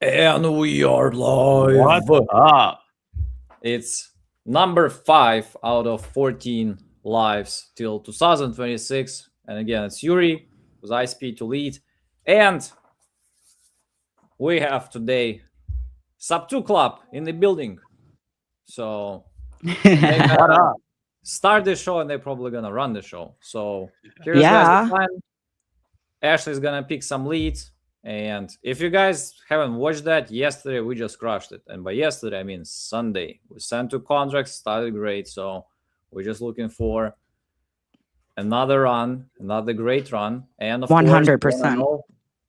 And we are live. What's up? It's number 5 out of 14 lives till 2026. And again, it's Yuri with iSpeedToLead. And we have today Sub 2 Club in the building. So they're What gonna up? start the show and they're probably gonna run the show. So here's guys Yeah. the plan. Ashley's gonna pick some leads. And if you guys haven't watched that, yesterday we just crushed it. And by yesterday, I mean Sunday. We sent 2 contracts, started great. So we're just looking for another run, another great run. And of course, 100%.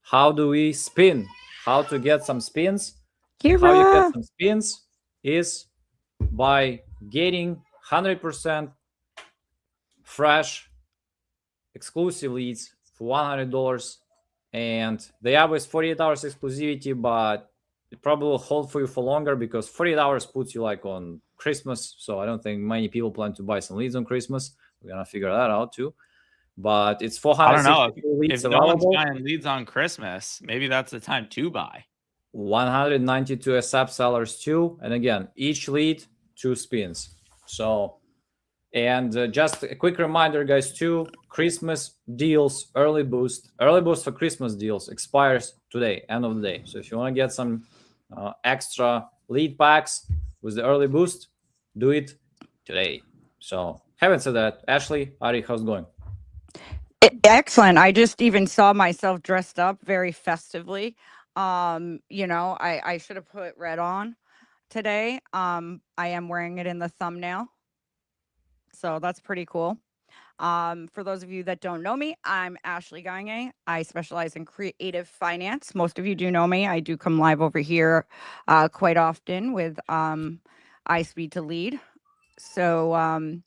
how do we spin? How to get some spins? How you Kira. get some spins is by getting 100% fresh exclusive leads for $100. And they have is 48 hours exclusivity, but it probably will hold for you for longer because 48 hours puts you like on Christmas. So I don't think many people plan to buy some leads on Christmas. We're gonna figure that out too. But it's 460 I don't know. leads If no one's available. buying leads on Christmas, maybe that's the time to buy. 192 ASAP sellers too. And again, each lead 2 spins. So, and just a quick reminder, guys, too, Christmas deals, early boost for Christmas deals expires today, end of the day. So if you want to get some extra lead packs with the early boost, do it today. So having said that, Ashley, Ari, how's it going? Excellent. I just even saw myself dressed up very festively. I should have put red on today. I am wearing it in the thumbnail. So that's pretty cool. For those of you that don't know me, I'm Ashley Gagne. I specialize in creative finance. Most of you do know me. I do come live over here quite often with iSpeedToLead. So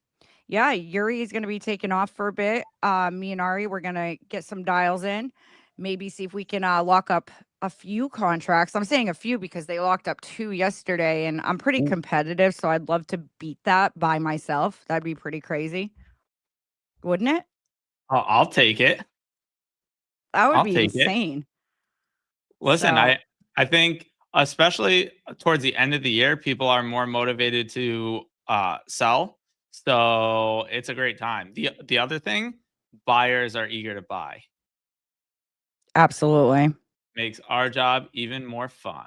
yeah, Yuri is going to be taking off for a bit. Me and Ari, we're going to get some dials in, maybe see if we can lock up a few contracts. I'm saying a few because they locked up 2 yesterday, and I'm pretty competitive, so I'd love to beat that by myself. That'd be pretty crazy, wouldn't it? I'll take it. That would I'll be take it. insane. Listen, So- I think especially towards the end of the year, people are more motivated to sell. So it's a great time. The other thing, buyers are eager to buy. Absolutely. Makes our job even more fun.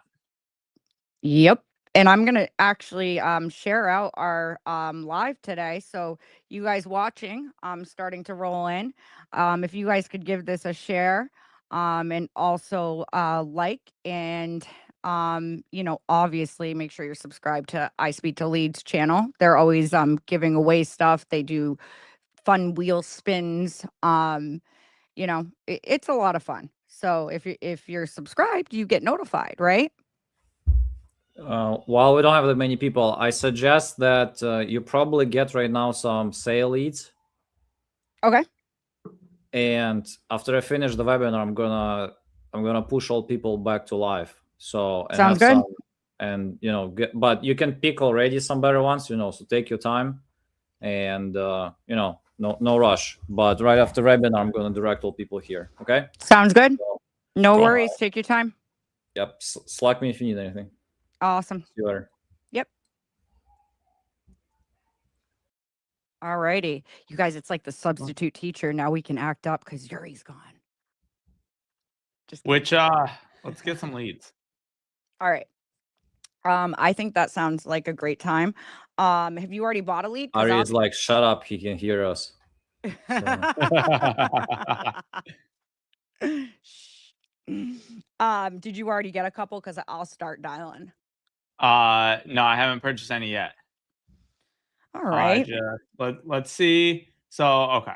Yep. And I'm going to actually share out our live today. So you guys watching, starting to roll in. If you guys could give this a share and also like and obviously make sure you're subscribed to iSpeedToLead's channel. They're always giving away stuff. They do fun wheel spins. It's a lot of fun. So if you're subscribed, you get notified, right? While we don't have that many people, I suggest that you probably get right now some sale leads. Okay. And after I finish the webinar, I'm gonna push all people back to live. So and Sounds good. And but you can pick already some better ones. So take your time, and no rush. But right after webinar, I'm gonna direct all people here. Okay. Sounds good. So, No worries. Take your time. Yep. Slack me if you need anything. Awesome. See you later. Yep. Alrighty. You guys, it's like the substitute teacher. Now we can act up because Yuri's gone. Let's get some leads. All right. I think that sounds like a great time. Have you already bought a lead? Ari is like, shut up. He can hear us. Did you already get a couple? Because I'll start dialing. No, I haven't purchased any yet. All right. Let's see. So okay,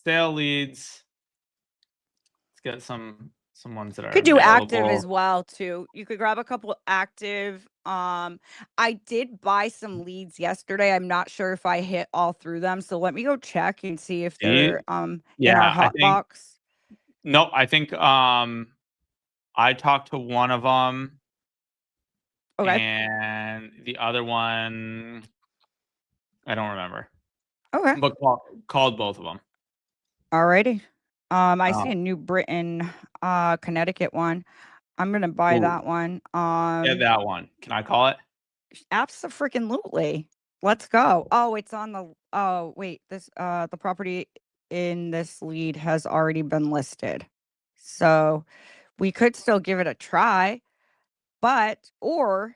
sale leads. Let's get some ones that are. Could do available. active as well too. You could grab a couple active. I did buy some leads yesterday. I'm not sure if I hit all through them, so let me go check and see if they're in our hot box. No, I think I talked to one of them. Okay. And the other one, I don't remember. Okay. But called both of them. Alrighty. I see a New Britain, Connecticut one. I'm gonna buy Ooh. that one. Yeah, that one. Can I call it? Abso-freaking-lutely. Let's go. Oh, it's on the. Oh, wait. The property in this lead has already been listed, so we could still give it a try, or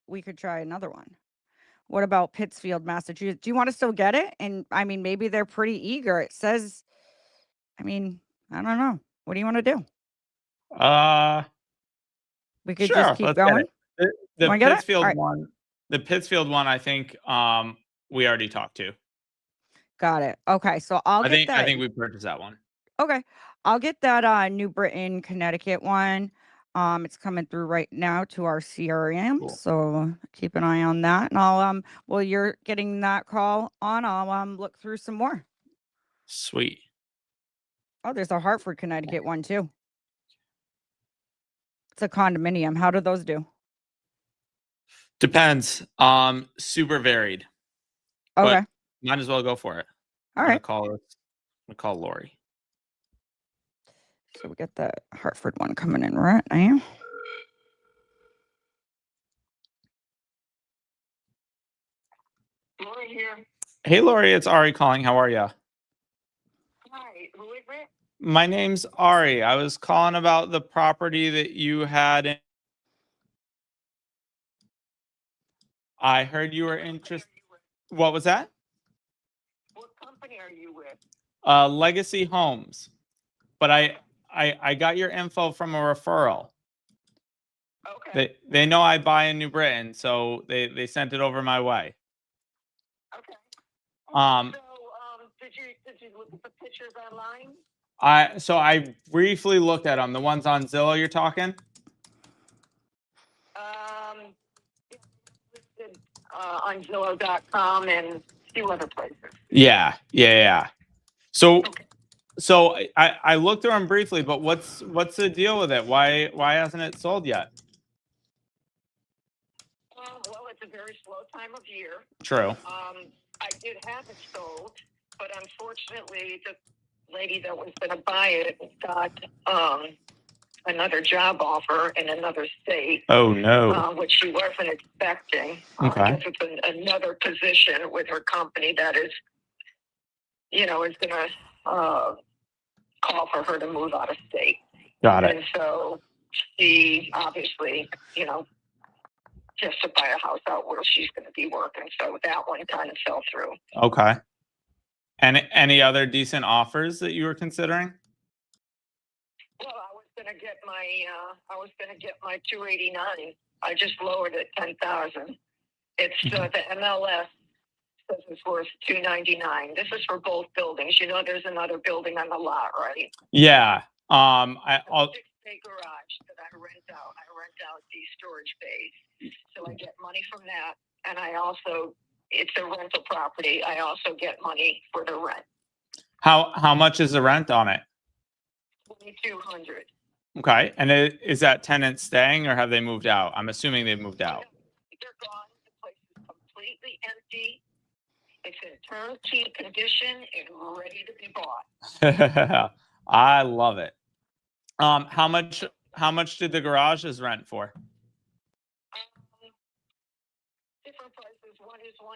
we could try another one. What about Pittsfield, Massachusetts? Do you want to still get it? And I mean, maybe they're pretty eager. It says, I mean, I don't know. What do you want to do? We could just Sure. keep Let's get going. it. The Wanna get it? Pittsfield Alright. one. The Pittsfield one, I think we already talked to. Got it. Okay, so I'll I get that. think we purchased that one. Okay, I'll get that New Britain, Connecticut one. It's coming through right now to our CRM, Cool. so keep an eye on that. And I'll while you're getting that call on, I'll look through some more. Sweet. Oh, there's a Hartford, Connecticut one too. It's a condominium. How do those do? Depends. Super varied. Okay. But might as well go for it. All I'm right. gonna call Lori. So we got the Hartford one coming in right now. Lori here. Hey Lori, it's Ari calling. How are you? Hi, who is it? My name's Ari. I was calling about the property that you had. I heard you were interested. What was that? What company are you with? Legacy Homes. But I got your info from a referral. Okay. They know I buy in New Britain, so they sent it over my way. Okay. Um, Did you look at the pictures online? I briefly looked at them. The ones on Zillow you're talking? Listed on Zillow.com and a few other places. Yeah. So Okay. so I looked through them briefly, but what's the deal with it? Why hasn't it sold yet? Well, it's a very slow time of year. True. I did have it sold, but unfortunately, the lady that was going to buy it got another job offer in another state. Oh no. Which she wasn't expecting. Okay. I guess it's another position with her company that is, is going to call for her to move out of state. Got it. And so she obviously, just to buy a house out where she's going to be working. So that one kind of fell through. Okay. And any other decent offers that you were considering? Well, I was going to get my 289. I just lowered it 10,000. It's the MLS says it's worth 299. This is for both buildings. There's another building on the lot, right? Yeah. I'll 6-bay garage that I rent out. I rent out these storage bays, so I get money from that, and it's a rental property. I also get money for the rent. How much is the rent on it? $2,200. Okay. And is that tenant staying or have they moved out? I'm assuming they've moved out. They're gone. The place is completely empty. It's in turnkey condition and ready to be bought. I love it. How much did the garages rent for? Different prices. One is $165.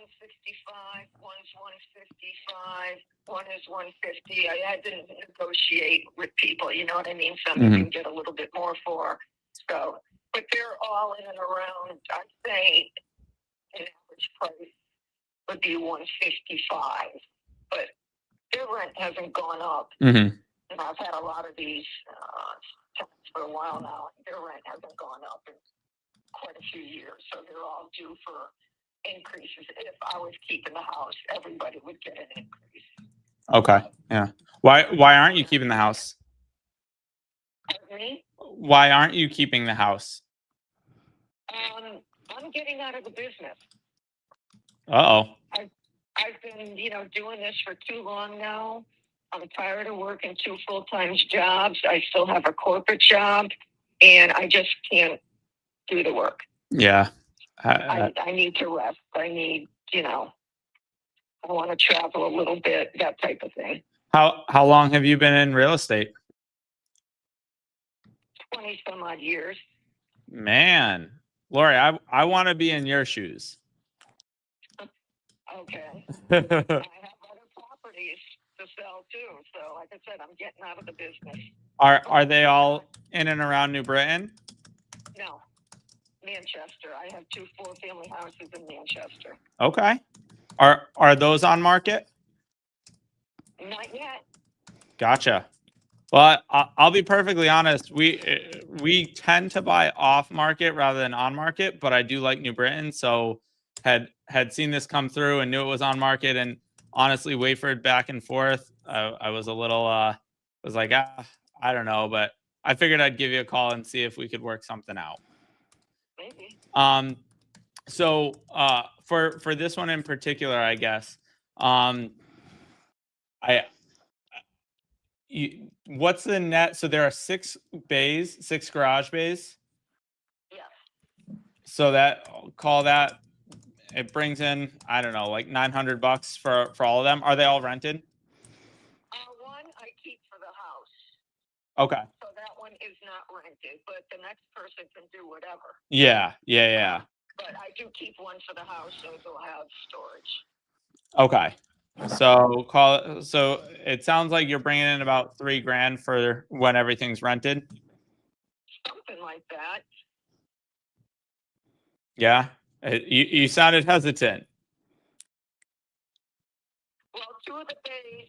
One's $155. One is $150. I had to negotiate with people. You know what I mean? Some you can get a little bit more for. So, but they're all in and around. I'd say an average price would be $155. But their rent hasn't gone up. Mm-hmm. And I've had a lot of these tenants for a while now. Their rent hasn't gone up in quite a few years, so they're all due for increases. If I was keeping the house, everybody would get an increase. Okay. Yeah. Why aren't you keeping the house? Pardon me? Why aren't you keeping the house? I'm getting out of the business. Uh-oh. I've been, doing this for too long now. I'm tired of working 2 full-time jobs. I still have a corporate job, and I just can't do the work. Yeah. I need to rest. I need, I want to travel a little bit, that type of thing. How long have you been in real estate? 20 some odd years. Man, Lori, I want to be in your shoes. Okay. I have other properties to sell too. So like I said, I'm getting out of the business. Are they all in and around New Britain? No, Manchester. I have 2 4-family houses in Manchester. Okay. Are those on market? Not yet. Gotcha. Well, I'll be perfectly honest. We tend to buy off market rather than on market, but I do like New Britain, so had seen this come through and knew it was on market, and honestly, Wayford back and forth. I was a little was like, I don't know, but I figured I'd give you a call and see if we could work something out. Maybe. So for this one in particular, I guess, what's the net? So there are 6 bays, 6 garage bays. Yes. So call that, it brings in, I don't know, like $900 for all of them. Are they all rented? One I keep for the house. Okay. So that one is not rented, but the next person can do whatever. Yeah. But I do keep one for the house, so they'll have storage. Okay. So it sounds like you're bringing in about $3,000 for when everything's rented. Something like that. Yeah. You sounded hesitant. Well, 2 of the bays,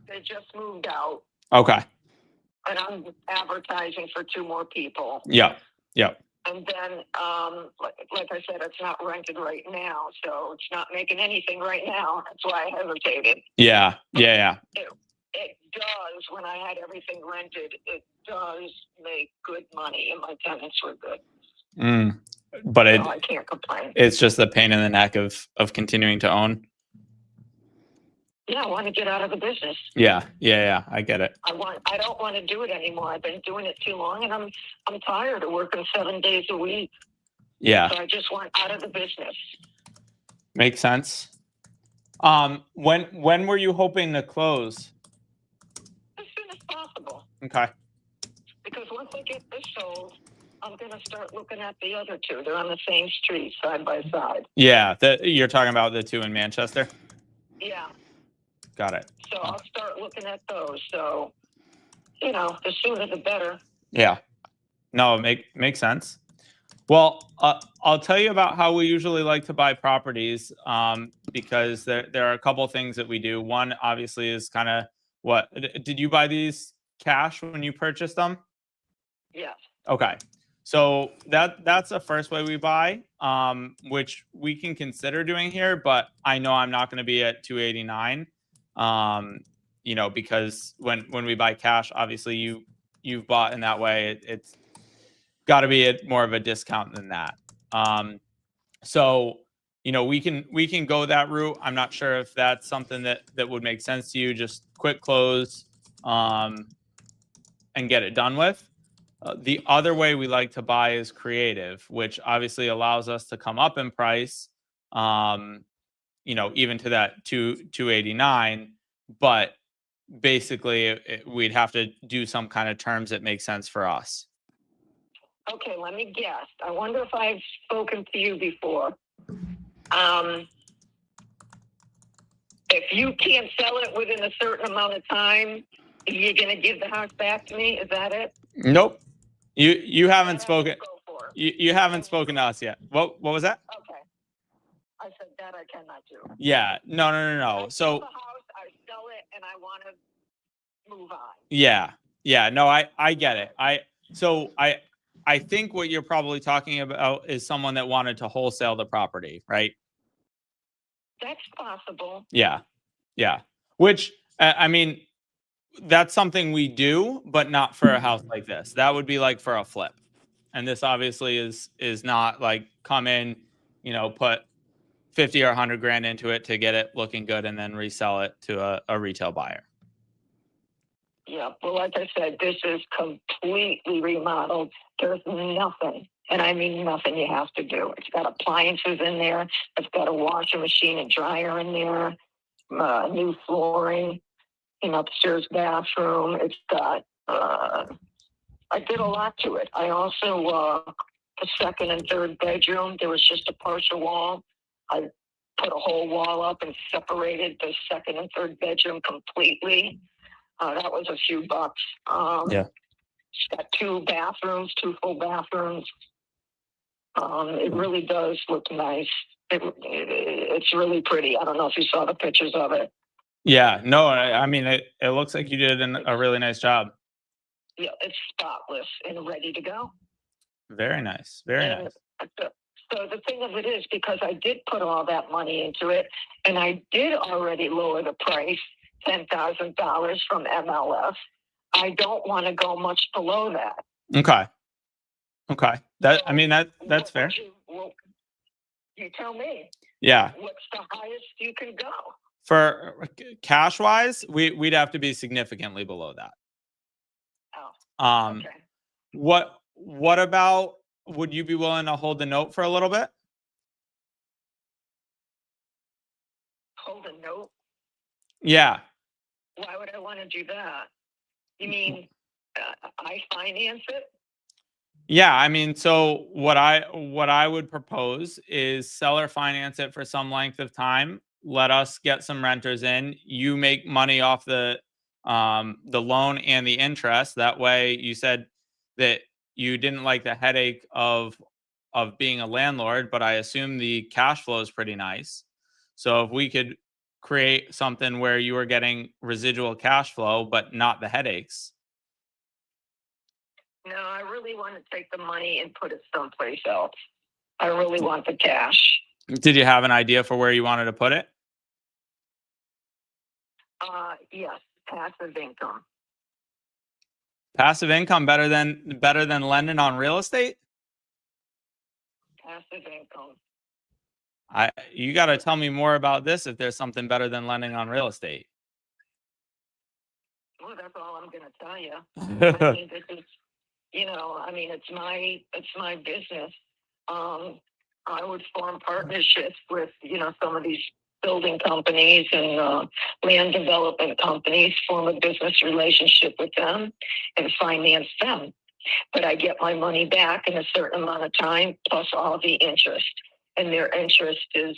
they just moved out, Okay. and I'm advertising for 2 more people. Yep. And then, like I said, it's not rented right now, so it's not making anything right now. That's why I hesitated. Yeah. It does, when I had everything rented, it does make good money, and my tenants were good. But So I can't complain. it's just the pain in the neck of continuing to own. Yeah, I want to get out of the business. Yeah. I get it. I don't want to do it anymore. I've been doing it too long, and I'm tired of working 7 days a week. Yeah. So I just want out of the business. Makes sense. When were you hoping to close? As soon as possible. Okay. Because once I get this sold, I'm going to start looking at the other 2. They're on the same street, side by side. Yeah, you're talking about the 2 in Manchester? Yeah. Got it. So I'll start looking at those. So, the sooner the better. Yeah. No, makes sense. Well, I'll tell you about how we usually like to buy properties, because there are a couple things that we do. One, obviously, is kind of did you buy these cash when you purchased them? Yes. Okay. So that's the first way we buy, which we can consider doing here, but I know I'm not going to be at 289, because when we buy cash, obviously you've bought in that way. It's got to be at more of a discount than that. So we can go that route. I'm not sure if that's something that would make sense to you. Just quick close, and get it done with. The other way we like to buy is creative, which obviously allows us to come up in price, even to that 289, but basically we'd have to do some kind of terms that make sense for us. Okay, let me guess. I wonder if I've spoken to you before. If you can't sell it within a certain amount of time, you're going to give the house back to me? Is that it? Nope. You haven't spoken. Go for it. You haven't spoken to us yet. What was that? Okay. I said that I cannot do. Yeah. No. I So sell the house, I sell it, and I want to move on. Yeah. No, I get it. I think what you're probably talking about is someone that wanted to wholesale the property, right? That's possible. Yeah. Which, I mean, that's something we do, but not for a house like this. That would be like for a flip. And this obviously is not like come in, put 50 or 100 grand into it to get it looking good and then resell it to a retail buyer. Yeah, well, like I said, this is completely remodeled. There's nothing, and I mean nothing you have to do. It's got appliances in there. It's got a washing machine and dryer in there, new flooring, upstairs bathroom. It's got I did a lot to it. I also, the second and third bedroom, there was just a partial wall. I put a whole wall up and separated the second and third bedroom completely. That was a few bucks. Yeah. It's got 2 bathrooms, 2 full bathrooms. It really does look nice. It's really pretty. I don't know if you saw the pictures of it. Yeah, no, I mean, it looks like you did a really nice job. Yeah, it's spotless and ready to go. Very nice. Very And nice. so the thing of it is, because I did put all that money into it, and I did already lower the price $10,000 from MLS, I don't want to go much below that. Okay. Okay. That, I mean, that's What fair. would you tell me. Yeah. What's the highest you can go? For cash wise, we'd have to be significantly below that. Oh, okay. What about, would you be willing to hold the note for a little bit? Hold a note? Yeah. Why would I want to do that? You mean I finance it? Yeah, I mean, so what I would propose is seller finance it for some length of time. Let us get some renters in. You make money off the loan and the interest. That way, you said that you didn't like the headache of being a landlord, but I assume the cash flow is pretty nice. So if we could create something where you were getting residual cash flow, but not the headaches. No, I really want to take the money and put it someplace else. I really want the cash. Did you have an idea for where you wanted to put it? Yes, passive income. Passive income better than lending on real estate? Passive income. You got to tell me more about this if there's something better than lending on real estate. Well, that's all I'm going to tell you. I mean, this is, it's my business. I would form partnerships with, some of these building companies and land development companies, form a business relationship with them and finance them. But I get my money back in a certain amount of time, plus all the interest. And their interest is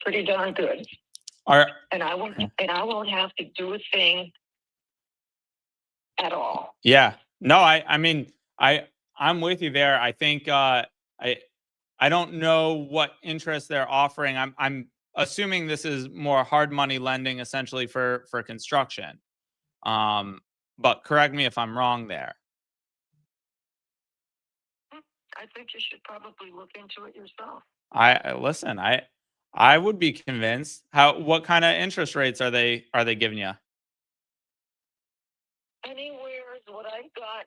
pretty darn good. And I won't have to do a thing at all. Yeah. No, I mean, I'm with you there. I think I don't know what interest they're offering. I'm assuming this is more hard money lending essentially for construction. But correct me if I'm wrong there. I think you should probably look into it yourself. Listen, I would be convinced. What kind of interest rates are they giving you? Anywhere what I got,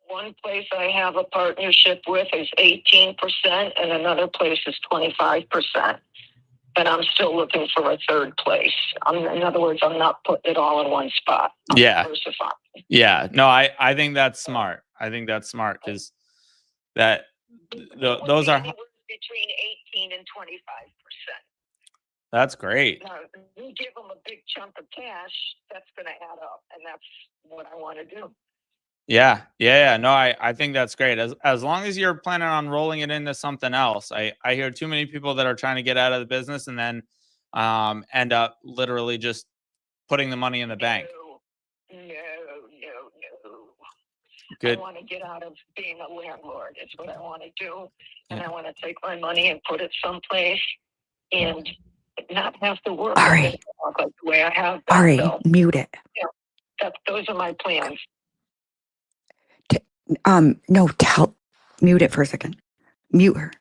one place I have a partnership with is 18% and another place is 25%. And I'm still looking for a third place. In other words, I'm not putting it all in one spot. I'm diversifying. Yeah. No, I think that's smart. I think that's smart because those are between 18 and 25%. That's great. Now, if you give them a big chunk of cash, that's going to add up, and that's what I want to do. Yeah. No, I think that's great. As long as you're planning on rolling it into something else. I hear too many people that are trying to get out of the business and then end up literally just putting the money in the bank. No. Good. I want to get out of being a landlord. It's what I want to do. And I want to take my money and put it someplace and not have to work like the way I have been. Ari, so, mute it. Yeah, those are my plans. No, mute it for a second. Mute her.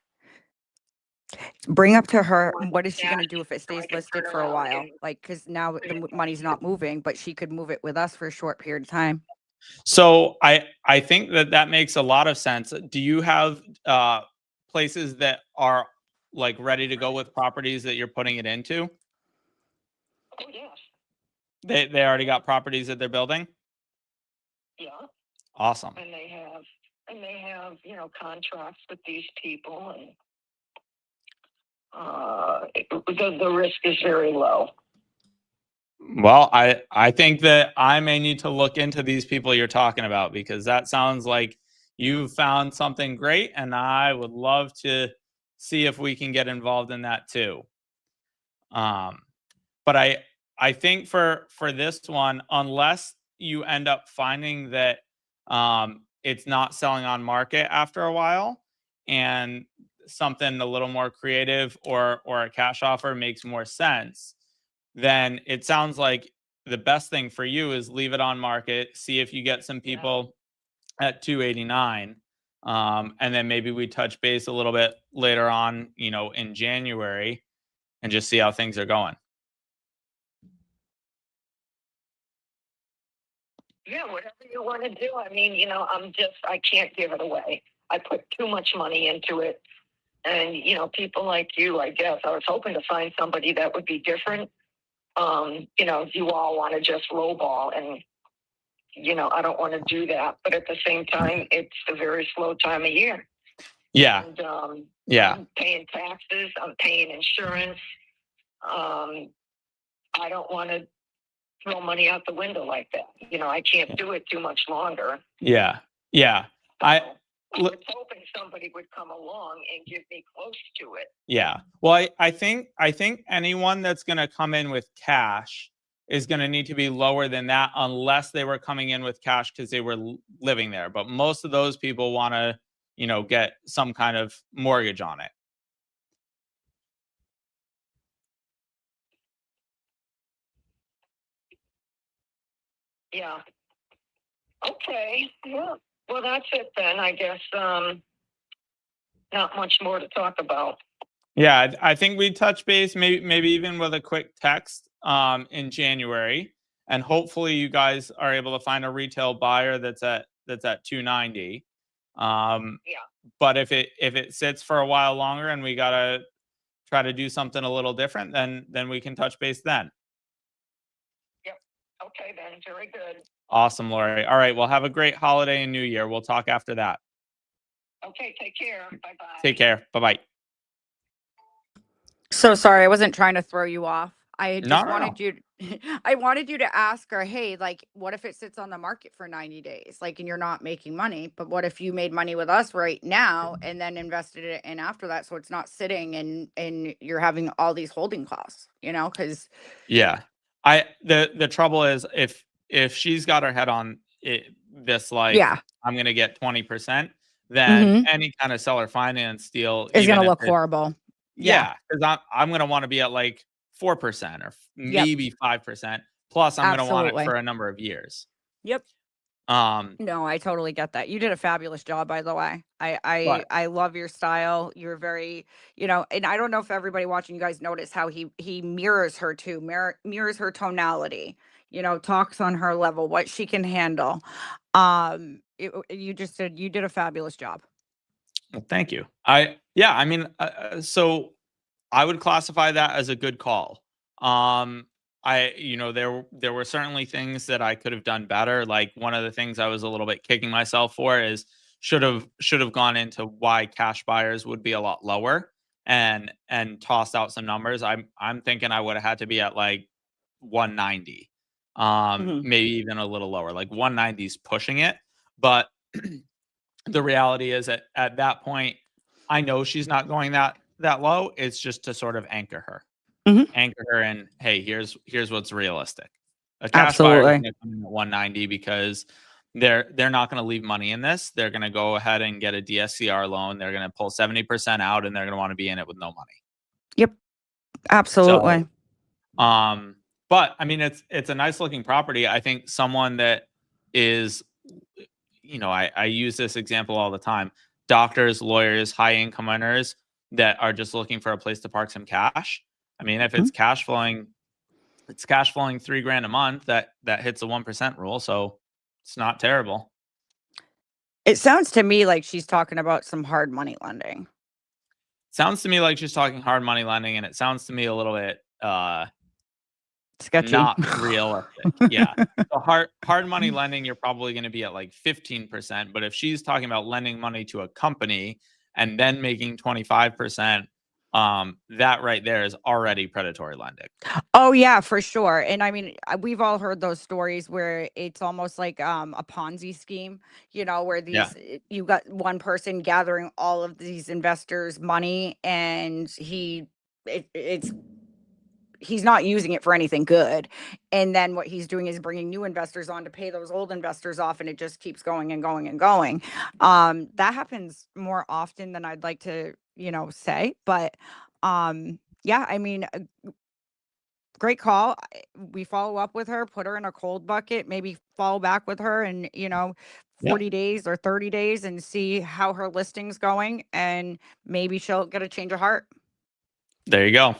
Bring up to her, what is she going to do if it stays listed for a while? Like, because now the money's not moving, but she could move it with us for a short period of time. So I think that makes a lot of sense. Do you have places that are like ready to go with properties that you're putting it into? Oh, yes. They already got properties that they're building? Yeah. Awesome. And they have contracts with these people, and the risk is very low. Well, I think that I may need to look into these people you're talking about, because that sounds like you found something great, and I would love to see if we can get involved in that too. Um, but I think for this one, unless you end up finding that it's not selling on market after a while, and something a little more creative or a cash offer makes more sense, then it sounds like the best thing for you is leave it on market, see if you get some people at 289. And then maybe we touch base a little bit later on, in January, and just see how things are going. Yeah, whatever you want to do. I mean, I can't give it away. I put too much money into it. And, people like you, I guess, I was hoping to find somebody that would be different. You all want to just lowball, and, I don't want to do that. But at the same time, it's a very slow time of year. Yeah. And, Yeah. I'm paying taxes. I'm paying insurance. I don't want to throw money out the window like that. I can't do it too much longer. Yeah. Yeah. I was hoping somebody would come along and give me close to it. Yeah. Well, I think anyone that's going to come in with cash is going to need to be lower than that, unless they were coming in with cash because they were living there. But most of those people want to, get some kind of mortgage on it. Yeah. Okay. Yeah. Well, that's it then. I guess not much more to talk about. Yeah, I think we touch base, maybe even with a quick text in January, and hopefully you guys are able to find a retail buyer that's at 290. Yeah. But if it sits for a while longer and we gotta try to do something a little different, then we can touch base then. Yep. Okay then. Very good. Awesome, Lori. All right. Well, have a great holiday and New Year. We'll talk after that. Okay. Take care. Bye bye. Take care. Bye-bye. So sorry, I wasn't trying to throw you off. I just No. wanted you I wanted you to ask her, hey, like, what if it sits on the market for 90 days? Like, and you're not making money, but what if you made money with us right now and then invested it in after that, so it's not sitting and you're having all these holding costs, because Yeah. The trouble is, if she's got her head on it, this, like, yeah, I'm gonna get 20%, then Mhm. any kind of seller finance deal it's even gonna if look it's, horrible. yeah, because I'm gonna want to be at like 4% or Yep, maybe 5%. Plus, I'm gonna want it absolutely. for a number of years. Yep. Um, No, I totally get that. You did a fabulous job, by the way. I I but I love your style. You're very, and I don't know if everybody watching you guys notice how he mirrors her too, mirrors her tonality, talks on her level, what she can handle. You did a fabulous job. well, thank you. I mean, so I would classify that as a good call. There were certainly things that I could have done better. Like, one of the things I was a little bit kicking myself for is should have gone into why cash buyers would be a lot lower, and tossed out some numbers. I'm thinking I would have had to be at like 190, Hmm. maybe even a little lower. Like 190 is pushing it, but the reality is at that point, I know she's not going that low. It's just to sort of Hmm. anchor her in, hey, here's what's realistic. A cash buyer is Absolutely. going to come in at 190 because they're not going to leave money in this. They're going to go ahead and get a DSCR loan. They're going to pull 70% out, and they're going to want to be in it with no money. Yep. So, Absolutely. but I mean, it's a nice looking property. I think someone that is, I use this example all the time. Doctors, lawyers, high income earners that are just looking for a place to park some cash. I mean, if Mhm. it's cash flowing $3,000 a month, that hits the 1% rule. So it's not terrible. It sounds to me like she's talking about some hard money lending. Sounds to me like she's talking hard money lending, and it sounds to me a little bit Sketchy. not realistic. Yeah. So hard money lending, you're probably going to be at like 15%. But if she's talking about lending money to a company and then making 25%, that right there is already predatory lending. Oh yeah, for sure. And I mean, we've all heard those stories where it's almost like a Ponzi scheme, you know, where Yeah. you got one person gathering all of these investors' money, and it's he's not using it for anything good. And then what he's doing is bringing new investors on to pay those old investors off, and it just keeps going and going and going. That happens more often than I'd like to, say, but yeah, I mean, great call. We follow up with her, put her in a cold bucket, maybe follow back with her and, Yep. 40 days or 30 days and see how her listing's going, and maybe she'll get a change of heart. There you go.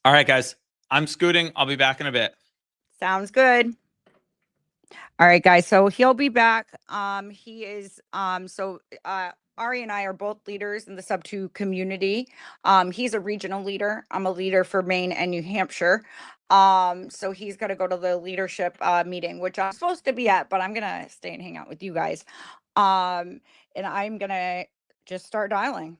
All right, guys. I'm scooting. I'll be back in a bit. Sounds good. All right, guys. So he'll be back. He is Ari and I are both leaders in the sub 2 community. He's a regional leader. I'm a leader for Maine and New Hampshire. So he's got to go to the leadership meeting, which I'm supposed to be at, but I'm gonna stay and hang out with you guys. And I'm gonna just start dialing.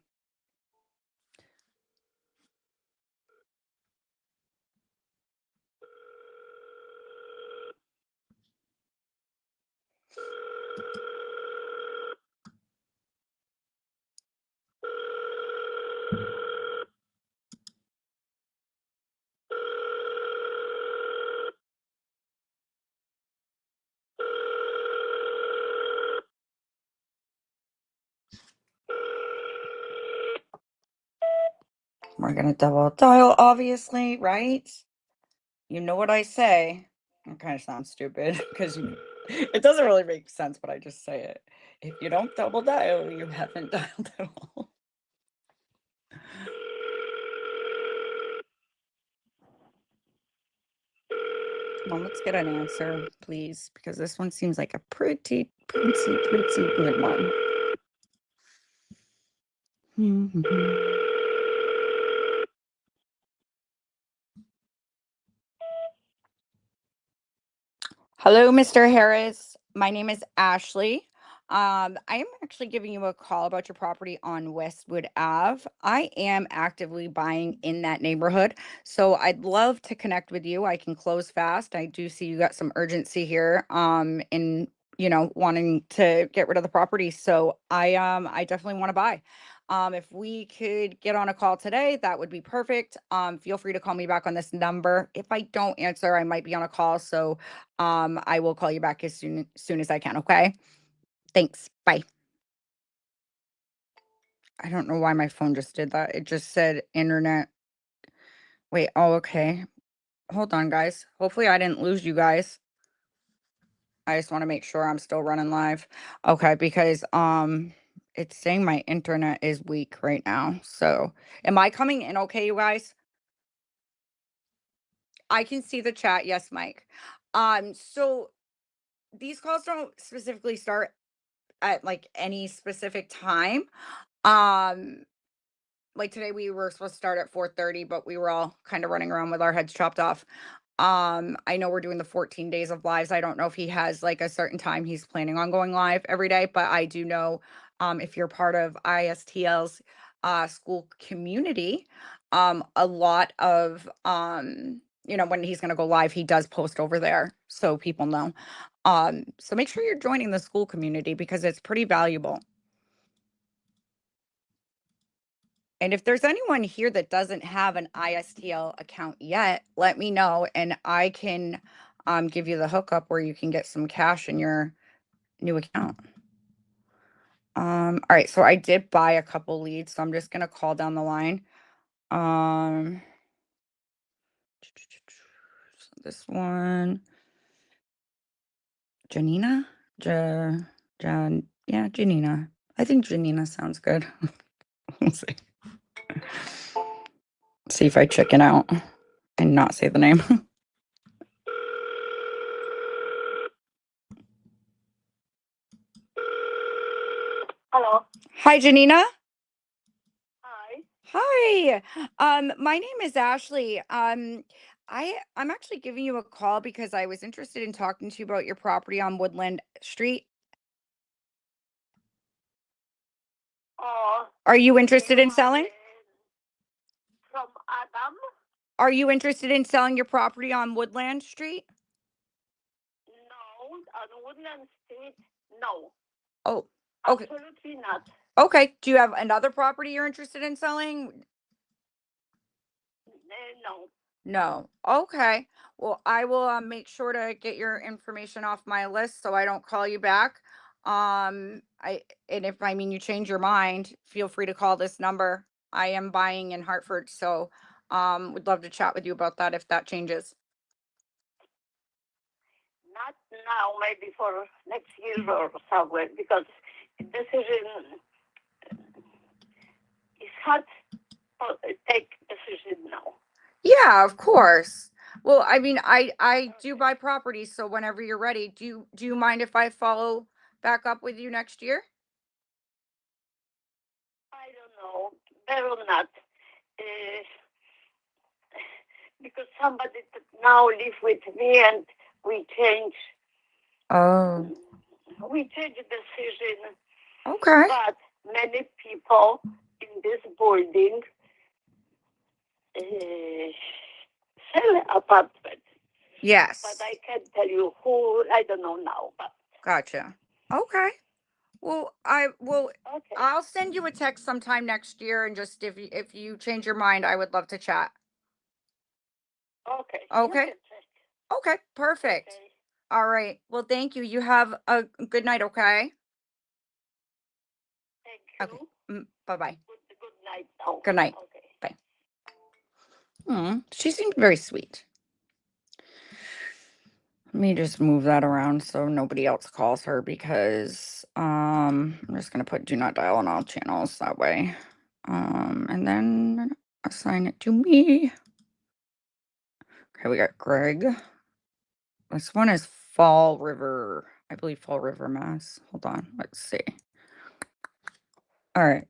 We're gonna double dial, obviously, right? You know what I say. It kind of sounds stupid because it doesn't really make sense, but I just say it. If you don't double dial, you haven't dialed at all. Come on, let's get an answer, please, because this one seems like a pretty good one. Hello, Mr. Harris. My name is Ashley. I am actually giving you a call about your property on Westwood Ave. I am actively buying in that neighborhood, so I'd love to connect with you. I can close fast. I do see you got some urgency here, in wanting to get rid of the property. So I definitely want to buy. If we could get on a call today, that would be perfect. Feel free to call me back on this number. If I don't answer, I might be on a call, so I will call you back as soon as I can. Okay. Thanks. Bye. I don't know why my phone just did that. It just said internet. Wait. Oh, okay. Hold on, guys. Hopefully I didn't lose you guys. I just want to make sure I'm still running live. Okay, because it's saying my internet is weak right now. So, am I coming in okay, you guys? I can see the chat. Yes, Mike. So these calls don't specifically start at like any specific time. Um, like today we were supposed to start at 4:30, but we were all kind of running around with our heads chopped off. I know we're doing the 14 days of lives. I don't know if he has like a certain time he's planning on going live every day, but I do know if you're part of ISTL's school community, a lot of when he's going to go live, he does post over there so people know. So make sure you're joining the school community because it's pretty valuable. And if there's anyone here that doesn't have an ISTL account yet, let me know and I can give you the hookup where you can get some cash in your new account. All right, so I did buy a couple leads, so I'm just gonna call down the line. So this one, Janina, yeah, Janina. I think Janina sounds good. We'll see. See if I chicken out and not say the name. Hello. Hi, Janina. Hi. Hi. My name is Ashley. I'm actually giving you a call because I was interested in talking to you about your property on Woodland Street. Oh, Are you interested in selling? Adam? Are you interested in selling your property on Woodland Street? No, on Woodland Street, no. Oh, okay. Absolutely not. Okay. Do you have another property you're interested in selling? No. No. Okay. Well, I will make sure to get your information off my list so I don't call you back. And if you change your mind, feel free to call this number. I am buying in Hartford, so would love to chat with you about that if that changes. Not now, maybe for next year or somewhere, because decision is hard to take decision now. Yeah, of course. Well, I do buy properties, so whenever you're ready, do you mind if I follow back up with you next year? I don't know, better not, because somebody now live with me and we change Oh, the decision. okay. But many people in this building sell apartments. Yes. But I can't tell you who. I don't know now. But Gotcha. Okay. Well, okay. I'll send you a text sometime next year, and just if you change your mind, I would love to chat. Okay. Okay. You can check. Okay, perfect. Okay. All right. Well, thank you. You have a good night, okay? Thank Okay. you. Bye-bye. Good night now. Good night. Okay. She seemed very sweet. Let me just move that around so nobody else calls her, because I'm just gonna put do not dial on all channels that way. And then assign it to me. Okay, we got Greg. This one is Fall River, I believe Fall River, Mass. Hold on, let's see. All right.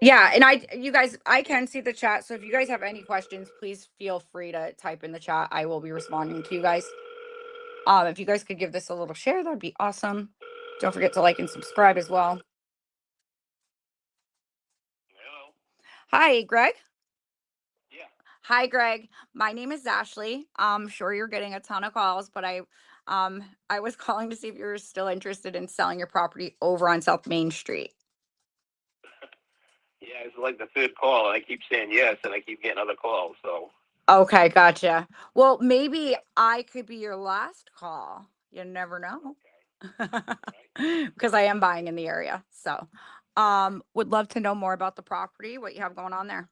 Yeah, and you guys, I can see the chat, so if you guys have any questions, please feel free to type in the chat. I will be responding to you guys. If you guys could give this a little share, that'd be awesome. Don't forget to like and subscribe as well. Hello. Hi, Greg. Yeah. Hi, Greg. My name is Ashley. I'm sure you're getting a ton of calls, but I was calling to see if you're still interested in selling your property over on South Main Street. Yeah, it's like the third call. I keep saying yes, and I keep getting other calls. So. Okay, gotcha. Well, maybe I could be your last call. You never know. Because I am buying in the area. So, would love to know more about the property, what you have going on there.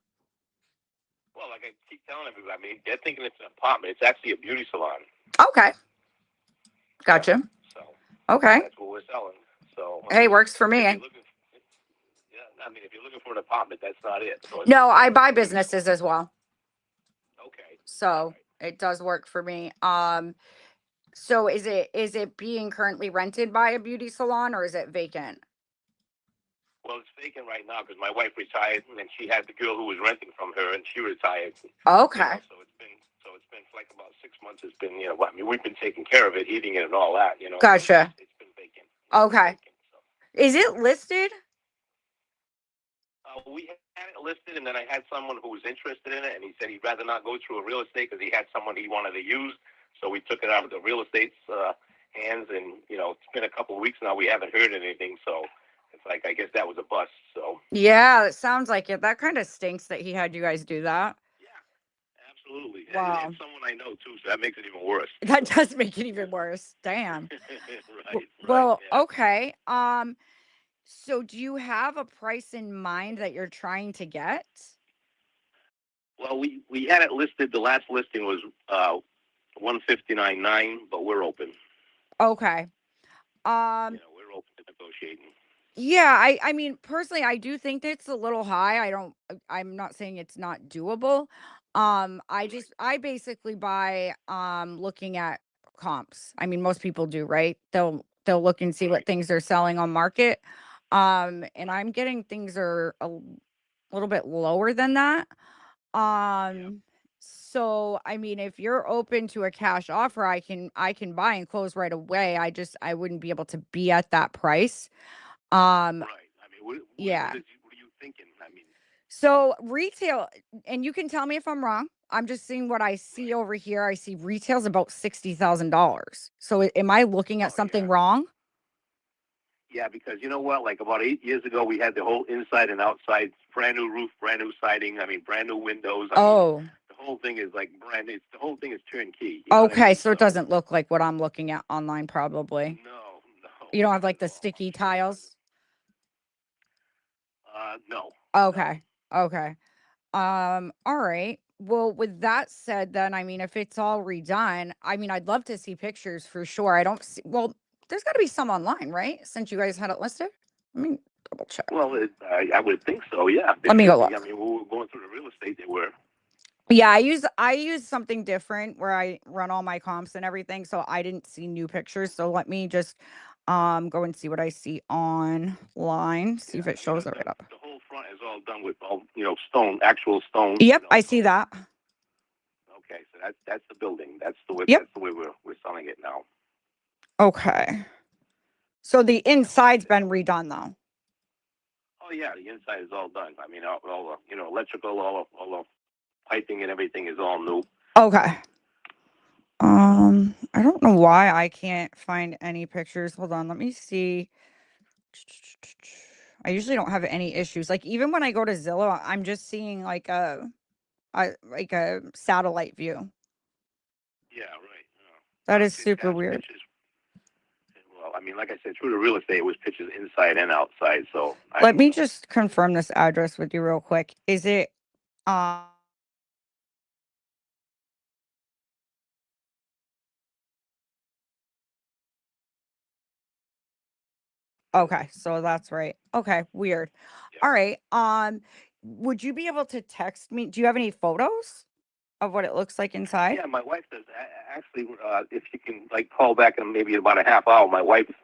Well, like I keep telling everybody, I mean, they're thinking it's an apartment. It's actually a beauty salon. Okay. Gotcha. Yeah, so. Okay. That's what we're selling. So. Hey, works for me. Yeah, I mean, if you're looking for an apartment, that's not it. So No, I buy businesses as well. Okay. So it does work for me. So is it being currently rented by a beauty salon, or is it vacant? Well, it's vacant right now because my wife retired, and then she had the girl who was renting from her, and she retired. Okay. You know, so it's been for like about 6 months. It's been, you know, I mean, we've been taking care of it, heating it, and all that. You know. Gotcha. It's been vacant. Okay. So. Is it listed? We had it listed, and then I had someone who was interested in it, and he said he'd rather not go through a real estate because he had someone he wanted to use. So we took it out of the real estate's hands, and you know, it's been a couple of weeks now. We haven't heard anything, so it's like I guess that was a bust. So Yeah, it sounds like it. That kind of stinks that he had you guys do that. yeah, absolutely. Wow. And it's someone I know too, so that makes it even worse. That does make it even worse. Damn. Right. Well, yeah. okay. So do you have a price in mind that you're trying to get? Well, we had it listed. The last listing was 159.9, but we're open. Okay. You know, we're open to negotiating. Yeah, I mean, personally, I do think it's a little high. I'm not saying it's not doable. I basically buy looking at comps. I mean, most people do, right? They'll look and see what things are selling on market. And I'm getting things are a little bit lower than that. So I mean, if you're open to a cash offer, I can buy and close right away. I wouldn't be able to be at that price. Right. I mean, Yeah. thinking? I mean, So retail, and you can tell me if I'm wrong. I'm just seeing what I see over here. I see retail's about $60,000. So am I looking at Oh, something yeah. wrong? yeah, because you know what? Like about 8 years ago, we had the whole inside and outside, brand new roof, brand new siding. I mean, brand new windows. I mean, Oh, the whole thing is like brand new. The whole thing is turnkey. You know what I okay. mean? So it doesn't look like what I'm looking at online, probably. No, You don't have not like at the all. sticky tiles? No. Okay. Okay. All right. Well, with that said, then I mean, if it's all redone, I mean, I'd love to see pictures for sure. I don't see, well, there's got to be some online, right? Since you guys had it listed. Let me double check. Well, I would think so. Yeah. Let me go Definitely. look. I mean, when we were going through the real estate, they were. Yeah, I use something different where I run all my comps and everything, so I didn't see new pictures. So let me just go and see what I see online. See Yeah, if it I mean, shows it right up. the whole front is all done with all stone, actual stone. Yep, I see that. Okay, so that's the building. That's the way. Yep. That's the way we're selling it now. Okay. So the inside's been redone though. Oh yeah, the inside is all done. I mean, all the electrical, all the piping and everything is all new. Okay. I don't know why I can't find any pictures. Hold on, let me see. I usually don't have any issues. Like even when I go to Zillow, I'm just seeing like a satellite view. Yeah, right. That No, is super weird. Pictures, well, I mean, like I said, through the real estate, it was pictures inside and outside. So Let me just confirm this address with you real quick. Is it okay, so that's right. Okay, weird. Yeah. All right. Would you be able to text me? Do you have any photos of what it looks like inside? Yeah, my wife does. Actually, if you can like call back in maybe about a half hour, my wife is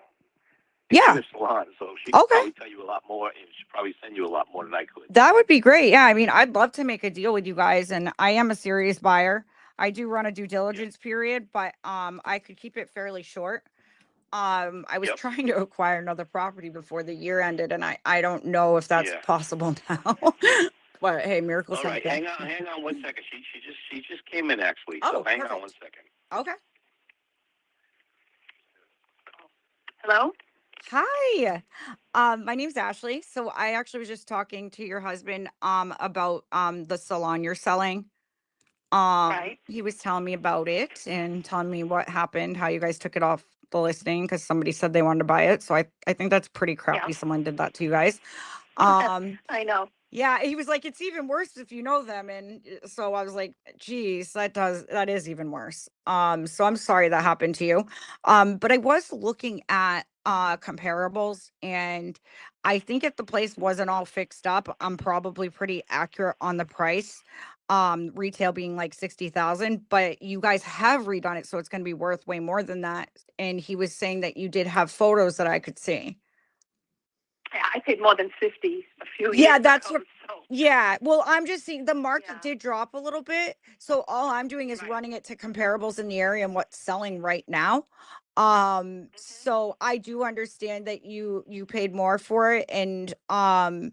Yeah. in a salon, so she can Okay. probably tell you a lot more, and she'll probably send you a lot more than I could. That would be great. Yeah, I mean, I'd love to make a deal with you guys, and I am a serious buyer. I do run a due diligence period, but I could keep it fairly short. I was Yep. trying to acquire another property before the year ended, and I don't know if that's Yeah. possible now. But hey, miracles All right, happen. hang on 1 second. She just came in actually. Oh, so hang perfect. on 1 second. Okay. Hello? Hi. My name's Ashley. So I actually was just talking to your husband about the salon you're selling. Right. He was telling me about it and telling me what happened, how you guys took it off the listing because somebody said they wanted to buy it. So I think that's pretty crappy someone did that to you guys. I know. Yeah, he was like, it's even worse if you know them. And so I was like, geez, that is even worse. So I'm sorry that happened to you. But I was looking at comparables, and I think if the place wasn't all fixed up, I'm probably pretty accurate on the price. Retail being like 60,000, but you guys have redone it, so it's gonna be worth way more than that. And he was saying that you did have photos that I could see. Yeah, I paid more than 50 a few years Yeah, that's ago. what. So, Yeah, well, I'm just seeing the market Yeah. did drop a little bit. So all I'm doing is Right. running it to comparables in the area and what's selling right now. So I do understand that you paid more for it, and I'm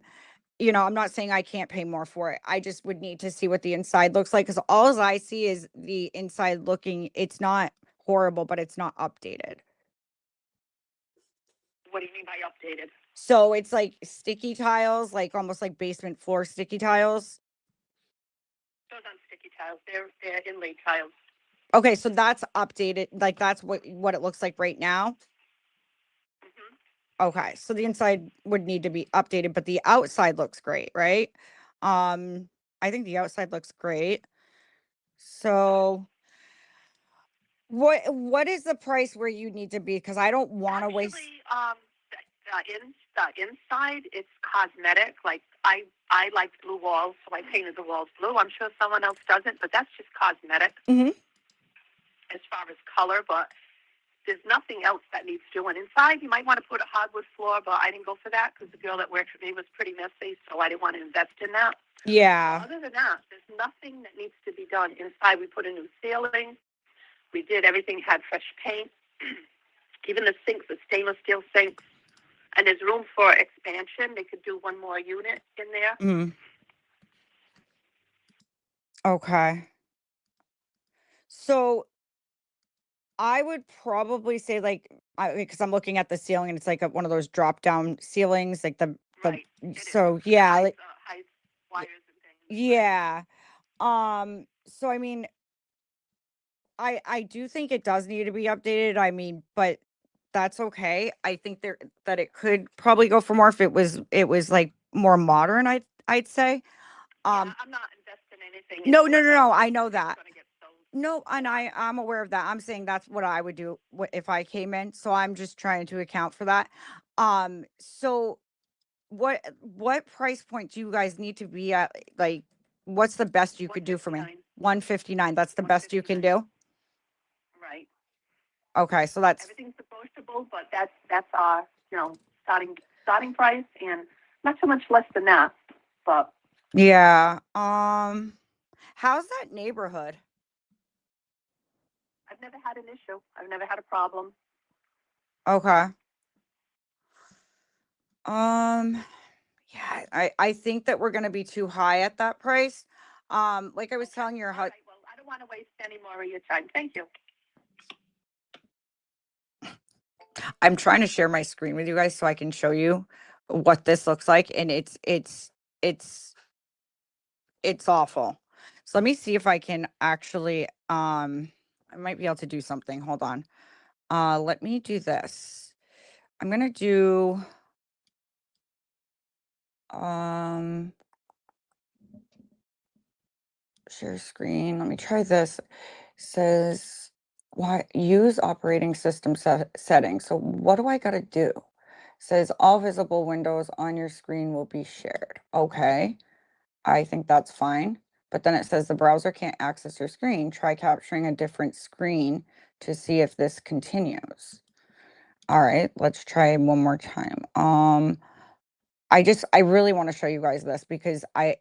not saying I can't pay more for it. I just would need to see what the inside looks like, because all I see is the inside looking, it's not horrible, but it's not updated. What do you mean by updated? So it's like sticky tiles, like almost like basement floor sticky tiles. Those aren't sticky tiles. They're inlaid tiles. Okay, so that's updated. Like that's what it looks like right now. Mm-hmm. Okay, so the inside would need to be updated, but the outside looks great, right? I think the outside looks great. So what is the price where you need to be? Because I don't want to waste. Actually, the inside, it's cosmetic. Like I like blue walls, so I painted the walls blue. I'm sure someone else doesn't, but that's just cosmetic Mhm. as far as color. But there's nothing else that needs doing. Inside, you might want to put a hardwood floor, but I didn't go for that because the girl that worked for me was pretty messy, so I didn't want to invest in that. Yeah. Other than that, there's nothing that needs to be done. Inside, we put a new ceiling. We did everything, had fresh paint. Even the sinks, the stainless steel sinks. and there's room for expansion. They could do one more unit in there. Mm. Okay. So I would probably say like because I'm looking at the ceiling and it's like one of those drop down ceilings, like the Right. It is. so yeah, like High wires and things. yeah. So I mean, I do think it does need to be updated. I mean, but that's okay. I think that it could probably go for more if it was like more modern, I'd say. Yeah, I'm not investing anything. No, into no, it. no, no. I It's know just that. gonna get sold. No, and I'm aware of that. I'm saying that's what I would do if I came in. So I'm just trying to account for that. So what price point do you guys need to be at? Like, what's the best you could do for me? 159. 159. That's the best you can do. Right. Okay, so that's Everything's negotiable, but that's our starting price, and not so much less than that. But yeah. How's that neighborhood? I've never had an issue. I've never had a problem. Okay. Yeah, I think that we're gonna be too high at that price. Like I was telling your All right, well, I don't want to waste any more of your time. Thank you. I'm trying to share my screen with you guys so I can show you what this looks like, and it's awful. So let me see if I can actually I might be able to do something. Hold on. Let me do this. I'm gonna do um share screen. Let me try this. Says why use operating system settings. So what do I gotta do? Says all visible windows on your screen will be shared. Okay. I think that's fine. But then it says the browser can't access your screen. Try capturing a different screen to see if this continues. All right, let's try one more time. I really want to show you guys this because I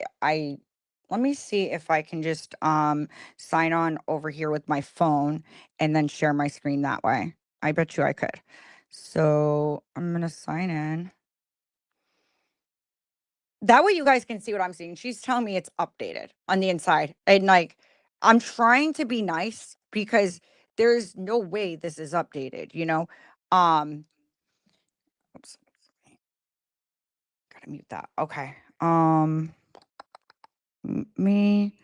let me see if I can just sign on over here with my phone and then share my screen that way. I bet you I could. So I'm gonna sign in. That way you guys can see what I'm seeing. She's telling me it's updated on the inside. And like, I'm trying to be nice because there's no way this is updated, you know? Oops. Gotta mute that. Okay. Me.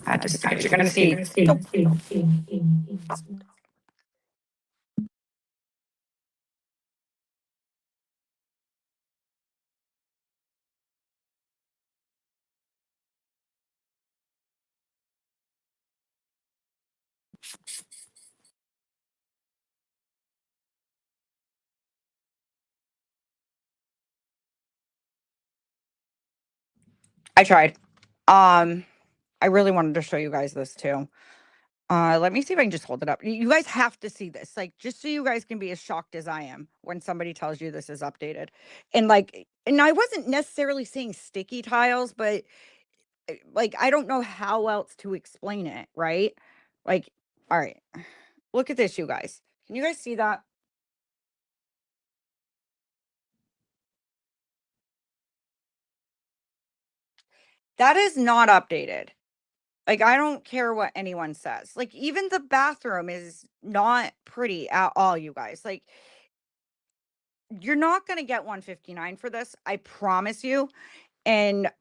I just, you're gonna see. Nope. I tried. I really wanted to show you guys this too. Let me see if I can just hold it up. You guys have to see this, like, just so you guys can be as shocked as I am when somebody tells you this is updated. And like, and I wasn't necessarily saying sticky tiles, but like, I don't know how else to explain it, right? Like, all right, look at this, you guys. Can you guys see that? That is not updated. Like, I don't care what anyone says. Like, even the bathroom is not pretty at all, you guys. Like, you're not going to get 159 for this. I promise you. And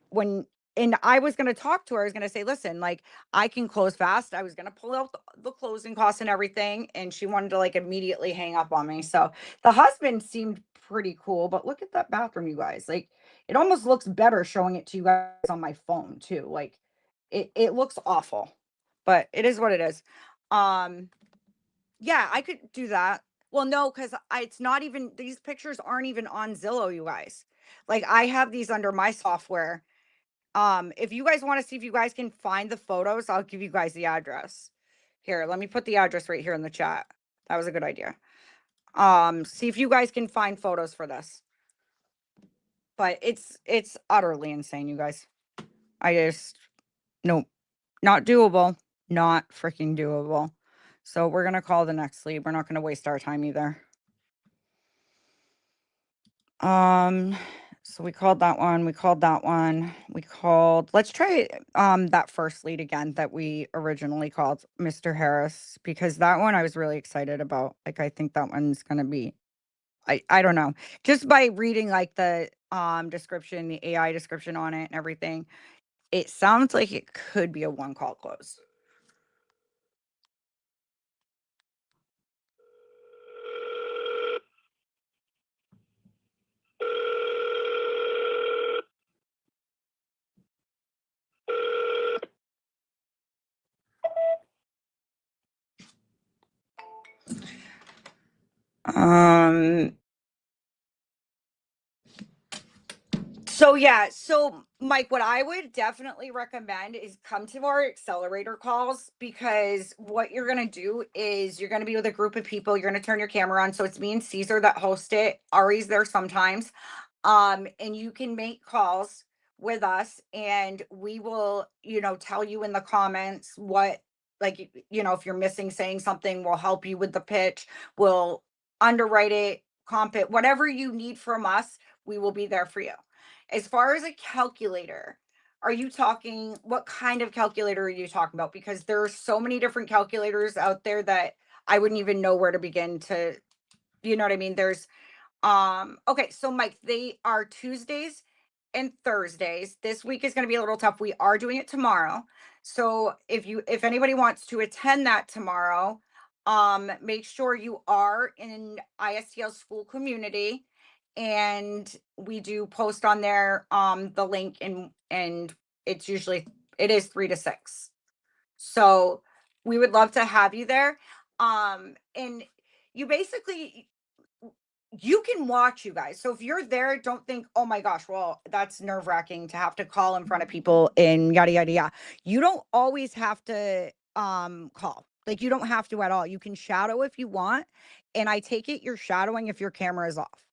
I was going to talk to her. I was going to say, listen, like, I can close fast. I was going to pull out the closing costs and everything. And she wanted to like immediately hang up on me. So the husband seemed pretty cool, but look at that bathroom, you guys. Like, it almost looks better showing it to you guys on my phone too. Like, it looks awful, but it is what it is. Yeah, I could do that. Well, no, because it's not even, these pictures aren't even on Zillow, you guys. Like, I have these under my software. If you guys want to see if you guys can find the photos, I'll give you guys the address. Here, let me put the address right here in the chat. That was a good idea. See if you guys can find photos for this. But it's utterly insane, you guys. Nope, not doable. Not freaking doable. So we're going to call the next lead. We're not going to waste our time either. So we called that one. We called that one. We called, let's try that first lead again that we originally called, Mr. Harris, because that one I was really excited about. Like, I think that one's going to be, I don't know, just by reading like the description, the AI description on it and everything, it sounds like it could be a one call close. So yeah, so Mike, what I would definitely recommend is come to our accelerator calls, because what you're gonna do is you're gonna be with a group of people, you're gonna turn your camera on. So it's me and Caesar that host it. Ari's there sometimes. And you can make calls with us and we will, tell you in the comments what, like, if you're missing saying something, we'll help you with the pitch, we'll underwrite it, comp it, whatever you need from us, we will be there for you. As far as a calculator, are you talking, what kind of calculator are you talking about? Because there are so many different calculators out there that I wouldn't even know where to begin to, you know what I mean? There's, okay, so Mike, they are Tuesdays and Thursdays. This week is going to be a little tough. We are doing it tomorrow. So if anybody wants to attend that tomorrow, make sure you are in ISTL school community, and we do post on there the link, and it is 3 to 6. So we would love to have you there. And you basically, you can watch, you guys. So if you're there, don't think, oh my gosh, well, that's nerve wracking to have to call in front of people and yada, yada, yada. You don't always have to call. Like, you don't have to at all. You can shadow if you want. And I take it you're shadowing if your camera is off.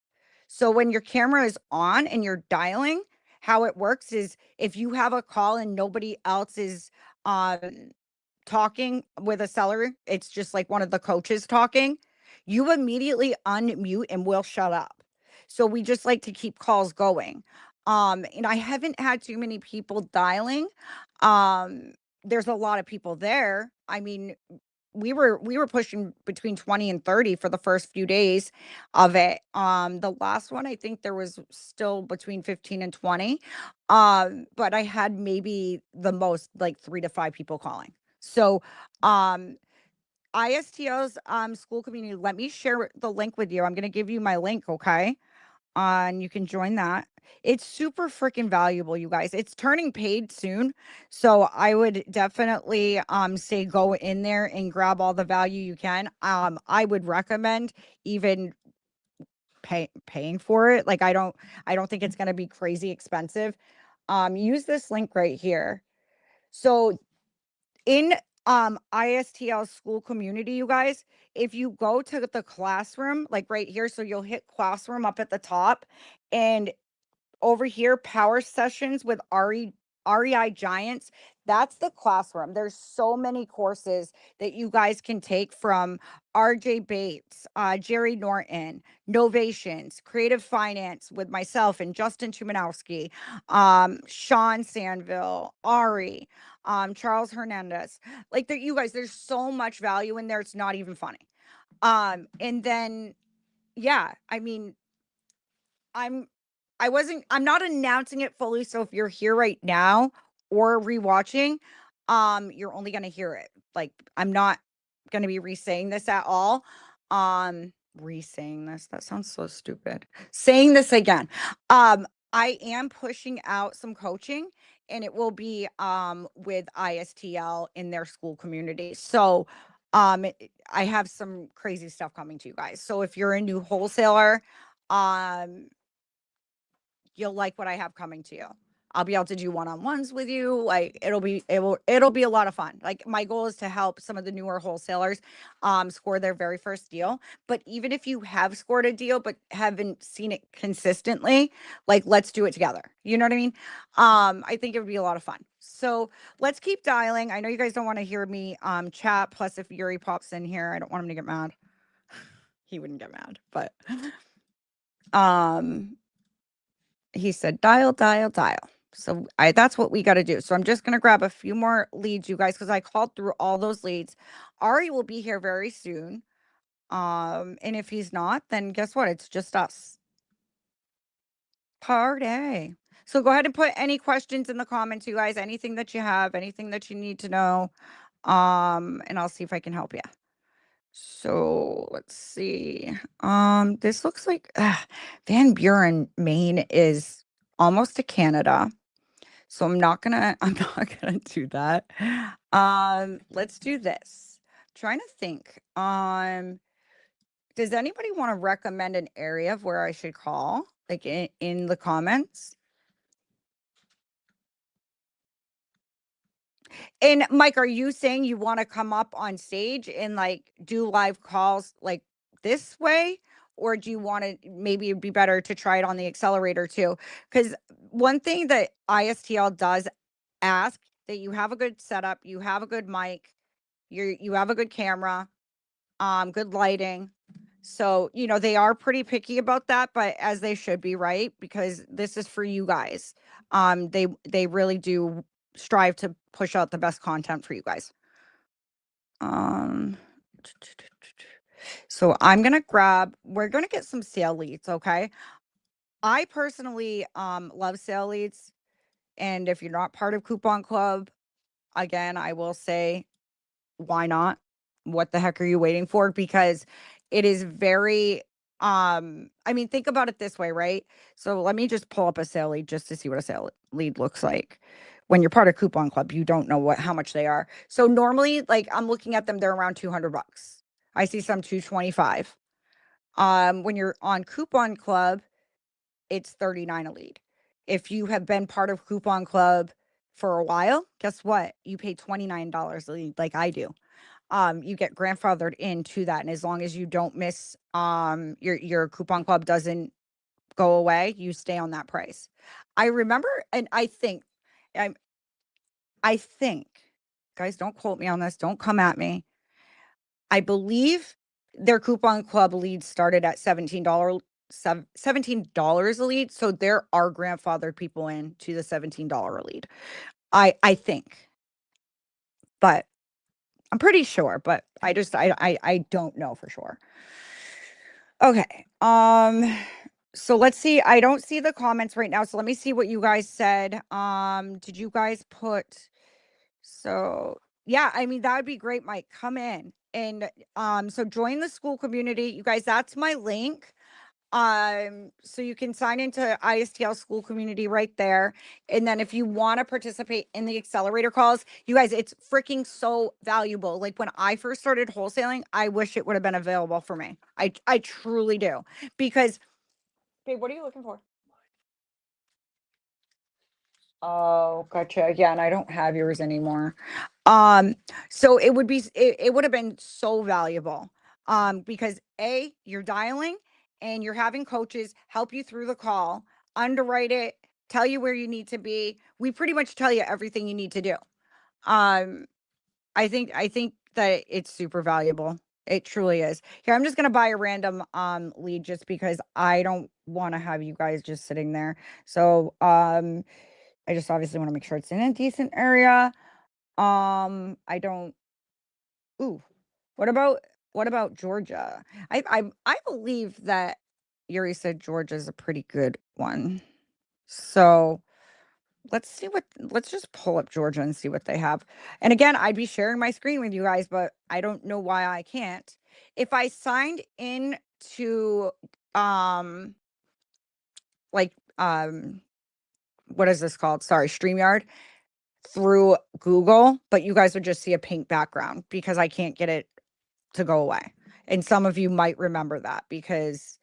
So when your camera is on and you're dialing, how it works is if you have a call and nobody else is talking with a seller, it's just like one of the coaches talking, you immediately unmute and we'll shut up. So we just like to keep calls going. And I haven't had too many people dialing. There's a lot of people there. I mean, we were pushing between 20 and 30 for the first few days of it. The last one, I think there was still between 15 and 20. But I had maybe the most, like 3 to 5 people calling. So, ISTO's school community, let me share the link with you. I'm going to give you my link, okay? And you can join that. It's super freaking valuable, you guys. It's turning paid soon. So I would definitely say go in there and grab all the value you can. I would recommend even paying for it. Like, I don't think it's going to be crazy expensive. Use this link right here. So in ISTL school community, you guys, if you go to the classroom, like right here, so you'll hit classroom up at the top, and over here, power sessions with REI Giants, that's the classroom. There's so many courses that you guys can take from RJ Bates, Jerry Norton, Novations, Creative Finance with myself and Justin Tumanowski, Sean Sandville, Ari, Charles Hernandez. Like, you guys, there's so much value in there. It's not even funny. And then, yeah, I mean, I'm not announcing it fully. So if you're here right now or rewatching, you're only going to hear it. Like, I'm not going to be re-saying this at all. Re-saying this, that sounds so stupid. Saying this again. I am pushing out some coaching, and it will be with ISTL in their school community. So I have some crazy stuff coming to you guys. So if you're a new wholesaler, you'll like what I have coming to you. I'll be able to do one-on-ones with you. Like it'll be a lot of fun. Like my goal is to help some of the newer wholesalers score their very first deal. But even if you have scored a deal but haven't seen it consistently, like let's do it together. You know what I mean? I think it would be a lot of fun. So let's keep dialing. I know you guys don't want to hear me chat. Plus, if Yuri pops in here, I don't want him to get mad. He wouldn't get mad, but he said dial, dial, dial. So that's what we got to do. So I'm just going to grab a few more leads, you guys, because I called through all those leads. Ari will be here very soon. And if he's not, then guess what? It's just us. Party. So go ahead and put any questions in the comments, you guys, anything that you have, anything that you need to know. And I'll see if I can help you. So let's see. This looks like Van Buren, Maine is almost to Canada. So I'm not gonna do that. Let's do this. Trying to think. Does anybody want to recommend an area of where I should call? Like in the comments? And Mike, are you saying you want to come up on stage and like do live calls like this way? Or do you want to, maybe it'd be better to try it on the accelerator too? Because one thing that ISTL does ask that you have a good setup, you have a good mic, you have a good camera, good lighting. So, you know, they are pretty picky about that, but as they should be, right? Because this is for you guys. They really do strive to push out the best content for you guys. So we're gonna get some sale leads, okay? I personally love sale leads. And if you're not part of Coupon Club, again, I will say, why not? What the heck are you waiting for? Because it is very I mean, think about it this way, right? So let me just pull up a sale lead just to see what a sale lead looks like. When you're part of Coupon Club, you don't know how much they are. So normally, like I'm looking at them, they're around $200. I see some 225. When you're on Coupon Club, it's 39 a lead. If you have been part of Coupon Club for a while, guess what? You pay $29 a lead like I do. You get grandfathered into that. And as long as you don't miss, your Coupon Club doesn't go away, you stay on that price. I remember, and I think, guys, don't quote me on this. Don't come at me. I believe their Coupon Club leads started at $17 a lead. So there are grandfathered people in to the $17 a lead. I think, but I'm pretty sure, but I don't know for sure. Okay. So let's see. I don't see the comments right now. So let me see what you guys said. Did you guys put, so yeah, I mean, that would be great, Mike. Come in and so join the school community. You guys, that's my link. So you can sign into ISTL school community right there. And then if you want to participate in the accelerator calls, you guys, it's freaking so valuable. Like when I first started wholesaling, I wish it would have been available for me. I truly do. Because, babe, what are you looking for? Oh, gotcha. Yeah, and I don't have yours anymore. So it would have been so valuable. Because you're dialing and you're having coaches help you through the call, underwrite it, tell you where you need to be. We pretty much tell you everything you need to do. I think that it's super valuable. It truly is. Here, I'm just gonna buy a random lead just because I don't want to have you guys just sitting there. So I just obviously want to make sure it's in a decent area. I don't. Ooh, what about Georgia? I believe that Yuri said Georgia's a pretty good one. So let's just pull up Georgia and see what they have. And again, I'd be sharing my screen with you guys, but I don't know why I can't. If I signed in to like what is this called? Sorry, StreamYard through Google, but you guys would just see a pink background because I can't get it to go away. And some of you might remember that because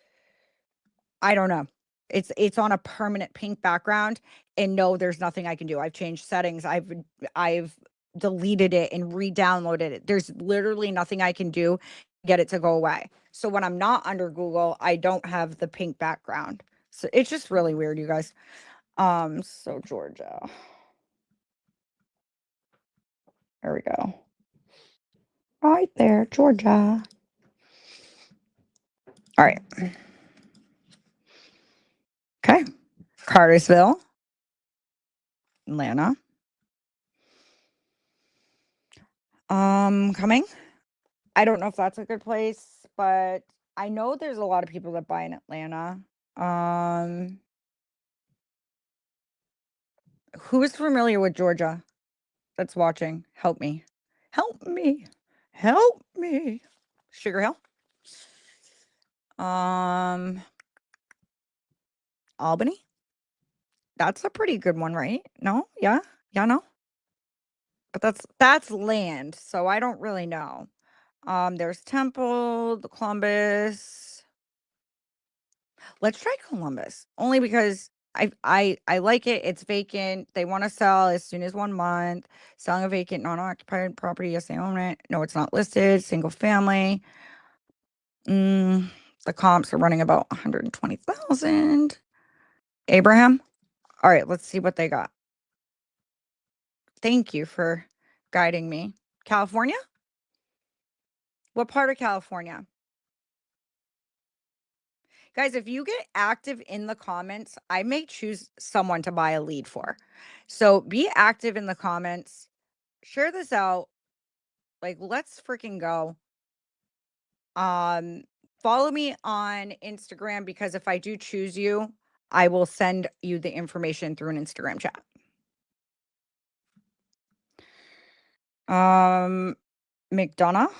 I don't know. It's on a permanent pink background And no, there's nothing I can do. I've changed settings. I've deleted it and re-downloaded it. There's literally nothing I can do to get it to go away. So when I'm not under Google, I don't have the pink background. So it's just really weird, you guys. So Georgia. There we go. Right there, Georgia. All right. Okay. Cartersville. Atlanta. Coming. I don't know if that's a good place, but I know there's a lot of people that buy in Atlanta. Who is familiar with Georgia that's watching? Help me. Help me. Help me. Sugar Hill. Albany. That's a pretty good one, right? No? Yeah? Yeah, no? But that's land, so I don't really know. There's Temple, the Columbus. Let's try Columbus. Only because I like it. It's vacant. They want to sell as soon as 1 month. Selling a vacant, non-occupied property. Yes, they own it. No, it's not listed. Single family. The comps are running about 120,000. Abraham. All right, let's see what they got. Thank you for guiding me. California? What part of California? Guys, if you get active in the comments, I may choose someone to buy a lead for. So be active in the comments. Share this out. Like, let's freaking go. Follow me on Instagram, because if I do choose you, I will send you the information through an Instagram chat. McDonough.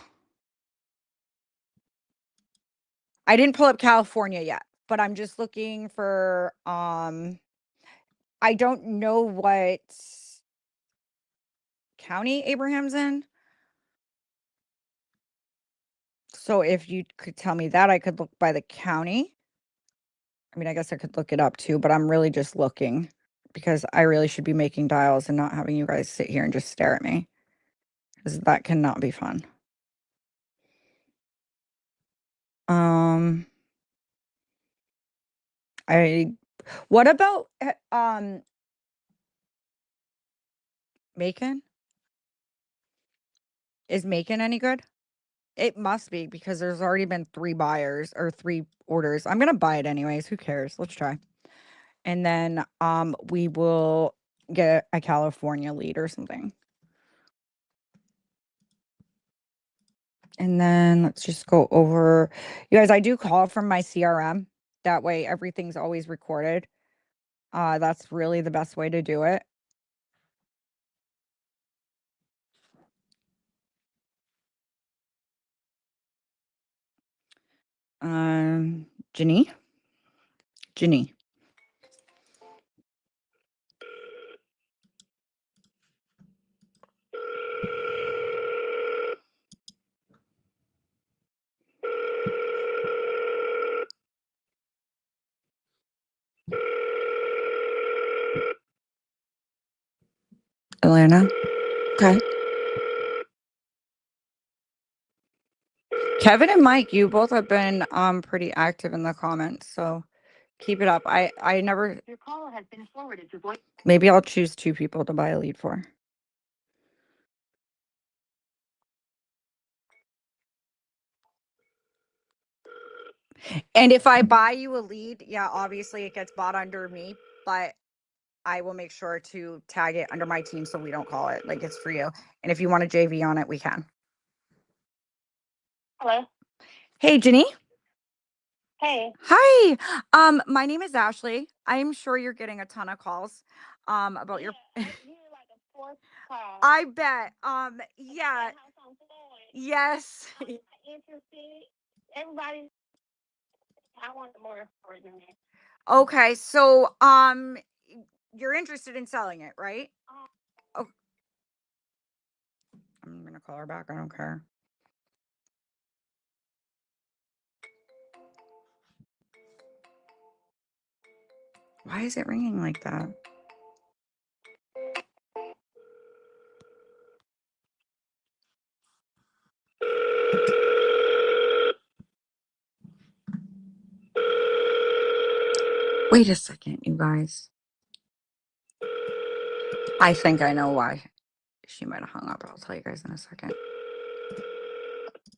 I didn't pull up California yet, but I'm just looking for I don't know what county Abraham's in. So if you could tell me that, I could look by the county. I mean, I guess I could look it up too, but I'm really just looking because I really should be making dials and not having you guys sit here and just stare at me, because that cannot be fun. What about Macon? Is Macon any good? It must be, because there's already been 3 buyers or 3 orders. I'm gonna buy it anyways. Who cares? Let's try. And then we will get a California lead or something. And then let's just go over, you guys, I do call from my CRM. That way everything's always recorded. That's really the best way to do it. Ginny. Atlanta. Okay. Kevin and Mike, you both have been pretty active in the comments, so keep it up. I never. Your call has been forwarded to voice. Maybe I'll choose 2 people to buy a lead for. And if I buy you a lead, yeah, obviously it gets bought under me, but I will make sure to tag it under my team so we don't call it. Like, it's for you. And if you want a JV on it, we can. Hello. Hey, Ginny. Hey. Hi. My name is Ashley. I'm sure you're getting a ton of calls about your You're like a fourth call. I bet. Yeah. Yes. Interested. Everybody. I want more for than that. Okay, so you're interested in selling it, right? Oh. I'm gonna call her back. I don't care. Why is it ringing like that? Wait a second, you guys. I think I know why she might have hung up. I'll tell you guys in a second.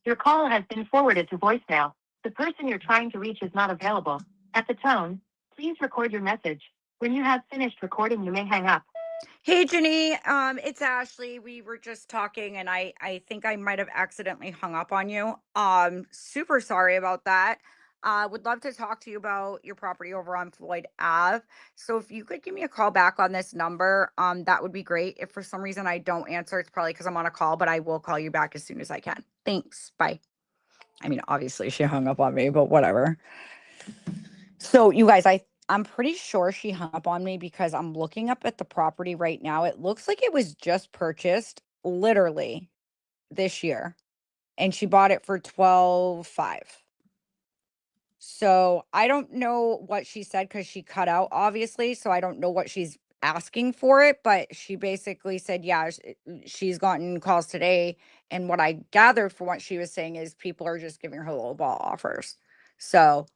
Your call has been forwarded to voicemail. The person you're trying to reach is not available. At the tone, please record your message. When you have finished recording, you may hang up. Hey, Jenny. It's Ashley. We were just talking, and I think I might have accidentally hung up on you. Super sorry about that. Would love to talk to you about your property over on Floyd Ave. So if you could give me a call back on this number, that would be great. If for some reason I don't answer, it's probably because I'm on a call, but I will call you back as soon as I can. Thanks. Bye. I mean, obviously she hung up on me, but whatever. So you guys, I'm pretty sure she hung up on me because I'm looking up at the property right now. It looks like it was just purchased literally this year, and she bought it for $12,500. So I don't know what she said because she cut out, obviously. So I don't know what she's asking for it, but she basically said, yeah, she's gotten calls today. And what I gathered from what she was saying is people are just giving her low ball offers. So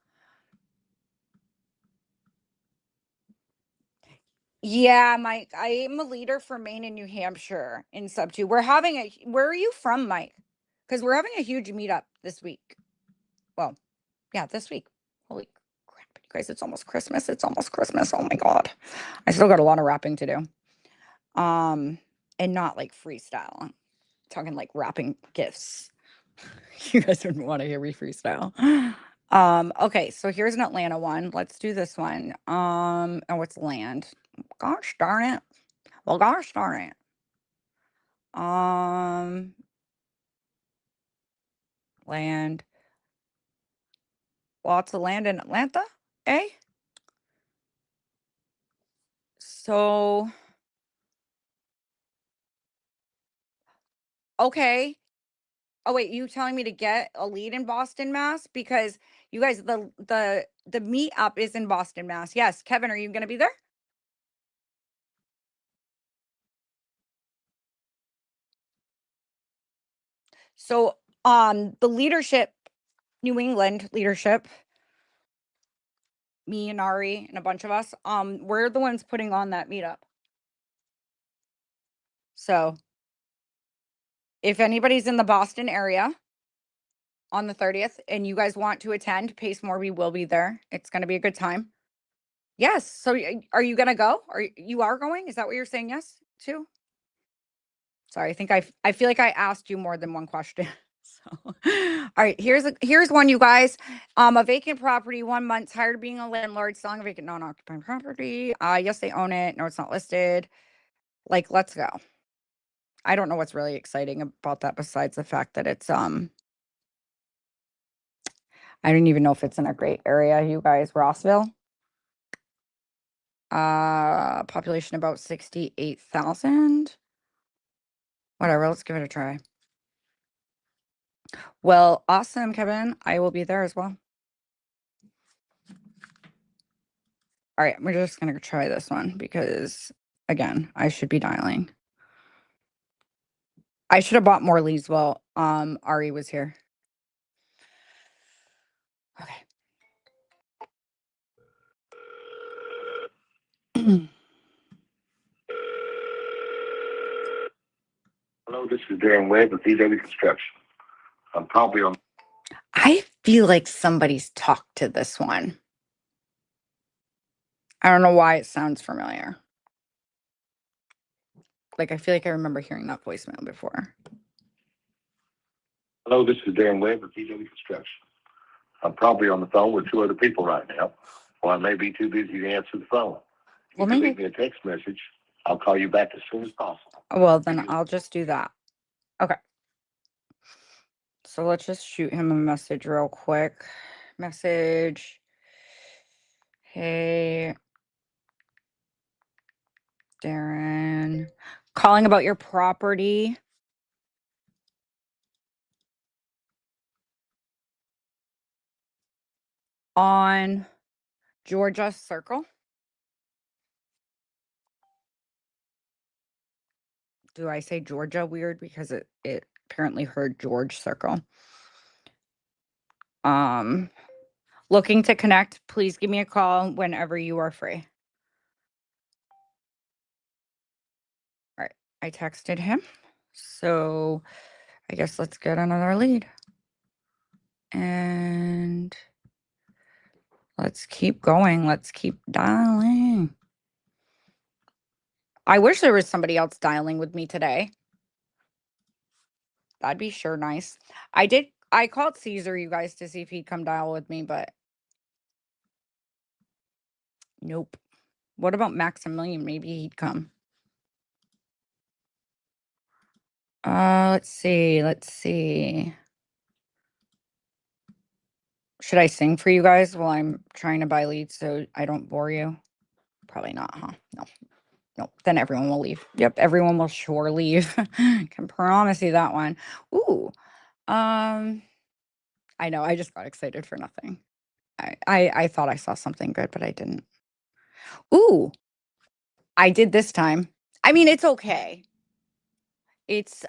yeah, Mike, I am a leader for Maine and New Hampshire in sub two. Where are you from, Mike? Because we're having a huge meetup this week. Well, yeah, this week. Holy crap, you guys, it's almost Christmas. It's almost Christmas. Oh my God. I still got a lot of wrapping to do. And not like freestyle. I'm talking like wrapping gifts. You guys don't want to hear me freestyle. Okay, so here's an Atlanta one. Let's do this one. Oh, it's land. Gosh darn it. Well, gosh darn it. Land. Lots of land in Atlanta, eh? So, okay. Oh wait, you telling me to get a lead in Boston, Mass? Because you guys, the meetup is in Boston, Mass. Yes, Kevin, are you gonna be there? So, the leadership, New England leadership, me and Ari and a bunch of us, we're the ones putting on that meetup. So, if anybody's in the Boston area on the 30th and you guys want to attend, Pace Morby will be there. It's going to be a good time. Yes. So are you going to go? You are going? Is that what you're saying? Yes to? Sorry, I think I feel like I asked you more than one question. So, all right, here's one, you guys. A vacant property, 1 month, tired of being a landlord, selling a vacant non-occupied property. Yes, they own it. No, it's not listed. Like, let's go. I don't know what's really exciting about that besides the fact that it's I don't even know if it's in a great area, you guys. Rossville. Population about 68,000. Whatever, let's give it a try. Well, awesome, Kevin. I will be there as well. All right, we're just gonna try this one because again, I should be dialing. I should have bought more leads while Ari was here. Okay. Hello, this is Darren Webb with DW Construction. I'm probably on. I feel like somebody's talked to this one. I don't know why it sounds familiar. Like, I feel like I remember hearing that voicemail before. Hello, this is Darren Webb with DW Construction. I'm probably on the phone with 2 other people right now, or I may be too busy to answer the phone. Well, If you maybe. leave me a text message, I'll call you back as soon as possible. Well, then I'll just do that. Okay. So let's just shoot him a message real quick. Message. Hey, Darren. Calling about your property. On Georgia Circle. Do I say Georgia weird because it apparently heard George Circle. looking to connect, please give me a call whenever you are free. All right, I texted him. So I guess let's get another lead. And let's keep going. Let's keep dialing. I wish there was somebody else dialing with me today. That'd be sure nice. I called Caesar, you guys, to see if he'd come dial with me, but nope. What about Maximilian? Maybe he'd come. Let's see. Let's see. Should I sing for you guys while I'm trying to buy leads so I don't bore you? Probably not, huh? No. Nope. Then everyone will leave. Yep, everyone will sure leave. Can promise you that one. Ooh. I know, I just got excited for nothing. I thought I saw something good, but I didn't. Ooh. I did this time. I mean, it's okay. It's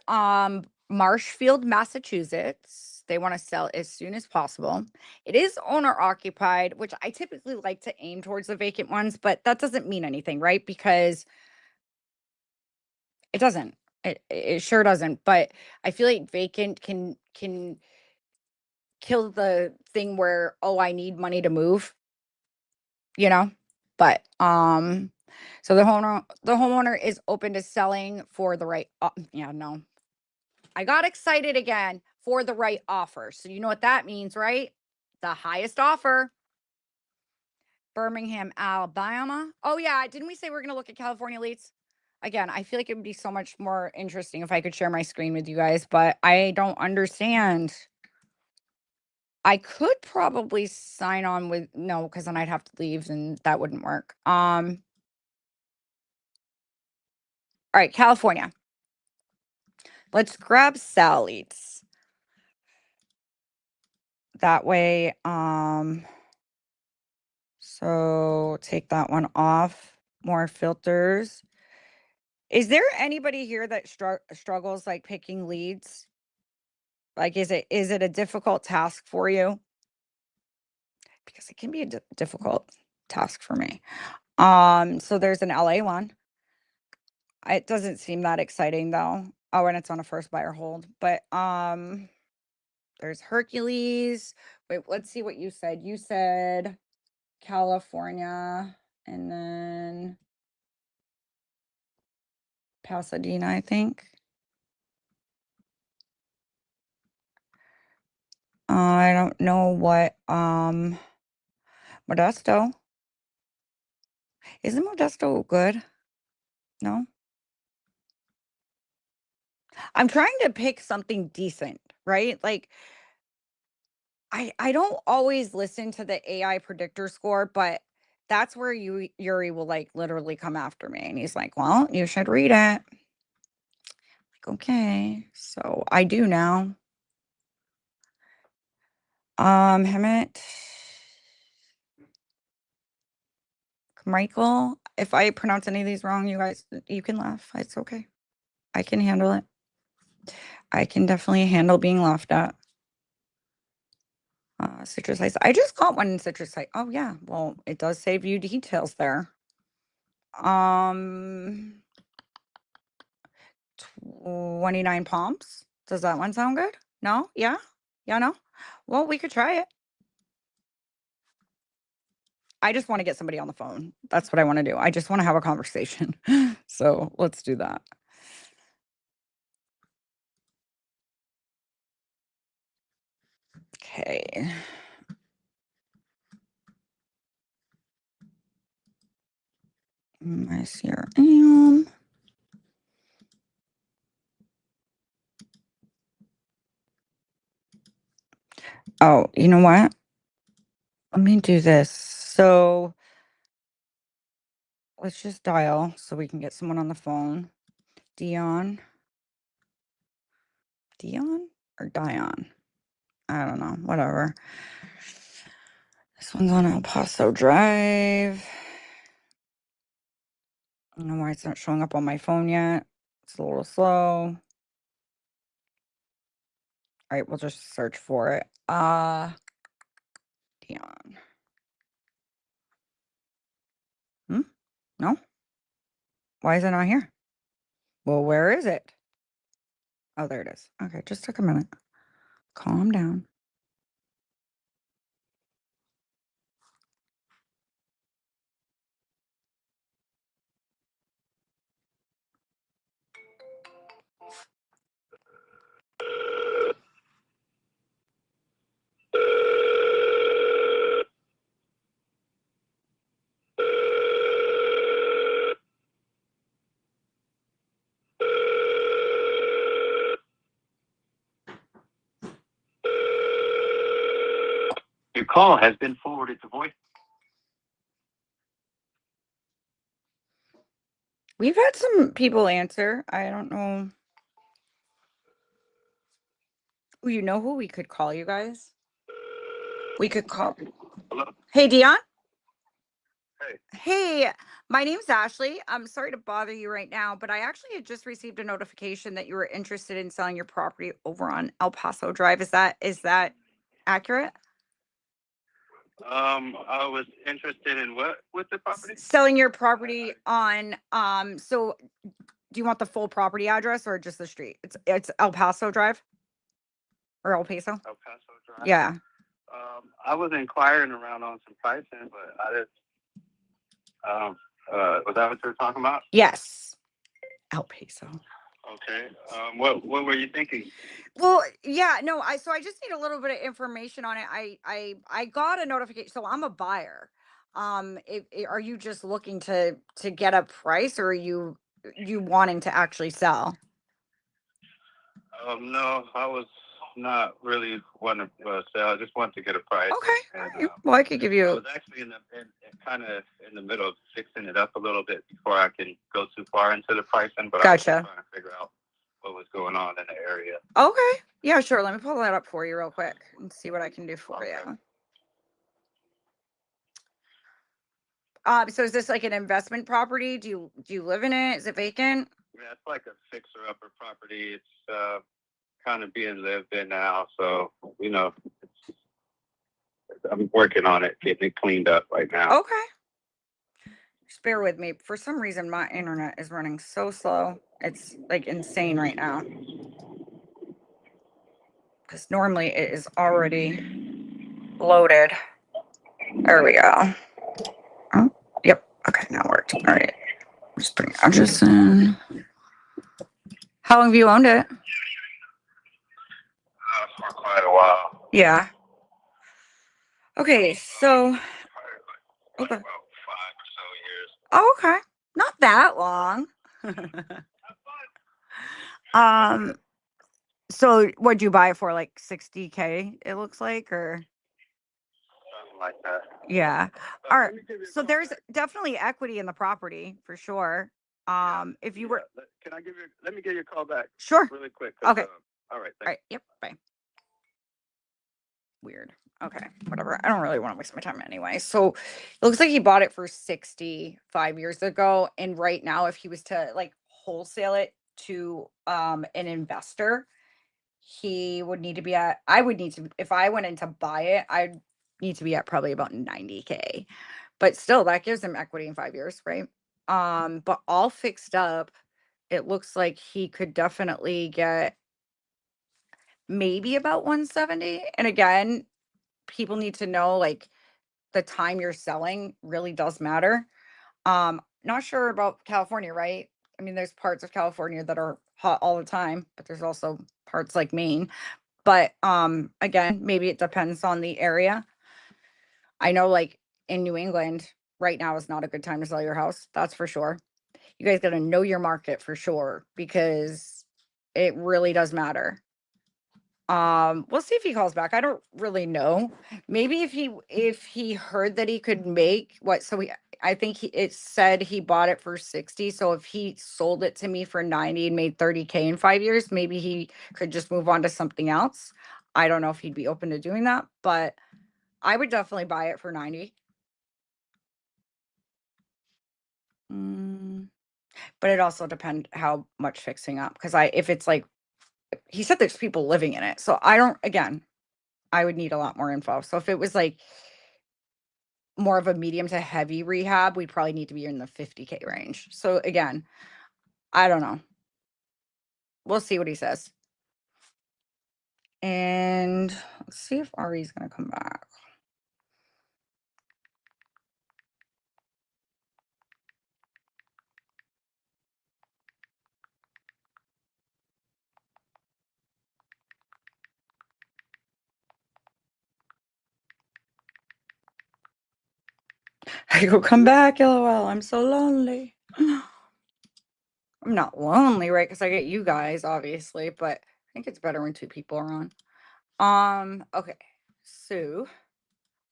Marshfield, Massachusetts. They want to sell as soon as possible. It is owner occupied, which I typically like to aim towards the vacant ones, but that doesn't mean anything, right? Because it doesn't. It sure doesn't. But I feel like vacant can kill the thing where, oh, I need money to move, you know? But so the homeowner is open to selling for the right yeah, no. I got excited again, for the right offer. So you know what that means, right? The highest offer. Birmingham, Alabama. Oh yeah, didn't we say we're going to look at California leads? Again, I feel like it would be so much more interesting if I could share my screen with you guys, but I don't understand. I could probably sign on with no, because then I'd have to leave and that wouldn't work. All right, California. Let's grab sell leads. That way, so take that one off. More filters. Is there anybody here that struggles like picking leads? Like, is it a difficult task for you? Because it can be a difficult task for me. So there's an LA one. It doesn't seem that exciting though. Oh, and it's on a first buyer hold. But there's Hercules. Wait, let's see what you said. You said California and then Pasadena, I think. I don't know what Modesto. Isn't Modesto good? No. I'm trying to pick something decent, right? Like I don't always listen to the AI predictor score, but that's where Yuri will like literally come after me and he's like, "Well, you should read it." Like, okay. So I do now. Hemet. Michael, if I pronounce any of these wrong, you guys, you can laugh. It's okay. I can handle it. I can definitely handle being laughed at. Citrus Heights. I just got one in Citrus Heights. Oh yeah. Well, it does save you details there. 29 Palms. Does that one sound good? No? Yeah? Yeah, no? Well, we could try it. I just want to get somebody on the phone. That's what I want to do. I just want to have a conversation. So let's do that. Okay. My CRM. Oh, you know what? Let me do this. So let's just dial so we can get someone on the phone. Dion or Dion? I don't know. Whatever. This one's on El Paso Drive. I don't know why it's not showing up on my phone yet. It's a little slow. All right, we'll just search for it. Dion. No? Why is it not here? Well, where is it? Oh, there it is. Okay, just took a minute. Calm down. Your call has been forwarded to voice. We've had some people answer. I don't know. Oh, you know who we could call, you guys? We could call. Hello? Hey, Dion? Hey. Hey, my name's Ashley. I'm sorry to bother you right now, but I actually had just received a notification that you were interested in selling your property over on El Paso Drive. Is that accurate? I was interested in what with the property? Selling your property on so do you want the full property address or just the street? It's El Paso Drive or El Paso? El Paso Drive. Yeah. I was inquiring around on some pricing, but I didn't. Was that what you were talking about? Yes. El Paso. Okay. What were you thinking? Well, yeah, no, I just need a little bit of information on it. I got a notification. So I'm a buyer. Are you just looking to get a price, or are you wanting to actually sell? No, I was not really wanting to sell. I just wanted to get a price. Okay. And, Well, I could give I you. was actually kind of in the middle of fixing it up a little bit before I can go too far into the pricing, but I was Gotcha. trying to figure out what was going on in the area. Okay. Yeah, sure. Let me pull that up for you real quick and see what I can do for Okay. you. So is this like an investment property? Do you live in it? Is it vacant? Yeah, it's like a fixer-upper property. It's kind of being lived in now, so I'm working on it, getting it cleaned up right now. Okay. Just bear with me. For some reason, my internet is running so slow. It's like insane right now. Because normally it is already loaded. There we go. Oh, yep. Okay, now it worked. All right. Just putting address in. How long have you owned it? For quite a while. Yeah. Okay, so. Probably Okay. about 5 or so years. Oh, okay. Not that long. So what'd you buy it for? Like 60K, it looks like, or? Something like that. Yeah. All right. So there's definitely equity in the property for sure. If you were. Can I let me give you a call back? Sure. Really quick. Okay. All right. All right. Yep. Bye. Weird. Okay. Whatever. I don't really want to waste my time anyway. So it looks like he bought it for 65 years ago. And right now, if he was to like wholesale it to an investor, he would need to be at, I would need to, if I went in to buy it, I'd need to be at probably about 90K. But still, that gives him equity in 5 years, right? But all fixed up, it looks like he could definitely get maybe about 170. And again, people need to know like the time you're selling really does matter. Not sure about California, right? I mean, there's parts of California that are hot all the time, but there's also parts like Maine. But again, maybe it depends on the area. I know like in New England right now is not a good time to sell your house. That's for sure. You guys got to know your market for sure, because it really does matter. We'll see if he calls back. I don't really know. Maybe if he heard that he could make what, so I think it said he bought it for 60. So if he sold it to me for 90 and made 30K in 5 years, maybe he could just move on to something else. I don't know if he'd be open to doing that, but I would definitely buy it for 90. But it also depends how much fixing up, because if it's like, he said there's people living in it, so I would need a lot more info. So if it was like more of a medium to heavy rehab, we'd probably need to be in the 50K range. So again, I don't know. We'll see what he says. And let's see if Ari's going to come back. I go, come back, LOL. I'm so lonely. I'm not lonely, right? Because I get you guys, obviously, but I think it's better when two people are on. Okay. So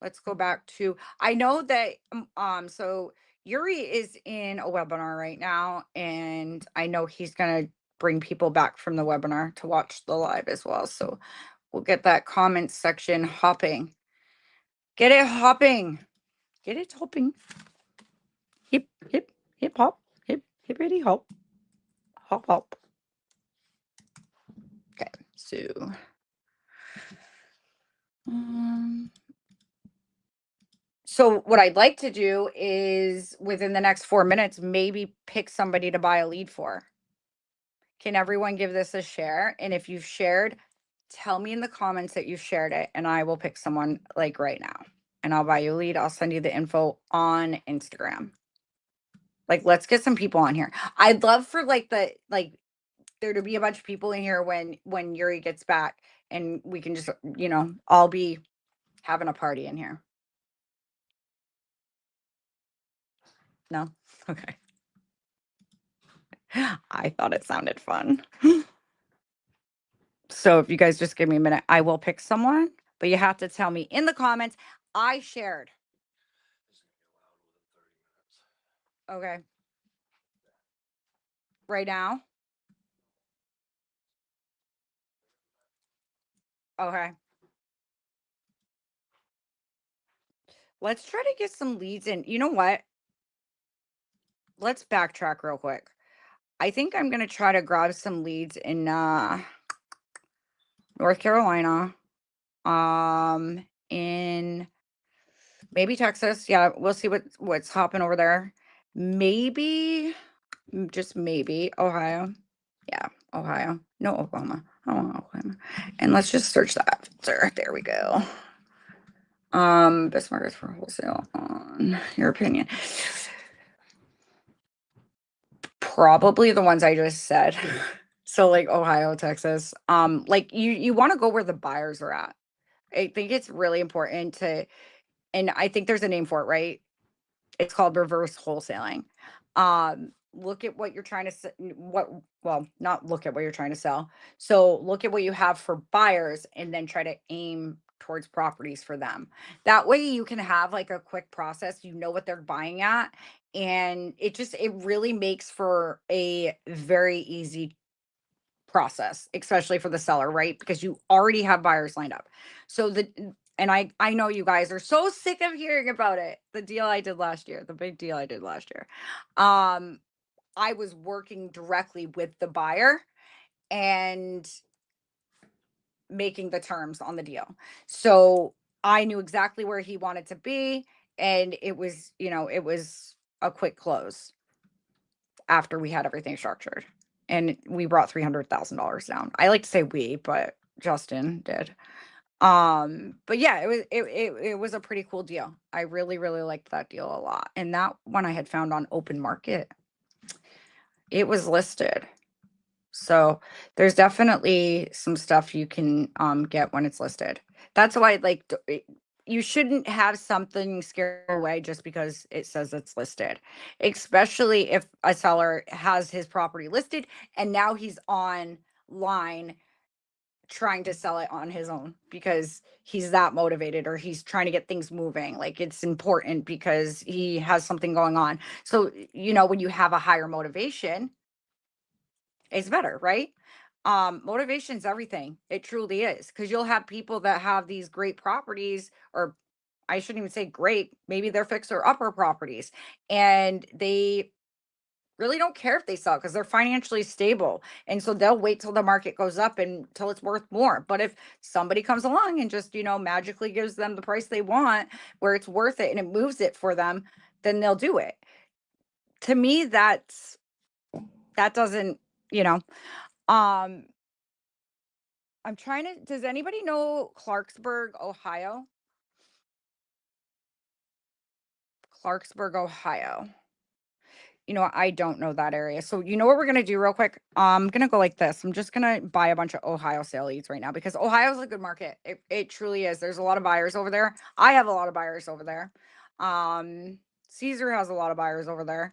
let's go back to, I know that, so Yuri is in a webinar right now, and I know he's going to bring people back from the webinar to watch the live as well. So we'll get that comment section hopping. Get it hopping. Get it hopping. Hip, hip, hip, hop, hip, hippity hop, hop, hop. Okay, so. So what I'd like to do is within the next 4 minutes, maybe pick somebody to buy a lead for. Can everyone give this a share? And if you've shared, tell me in the comments that you've shared it, and I will pick someone like right now. And I'll buy you a lead. I'll send you the info on Instagram. Like, let's get some people on here. I'd love for there to be a bunch of people in here when Yuri gets back, and we can just, all be having a party in here. No? Okay. I thought it sounded fun. So if you guys just give me a minute, I will pick someone, but you have to tell me in the comments, I shared. Okay. Right now? Okay. Let's try to get some leads in. You know what? Let's backtrack real quick. I think I'm going to try to grab some leads in North Carolina, in maybe Texas. Yeah, we'll see what's hopping over there. Maybe, just maybe, Ohio. Yeah, Ohio. No, Oklahoma. I don't want Oklahoma. And let's just search that. There we go. Best markets for wholesale on your opinion. Probably the ones I just said. So like Ohio, Texas. Like you want to go where the buyers are at. I think it's really important to, and I think there's a name for it, right? It's called reverse wholesaling. Look at what you're trying to not look at what you're trying to sell. So look at what you have for buyers and then try to aim towards properties for them. That way you can have like a quick process, what they're buying at, and it really makes for a very easy process, especially for the seller, right? Because you already have buyers lined up. So and I know you guys are so sick of hearing about it. The deal I did last year, the big deal I did last year. I was working directly with the buyer and making the terms on the deal. So I knew exactly where he wanted to be, and it was a quick close after we had everything structured. And we brought $300,000 down. I like to say we, but Justin did. But yeah, it was a pretty cool deal. I really, really liked that deal a lot. And that one I had found on open market. It was listed. So there's definitely some stuff you can get when it's listed. That's why you shouldn't have something scare away just because it says it's listed, especially if a seller has his property listed and now he's online trying to sell it on his own because he's that motivated or he's trying to get things moving. Like, it's important because he has something going on. So, when you have a higher motivation, it's better, right? Motivation's everything. It truly is, because you'll have people that have these great properties, or I shouldn't even say great, maybe they're fixer upper properties, and they really don't care if they sell because they're financially stable. And so they'll wait till the market goes up until it's worth more. But if somebody comes along and just, magically gives them the price they want where it's worth it and it moves it for them, then they'll do it. To me, that doesn't, I'm trying to, does anybody know Clarksburg, Ohio? Clarksburg, Ohio. I don't know that area. So you know what we're going to do real quick? I'm going to go like this. I'm just going to buy a bunch of Ohio sale leads right now because Ohio's a good market. It truly is. There's a lot of buyers over there. I have a lot of buyers over there. Caesar has a lot of buyers over there.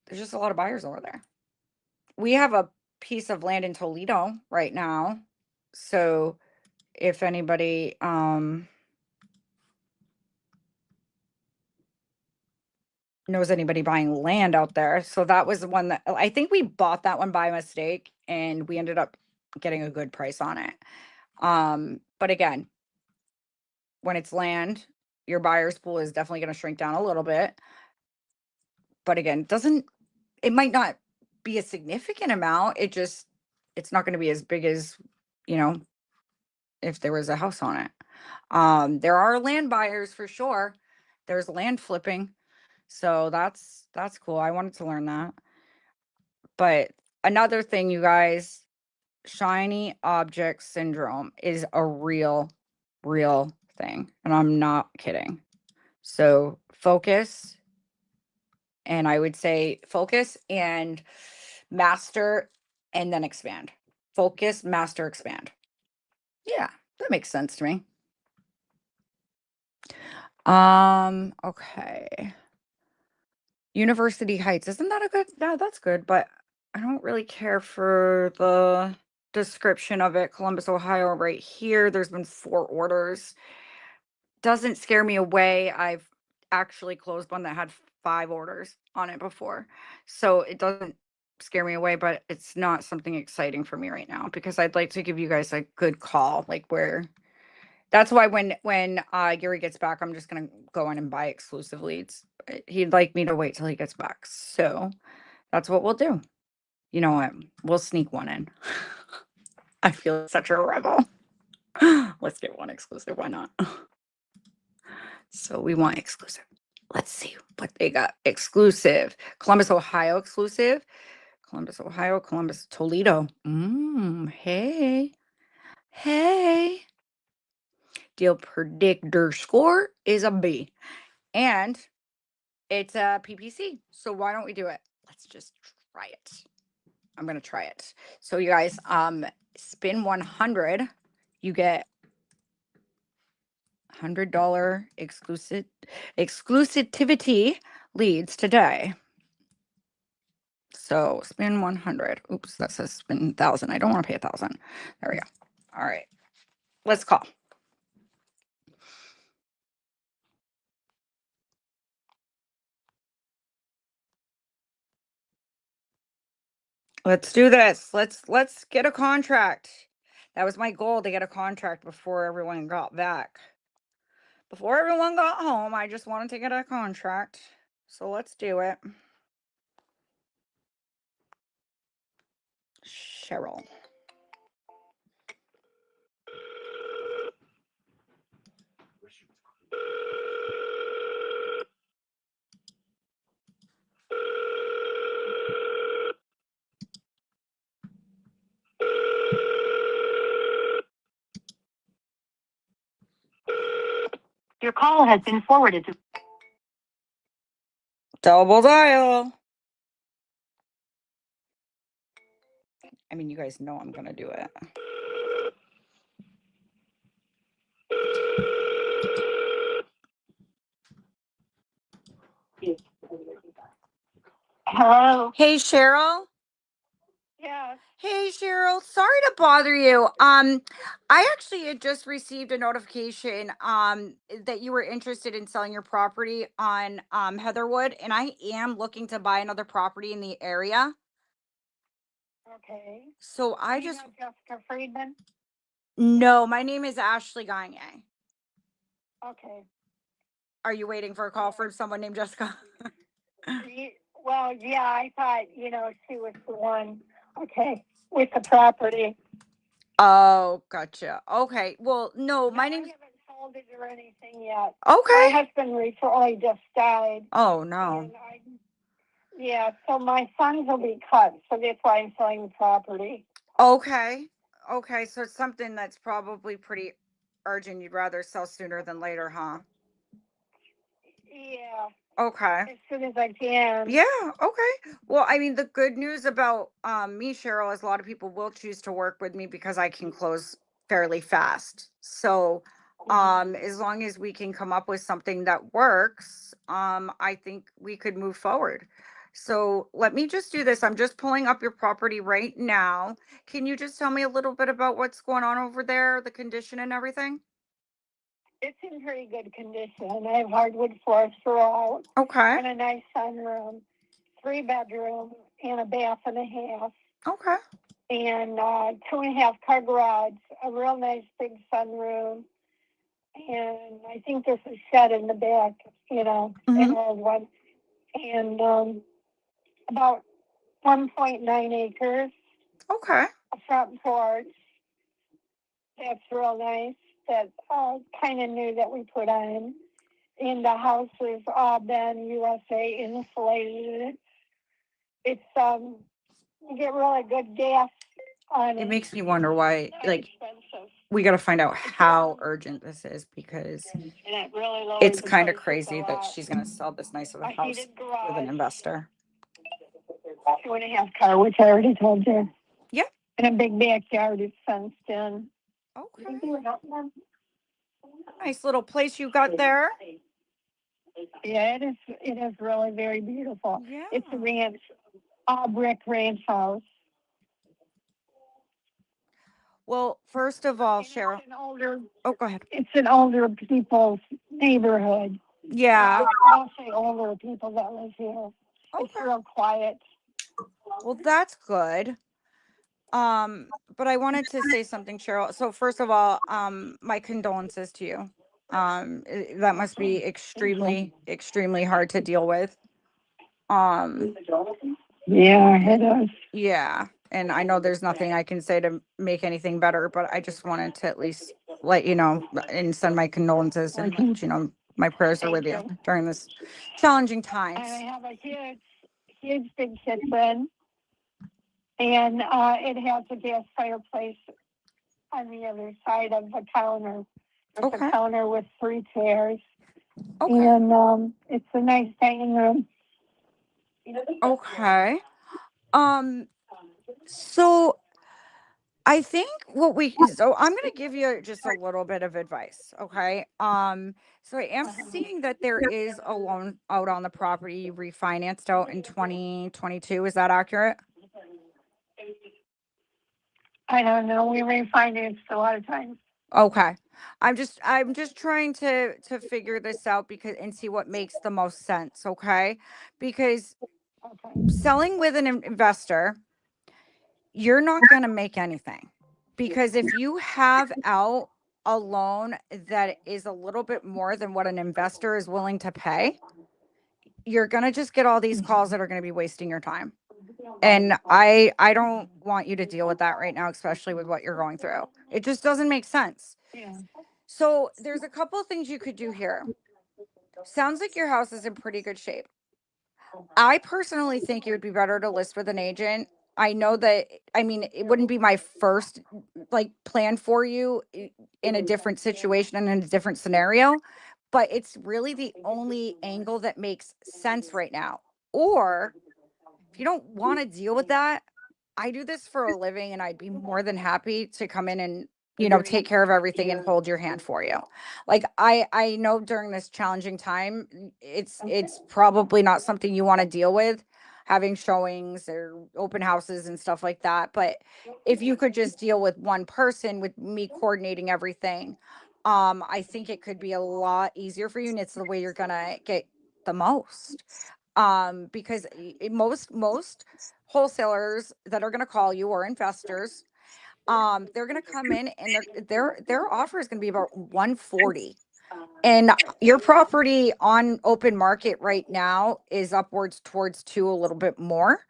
There's just a lot of buyers over there. We have a piece of land in Toledo right now. So if anybody, knows anybody buying land out there. So that was the one that I think we bought that one by mistake and we ended up getting a good price on it. But again, when it's land, your buyer's pool is definitely going to shrink down a little bit. But again, it might not be a significant amount. It's not going to be as big as, if there was a house on it. There are land buyers for sure. There's land flipping. So that's cool. I wanted to learn that. But another thing, you guys, shiny object syndrome is a real thing. And I'm not kidding. So focus. And I would say focus and master and then expand. Focus, master, expand. Yeah, that makes sense to me. Okay. University Heights. Isn't that a good? No, that's good, but I don't really care for the description of it. Columbus, Ohio, right here. There's been 4 orders. Doesn't scare me away. I've actually closed one that had 5 orders on it before. So it doesn't scare me away, but it's not something exciting for me right now because I'd like to give you guys a good call, like where. That's why when Gary gets back, I'm just gonna go in and buy exclusive leads. He'd like me to wait till he gets back, so that's what we'll do. You know what? We'll sneak one in. I feel such a rebel. Let's get one exclusive. Why not? So we want exclusive. Let's see what they got. Exclusive. Columbus, Ohio exclusive. Columbus, Ohio. Columbus, Toledo. Hey. Deal predictor score is a B. And it's a PPC. So why don't we do it? Let's just try it. I'm going to try it. So you guys, spin 100. You get $100 exclusivity leads today. So spin 100. Oops, that says spin 1,000. I don't want to pay 1,000. There we go. All right. Let's call. Let's do this. Let's get a contract. That was my goal, to get a contract before everyone got back. Before everyone got home, I just wanted to get a contract. So let's do it. Cheryl. Your call has been forwarded to. Double dial. I mean, you guys know I'm going to do it. Hello. Hey, Cheryl. Yeah. Hey, Cheryl. Sorry to bother you. I actually had just received a notification that you were interested in selling your property on Heatherwood, and I am looking to buy another property in the area. Okay. So I You just know Jessica Friedman. no, my name is Ashley Gagne. Okay. Are you waiting for a call from someone named Jessica? Well, yeah, I thought, she was the one, okay, with the property. Oh, gotcha. Okay. Well, no, my I name's haven't sold it or anything yet. okay. My husband recently just died. Oh no. And yeah, so my sons will be cut, so that's why I'm selling the property. Okay. Okay. So it's something that's probably pretty urgent. You'd rather sell sooner than later, huh? Yeah, Okay. as soon as I can. Yeah, okay. Well, I mean, the good news about me, Cheryl, is a lot of people will choose to work with me because I can close fairly fast. So, as long as we can come up with something that works, I think we could move forward. So let me just do this. I'm just pulling up your property right now. Can you just tell me a little bit about what's going on over there, the condition and everything? It's in pretty good condition. I have hardwood floors throughout Okay. and a nice sunroom, 3-bedroom and a bath and a half. Okay. And 2.5-car garage, a real nice big sunroom. And I think there's a shed in the back, an old one. And about 1.9 acres, Okay. a front porch. That's real nice. That's kind of new that we put on. And the house is all been USA insulated. It's you get really good gas on it. It makes me wonder why, Not like, expensive. we got to find out how urgent this is because And it really lowers it's the kind of prices crazy a that lot. she's going to sell this nice of a A house heated with garage, an investor. 2.5-car, which I already told you. Yeah. And a big backyard. It's fenced in. Okay. Nice little place you got there. Yeah, it is. It is really very beautiful. Yeah. It's a ranch, all brick ranch house. Well, first of all, And Cheryl. It's an older. Oh, go ahead. It's an older people's neighborhood. Yeah. Mostly older people that live here. It's Okay. real quiet. Well, that's good. But I wanted to say something, Cheryl. So first of all, my condolences to you. That must be extremely, extremely hard to deal with. Yeah, it is. Yeah, and I know there's nothing I can say to make anything better, but I just wanted to at least let you know and send my condolences and let you know my prayers are with you during this challenging And I times. have a huge big kitchen, and it has a gas fireplace on the other side of the counter. There's Okay. a counter with 3 chairs, Okay. and it's a nice dining room. Okay. So I think so I'm going to give you just a little bit of advice, okay? So I am seeing that there is a loan out on the property you refinanced out in 2022. Is that accurate? I don't know. We refinanced a lot of times. Okay. I'm just trying to figure this out because and see what makes the most sense, okay? Because Okay. selling with an investor, you're not going to make anything. Because if you have out a loan that is a little bit more than what an investor is willing to pay, you're going to just get all these calls that are going to be wasting your time. And I don't want you to deal with that right now, especially with what you're going through. It just doesn't make sense. Yeah. So there's a couple of things you could do here. Sounds like your house is in pretty good shape. I personally think it would be better to list with an agent. I know that, I mean, it wouldn't be my first like plan for you in a different situation and in a different scenario, but it's really the only angle that makes sense right now. Or if you don't want to deal with that, I do this for a living and I'd be more than happy to come in and take care of everything and hold your hand for you. Like I know during this challenging time, it's probably not something you want to deal with, having showings or open houses and stuff like that. But if you could just deal with one person with me coordinating everything, I think it could be a lot easier for you. And it's the way you're gonna get the most. Because most wholesalers that are going to call you or investors, they're going to come in and their offer is going to be about 140. And your property on open market right now is upwards towards 2, a little bit more.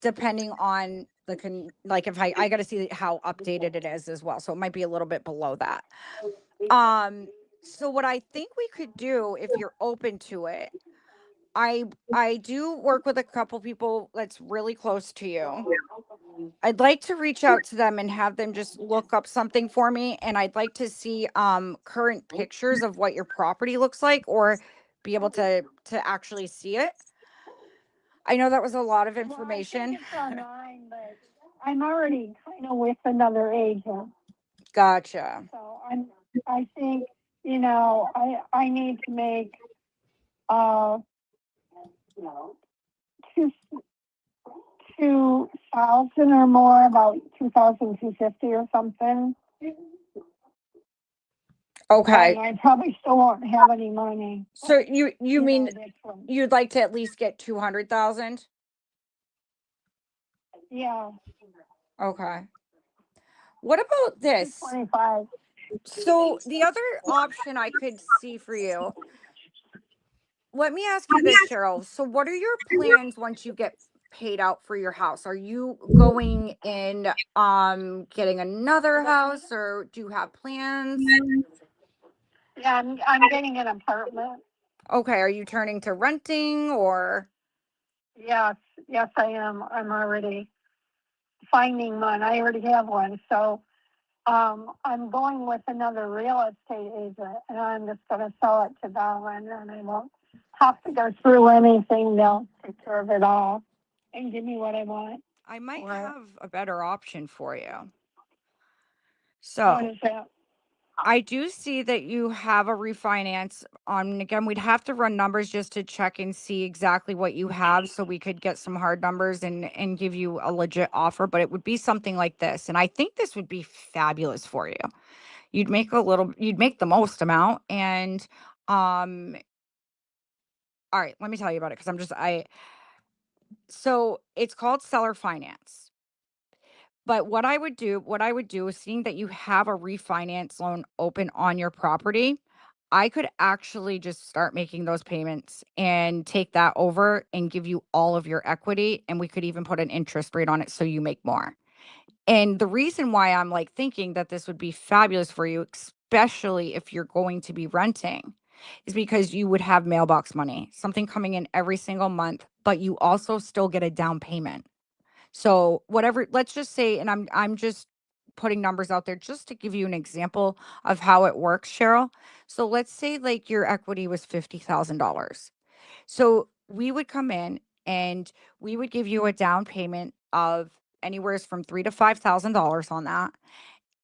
Depending on like if I got to see how updated it is as well. So it might be a little bit below that. So what I think we could do, if you're open to it, I do work with a couple people that's really close to you. I'd like to reach out to them and have them just look up something for me, and I'd like to see current pictures of what your property looks like, or be able to actually see it. I know that was a lot of Well, I think information. it's online, but I'm already kind of with another agent. Gotcha. So I think, I need to make, two, 2,000 or more, about 2,250 or something. Okay. And I probably still won't have any money. So you mean this one. you'd like to at least get 200,000? Yeah, Okay. What about this? 25. So the other option I could see for you, let me ask you this, Cheryl. So what are your plans once you get paid out for your house? Are you going in getting another house, or do you have plans? Yeah, I'm getting an apartment. Okay, are you turning to renting, or Yes, I am. I'm already finding one. I already have one. So I'm going with another real estate agent, and I'm just going to sell it to them, and then I won't have to go through anything. They'll take care of it all and give me what I want. I might Or- have a better option for you. What So is that? I do see that you have a refinance on. And again, we'd have to run numbers just to check and see exactly what you have, so we could get some hard numbers and give you a legit offer. But it would be something like this, and I think this would be fabulous for you. You'd make the most amount, and all right, let me tell you about it, because so it's called seller finance. But what I would do is, seeing that you have a refinance loan open on your property, I could actually just start making those payments and take that over and give you all of your equity. And we could even put an interest rate on it so you make more. And the reason why I'm like thinking that this would be fabulous for you, especially if you're going to be renting, is because you would have mailbox money, something coming in every single month, but you also still get a down payment. So whatever, let's just say, and I'm just putting numbers out there just to give you an example of how it works, Cheryl. So let's say like your equity was $50,000. So we would come in and we would give you a down payment of anywhere from $3,000 to $5,000 on that.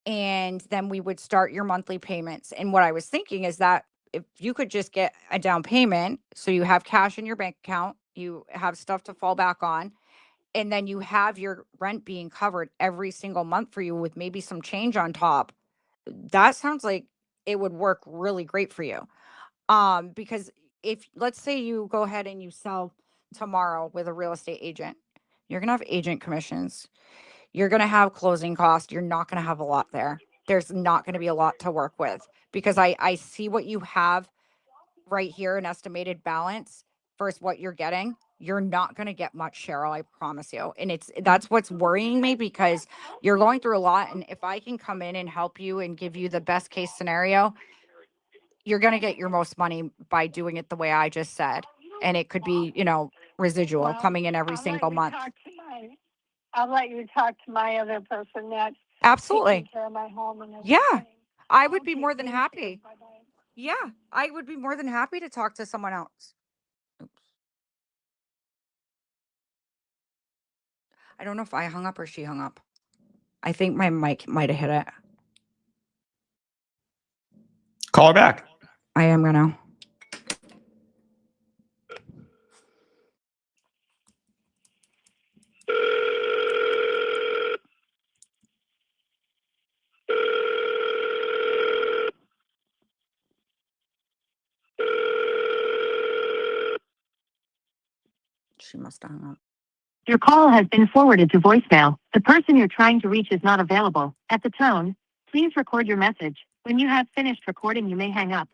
And then we would start your monthly payments. And what I was thinking is that if you could just get a down payment, so you have cash in your bank account, you have stuff to fall back on, and then you have your rent being covered every single month for you with maybe some change on top. That sounds like it would work really great for you. Because if, let's say you go ahead and you sell tomorrow with a real estate agent, you're going to have agent commissions. You're going to have closing costs. You're not going to have a lot there. There's not going to be a lot to work with, because I see what you have right here, an estimated balance versus what you're getting. You're not going to get much, Cheryl, I promise you. And that's what's worrying me, because you're going through a lot. And if I can come in and help you and give you the best case scenario, you're going to get your most money by doing it the way I just said. And it could be, residual Well, coming in every I'll let single you month. I'll let you talk to my other person that's Absolutely. taking care of my home and Yeah, everything. I would be more than Thank you. happy. Bye-bye. Yeah, I would be more than happy to talk to someone else. Oops. I don't know if I hung up or she hung up. I think my mic might have hit it. Call her back. I am gonna. She must have hung up. Your call has been forwarded to voicemail. The person you're trying to reach is not available. At the tone, please record your message. When you have finished recording, you may hang up.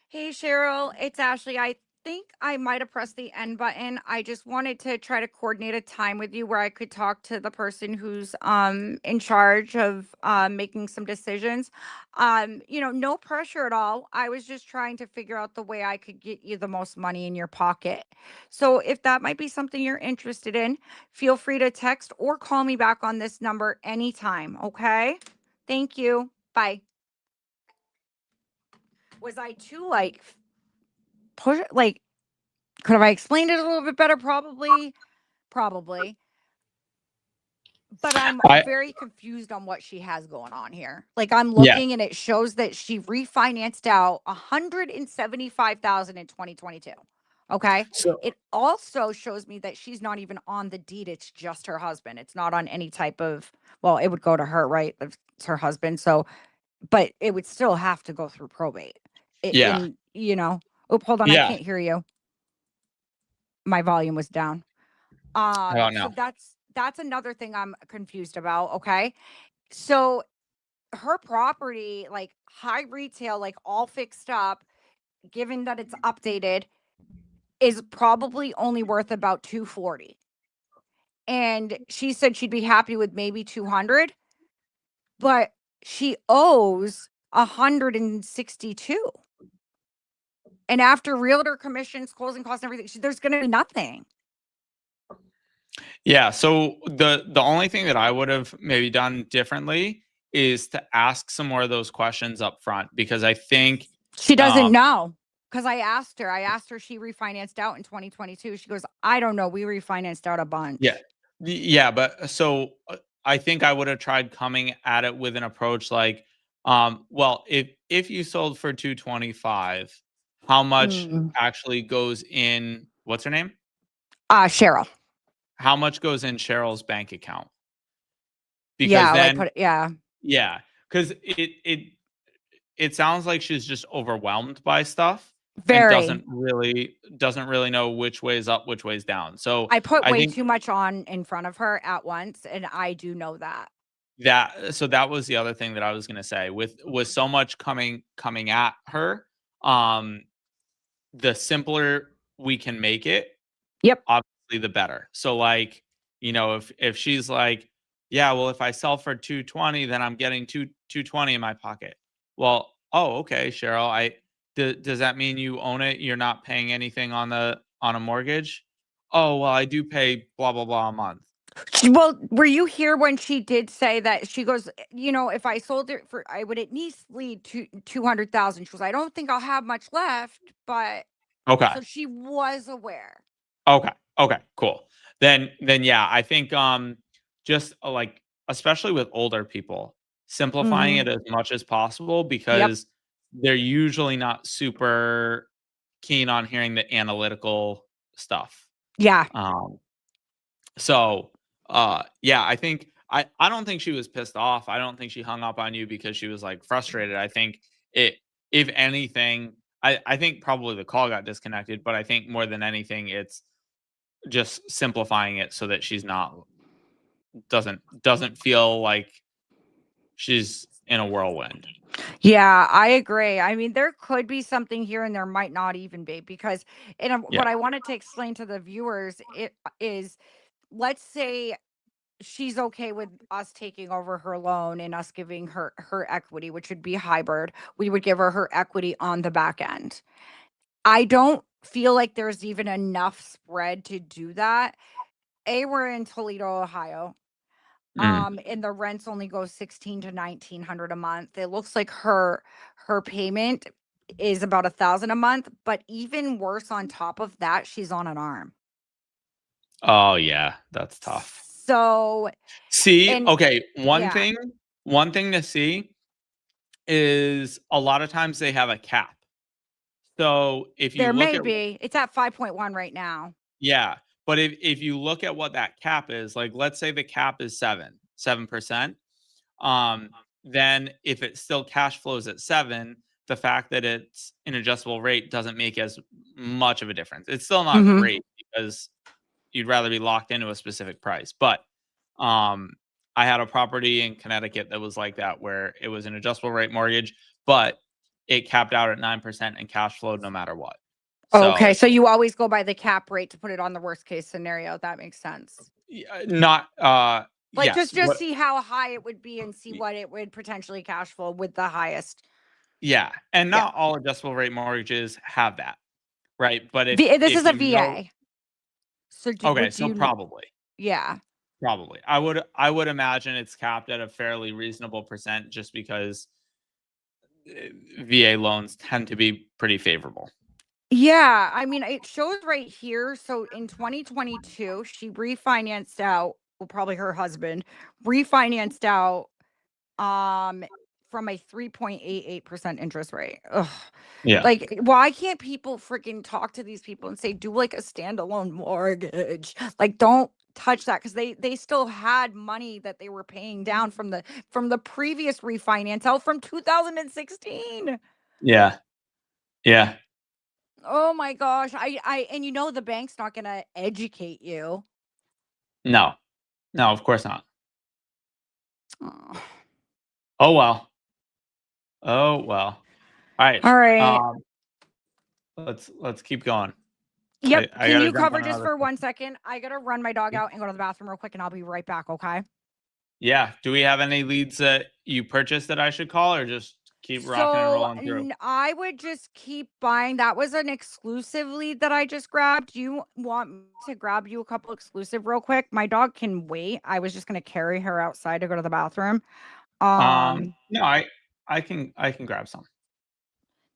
Hey, Cheryl, it's Ashley. I think I might have pressed the end button. I just wanted to try to coordinate a time with you where I could talk to the person who's in charge of making some decisions. No pressure at all. I was just trying to figure out the way I could get you the most money in your pocket. So if that might be something you're interested in, feel free to text or call me back on this number anytime, okay? Thank you. Bye. Was I too push could have I explained it a little bit better? Probably. But I'm I very confused on what she has going on here. Like I'm yeah. looking and it shows that she refinanced out 175,000 in 2022. Okay. So It also shows me that she's not even on the deed. It's just her husband. It's not on any type of, well, it would go to her, right? It's her husband. So, but it would still have to go through probate. yeah. Oh, hold on. I Yeah. can't hear you. My volume was down. I don't So know. that's another thing I'm confused about. Okay. So her property, like high retail, like all fixed up, given that it's updated, is probably only worth about 240. And she said she'd be happy with maybe 200, but she owes 162. And after realtor commissions, closing costs, and everything, there's going to be nothing. Yeah. So the only thing that I would have maybe done differently is to ask some more of those questions up front, because I think She doesn't um know. Because I asked her, she refinanced out in 2022. She goes, I don't know. We refinanced out a bunch. yeah. Yeah, but so I think I would have tried coming at it with an approach like, well, if you sold for 225, how much Mm. actually goes in, what's her name? Cheryl. How much goes in Cheryl's bank account? Because Yeah, then yeah. because it sounds like she's just overwhelmed by stuff and Very. doesn't really know which way is up, which way is down. So I put I way think too much on in front of her at once, and I do know that. that was the other thing that I was gonna say. With so much coming at her, the simpler we can make it, Yep. obviously the better. So like, if she's like, yeah, well, if I sell for 220, then I'm getting 220 in my pocket. Well, oh, okay, Cheryl, does that mean you own it? You're not paying anything on a mortgage? Oh, well, I do pay blah blah blah a month. Well, were you here when she did say that? She goes, if I sold it for, I would at least lead to 200,000. She goes, I don't think I'll have much left, but Okay. so she was aware. Okay. Okay. Cool. Then yeah, I think just like, especially with older people, simplifying it as much as possible, because they're usually not super keen on hearing the analytical stuff. Yeah. So yeah, I think I don't think she was pissed off. I don't think she hung up on you because she was like frustrated. I think if anything, I think probably the call got disconnected, but I think more than anything, it's just simplifying it so that she's doesn't feel like she's in a whirlwind. Yeah, I agree. I mean, there could be something here and there might not even be, because what I wanted to explain to the viewers is, let's say she's okay with us taking over her loan and us giving her equity, which would be hybrid. We would give her equity on the back end. I don't feel like there's even enough spread to do that. We're in Toledo, Ohio. And the rents only go 16 to 1900 a month. It looks like her payment is about 1,000 a month, but even worse, on top of that, she's on an arm. Oh yeah, that's tough. So see, and okay, one yeah. thing to see is a lot of times they have a cap. So if you There look may at be. It's at 5.1 right now. yeah, but if you look at what that cap is, like let's say the cap is 7%, then if it still cash flows at 7, the fact that it's an adjustable rate doesn't make as much of a difference. It's still not great because you'd rather be locked into a specific price, but I had a property in Connecticut that was like that, where it was an adjustable rate mortgage, but it capped out at 9% and cash flowed no matter what. Okay, so you always go by the cap rate to put it on the worst case scenario. That makes sense. Not Like yes, just see how high it would be and see what it would potentially cash flow with the highest. yeah, and Yeah. not all adjustable rate mortgages have that, right? But if This is a you know- VA. So okay, so probably. Yeah. Probably. I would imagine it's capped at a fairly reasonable percent, just because VA loans tend to be pretty favorable. Yeah, I mean, it shows right here. So in 2022, she refinanced out, well, probably her husband refinanced out from a 3.88% interest rate. Ugh. Yeah. Like, why can't people freaking talk to these people and say, do like a standalone mortgage? Like, don't touch that, because they still had money that they were paying down from the previous refinance out from 2016. Yeah. Yeah. Oh my gosh. And the bank's not gonna educate you. No. No, of course not. Oh. Oh well. Oh well. All right. All right. Let's keep going. Yep. I Can gotta you jump cover on just another for call. 1 second? I gotta run my dog out and go to the bathroom real quick, and I'll be right back. Okay. Yeah. Do we have any leads that you purchased that I should call, or just keep rocking and rolling through? I would just keep buying. That was an exclusive lead that I just grabbed. Do you want me to grab you a couple exclusive real quick? My dog can wait. I was just gonna carry her outside to go to the bathroom. No, I can grab some.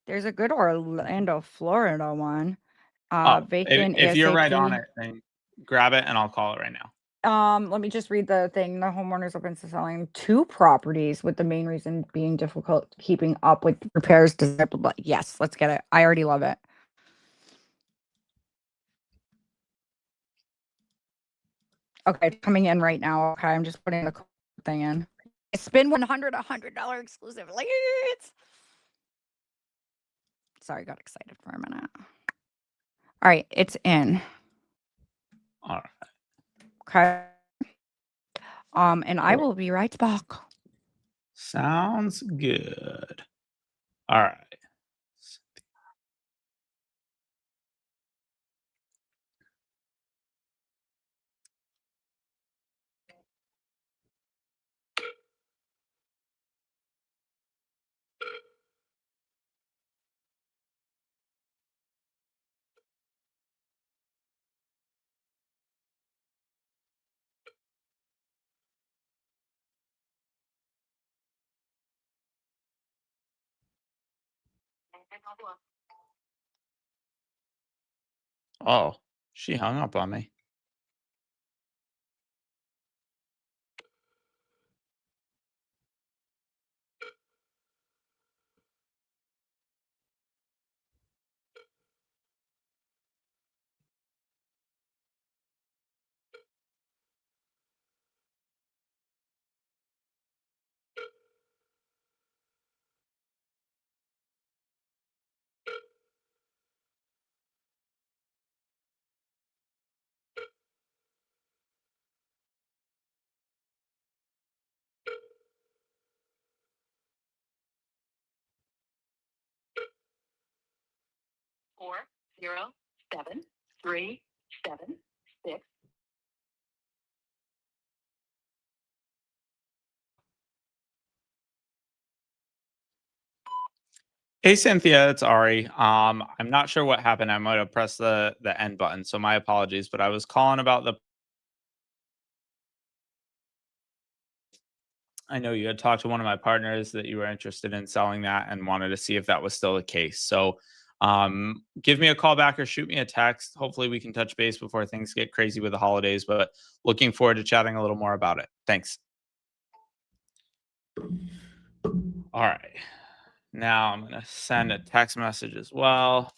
There's a good Orlando, Florida one. Vacant If you're right on ASAP. it, then grab it and I'll call it right now. Let me just read the thing. The homeowner's open to selling 2 properties, with the main reason being difficult keeping up with repairs. But yes, let's get it. I already love it. Okay, coming in right now. Okay, I'm just putting the thing in. It's been $100 exclusive leads. Sorry, got excited for a minute. All right, it's in. All right. Okay. And I will be right back. Sounds good. All right. Oh, she hung up on me. Four zero 7 3 7 6. Hey Cynthia, it's Ari. I'm not sure what happened. I might have pressed the end button, so my apologies. But I was calling about the. I know you had talked to one of my partners that you were interested in selling that and wanted to see if that was still the case. So, give me a call back or shoot me a text. Hopefully, we can touch base before things get crazy with the holidays. But looking forward to chatting a little more about it. Thanks. All right. Now I'm going to send a text message as well.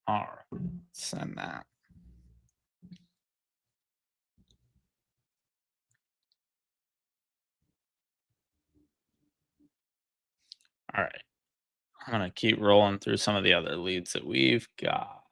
All right, send that. All right. I'm going to keep rolling through some of the other leads that we've got.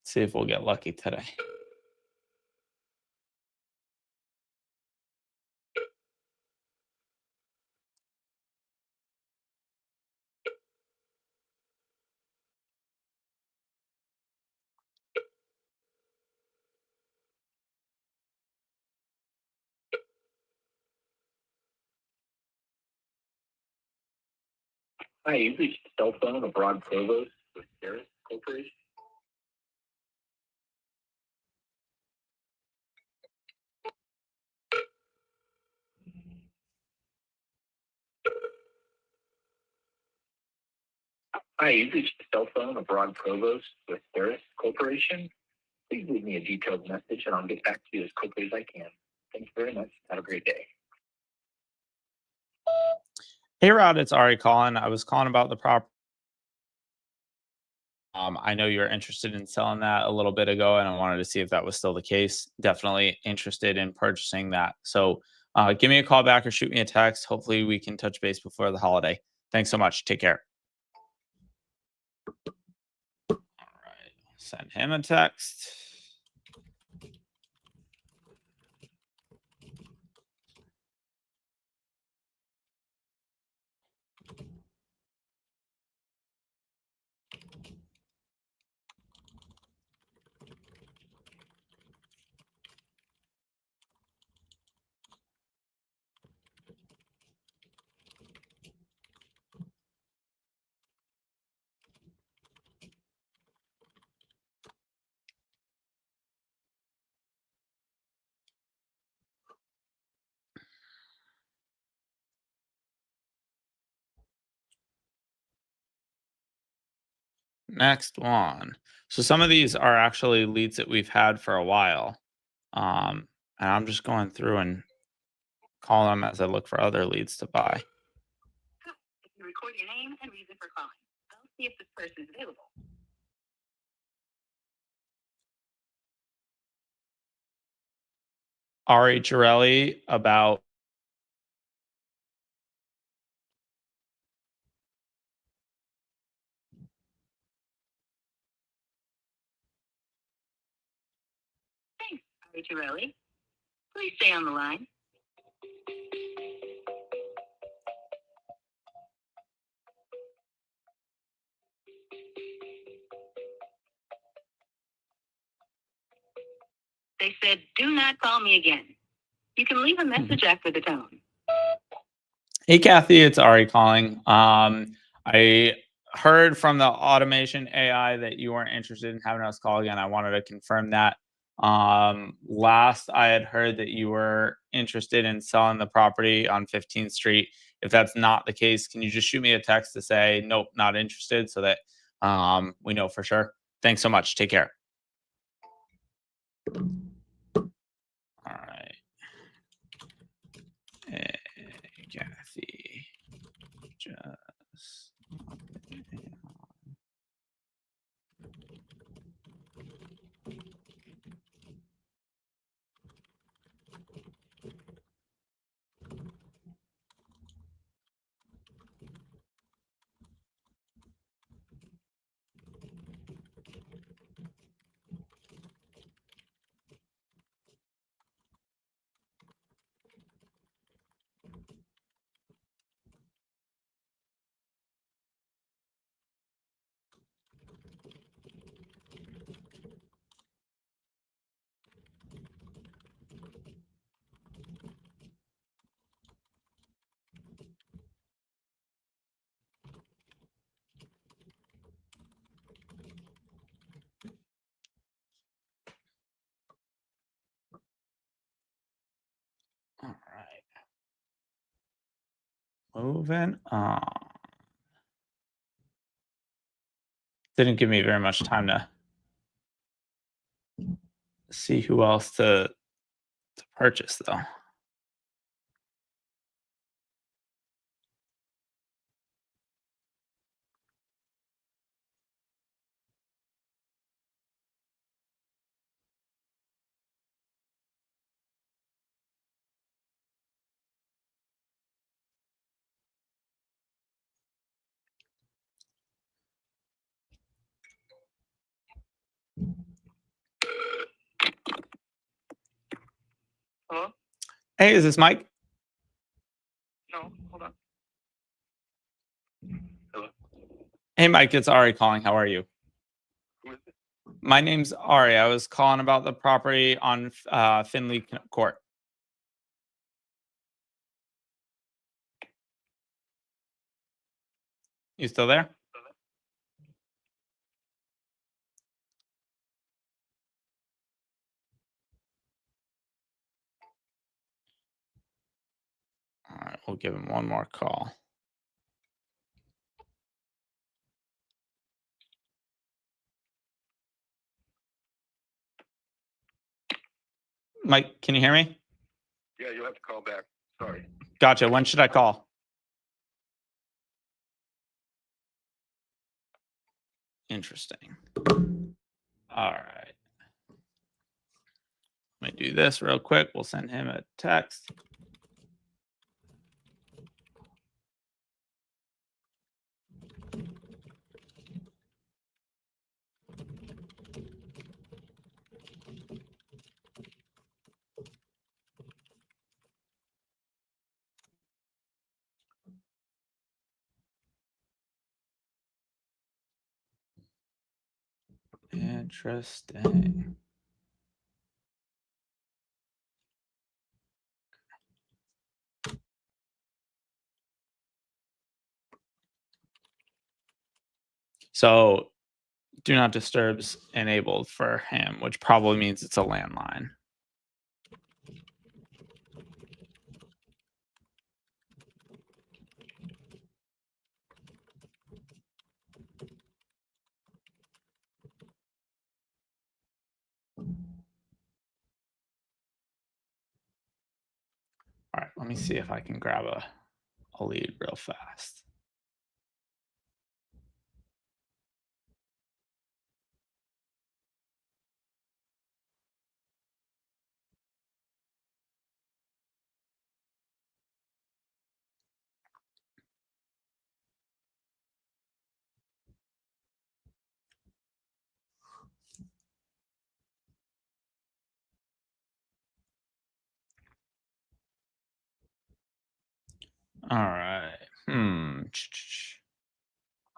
See if we'll get lucky today. Hi, you reached cell phone of Ron Provost with Harris Corporation. Hi, you reached the cell phone of Ron Provost with Harris Corporation. Please leave me a detailed message and I'll get back to you as quickly as I can. Thank you very much. Have a great day. Hey, Rod, it's Ari calling. I was calling about the property. I know you're interested in selling that a little bit ago, and I wanted to see if that was still the case. Definitely interested in purchasing that. So give me a call back or shoot me a text. Hopefully we can touch base before the holiday. Thanks so much. Take care. All right. Send him a text. Next one. So some of these are actually leads that we've had for a while. And I'm just going through and calling them as I look for other leads to buy. If you record your name and reason for calling, I'll see if this person is available. Ari Girelli about Thanks, Ari. Please stay on the line. They said, do not call me again. You can leave a message after the tone. Hey, Kathy, it's Ari calling. I heard from the automation AI that you weren't interested in having us call again. I wanted to confirm that. Last I had heard that you were interested in selling the property on 15th Street. If that's not the case, can you just shoot me a text to say, nope, not interested, so that we know for sure? Thanks so much. Take care. All right. Hey, Kathy. Just Moving on. Didn't give me very much time to see who else to purchase, though. Hello? Hey, is this Mike? No, hold on. Hello? Hey, Mike, it's Ari calling. How are you? Who is it? My name's Ari. I was calling about the property on Finley Court. You still there? All right, we'll give him one more call. Mike, can you hear me? Yeah, you'll have to call back. Sorry. Gotcha. When should I call? Interesting. All right. Let me do this real quick. We'll send him a text. Interesting. So do not disturb's enabled for him, which probably means it's a landline. All right, let me see if I can grab a lead real fast. All right.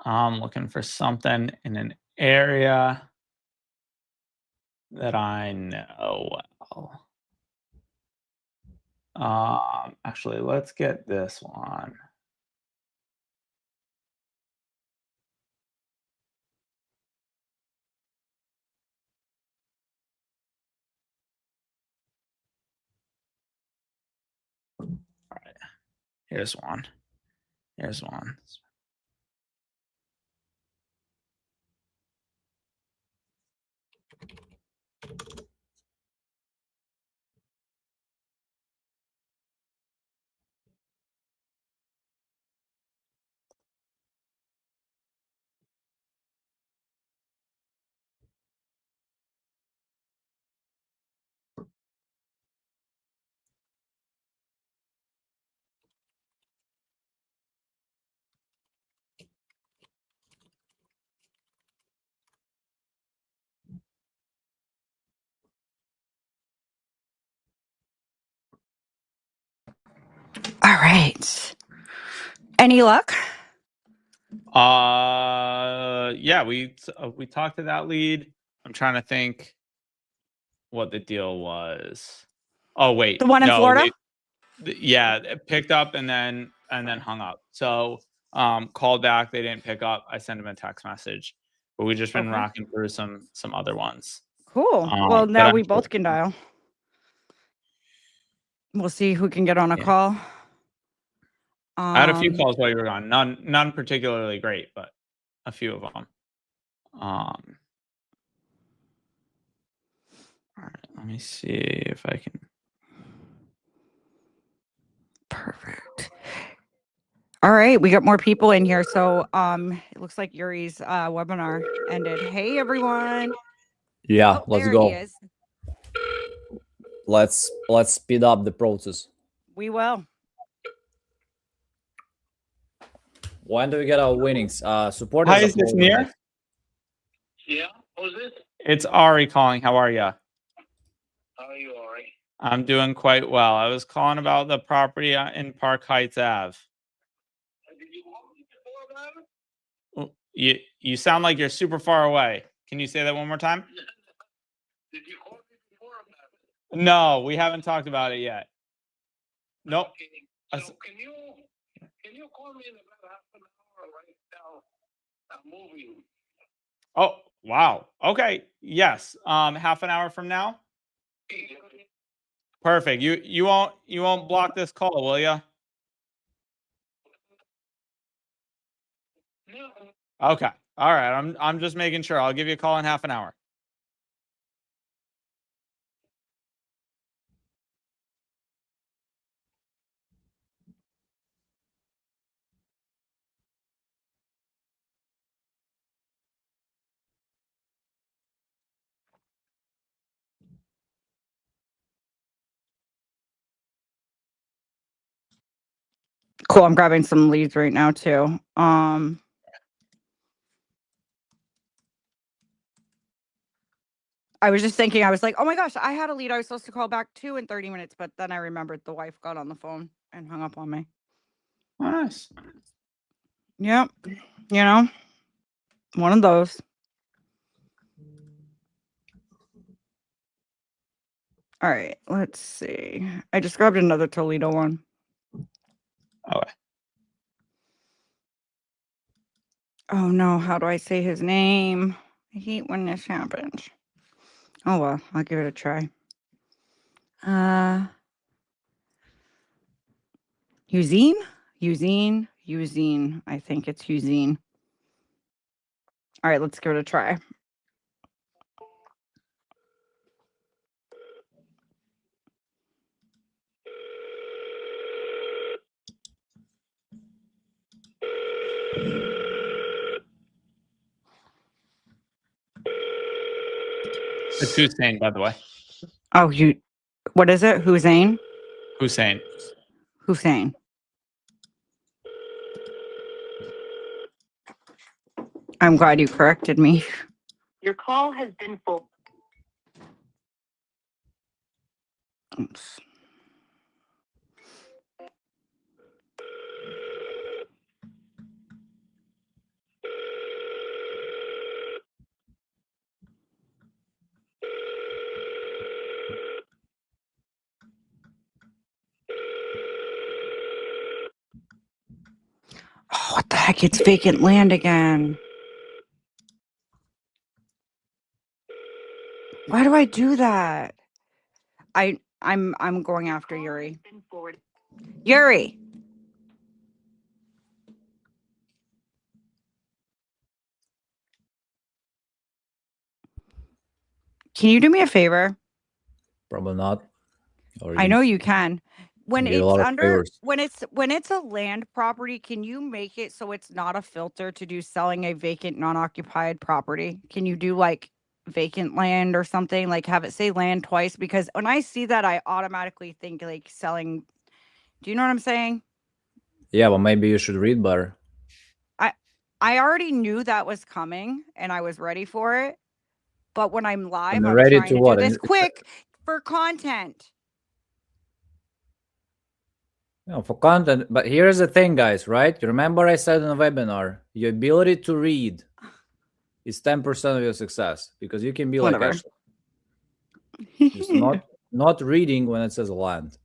I'm looking for something in an area that I know well. Actually, let's get this one. All right. Here's one. Here's one. All right. Any luck? Yeah, we talked to that lead. I'm trying to think what the deal was. Oh wait, The one in no, Florida? yeah, it picked up and then hung up. So called back, they didn't pick up. I sent him a text message, but we just been Okay. rocking through some other ones. Cool. Well, but now we both can dial. We'll see who can get on a Yeah. call. I had a few calls while you were gone. None particularly great, but a few of them. All right, let me see if I can. Perfect. All right, we got more people in here. So it looks like Yuri's webinar ended. Hey everyone. Yeah, Oh, let's there go. he is. Let's speed up the process. We will. When do we get our winnings? Support Hi, is is this uploading Nir? it. Yeah, who's this? It's Ari calling. How are you? How are you, Ari? I'm doing quite well. I was calling about the property in Park Heights Ave. Did you call me before about it? You sound like you're super far away. Can you say that one more time? Did you call me before about it? No, we haven't talked about it yet. Nope. Okay. So can you call me in about half an hour right now? I'm moving. Oh, wow. Okay. Yes. Half an hour from now. Perfect. You won't block this call, will you? No. Okay. All right. I'm just making sure. I'll give you a call in half an hour. Cool. I'm grabbing some leads right now too. I was just thinking, I was like, oh my gosh, I had a lead I was supposed to call back to in 30 minutes, but then I remembered the wife got on the phone and hung up on me. Oh, nice. Yep. You know, one of those. All right, let's see. I just grabbed another Toledo one. Okay. Oh no, how do I say his name? I hate when this happens. Oh well, I'll give it a try. Eugene. I think it's Eugene. All right, let's give it a try. It's Hussein, by the way. Oh, what is it? Hussein? Hussein. Hussein. I'm glad you corrected me. Your call has been full. Oops. Oh, what the heck? It's vacant land again. Why do I do that? I'm going after Yuri. Yuri. Can you do me a favor? Probably not. I know you can. When You get a it's lot of under favors. when it's a land property, can you make it so it's not a filter to do selling a vacant non-occupied property? Can you do like vacant land or something, like have it say land twice? Because when I see that, I automatically think like selling. Do you know what I'm saying? Yeah, but maybe you should read better. I already knew that was coming and I was ready for it. But when I'm live, And I'm ready trying to to what? do this And- quick for content. For content. But here's the thing, guys, right? You remember I said in the webinar, your ability to read is 10% of your success, because you can be Whatever. like Ashley. Just not reading when it says land.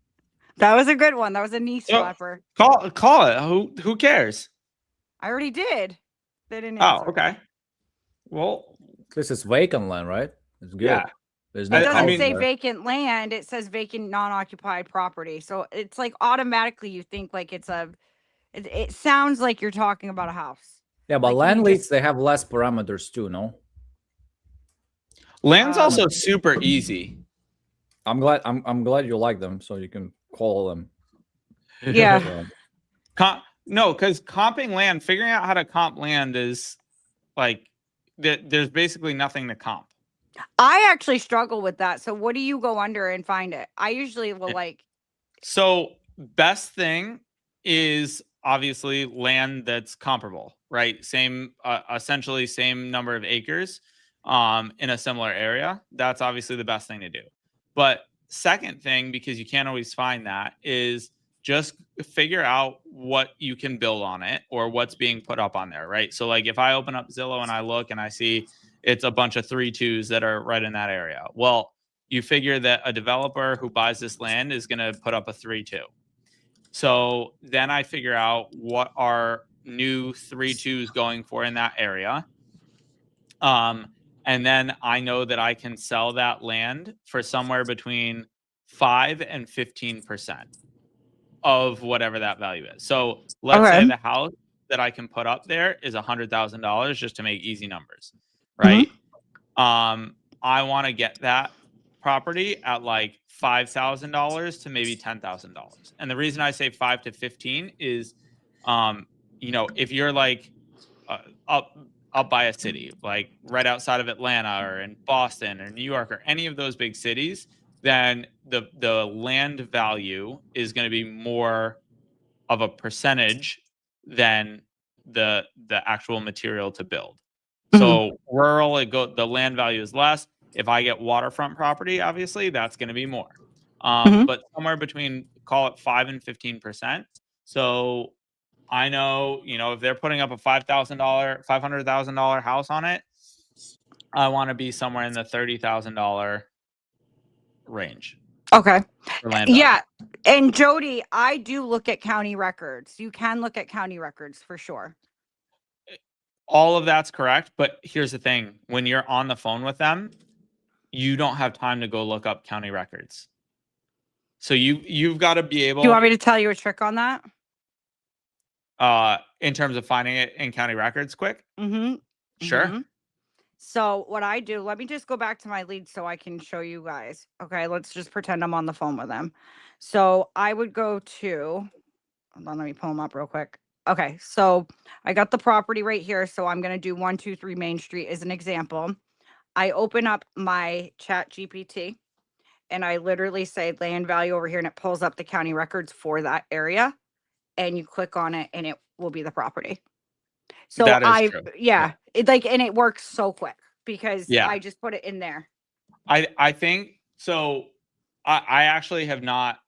That was a good one. That was a knee Oh. slapper. Call it. Who cares? I already did. They didn't Oh, answer. okay. Well, At least it's vacant land, right? It's good. yeah. There's It no doesn't house say there. vacant land. It says vacant non-occupied property. So it's like automatically you think like it's a It sounds like you're talking about a house. Yeah, but Like, land you leads, just- they have less parameters too, no? Land's Um, also super easy. I'm glad you like them, so you can call them. Yeah. So, No, because comping land, figuring out how to comp land is like there's basically nothing to comp. I actually struggle with that. So what do you go under and find it? I usually will like. So best thing is obviously land that's comparable, right? Same, essentially same number of acres in a similar area. That's obviously the best thing to do. But second thing, because you can't always find that, is just figure out what you can build on it or what's being put up on there, right? So like if I open up Zillow and I look and I see it's a bunch of 3.2s that are right in that area. Well, you figure that a developer who buys this land is going to put up a 3.2. So then I figure out what are new 3.2s going for in that area. And then I know that I can sell that land for somewhere between 5 and 15% of whatever that value is. So let's say the house that I can put up there is $100,000, just to make easy numbers, right? I want to get that property at like $5,000 to maybe $10,000. And the reason I say 5 to 15 is, if you're like up by a city, like right outside of Atlanta or in Boston or New York or any of those big cities, then the land value is going to be more of a percentage than the actual material to build. So rural, the land value is less. If I get waterfront property, obviously that's going to be more. But somewhere between, call it 5 and 15%. So I know, if they're putting up a $500,000 house on it, I want to be somewhere in the $30,000 range. Okay. For land value. Yeah. And Jody, I do look at county records. You can look at county records for sure. All of that's correct. But here's the thing. When you're on the phone with them, you don't have time to go look up county records. So you've got to be able. Do you want me to tell you a trick on that? In terms of finding it in county records quick? Sure. So what I do, let me just go back to my lead so I can show you guys. Okay, let's just pretend I'm on the phone with them. So I would go to, hold on, let me pull them up real quick. Okay, so I got the property right here. So I'm going to do 123 Main Street as an example. I open up my chat GPT and I literally say land value over here and it pulls up the county records for that area. And you click on it and it will be the property. So that is true. and it works so quick because Yeah. I just put it in there. I think so. I actually have not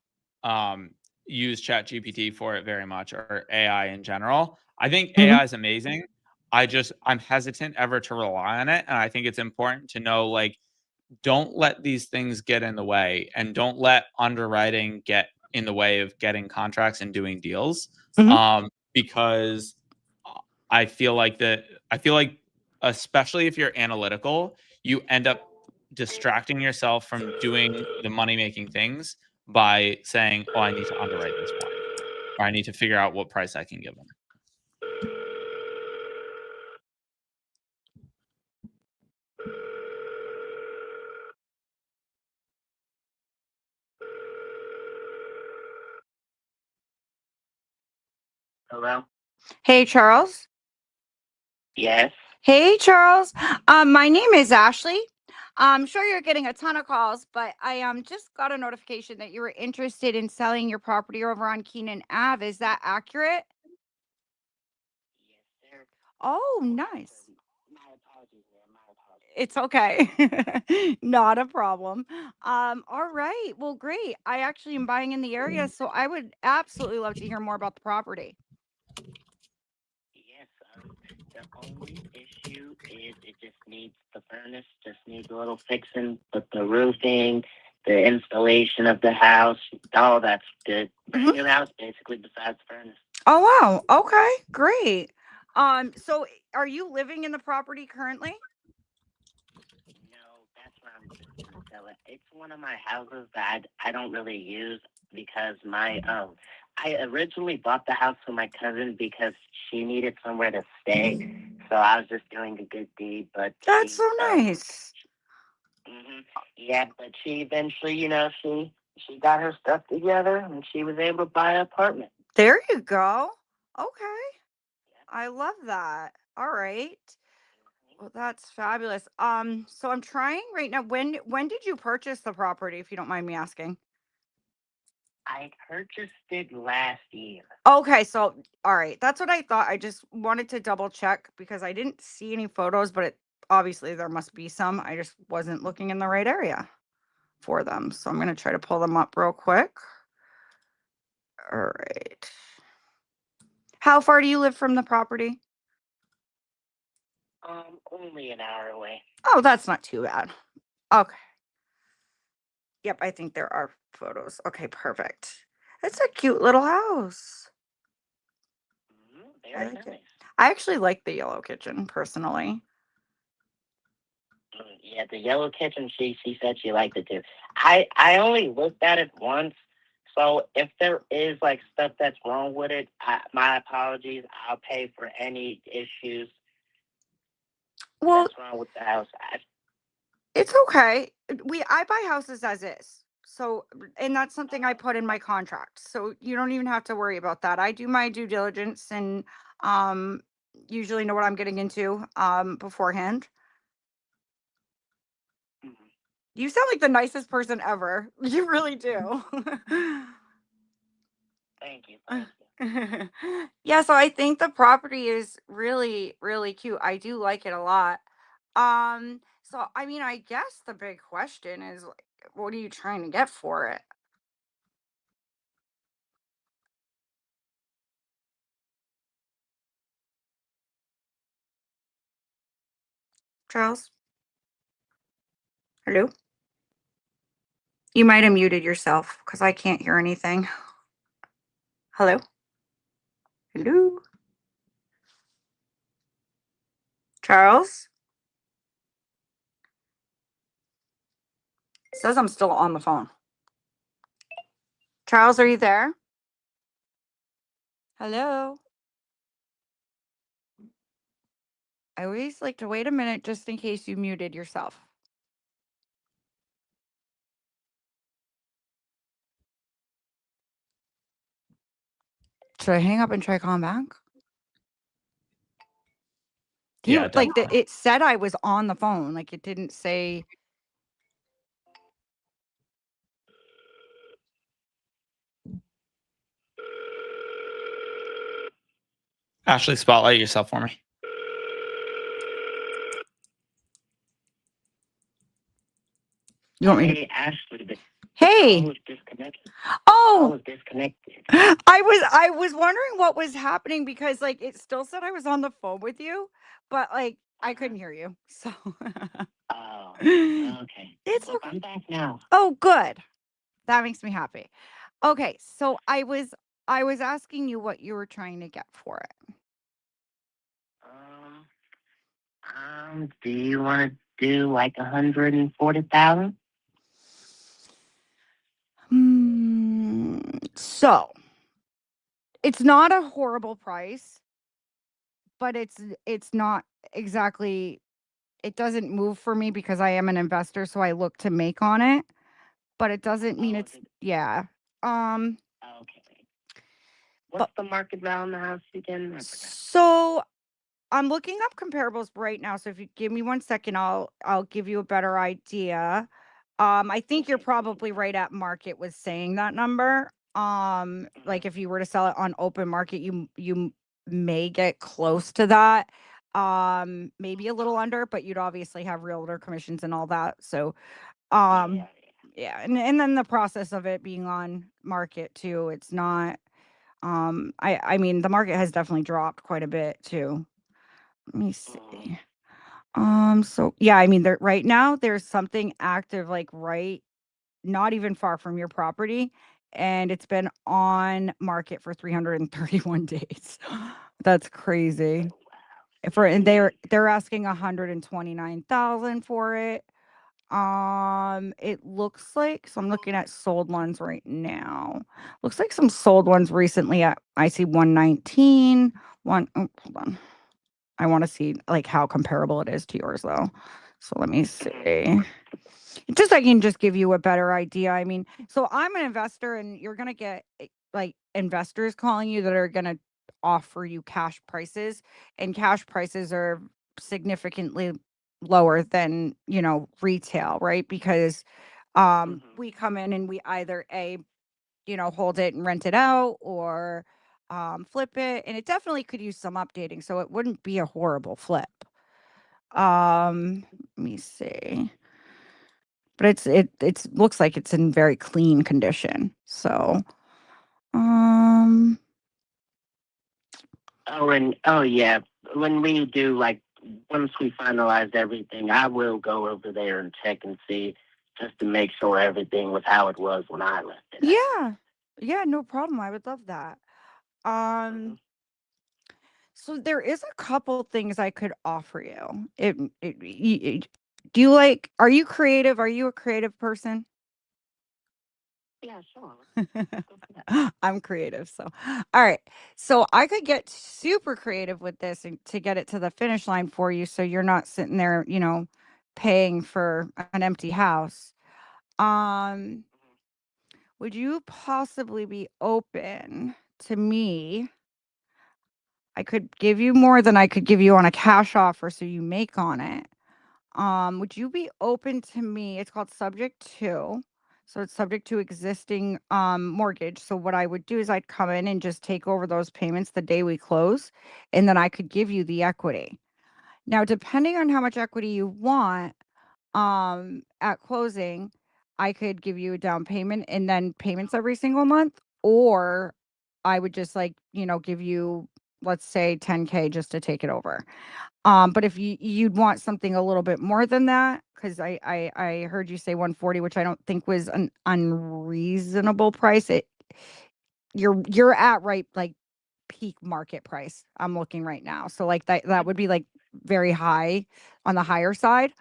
used ChatGPT for it very much, or AI in general. I think AI is amazing. I'm hesitant ever to rely on it, and I think it's important to know, like, don't let these things get in the way, and don't let underwriting get in the way of getting contracts and doing deals. Because I feel like especially if you're analytical, you end up distracting yourself from doing the money-making things by saying, oh, I need to underwrite this one, or I need to figure out what price I can give them. Hello? Hey, Charles. Yes. Hey, Charles. My name is Ashley. I'm sure you're getting a ton of calls, but I just got a notification that you were interested in selling your property over on Keenan Ave. Is that accurate? Yes, sir. Oh, nice. My apologies, man. My apologies. It's okay. Not a problem. All right. Well, great. I actually am buying in the area, so I would absolutely love to hear more about the property. Yes, the only issue is it just needs the furnace, just needs a little fixing, but the roofing, the installation of the house, all that's good. New house, basically, besides the furnace. Oh, wow. Okay, great. So are you living in the property currently? No, that's where I'm Stella. It's one of my houses that I don't really use because I originally bought the house for my cousin because she needed somewhere to stay. So I was just doing a good deed, but That's so nice. yeah, but she eventually, she got her stuff together and she was able to buy an apartment. There you go. Okay. I love that. All right. Well, that's fabulous. So I'm trying right now. When did you purchase the property, if you don't mind me asking? I purchased it last year. Okay, so all right. That's what I thought. I just wanted to double check because I didn't see any photos, but obviously there must be some. I just wasn't looking in the right area for them. So I'm going to try to pull them up real quick. All right. How far do you live from the property? Only an hour away. Oh, that's not too bad. Okay. Yep, I think there are photos. Okay, perfect. It's a cute little house. I Very like nice. it. I actually like the yellow kitchen personally. Yeah, the yellow kitchen, she said she liked it too. I only looked at it once, so if there is like stuff that's wrong with it, my apologies. I'll pay for any issues Well, that's wrong with the house. it's okay. I buy houses as is. So, and that's something I put in my contract. So you don't even have to worry about that. I do my due diligence and um usually know what I'm getting into beforehand. You sound like the nicest person ever. You really do. Thank you. Yeah, so I think the property is really, really cute. I do like it a lot. So I mean, I guess the big question is like, what are you trying to get for it? Charles? Hello? You might have muted yourself because I can't hear anything. Hello? Hello? Charles? It says I'm still on the phone. Charles, are you there? Hello? I always like to wait a minute just in case you muted yourself. Should I hang up and try calling back? Yeah, Like don't. it said I was on the phone. Like it didn't say. Ashley, spotlight yourself for me. You want me to? Hey, Ashley, the Hey. call was disconnected. Oh, Was disconnected. I was wondering what was happening because like it still said I was on the phone with you, but like I couldn't hear you. So Oh, okay. It's Well, okay. I'm back now. Oh, good. That makes me happy. Okay, so I was asking you what you were trying to get for it. Do you want to do like 140,000? So it's not a horrible price, but it's not exactly. It doesn't move for me because I am an investor, so I look to make on it. But it doesn't mean it's yeah. Okay. What's the market value on the house again? So I'm looking up comparables right now. So if you give me 1 second, I'll give you a better idea. I think you're probably right at market with saying that number. Like if you were to sell it on open market, you may get close to that. Maybe a little under, but you'd obviously have realtor commissions and all that. So yeah, and then the process of it being on market too, it's not I mean the market has definitely dropped quite a bit too. Let me see. So yeah, I mean there right now there's something active like not even far from your property, and it's been on market for 331 days. That's crazy. And they're asking 129,000 for it. It looks like, so I'm looking at sold ones right now. Looks like some sold ones recently at, I see 119, hold on. I want to see like how comparable it is to yours though. So let me see. Just I can just give you a better idea. I mean, so I'm an investor and you're going to get like investors calling you that are going to offer you cash prices, and cash prices are significantly lower than, retail, right? Because we come in and we either hold it and rent it out, or flip it, and it definitely could use some updating, so it wouldn't be a horrible flip. Let me see. But it looks like it's in very clean condition. So, Oh yeah. When we do, like, once we finalize everything, I will go over there and check and see, just to make sure everything was how it was when I left it. yeah, no problem. I would love that. So there is a couple things I could offer you. Do you are you creative? Are you a creative person? Yeah, sure. I'm creative. So, all right. So I could get super creative with this and to get it to the finish line for you. So you're not sitting there, paying for an empty house. Would you possibly be open to me? I could give you more than I could give you on a cash offer, so you make on it. Would you be open to me? It's called subject to. So it's subject to existing mortgage. So what I would do is I'd come in and just take over those payments the day we close, and then I could give you the equity. Now, depending on how much equity you want, at closing, I could give you a down payment and then payments every single month, or I would just give you, let's say 10K just to take it over. But if you'd want something a little bit more than that, because I heard you say 140, which I don't think was an unreasonable price. You're at right like peak market price. I'm looking right now. So like that would be like very high, on the higher side.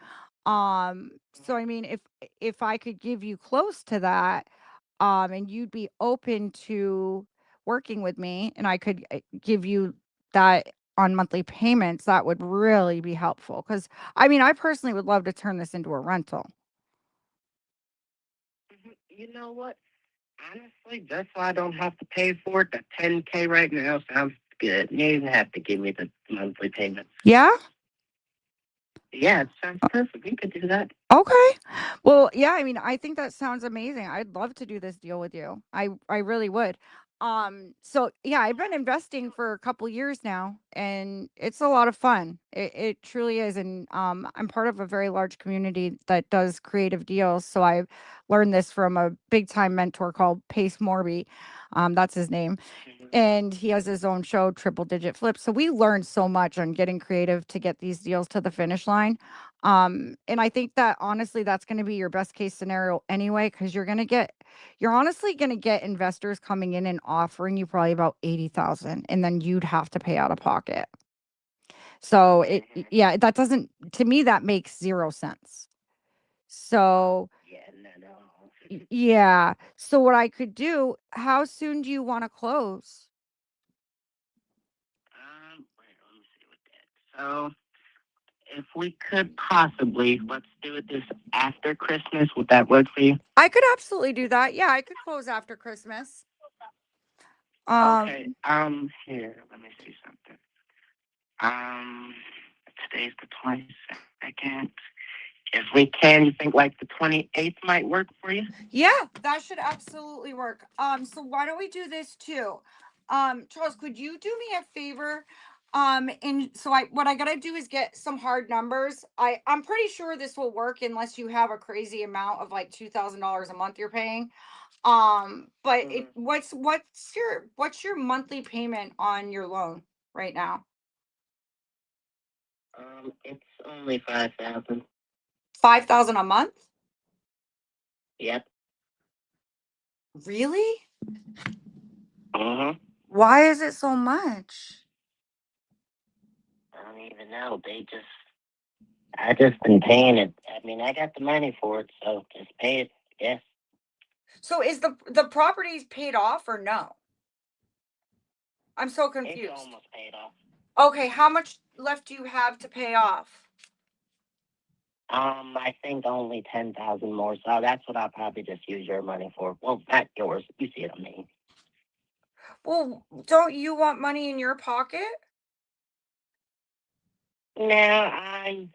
So I mean, if I could give you close to that, and you'd be open to working with me, and I could give you that on monthly payments, that would really be helpful. Because I mean, I personally would love to turn this into a rental. You know what? Honestly, just so I don't have to pay for it, the 10K right now sounds good. You even have to give me the monthly payments. Yeah. Yeah, it sounds perfect. We could do that. Okay. Well, yeah, I mean, I think that sounds amazing. I'd love to do this deal with you. I really would. So yeah, I've been investing for a couple years now, and it's a lot of fun. It truly is. And I'm part of a very large community that does creative deals. So I've learned this from a big time mentor called Pace Morby. That's his name. And he has his own show, Triple Digit Flips. So we learned so much on getting creative to get these deals to the finish line. And I think that honestly, that's going to be your best case scenario anyway, because you're honestly going to get investors coming in and offering you probably about 80,000, and then you'd have to pay out of pocket. So that doesn't, to me, that makes zero sense. So yeah. So what I could do, how soon do you want to close? Wait, let me see what that. So, if we could possibly, let's do this after Christmas. Would that work for you? I could absolutely do that. Yeah, I could close after Christmas. Okay. Here, let me see something. Today's the 22nd. If we can, you think like the 28th might work for you? Yeah, that should absolutely work. So why don't we do this too? Charles, could you do me a favor? And so what I gotta do is get some hard numbers. I'm pretty sure this will work unless you have a crazy amount of like $2,000 a month you're paying. But what's your monthly payment on your loan right now? It's only 5,000. 5,000 a month? Yep. Really? Mm-hmm. Why is it so much? I don't even know. I just been paying it. I mean, I got the money for it, so just pay it. Yes. So is the property paid off or no? I'm so It's confused. almost paid off. Okay, how much left do you have to pay off? I think only 10,000 more. So that's what I'll probably just use your money for. Well, not yours. You see what I mean? Well, don't you want money in your pocket? No, I'm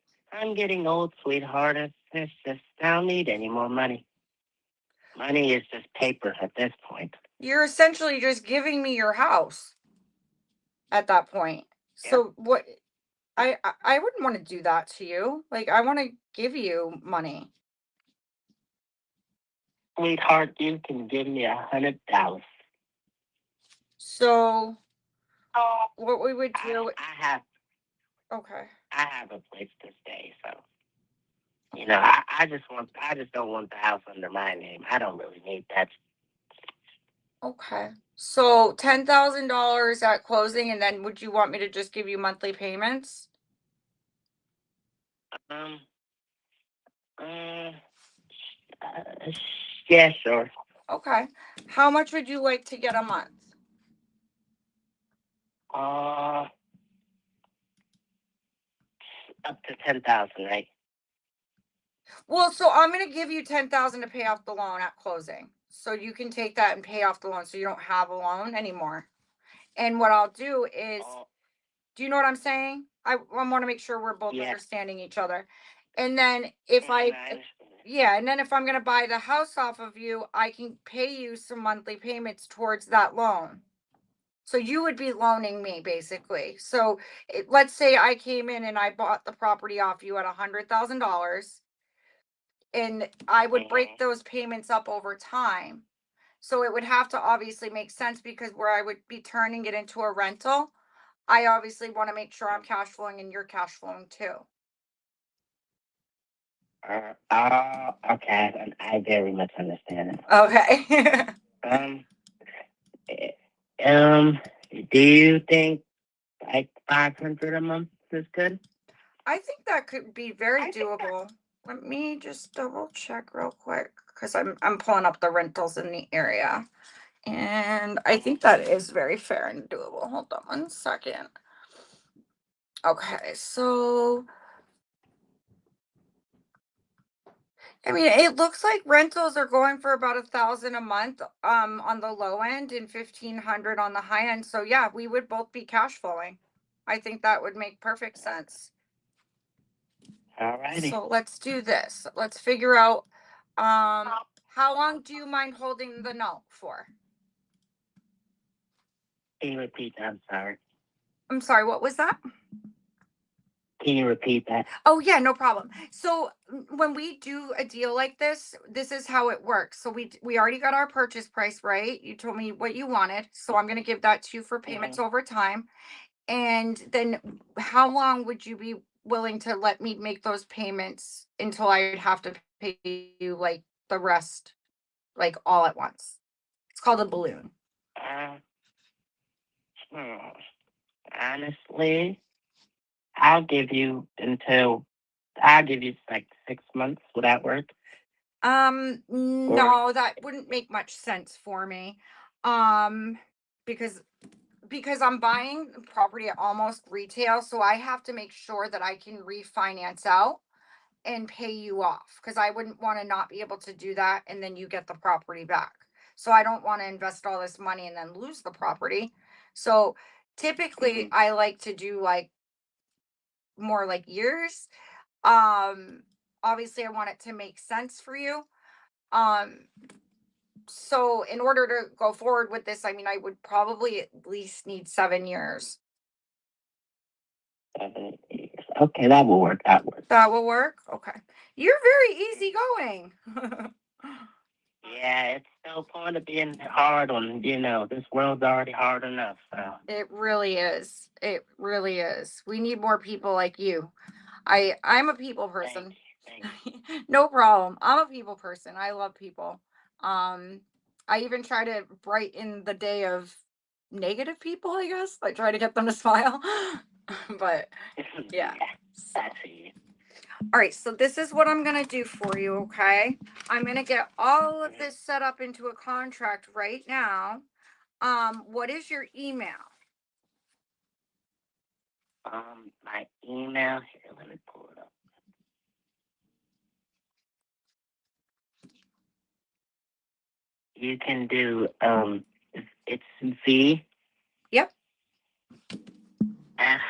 getting old, sweetheart. It's just I don't need any more money. Money is just paper at this point. You're essentially just giving me your house at that point. So what I wouldn't want to do that to you. Like I want to give you money. Sweetheart, you can give me $100. So Oh, what we would do I okay. have a place to stay, so I just don't want the house under my name. I don't really need that. Okay. So $10,000 at closing, and then would you want me to just give you monthly payments? Um, yeah, sure. Okay. How much would you like to get a month? Up to 10,000, right? Well, so I'm gonna give you 10,000 to pay off the loan at closing. So you can take that and pay off the loan so you don't have a loan anymore. And what I'll do is, do you know what I'm saying? I want to make sure we're both understanding each other. And then if yeah, and then if I'm gonna buy the house off of you, I can pay you some monthly payments towards that loan. So you would be loaning me basically. So let's say I came in and I bought the property off you at $100,000, and I would break those payments up over time. So it would have to obviously make sense because where I would be turning it into a rental, I obviously want to make sure I'm cash flowing and you're cash flowing too. Okay. I very much understand it. Okay. Do you think like 500 a month is good? I think that could be very doable. Let me just double check real quick because I'm pulling up the rentals in the area. And I think that is very fair and doable. Hold on one second. Okay, so I mean, it looks like rentals are going for about 1,000 a month on the low end and 1,500 on the high end. So yeah, we would both be cash flowing. I think that would make perfect sense. All righty. So let's do this. Let's figure out how long do you mind holding the note for? Can you repeat that? I'm sorry. I'm sorry, what was that? Can you repeat that? Oh yeah, no problem. So when we do a deal like this is how it works. So we already got our purchase price, right? You told me what you wanted. So I'm going to give that to you for payments over time. And then how long would you be willing to let me make those payments until I would have to pay you like the rest, like all at once? It's called a balloon. Honestly, I'll give you like 6 months. Would that work? No, that wouldn't make much sense for me. Because I'm buying property at almost retail, so I have to make sure that I can refinance out and pay you off because I wouldn't want to not be able to do that and then you get the property back. So I don't want to invest all this money and then lose the property. So typically I like to do like more like years. Obviously I want it to make sense for you. So in order to go forward with this, I mean, I would probably at least need 7 years. 7 years. Okay, that will work. That will work? Okay. You're very easygoing. Yeah, it's no point of being hard on, this world's already hard enough. So. It really is. It really is. We need more people like you. I'm a people person. Thank you. No problem. I'm a people person. I love people. I even try to brighten the day of negative people, I guess. I try to get them to smile. But yeah. I see. All right, so this is what I'm going to do for you, okay? I'm going to get all of this set up into a contract right now. What is your email? My email here. Let me pull it up. You can do it's V. Yep. F.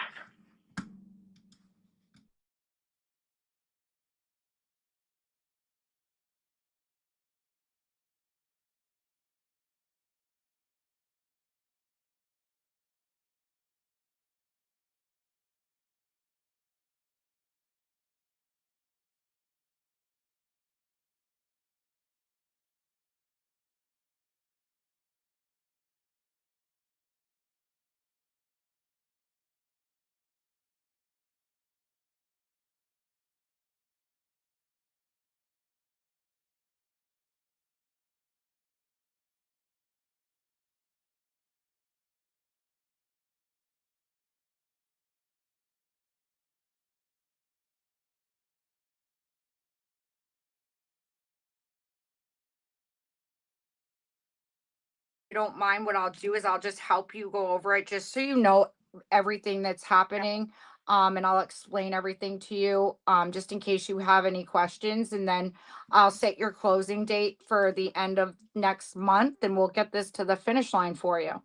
You don't mind, what I'll do is I'll just help you go over it just so you know everything that's happening. And I'll explain everything to you, just in case you have any questions. And then I'll set your closing date for the end of next month and we'll get this to the finish line for you.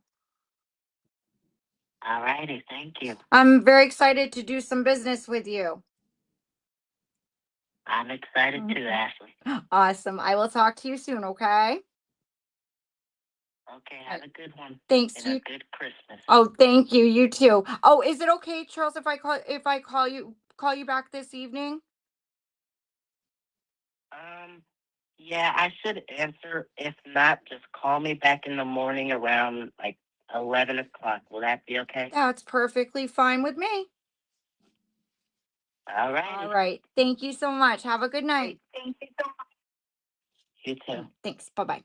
All righty, thank you. I'm very excited to do some business with you. I'm excited too, Ashley. Awesome. I will talk to you soon, okay? Okay, have a good one. Thanks. And a good Christmas. Oh, thank you. You too. Oh, is it okay, Charles, if I call you back this evening? Yeah, I should answer. If not, just call me back in the morning around like 11 o'clock. Will that be okay? That's perfectly fine with me. All right. All right. Thank you so much. Have a good night. Thank you so much. You too. Thanks. Bye-bye.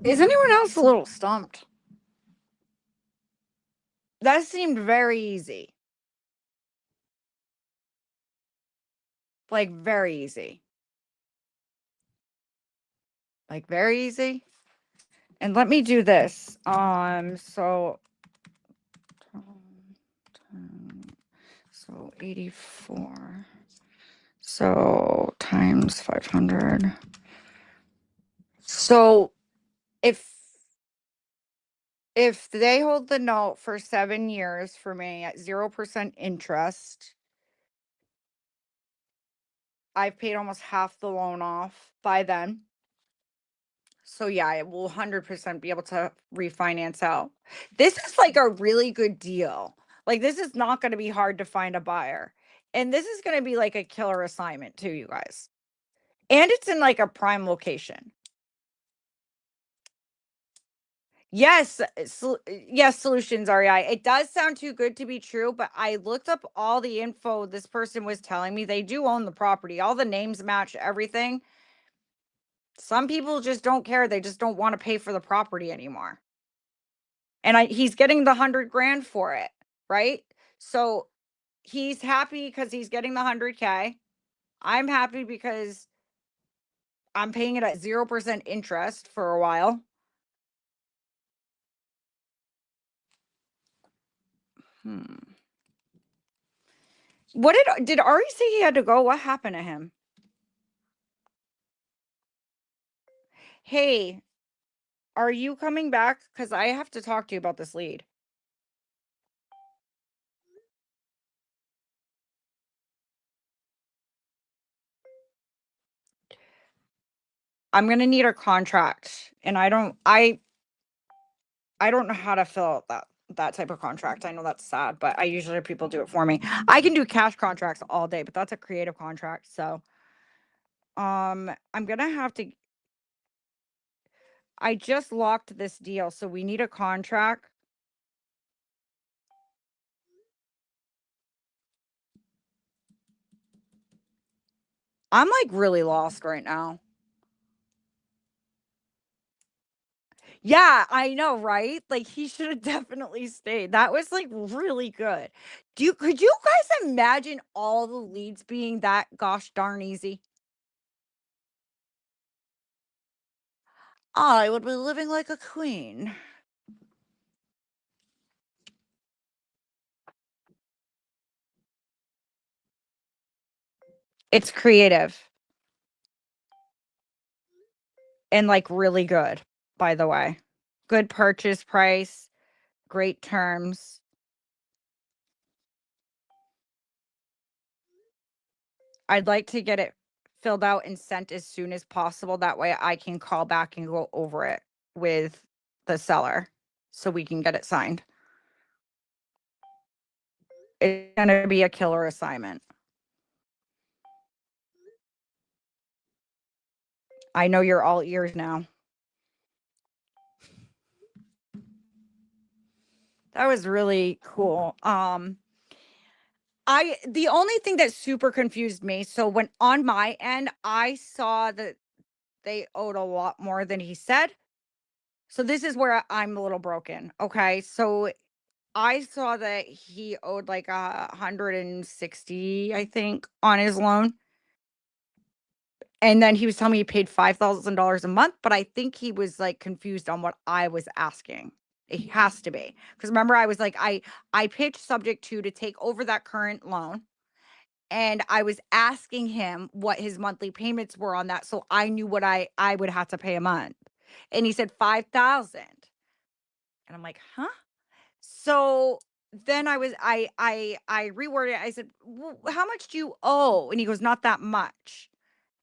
Is anyone else a little stumped? That seemed very easy. Like very easy. Like very easy. And let me do this. So 84. So times 500. So if they hold the note for 7 years for me at 0% interest, I've paid almost half the loan off by then. So yeah, I will 100% be able to refinance out. This is like a really good deal. Like this is not going to be hard to find a buyer. And this is going to be like a killer assignment too, you guys. And it's in like a prime location. Yes, yes, Solutions REI. It does sound too good to be true, but I looked up all the info this person was telling me. They do own the property. All the names match everything. Some people just don't care. They just don't want to pay for the property anymore. And he's getting the 100 grand for it, right? So he's happy because he's getting the 100K. I'm happy because I'm paying it at 0% interest for a while. What did Ari say he had to go? What happened to him? Hey, are you coming back? Because I have to talk to you about this lead. I'm gonna need a contract, and I don't know how to fill out that type of contract. I know that's sad, but I usually have people do it for me. I can do cash contracts all day, but that's a creative contract. So, I'm gonna have to. I just locked this deal, so we need a contract. I'm like really lost right now. Yeah, I know, right? Like he should have definitely stayed. That was like really good. Could you guys imagine all the leads being that gosh darn easy? I would be living like a queen. It's creative and like really good, by the way. Good purchase price, great terms. I'd like to get it filled out and sent as soon as possible. That way I can call back and go over it with the seller so we can get it signed. It's going to be a killer assignment. I know you're all ears now. That was really cool. The only thing that super confused me, so when on my end, I saw that they owed a lot more than he said. So this is where I'm a little broken. Okay. So I saw that he owed like 160, I think, on his loan. And then he was telling me he paid $5,000 a month, but I think he was like confused on what I was asking. It has to be. Because remember, I was like, I pitched subject to take over that current loan. And I was asking him what his monthly payments were on that. So I knew what I would have to pay a month. And he said 5,000. And I'm like, huh? So then I reworded it. I said, well, how much do you owe? And he goes, not that much.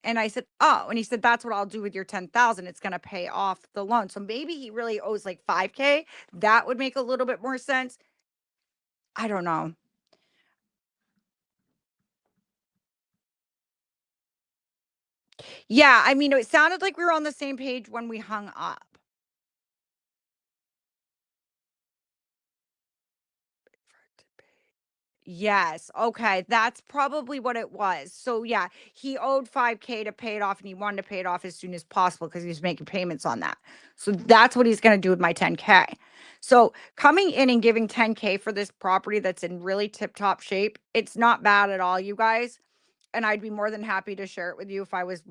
And I said, oh, and he said, that's what I'll do with your 10,000. It's going to pay off the loan. So maybe he really owes like 5K. That would make a little bit more sense. I don't know. Yeah. I mean, it sounded like we were on the same page when we hung up. Yes. Okay. That's probably what it was. So yeah, he owed 5K to pay it off and he wanted to pay it off as soon as possible because he was making payments on that. So that's what he's going to do with my 10K. So coming in and giving 10K for this property that's in really tip top shape, it's not bad at all, you guys. And I'd be more than happy to share it with you if I was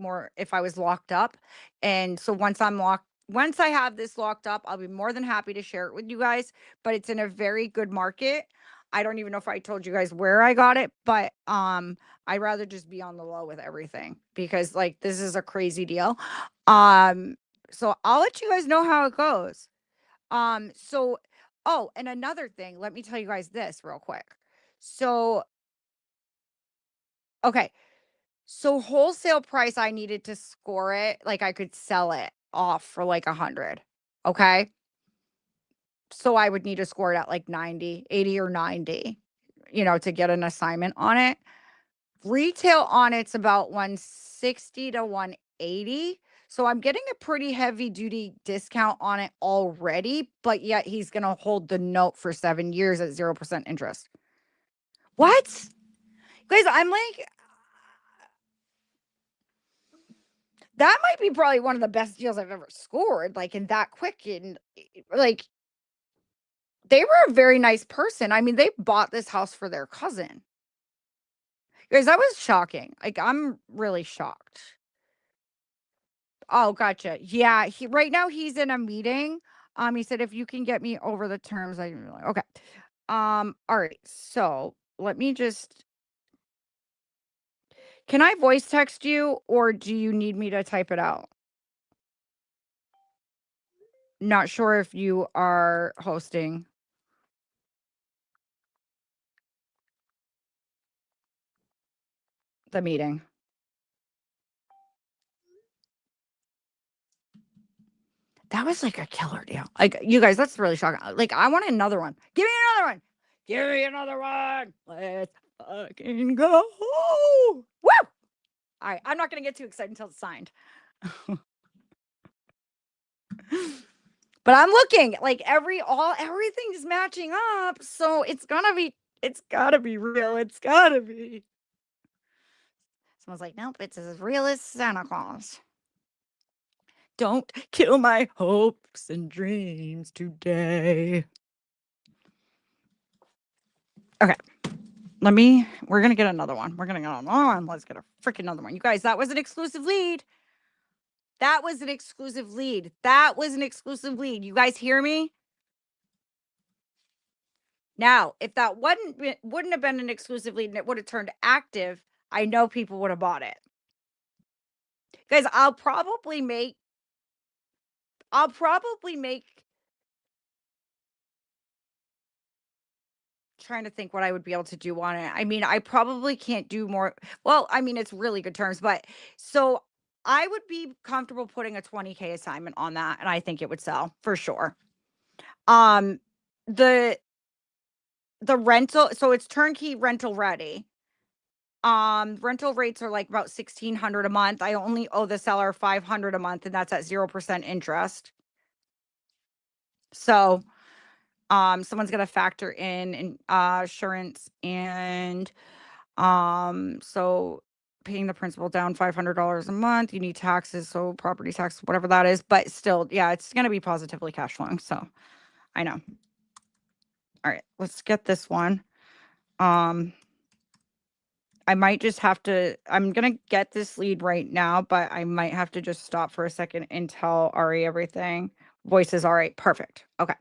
locked up. And so once I have this locked up, I'll be more than happy to share it with you guys, but it's in a very good market. I don't even know if I told you guys where I got it, but I'd rather just be on the low with everything because like this is a crazy deal. So I'll let you guys know how it goes. Oh, and another thing, let me tell you guys this real quick. So okay. So wholesale price, I needed to score it, like I could sell it off for like 100. Okay. So I would need to score it at like 90, 80 or 90, to get an assignment on it. Retail on it's about 160 to 180. So I'm getting a pretty heavy duty discount on it already, but yet he's going to hold the note for 7 years at 0% interest. What? Guys, I'm like, that might be probably one of the best deals I've ever scored, like in that quick. And like, they were a very nice person. I mean, they bought this house for their cousin. Guys, that was shocking. Like, I'm really shocked. Oh, gotcha. Yeah, right now he's in a meeting. He said if you can get me over the terms, okay. All right. So let me just. Can I voice text you or do you need me to type it out? Not sure if you are hosting the meeting. That was like a killer deal. Like, you guys, that's really shocking. Like, I want another one. Give me another one. Give me another one. Let's fucking go. Woo! All right. I'm not going to get too excited until it's signed. But I'm looking like everything's matching up. So it's gotta be real. It's gotta be. Someone's like, nope, it's as real as Santa Claus. Don't kill my hopes and dreams today. Okay. We're going to get another one. We're going to get another one. Let's get a freaking another one. You guys, that was an exclusive lead. That was an exclusive lead. That was an exclusive lead. You guys hear me? Now, if that wouldn't have been an exclusive lead and it would have turned active, I know people would have bought it. Guys, I'll probably make trying to think what I would be able to do on it. I mean, I probably can't do more. Well, I mean, it's really good terms, but so I would be comfortable putting a 20K assignment on that, and I think it would sell for sure. The rental, so it's turnkey rental ready. Rental rates are like about $1,600 a month. I only owe the seller $500 a month, and that's at 0% interest. So, someone's gonna factor in insurance and so paying the principal down $500 a month. You need taxes, so property tax, whatever that is. But still, yeah, it's gonna be positively cash flowing. So I know. All right, let's get this one. I might just have to, I'm going to get this lead right now, but I might have to just stop for a second and tell RE everything. Voice is all right. Perfect. Okay.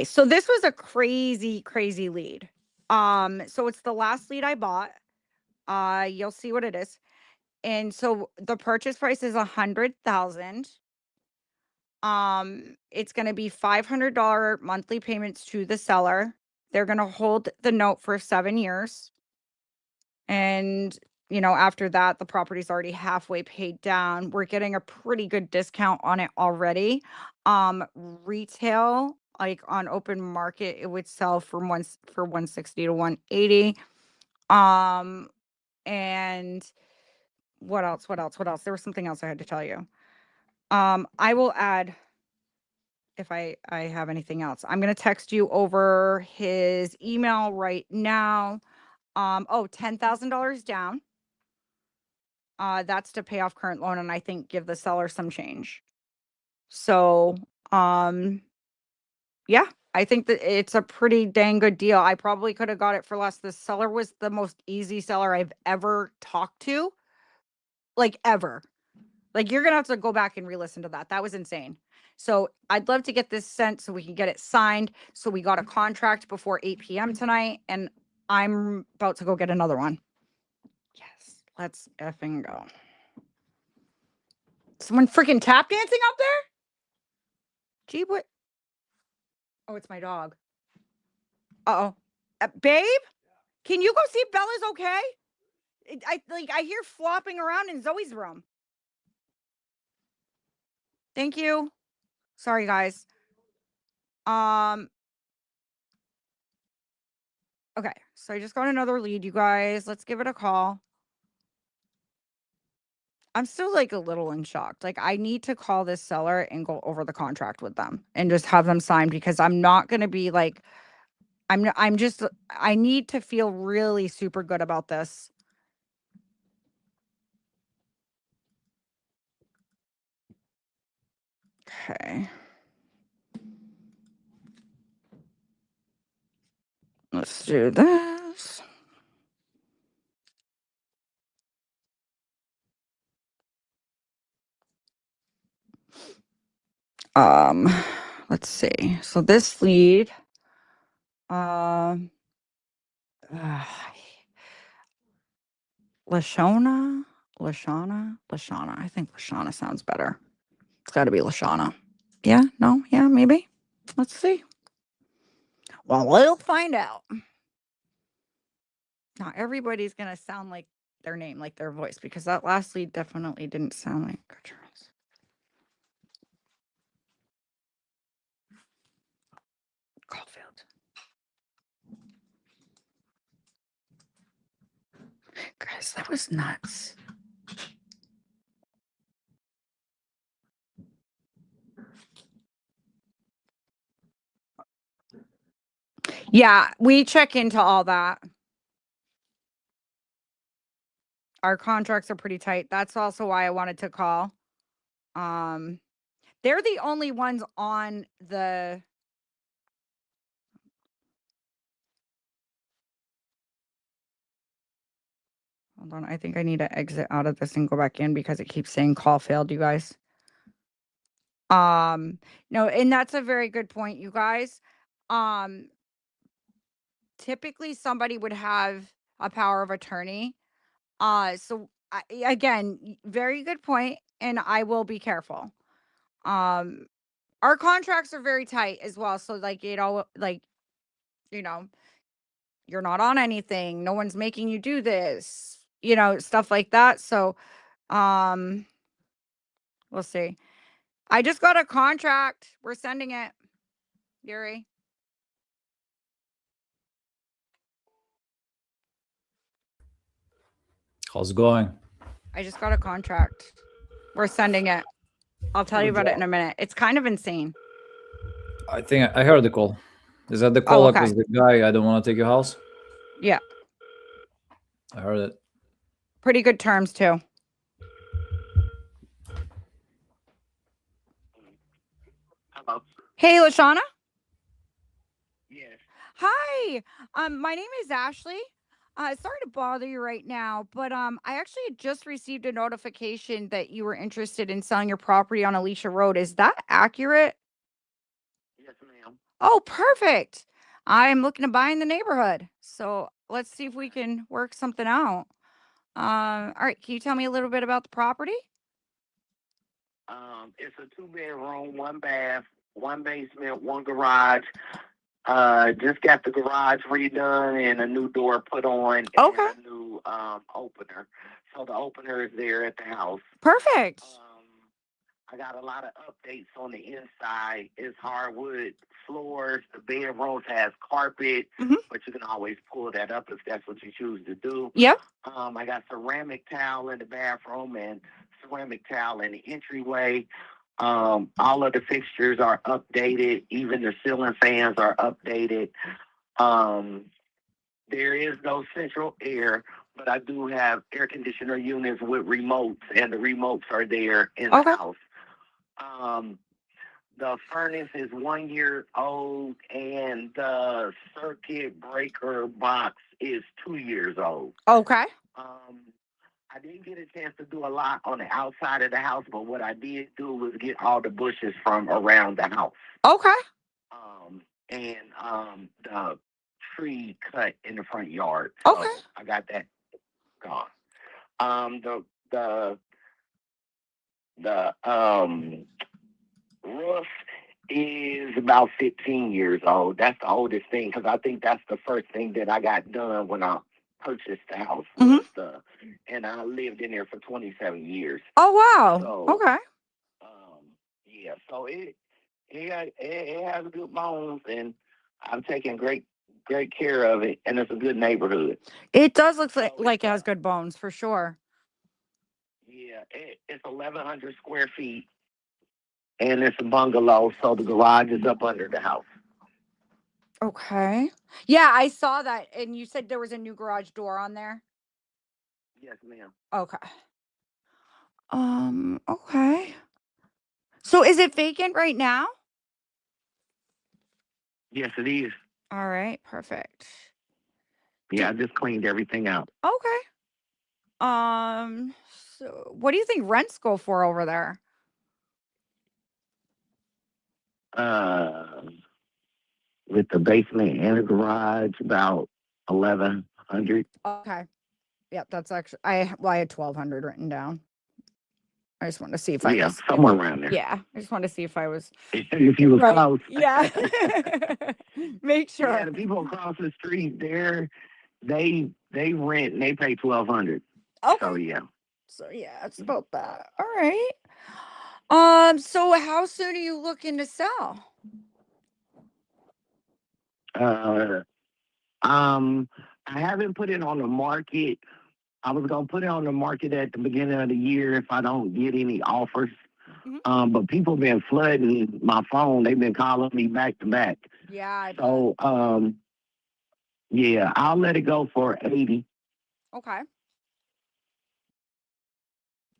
So this was a crazy, crazy lead. So it's the last lead I bought. You'll see what it is. And so the purchase price is $100,000. It's going to be $500 monthly payments to the seller. They're going to hold the note for 7 years. And, after that, the property's already halfway paid down. We're getting a pretty good discount on it already. Retail, like on open market, it would sell for 160 to 180. And what else? There was something else I had to tell you. I will add, if I have anything else, I'm going to text you over his email right now. $10,000 down. That's to pay off current loan and I think give the seller some change. So, yeah, I think that it's a pretty dang good deal. I probably could have got it for less. The seller was the most easy seller I've ever talked to. Like ever. Like you're going to have to go back and re-listen to that. That was insane. So I'd love to get this sent so we can get it signed. So we got a contract before 8 p.m. tonight and I'm about to go get another one. Yes, let's effing go. Someone freaking tap dancing out there? Gee, what? Oh, it's my dog. Uh-oh. Babe? Can you go see if Bella's okay? I hear flopping around in Zoe's room. Thank you. Sorry, guys. Okay, so I just got another lead, you guys. Let's give it a call. I'm still like a little in shock. Like I need to call this seller and go over the contract with them and just have them sign because I'm not going to be like, I need to feel really super good about this. Okay. Let's do this. Let's see. So this lead, Lashona. I think Lashona sounds better. It's got to be Lashona. Yeah, no, yeah, maybe. Let's see. Well, we'll find out. Not everybody's going to sound like their name, like their voice, because that last lead definitely didn't sound like Charles. Caulfield. Guys, that was nuts. Yeah, we check into all that. our contracts are pretty tight. That's also why I wanted to call. They're the only ones on the. Hold on, I think I need to exit out of this and go back in because it keeps saying call failed, you guys. No, and that's a very good point, you guys. Typically somebody would have a power of attorney. So again, very good point, and I will be careful. Our contracts are very tight as well, so like, like, you're not on anything, no one's making you do this, stuff like that. So we'll see. I just got a contract, we're sending it, Yuri. How's it going? I just got a contract, we're sending it. I'll tell you about it in a minute. It's kind of insane. I think I heard the call. Is that the call Oh, like okay. with the guy, I don't want to take your house? Yeah, I heard it. pretty good terms too. Hello. Hey, Lashana. Yes. Hi. My name is Ashley. Sorry to bother you right now, but I actually had just received a notification that you were interested in selling your property on Alicia Road. Is that accurate? Yes, ma'am. Oh, perfect. I'm looking to buy in the neighborhood. So let's see if we can work something out. All right, can you tell me a little bit about the property? It's a 2-bedroom, 1 bath, 1 basement, 1 garage. Just got the garage redone and a new door put on Okay. and a new opener. So the opener is there at the house. Perfect. I got a lot of updates on the inside. It's hardwood floors. The bedrooms has carpet, but you can always pull that up if that's what you choose to do. Yep. I got ceramic tile in the bathroom and ceramic tile in the entryway. All of the fixtures are updated. Even the ceiling fans are updated. There is no central air, but I do have air conditioner units with remotes, and the remotes are there in the house. The furnace is 1 year old, and the circuit breaker box is 2 years old. Okay. I didn't get a chance to do a lot on the outside of the house, but what I did do was get all the bushes from around the house. Okay. And the tree cut in the front yard. So Okay. I got that gone. The roof is about 15 years old. That's the oldest thing, because I think that's the first thing that I got done when I purchased the house. And I lived in there for 27 years. Oh, wow. So, okay. Yeah, so it has good bones, and I'm taking great care of it, and it's a good neighborhood. It does look like it has good bones for sure. Yeah, it's 1,100 square feet, and it's a bungalow, so the garage is up under the house. Okay. Yeah, I saw that, and you said there was a new garage door on there? Yes, ma'am. Okay. Okay. So is it vacant right now? Yes, it is. All right, perfect. Yeah, I just cleaned everything out. Okay. So what do you think rents go for over there? With the basement and the garage, about 1,100. Okay. Yep, that's actually I had 1,200 written down. I just want to see if I was somewhere around there. Yeah, I just want to see if I was If you was right. close. Yeah. Make sure. Yeah, the people across the street there, they rent and they pay 1,200. Okay. So yeah. So yeah, it's about that. All right. So how soon are you looking to sell? I haven't put it on the market. I was gonna put it on the market at the beginning of the year if I don't get any offers. But people been flooding my phone. They've been calling me back to back. Yeah. So yeah, I'll let it go for 80. Okay.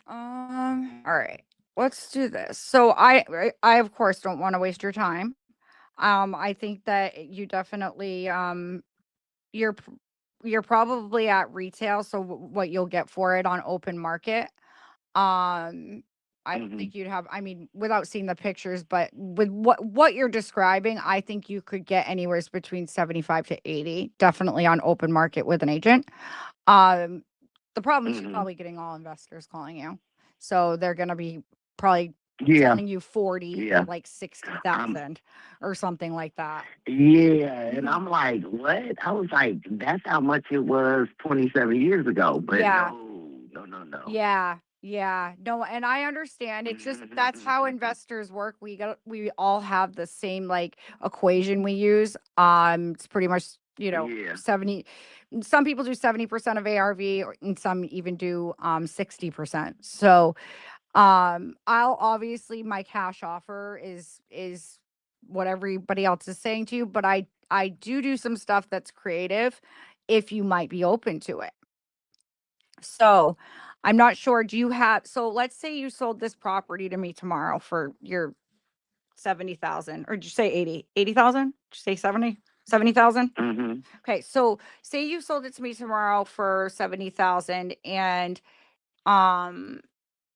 All right, let's do this. So I of course don't want to waste your time. I think that you definitely you're p- you're probably at retail, so what you'll get for it on open market. Um, I don't think you'd have, I mean, without seeing the pictures, but with what you're describing, I think you could get anywhere between 75 to 80, definitely on open market with an agent. Um, the problem is you're probably getting all investors calling you. So they're going to be probably Yeah, telling you 40 yeah. for like 60,000 or something like that. Yeah, and I'm like, what? I was like, that's how much it was 27 years ago. But Yeah. no. Yeah. Yeah. No, and I understand. It's just that's how investors work. We all have the same like equation we use. It's pretty much, Yeah. 70, some people do 70% of ARV and some even do 60%. So I'll obviously, my cash offer is what everybody else is saying to you, but I do some stuff that's creative if you might be open to it. So I'm not sure. So let's say you sold this property to me tomorrow for your 70,000, or did you say 80,000? Did you say 70,000? Mm-hmm. Okay. So say you sold it to me tomorrow for 70,000, and um,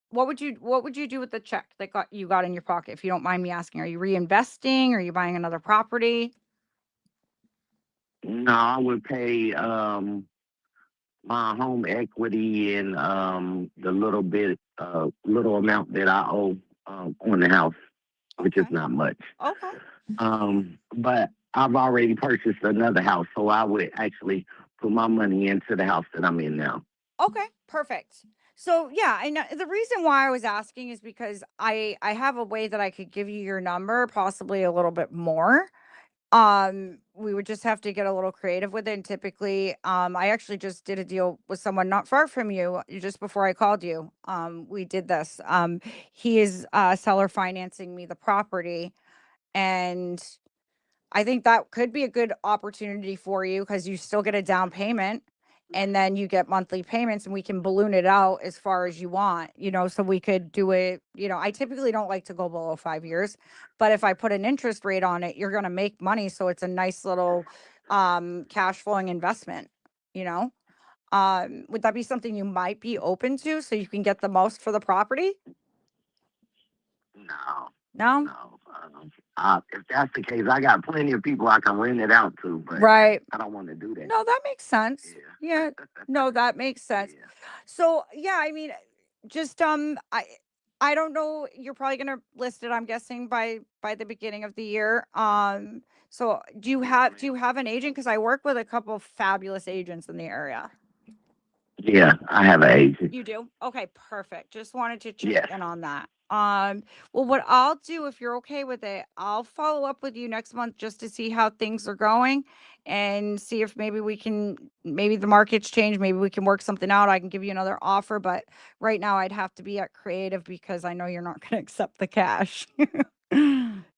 what would you do with the check that you got in your pocket? If you don't mind me asking, are you reinvesting? Are you buying another property? No, I would pay my home equity and the little amount that I owe on the house, which is Okay. not much. Okay. But I've already purchased another house, so I would actually put my money into the house that I'm in now. Okay, perfect. So yeah, I know the reason why I was asking is because I have a way that I could give you your number, possibly a little bit more. We would just have to get a little creative with it. And typically, I actually just did a deal with someone not far from you just before I called you. We did this. He is seller financing me the property, and I think that could be a good opportunity for you because you still get a down payment and then you get monthly payments, and we can balloon it out as far as you want, so we could do it. I typically don't like to go below 5 years, but if I put an interest rate on it, you're going to make money. So it's a nice little cash flowing investment, you know? Would that be something you might be open to so you can get the most for the property? No, No? no. If that's the case, I got plenty of people I can rent it out to, but Right. I don't want to do that. No, that makes sense. Yeah. Yeah. No, that makes sense. Yeah. So yeah, I mean, just I don't know. You're probably gonna list it, I'm guessing, by the beginning of the year. So do you have an agent? Because I work with a couple of fabulous agents in the area. Yeah, I have an agent. You do? Okay, perfect. Just wanted to check Yes. in on that. Well, what I'll do, if you're okay with it, I'll follow up with you next month just to see how things are going and see if maybe the market's changed, maybe we can work something out. I can give you another offer, but right now I'd have to be at creative because I know you're not going to accept the cash.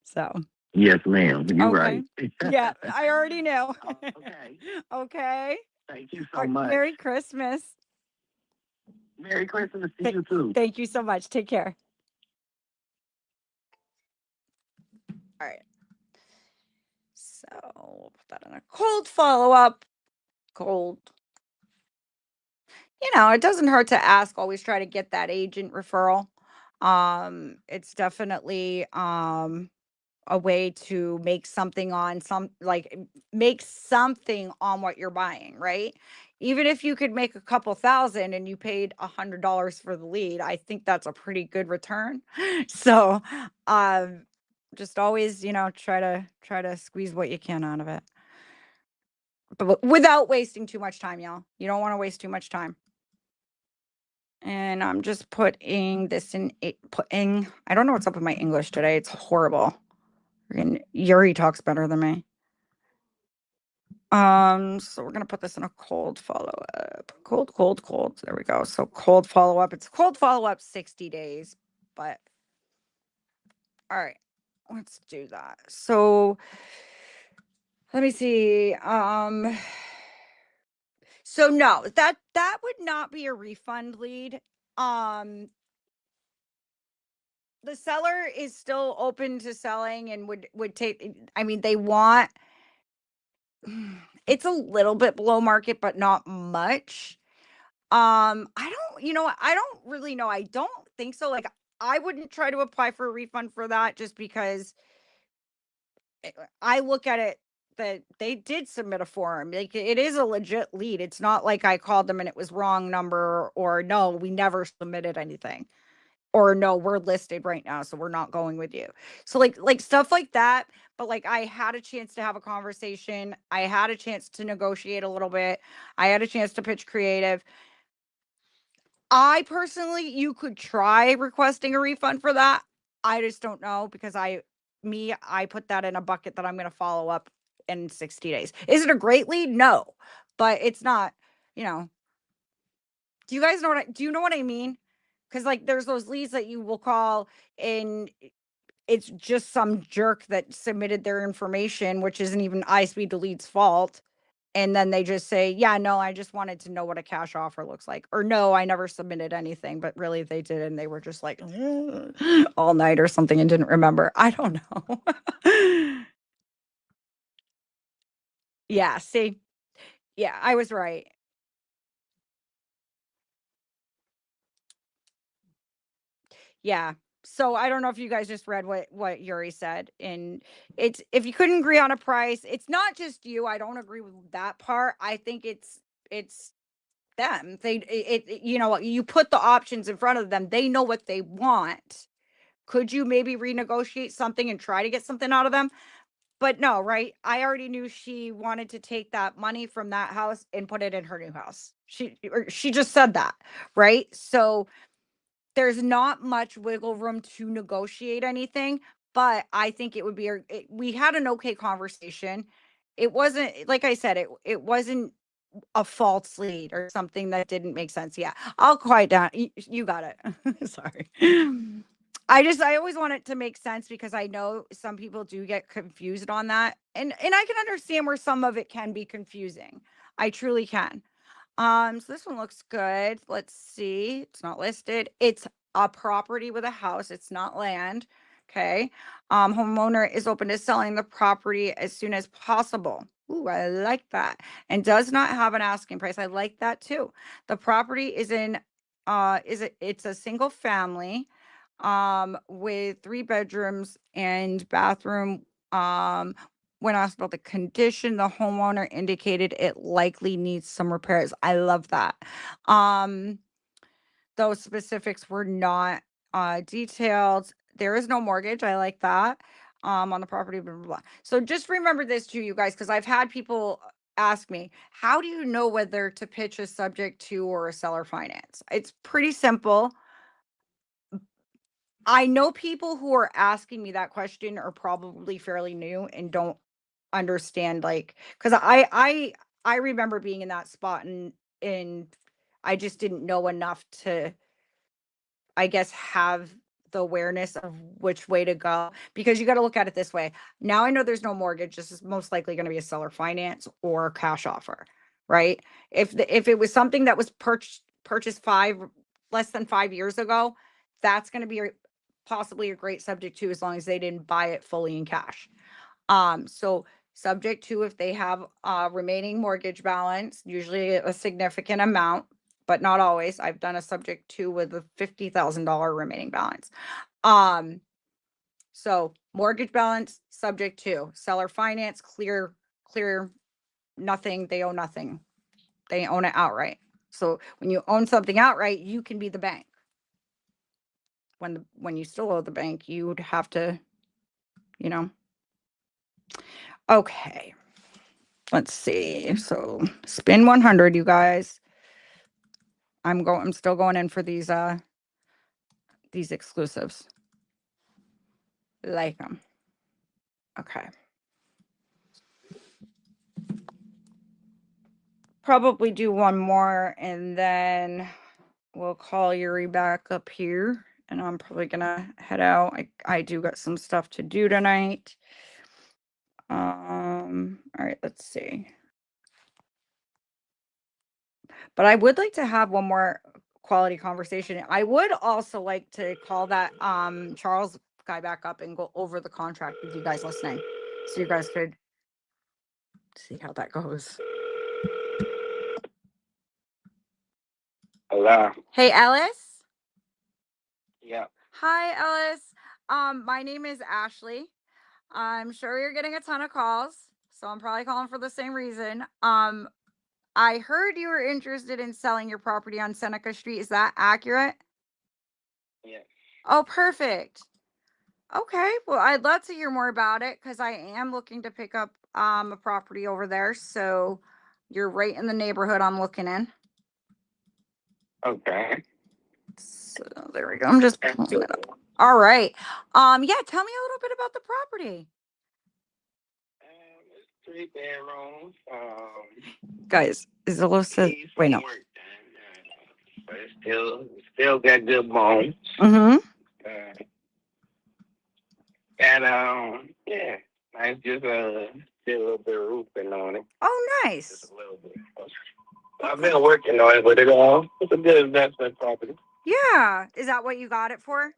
So, Yes, ma'am. You're okay. right. Yeah, I already know. Okay. Okay. Thank you All so right, much. Merry Christmas. Merry Christmas to Th- you too. Thank you so much. Take care. All right. So we'll put that in a cold follow-up. Cold. It doesn't hurt to ask. Always try to get that agent referral. It's definitely a way to make something make something on what you're buying, right? Even if you could make a couple thousand and you paid $100 for the lead, I think that's a pretty good return. So, just always, try to squeeze what you can out of it, but without wasting too much time, y'all. You don't want to waste too much time. And I'm just putting this I don't know what's up with my English today. It's horrible. Yuri talks better than me. So we're gonna put this in a cold follow-up. Cold. There we go. So cold follow-up. It's cold follow-up 60 days, but all right, let's do that. So let me see. So no, that would not be a refund lead. the seller is still open to selling and would take, I mean, they want, it's a little bit below market, but not much. I don't, I don't really know. I don't think so. Like, I wouldn't try to apply for a refund for that just because I look at it that they did submit a form. Like, it is a legit lead. It's not like I called them and it was wrong number, or no, we never submitted anything, or no, we're listed right now, so we're not going with you. So like stuff like that. But like, I had a chance to have a conversation. I had a chance to negotiate a little bit. I had a chance to pitch creative. I personally, you could try requesting a refund for that. I just don't know, because I put that in a bucket that I'm going to follow up in 60 days. Is it a great lead? No, but it's not, you know, do you guys know do you know what I mean? Cause like, there's those leads that you will call and it's just some jerk that submitted their information, which isn't even iSpeedToLead's fault. And then they just say, yeah, no, I just wanted to know what a cash offer looks like. Or no, I never submitted anything, but really they did. And they were just like all night or something and didn't remember. I don't know. Yeah, see, yeah, I was right. Yeah. So I don't know if you guys just read what Yuri said. And it's, if you couldn't agree on a price, it's not just you. I don't agree with that part. I think it's them. You put the options in front of them. They know what they want. Could you maybe renegotiate something and try to get something out of them? But no, right? I already knew she wanted to take that money from that house and put it in her new house. She just said that, right? So there's not much wiggle room to negotiate anything, but I think it would be we had an okay conversation. It wasn't, like I said, it wasn't a false lead or something that didn't make sense. Yeah, I'll quiet down. You got it. Sorry. I always want it to make sense, because I know some people do get confused on that. And I can understand where some of it can be confusing. I truly can. So this one looks good. Let's see. It's not listed. It's a property with a house. It's not land. Okay. Homeowner is open to selling the property as soon as possible. Ooh, I like that. And does not have an asking price. I like that too. The property is in, it's a single family, with 3 bedrooms and bathroom. When asked about the condition, the homeowner indicated it likely needs some repairs. I love that. Those specifics were not detailed. There is no mortgage. I like that. On the property, blah, blah, blah. So just remember this too, you guys, because I've had people ask me, how do you know whether to pitch a subject to or a seller finance? It's pretty simple. I know people who are asking me that question are probably fairly new and don't understand, like, because I remember being in that spot, and I just didn't know enough to, I guess, have the awareness of which way to go, because you got to look at it this way. Now I know there's no mortgage. This is most likely going to be a seller finance or cash offer, right? If it was something that was purchased less than 5 years ago, that's going to be possibly a great subject to, as long as they didn't buy it fully in cash. So subject to, if they have remaining mortgage balance, usually a significant amount, but not always. I've done a subject to with a $50,000 remaining balance. So mortgage balance, subject to. Seller finance, clear, nothing. They own nothing. They own it outright. So when you own something outright, you can be the bank. When you still owe the bank, you would have to, Okay. Let's see. So spin 100, you guys. I'm still going in for these exclusives. Like them. Okay. Probably do one more and then we'll call Yuri back up here, and I'm probably gonna head out. I do got some stuff to do tonight. All right, let's see. But I would like to have one more quality conversation. I would also like to call that Charles guy back up and go over the contract with you guys listening, so you guys could see how that goes. Hello. Hey, Ellis. Yeah. Hi, Ellis. My name is Ashley. I'm sure you're getting a ton of calls, so I'm probably calling for the same reason. I heard you were interested in selling your property on Seneca Street. Is that accurate? Yeah. Oh, perfect. Okay, well, I'd love to hear more about it because I am looking to pick up a property over there. So you're right in the neighborhood I'm looking in. Okay. So there we go. I'm just pulling it up. All right. Yeah, tell me a little bit about the property. It's 3 bedrooms. Guys, is it low says Needs wait, some no. work done, but it's still got good bones. Mm-hmm. Yeah, I just did a little bit of roofing on it, Oh, just nice. a little bit. I've been working on it, but it's a good investment property. Yeah. Is that what you got it for?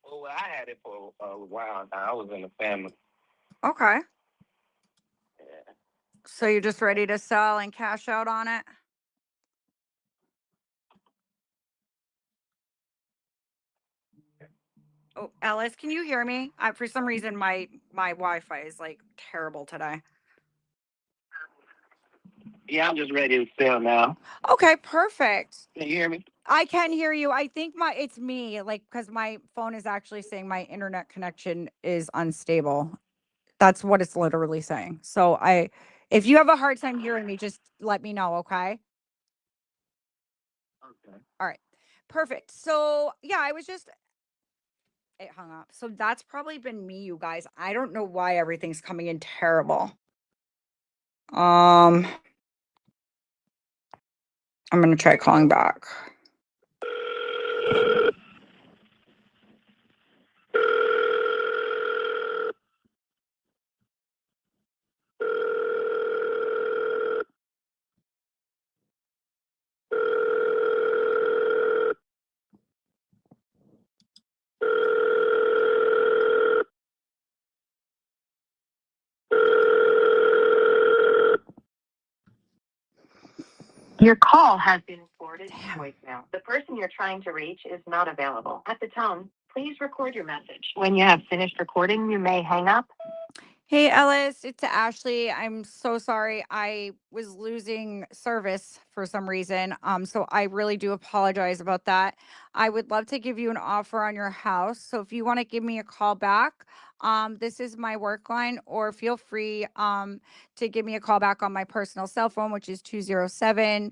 Well, I had it for a while now. I was in the family. Okay. Yeah. So you're just ready to sell and cash out on it? Oh, Ellis, can you hear me? For some reason, my Wi-Fi is like terrible today. Yeah, I'm just ready to sell now. Okay, perfect. Can you hear me? I can hear you. I think it's me, like, because my phone is actually saying my internet connection is unstable. That's what it's literally saying. So if you have a hard time hearing me, just let me know, okay? Okay. All right, perfect. So yeah, it hung up. So that's probably been me, you guys. I don't know why everything's coming in terrible. I'm gonna try calling back. Your call has been forwarded to voicemail. The person you're trying to reach is not available. At the tone, please record your message. When you have finished recording, you may hang up. Hey, Ellis, it's Ashley. I'm so sorry. I was losing service for some reason. So I really do apologize about that. I would love to give you an offer on your house. So if you want to give me a call back, this is my work line, or feel free to give me a call back on my personal cell phone, which is 207.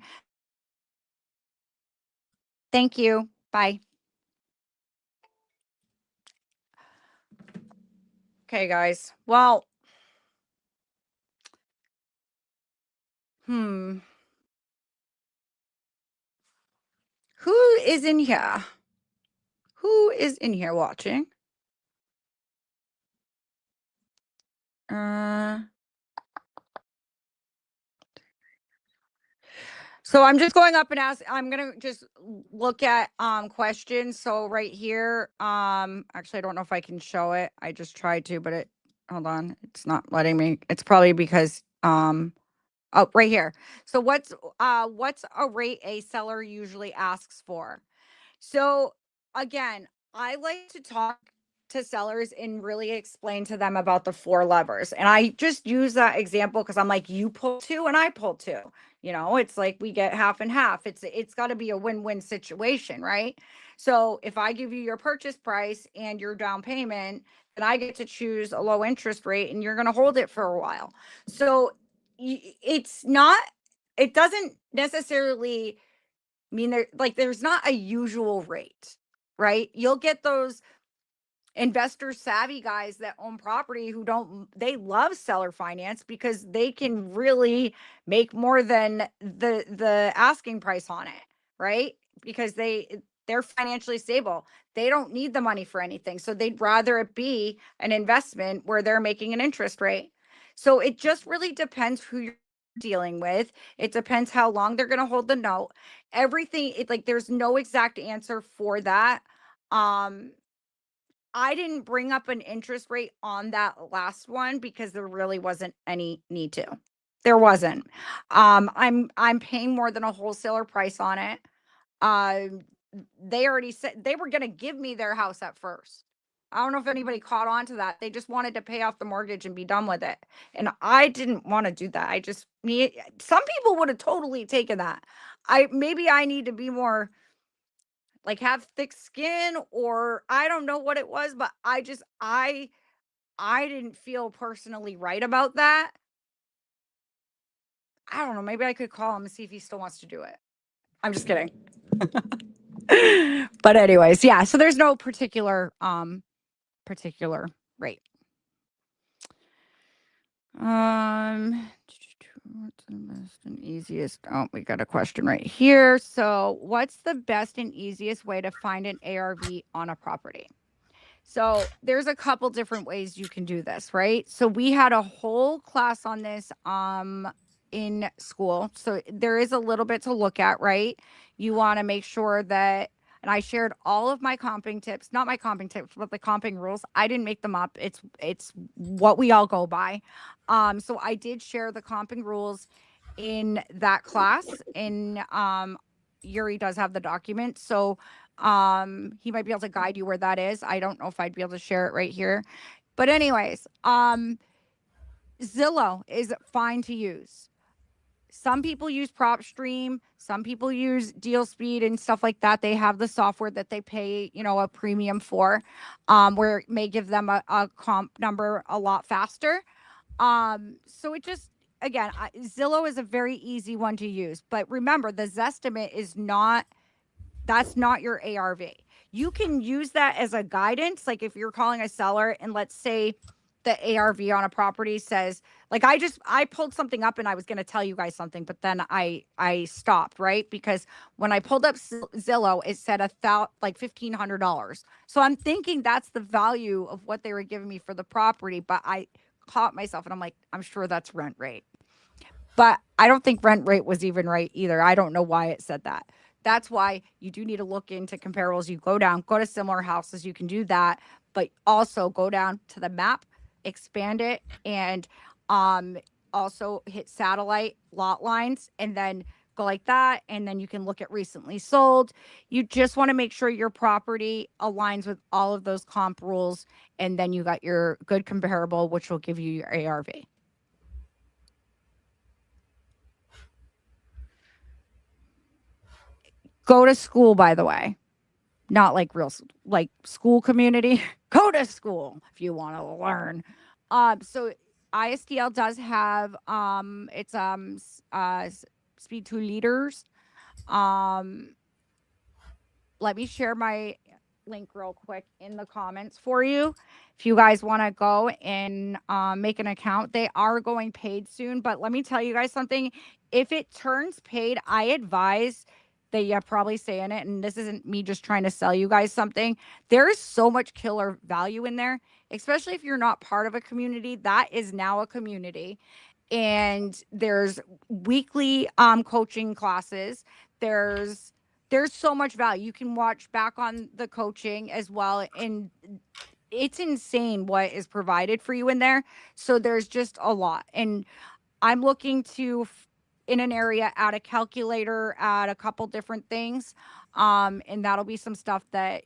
Thank you. Bye. Okay, guys. Well, who is in here? Who is in here watching? So I'm just going up and I'm gonna just look at questions. So right here, actually I don't know if I can show it. I just tried to, but hold on, it's not letting me. It's probably because oh, right here. So what's a rate a seller usually asks for? So again, I like to talk to sellers and really explain to them about the 4 levers. And I just use that example because I'm like, you pull 2 and I pull 2. It's like we get half and half. It's got to be a win-win situation, right? So if I give you your purchase price and your down payment, then I get to choose a low interest rate and you're going to hold it for a while. So it doesn't necessarily mean there's not a usual rate, right? You'll get those investor savvy guys that own property who they love seller finance because they can really make more than the asking price on it, right? Because they're financially stable. They don't need the money for anything. So they'd rather it be an investment where they're making an interest rate. So it just really depends who you're dealing with. It depends how long they're going to hold the note. Everything, like there's no exact answer for that. I didn't bring up an interest rate on that last one because there really wasn't any need to. There wasn't. I'm paying more than a wholesaler price on it. They already said they were going to give me their house at first. I don't know if anybody caught on to that. They just wanted to pay off the mortgage and be done with it. And I didn't want to do that. Some people would have totally taken that. Maybe I need to be more like have thick skin, or I don't know what it was, but I didn't feel personally right about that. I don't know. Maybe I could call him and see if he still wants to do it. I'm just kidding. But anyways, yeah. So there's no particular rate. What's the best and easiest? Oh, we got a question right here. So what's the best and easiest way to find an ARV on a property? So there's a couple different ways you can do this, right? So we had a whole class on this in school. So there is a little bit to look at, right? You want to make sure that, and I shared all of my comping tips, not my comping tips, but the comping rules. I didn't make them up. It's what we all go by. So I did share the comping rules in that class, and Yuri does have the document. So he might be able to guide you where that is. I don't know if I'd be able to share it right here. But anyways, Zillow is fine to use. Some people use PropStream, some people use DealSpeed and stuff like that. They have the software that they pay, a premium for, where it may give them a comp number a lot faster. So it just, again, Zillow is a very easy one to use. But remember, the Zestimate that's not your ARV. You can use that as a guidance. Like if you're calling a seller and let's say the ARV on a property says, like I pulled something up and I was going to tell you guys something, but then I stopped, right? Because when I pulled up Zillow, it said like $1,500. So I'm thinking that's the value of what they were giving me for the property, but I caught myself and I'm like, I'm sure that's rent rate. But I don't think rent rate was even right either. I don't know why it said that. That's why you do need to look into comparables. You go to similar houses, you can do that, but also go down to the map, expand it, and also hit satellite lot lines and then go like that. And then you can look at recently sold. You just want to make sure your property aligns with all of those comp rules. And then you got your good comparable, which will give you your ARV. Go to school, by the way, not like like school community. Go to school if you want to learn. So ISTL does have it's SpeedToLeaders. Let me share my link real quick in the comments for you. If you guys want to go and make an account, they are going paid soon. But let me tell you guys something. If it turns paid, I advise that you're probably saying it, and this isn't me just trying to sell you guys something. There is so much killer value in there, especially if you're not part of a community. That is now a community. And there's weekly coaching classes. There's so much value. You can watch back on the coaching as well. And it's insane what is provided for you in there. So there's just a lot. And I'm looking to, in an area, add a calculator, add a couple different things. And that'll be some stuff that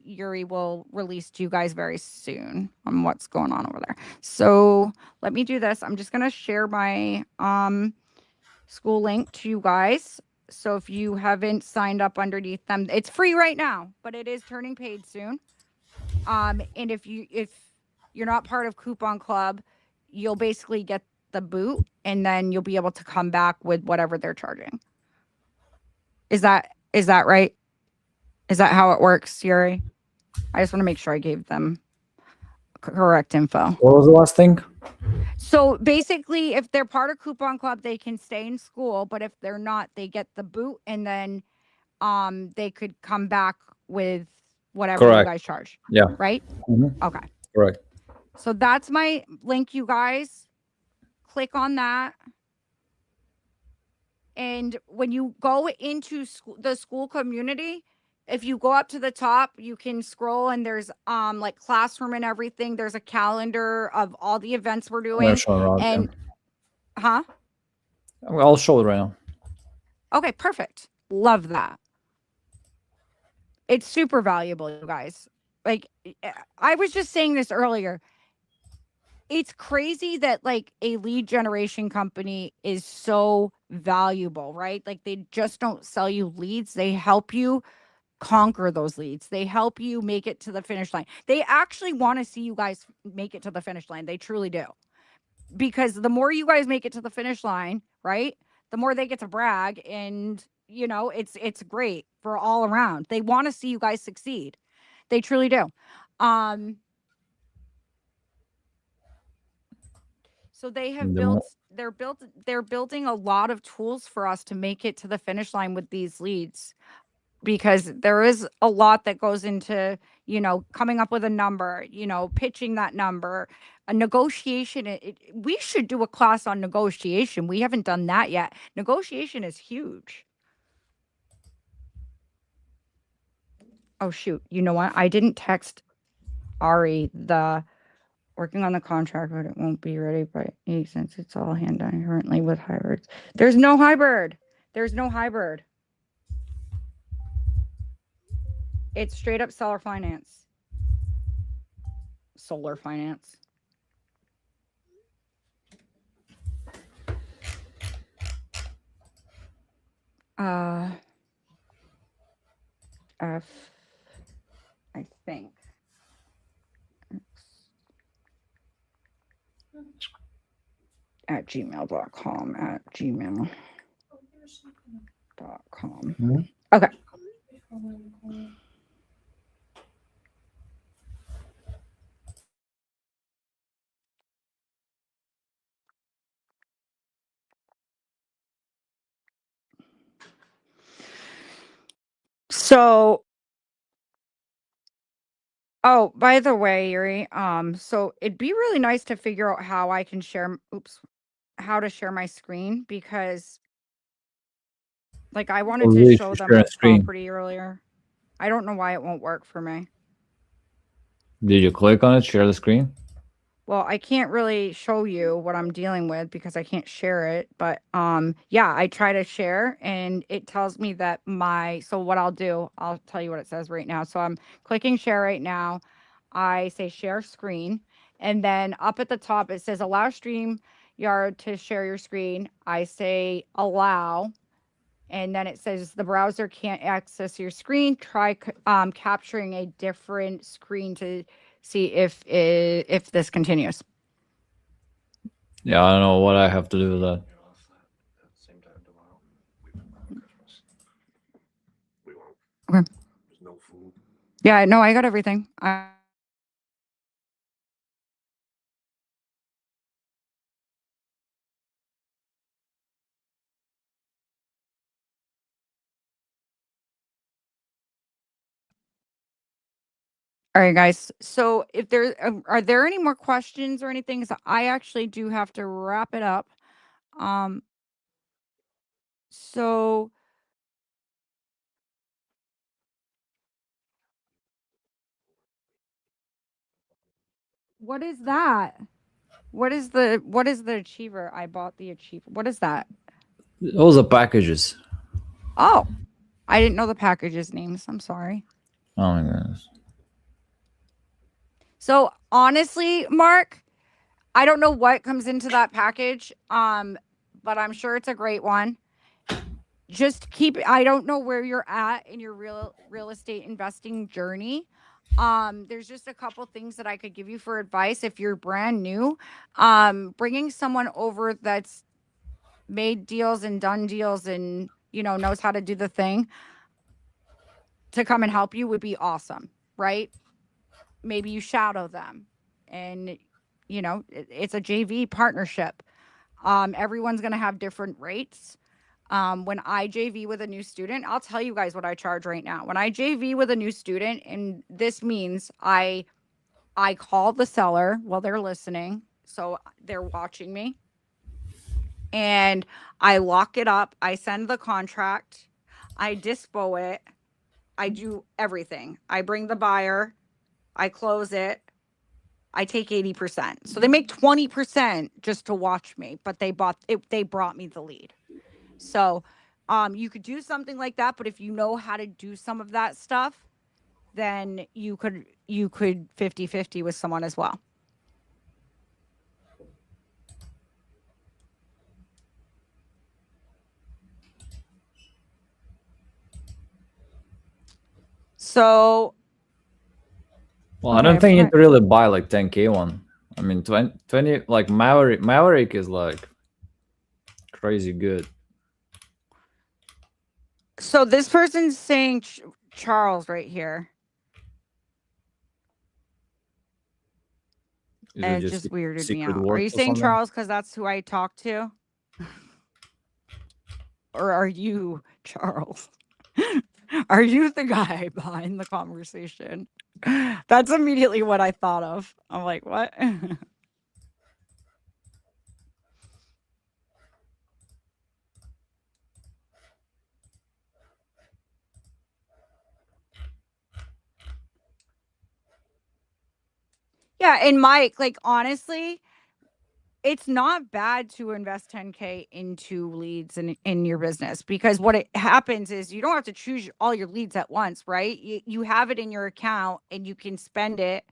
Yuri will release to you guys very soon on what's going on over there. So let me do this. I'm just going to share my school link to you guys. So if you haven't signed up underneath them, it's free right now, but it is turning paid soon. And if you're not part of Coupon Club, you'll basically get the boot and then you'll be able to come back with whatever they're charging. Is that right? Is that how it works, Yuri? I just want to make sure I gave them correct info. What was the last thing? So basically, if they're part of Coupon Club, they can stay in school, but if they're not, they get the boot and then they could come back with whatever you guys charge. Yeah. Right? Mm-hmm. Okay. Right. So that's my link, you guys. Click on that. And when you go into the school community, if you go up to the top, you can scroll and there's like classroom and everything. There's a calendar of all the events we're I'm gonna doing. show it around. And huh? I'll show it right now. Okay, perfect. Love that. It's super valuable, you guys. Like I was just saying this earlier. It's crazy that like a lead generation company is so valuable, right? Like they just don't sell you leads. They help you conquer those leads. They help you make it to the finish line. They actually want to see you guys make it to the finish line. They truly do. Because the more you guys make it to the finish line, right? The more they get to brag, and you know, it's great for all around. They want to see you guys succeed. They truly do. So they have they're building a lot of tools for us to make it to the finish line with these leads, because there is a lot that goes into, you know, coming up with a number, you know, pitching that number, a negotiation. We should do a class on negotiation. We haven't done that yet. Negotiation is huge. Oh, shoot. You know what? I didn't text Ari the working on the contract, but it won't be ready by 8 since it's all hand done currently with hybrids. There's no hybrid. There's no hybrid. It's straight up seller finance. Solar finance. F, I think. At gmail.com, at gmail.com. Okay. So, oh, by the way, Yuri, so it'd be really nice to figure out how I can share, how to share my screen, because like I wanted to really show them share my a screen. property earlier. I don't know why it won't work for me. Did you click on it? Share the screen? Well, I can't really show you what I'm dealing with because I can't share it, but yeah, I try to share and it tells me that so what I'll do, I'll tell you what it says right now. So I'm clicking share right now. I say share screen, and then up at the top it says allow StreamYard to share your screen. I say allow, and then it says the browser can't access your screen. Try capturing a different screen to see if this continues. Yeah, I don't know what I have to do with that. Okay. Yeah, no, I got everything. All right, guys. So if there are there any more questions or anything? So I actually do have to wrap it up. So what is that? What is the achiever? I bought the achiever. What is that? Those are packages. Oh, I didn't know the packages names. I'm sorry. Oh my goodness. So honestly, Mark, I don't know what comes into that package. But I'm sure it's a great one. Just I don't know where you're at in your real estate investing journey. There's just a couple things that I could give you for advice if you're brand new. Bringing someone over that's made deals and done deals and, you know, knows how to do the thing to come and help you would be awesome, right? Maybe you shadow them, and you know, it's a JV partnership. Everyone's going to have different rates. When I JV with a new student, I'll tell you guys what I charge right now. When I JV with a new student, and this means I call the seller while they're listening, so they're watching me. and I lock it up. I send the contract. I dispo it. I do everything. I bring the buyer. I close it. I take 80%. So they make 20% just to watch me, but they brought me the lead. So you could do something like that, but if you know how to do some of that stuff, then you could 50-50 with someone as well. So Well, I don't think you need to really buy like 10K one. I mean, 20 like Maverick is like crazy good. So this person's saying Charles right here. And it just weirded me out. Are you saying Charles because that's who I talk to? Or are you Charles? Are you the guy behind the conversation? That's immediately what I thought of. I'm like, what? Yeah, and Mike, like honestly, it's not bad to invest 10K into leads in your business, because what it happens is you don't have to choose all your leads at once, right? You have it in your account and you can spend it,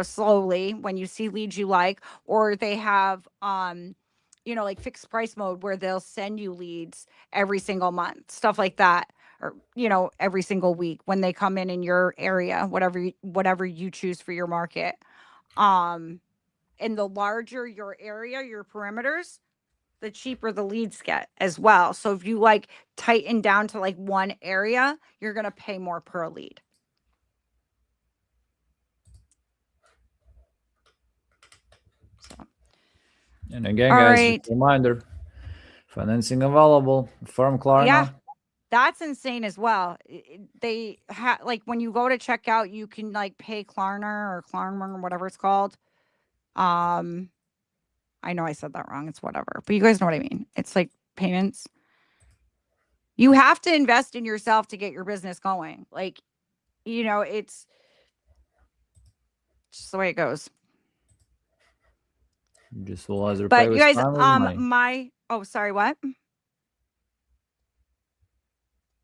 slowly when you see leads you like, or they have, like fixed price mode where they'll send you leads every single month, stuff like that, or, every single week when they come in your area, whatever you choose for your market. And the larger your area, your perimeters, the cheaper the leads get as well. So if you like tighten down to like one area, you're going to pay more per lead. So. And again, guys, just a reminder, financing available, firm Klarna. Yeah, that's insane as well. They have, like, when you go to checkout, you can like pay Klarna or Klarna or whatever it's called. I know I said that wrong. It's whatever, but you guys know what I mean. It's like payments. You have to invest in yourself to get your business going. Like, it's just the way it goes. Just will either but pay you guys, money. Sorry, what?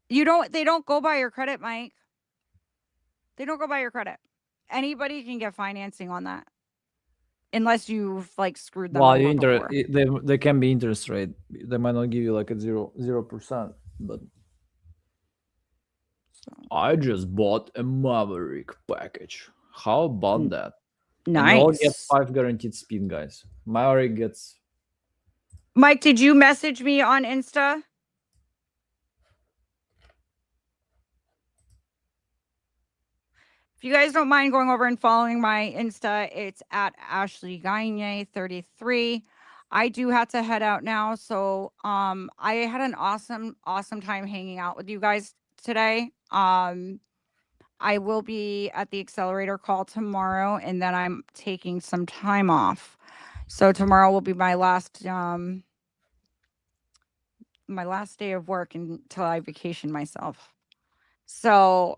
They don't go by your credit, Mike. They don't go by your credit. Anybody can get financing on that. Unless you've like screwed them over before. They can be interest rate. They might not give you like a 0%, but I just bought a Maverick package. How about that? Nice. And you all get 5 guaranteed speed, guys. Maverick gets. Mike, did you message me on Insta? If you guys don't mind going over and following my Insta, it's at Ashley Gagne 33. I do have to head out now. So I had an awesome time hanging out with you guys today. I will be at the accelerator call tomorrow, and then I'm taking some time off. So tomorrow will be my last day of work until I vacation myself. So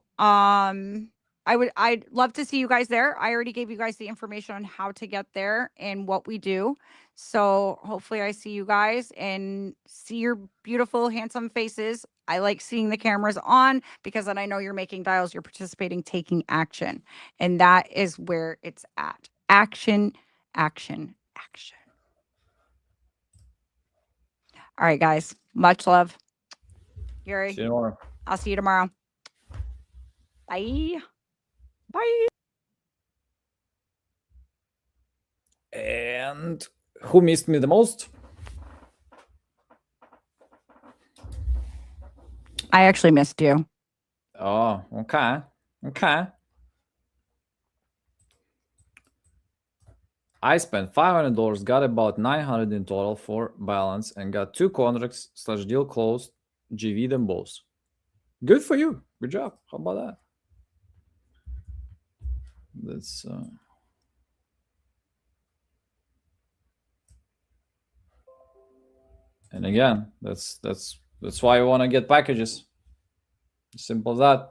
I'd love to see you guys there. I already gave you guys the information on how to get there and what we do. So hopefully I see you guys and see your beautiful, handsome faces. I like seeing the cameras on because then I know you're making dials, you're participating, taking action. And that is where it's at. Action, action, action. All right, guys. Much love. Gary, See you tomorrow. I'll see you tomorrow. Bye. Bye. And who missed me the most? I actually missed you. Oh, okay. I spent $500, got about $900 in total for balance, and got 2 contracts / deal closed. GV them both. Good for you. Good job. How about that? That's And again, that's why you want to get packages. Simple as that.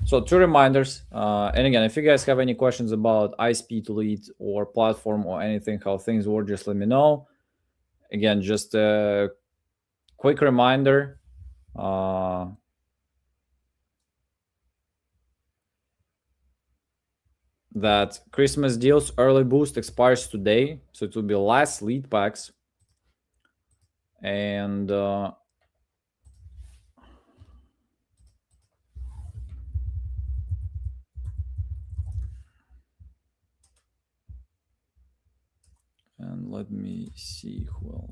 So 2 reminders. And again, if you guys have any questions about iSpeedToLead or platform or anything, how things work, just let me know. Again, just a quick reminder. That Christmas deals early boost expires today. So it will be last lead packs. And let me see who else.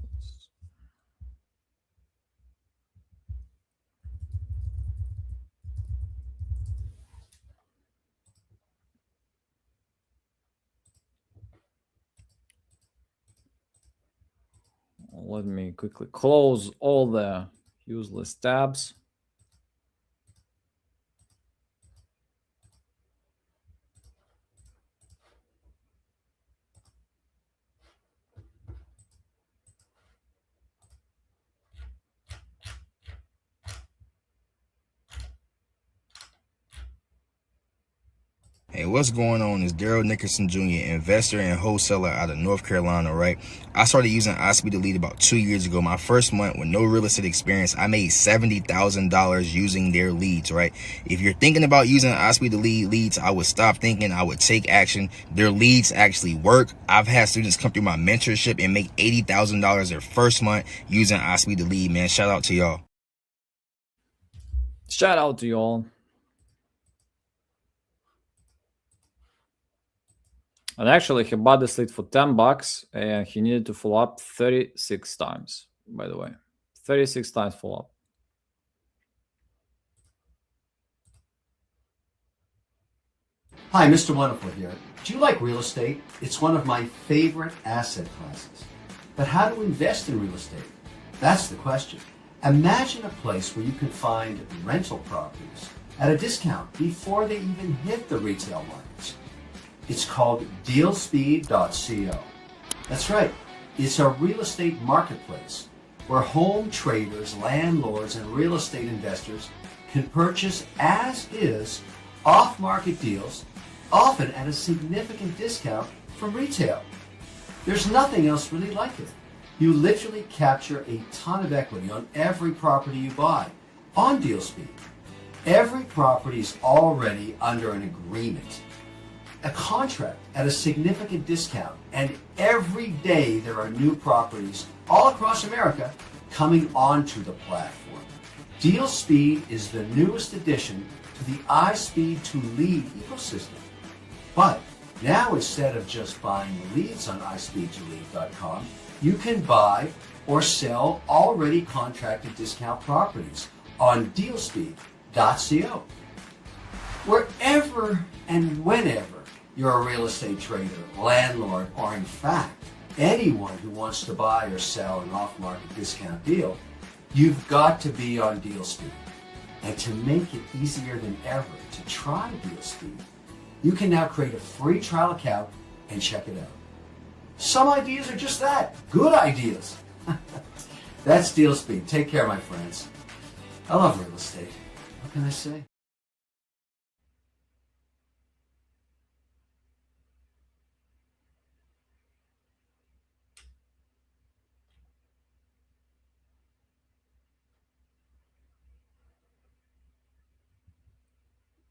Let me quickly close all the useless tabs. Hey, what's going on is Daryl Nickerson Jr., investor and wholesaler out of North Carolina, right? I started using iSpeedToLead about 2 years ago. My first month with no real estate experience, I made $70,000 using their leads, right? If you're thinking about using iSpeedToLead leads, I would stop thinking. I would take action. Their leads actually work. I've had students come through my mentorship and make $80,000 their first month using iSpeedToLead, man. Shout out to y'all. Shout out to y'all. And actually, he bought this lead for $10 and he needed to follow up 36 times, by the way. 36 times follow up. Hi, Mr. Wonderful here. Do you like real estate? It's one of my favorite asset classes. But how to invest in real estate? That's the question. Imagine a place where you can find rental properties at a discount before they even hit the retail markets. It's called dealspeed.co. That's right. It's a real estate marketplace where home traders, landlords, and real estate investors can purchase as is off-market deals, often at a significant discount from retail. There's nothing else really like it. You literally capture a ton of equity on every property you buy on DealSpeed. Every property is already under an agreement, a contract at a significant discount, and every day there are new properties all across America coming onto the platform. DealSpeed is the newest addition to the iSpeedToLead ecosystem. But now instead of just buying leads on iSpeedToLead.com, you can buy or sell already contracted discount properties on DealSpeed.co. Wherever and whenever you're a real estate trader, landlord, or in fact, anyone who wants to buy or sell an off-market discount deal, you've got to be on DealSpeed. And to make it easier than ever to try DealSpeed, you can now create a free trial account and check it out. Some ideas are just that, good ideas. That's DealSpeed. Take care, my friends. I love real estate. What can I say?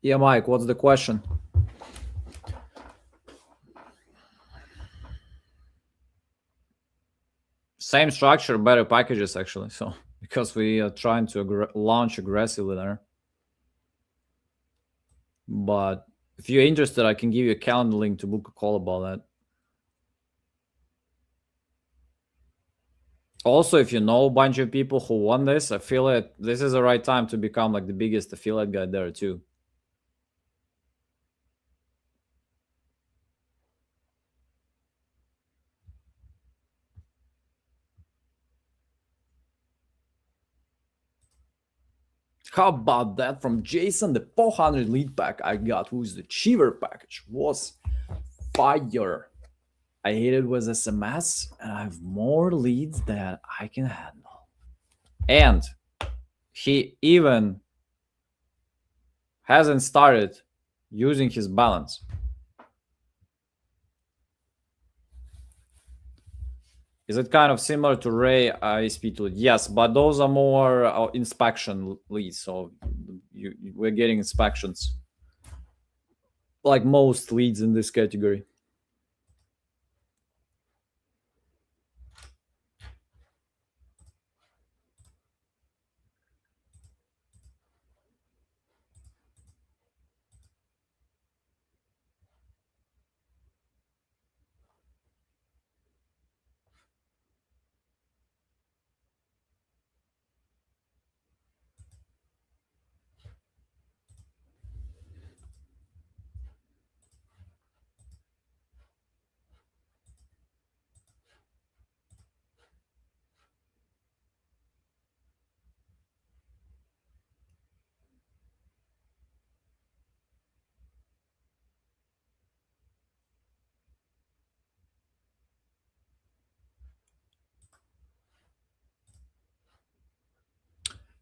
Yeah, Mike, what's the question? Same structure, better packages, actually. So, because we are trying to launch aggressively there. But if you're interested, I can give you a calendar link to book a call about that. Also, if you know a bunch of people who want this, affiliate, this is the right time to become like the biggest affiliate guy there too. How about that from Jason? The 400 lead pack I got, who is the cheaper package, was fire. I hit it with SMS and I have more leads that I can handle. And he even hasn't started using his balance. Is it kind of similar to REI iSpeedToLead? Yes, but those are more inspection leads. So we're getting inspections, like most leads in this category.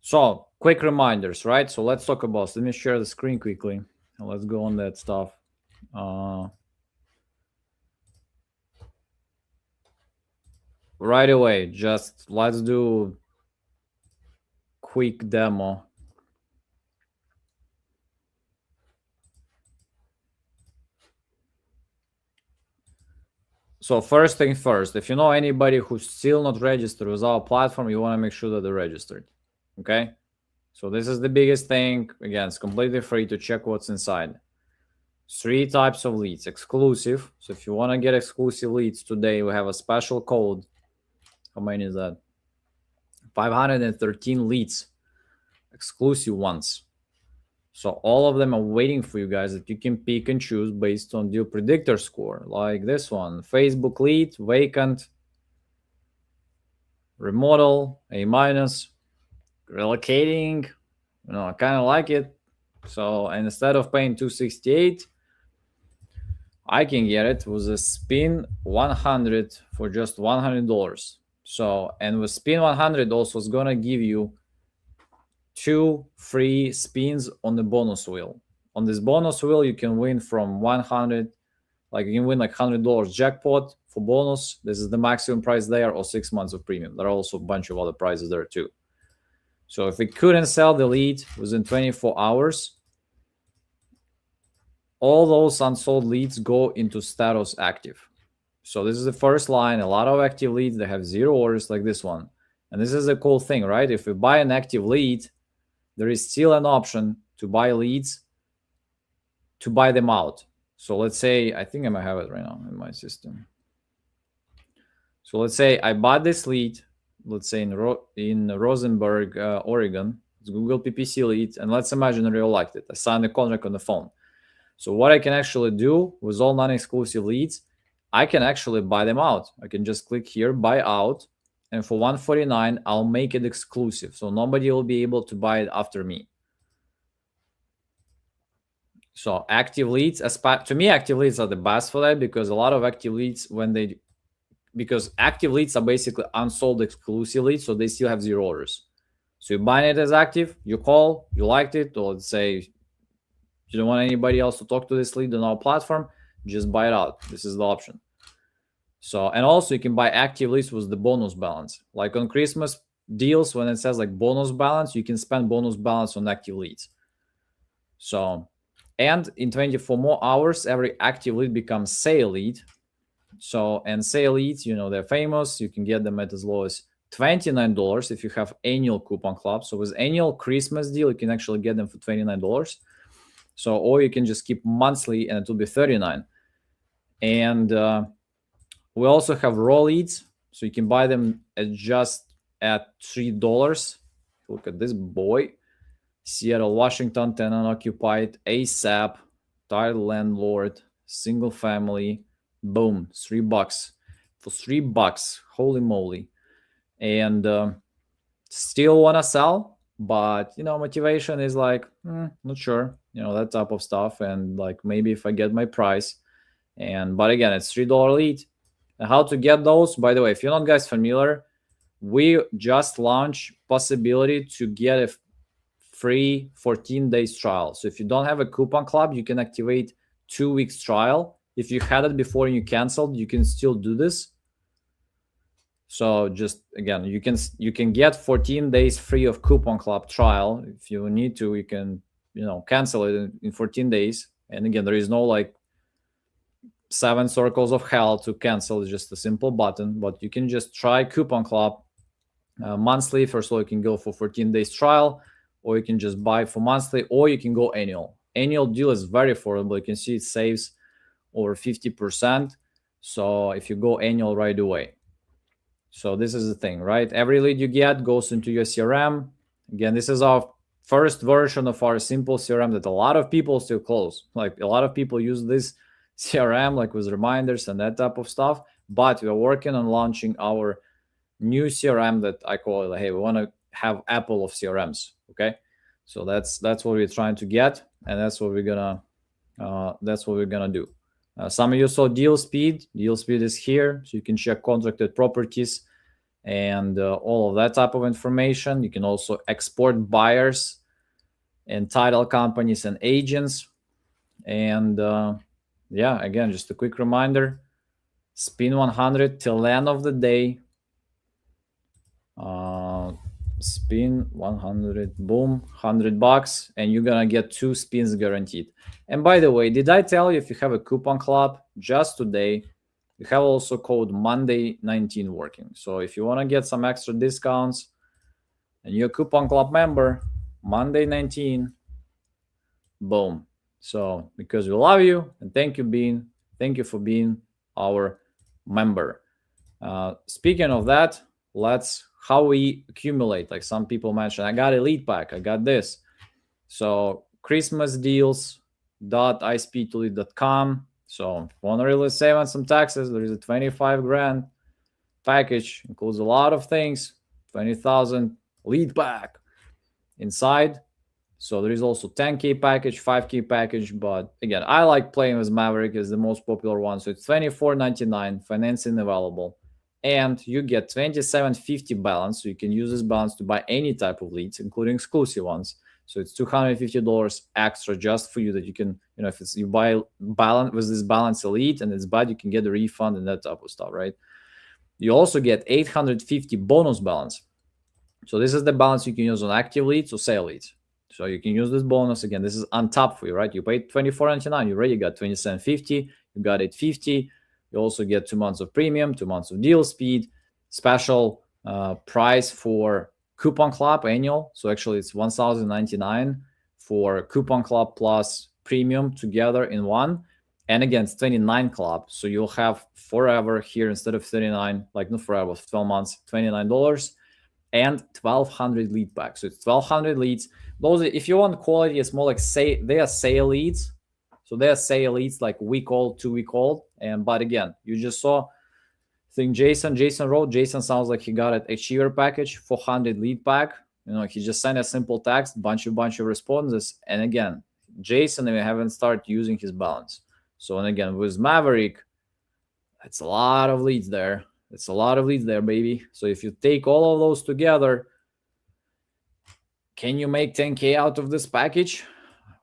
So quick reminders, right? So let's talk about, let me share the screen quickly. Let's go on that stuff. Right away, just let's do quick demo. So first thing first, if you know anybody who's still not registered with our platform, you want to make sure that they're registered. Okay. So this is the biggest thing. Again, it's completely free to check what's inside. 3 types of leads. Exclusive. So if you want to get exclusive leads today, we have a special code. How many is that? 513 leads. Exclusive ones. So all of them are waiting for you guys that you can pick and choose based on deal predictor score. Like this one. Facebook lead, vacant, remodel, A-, relocating. You know, I kind of like it. So instead of paying 268, I can get it with a spin 100 for just $100. So, and with spin 100 also is gonna give you 2 free spins on the bonus wheel. On this bonus wheel, you can win from 100, like you can win like $100 jackpot for bonus. This is the maximum price there, or 6 months of premium. There are also a bunch of other prizes there too. So if we couldn't sell the lead within 24 hours, all those unsold leads go into status active. So this is the first line. A lot of active leads, they have 0 orders like this one. And this is a cool thing, right? If we buy an active lead, there is still an option to buy leads, to buy them out. So let's say, I think I might have it right now in my system. So let's say I bought this lead, let's say in Rosenberg, Oregon. It's Google PPC lead. And let's imagine I really liked it. I signed the contract on the phone. So what I can actually do with all non-exclusive leads, I can actually buy them out. I can just click here, buy out. And for $149, I'll make it exclusive. So nobody will be able to buy it after me. So active leads, to me, active leads are the best for that, because a lot of active leads, because active leads are basically unsold exclusive leads, so they still have 0 orders. So you buy it as active, you call, you liked it, or let's say you don't want anybody else to talk to this lead on our platform, just buy it out. This is the option. So, and also you can buy active leads with the bonus balance. Like on Christmas deals, when it says like bonus balance, you can spend bonus balance on active leads. So, and in 24 more hours, every active lead becomes sale lead. So, and sale leads, you know, they're famous. You can get them at as low as $29 if you have annual coupon club. So with annual Christmas deal, you can actually get them for $29. So, or you can just keep monthly and it will be $39. And we also have raw leads. So you can buy them at just at $3. Look at this boy. Seattle, Washington, tenant occupied, ASAP, title landlord, single family, boom, $3 for $3. Holy moly. And still want to sell, but you know, motivation is like, not sure, you know, that type of stuff. And like, maybe if I get my price, but again, it's $3 lead. And how to get those, by the way, if you're not guys familiar, we just launched possibility to get a free 14 days trial. So if you don't have a coupon club, you can activate 2 weeks trial. If you had it before and you canceled, you can still do this. So just again, you can get 14 days free of coupon club trial. If you need to, you can cancel it in 14 days. And again, there is no like 7 circles of hell to cancel. It's just a simple button, but you can just try coupon club monthly. First of all, you can go for 14 days trial, or you can just buy for monthly, or you can go annual. Annual deal is very affordable. You can see it saves over 50%. So if you go annual right away. So this is the thing, right? Every lead you get goes into your CRM. Again, this is our first version of our simple CRM that a lot of people still close. Like a lot of people use this CRM like with reminders and that type of stuff. But we're working on launching our new CRM that I call it, hey, we want to have Apple of CRMs. Okay. So that's what we're trying to get, and that's what we're gonna do. Some of you saw deal speed. Deal speed is here, so you can check contracted properties and all of that type of information. You can also export buyers and title companies and agents. And yeah, again, just a quick reminder: spin 100 till the end of the day. Spin 100, boom, $100, and you're gonna get 2 spins guaranteed. And by the way, did I tell you if you have a coupon club just today, you have also code Monday 19 working. So if you want to get some extra discounts and you're a coupon club member, Monday 19, boom. So because we love you and thank you for being our member. Speaking of that, how we accumulate. Like some people mentioned, I got a lead pack, I got this. So Christmas deals.iSpeedToLead.com. So if you want to really save on some taxes, there is a 25 grand package, includes a lot of things, 20,000 lead pack inside. So there is also 10K package, 5K package. But again, I like playing with Maverick, is the most popular one. So it's $24.99, financing available. And you get 2750 balance. So you can use this balance to buy any type of leads, including exclusive ones. So it's $250 extra just for you, that you can, if you buy balance with this balance elite and it's bad, you can get a refund and that type of stuff, right? You also get 850 bonus balance. So this is the balance you can use on active leads or sale leads. So you can use this bonus. Again, this is on top for you, right? You paid $24.99, you already got $27.50, you got $8.50. You also get 2 months of premium, 2 months of deal speed, special price for coupon club annual. So actually it's $1,099 for coupon club plus premium together in one. And again, it's 29 club. So you'll have forever here instead of 39, like not forever, 12 months, $29 and 1,200 lead packs. So it's 1,200 leads. Those, if you want quality, it's more like they are sale leads. So they are sale leads like week old, 2 week old. But again, you just saw, I think Jason wrote. Jason sounds like he got an achiever package, 400 lead pack. He just sent a simple text, bunch of responses. And again, Jason, we haven't started using his balance. So, and again, with Maverick, it's a lot of leads there. It's a lot of leads there, baby. So if you take all of those together, can you make 10K out of this package?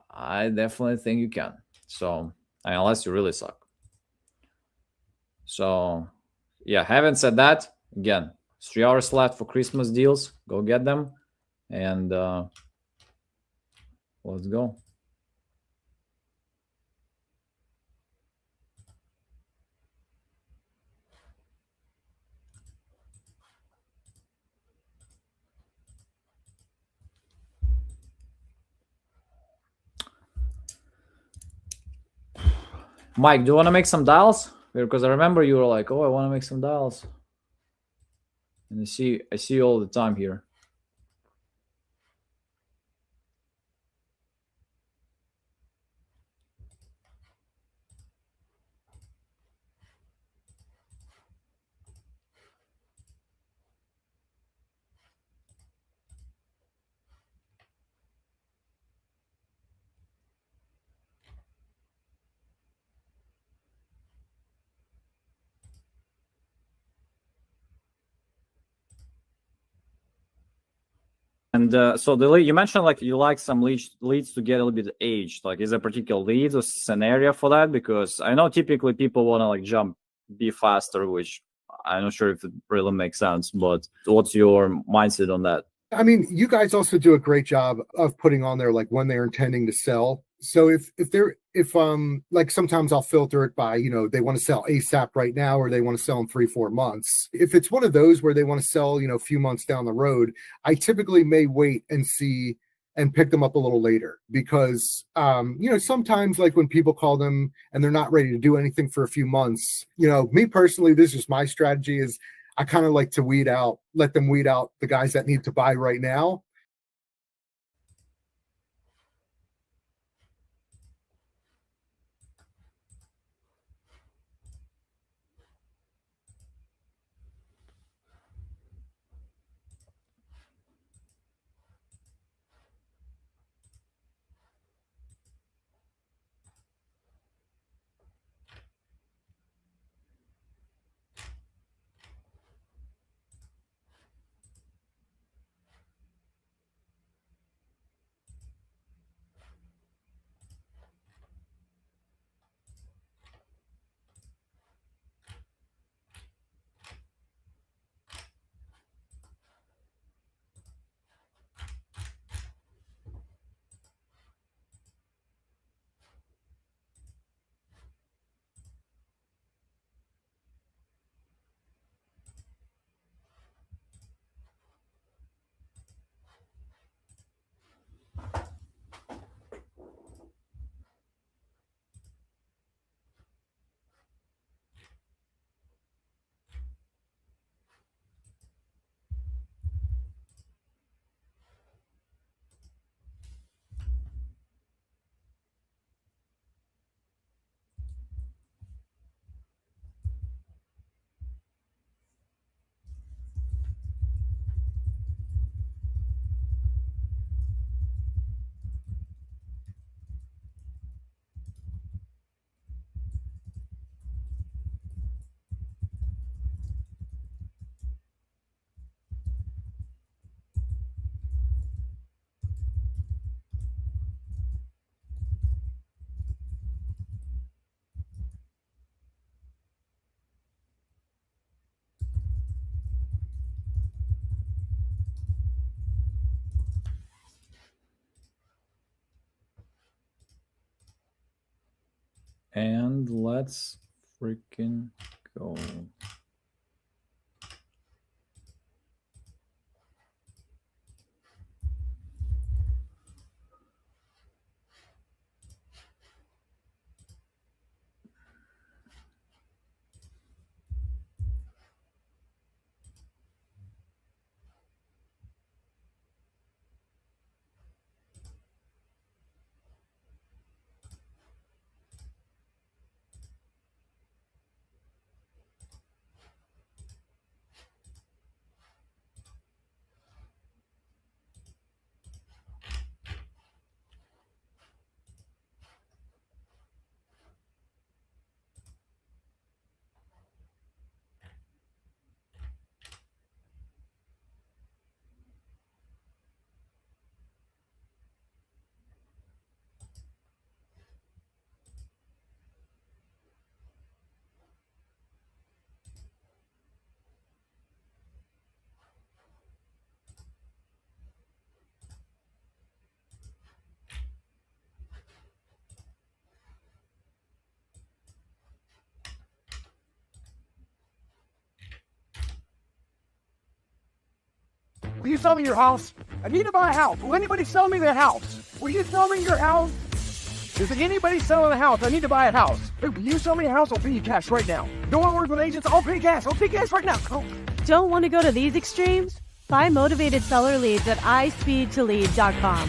I definitely think you can. So, unless you really suck. So, yeah, having said that, again, 3 hours left for Christmas deals. Go get them. And let's go. Mike, do you want to make some dials? Because I remember you were like, oh, I want to make some dials. And I see you all the time here. And so the lead, you mentioned like you like some leads to get a little bit aged. Like, is there a particular lead or scenario for that? Because I know typically people want to like jump, be faster, which I'm not sure if it really makes sense. But what's your mindset on that? I mean, you guys also do a great job of putting on there like when they're intending to sell. So if like sometimes I'll filter it by, they want to sell ASAP right now, or they want to sell in 3-4 months. If it's one of those where they want to sell, a few months down the road, I typically may wait and see and pick them up a little later, because sometimes like when people call them and they're not ready to do anything for a few months, me personally, this is my strategy, is I kind of like to let them weed out the guys that need to buy right now. And let's freaking go. Will you sell me your house? I need to buy a house. Will anybody sell me their house? Will you sell me your house? Is there anybody selling a house? I need to buy a house. Hey, will you sell me a house? I'll pay you cash right now. Don't want to work with agents. I'll pay cash. I'll pay cash right now. Oh. Don't want to go to these extremes? Buy motivated seller leads at iSpeedToLead.com.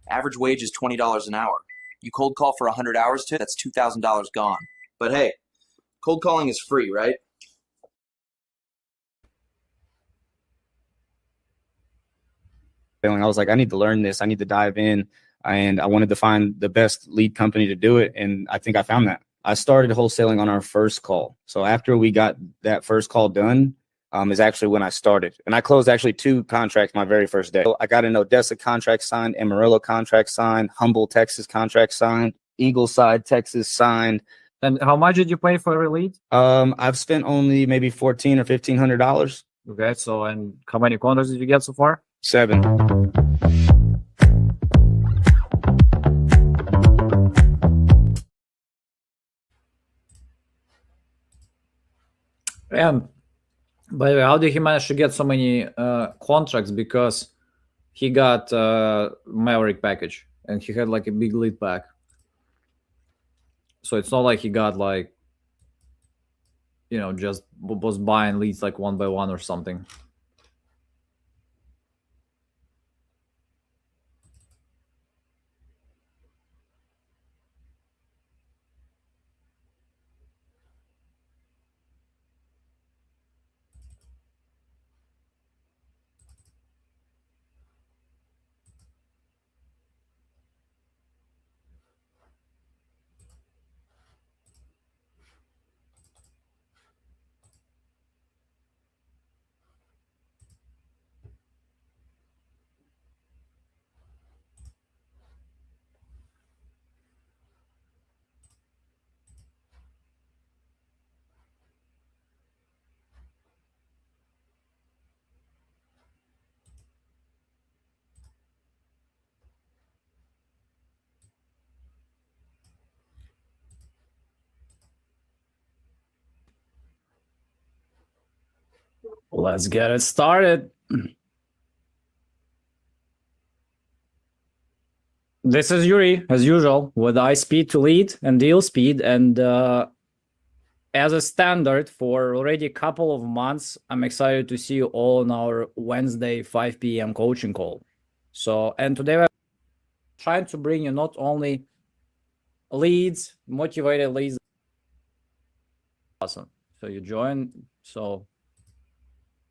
Average wage is $20 an hour. You cold call for 100 hours, that's $2,000 gone. But hey, cold calling is free, right? I was like, I need to learn this. I need to dive in. And I wanted to find the best lead company to do it. And I think I found that. I started wholesaling on our first call. So after we got that first call done, is actually when I started. And I closed actually 2 contracts my very first day. I got an Odessa contract signed, Amarillo contract signed, Humble, Texas contract signed, Eagleside, Texas signed. And how much did you pay for a lead? I've spent only maybe $1,400 or $1,500. Okay, so and how many contracts did you get so far? 7. And by the way, how did he manage to get so many contracts? Because he got Maverick package and he had like a big lead pack. So it's not like he got like, you know, just was buying leads like one by one or something. Let's get it started. This is Yuri, as usual, with iSpeedToLead and Deal Speed. And as a standard for already a couple of months, I'm excited to see you all on our Wednesday 5 p.m. coaching call. So, and today we're trying to bring you not only leads, motivated leads. Awesome. So you join. So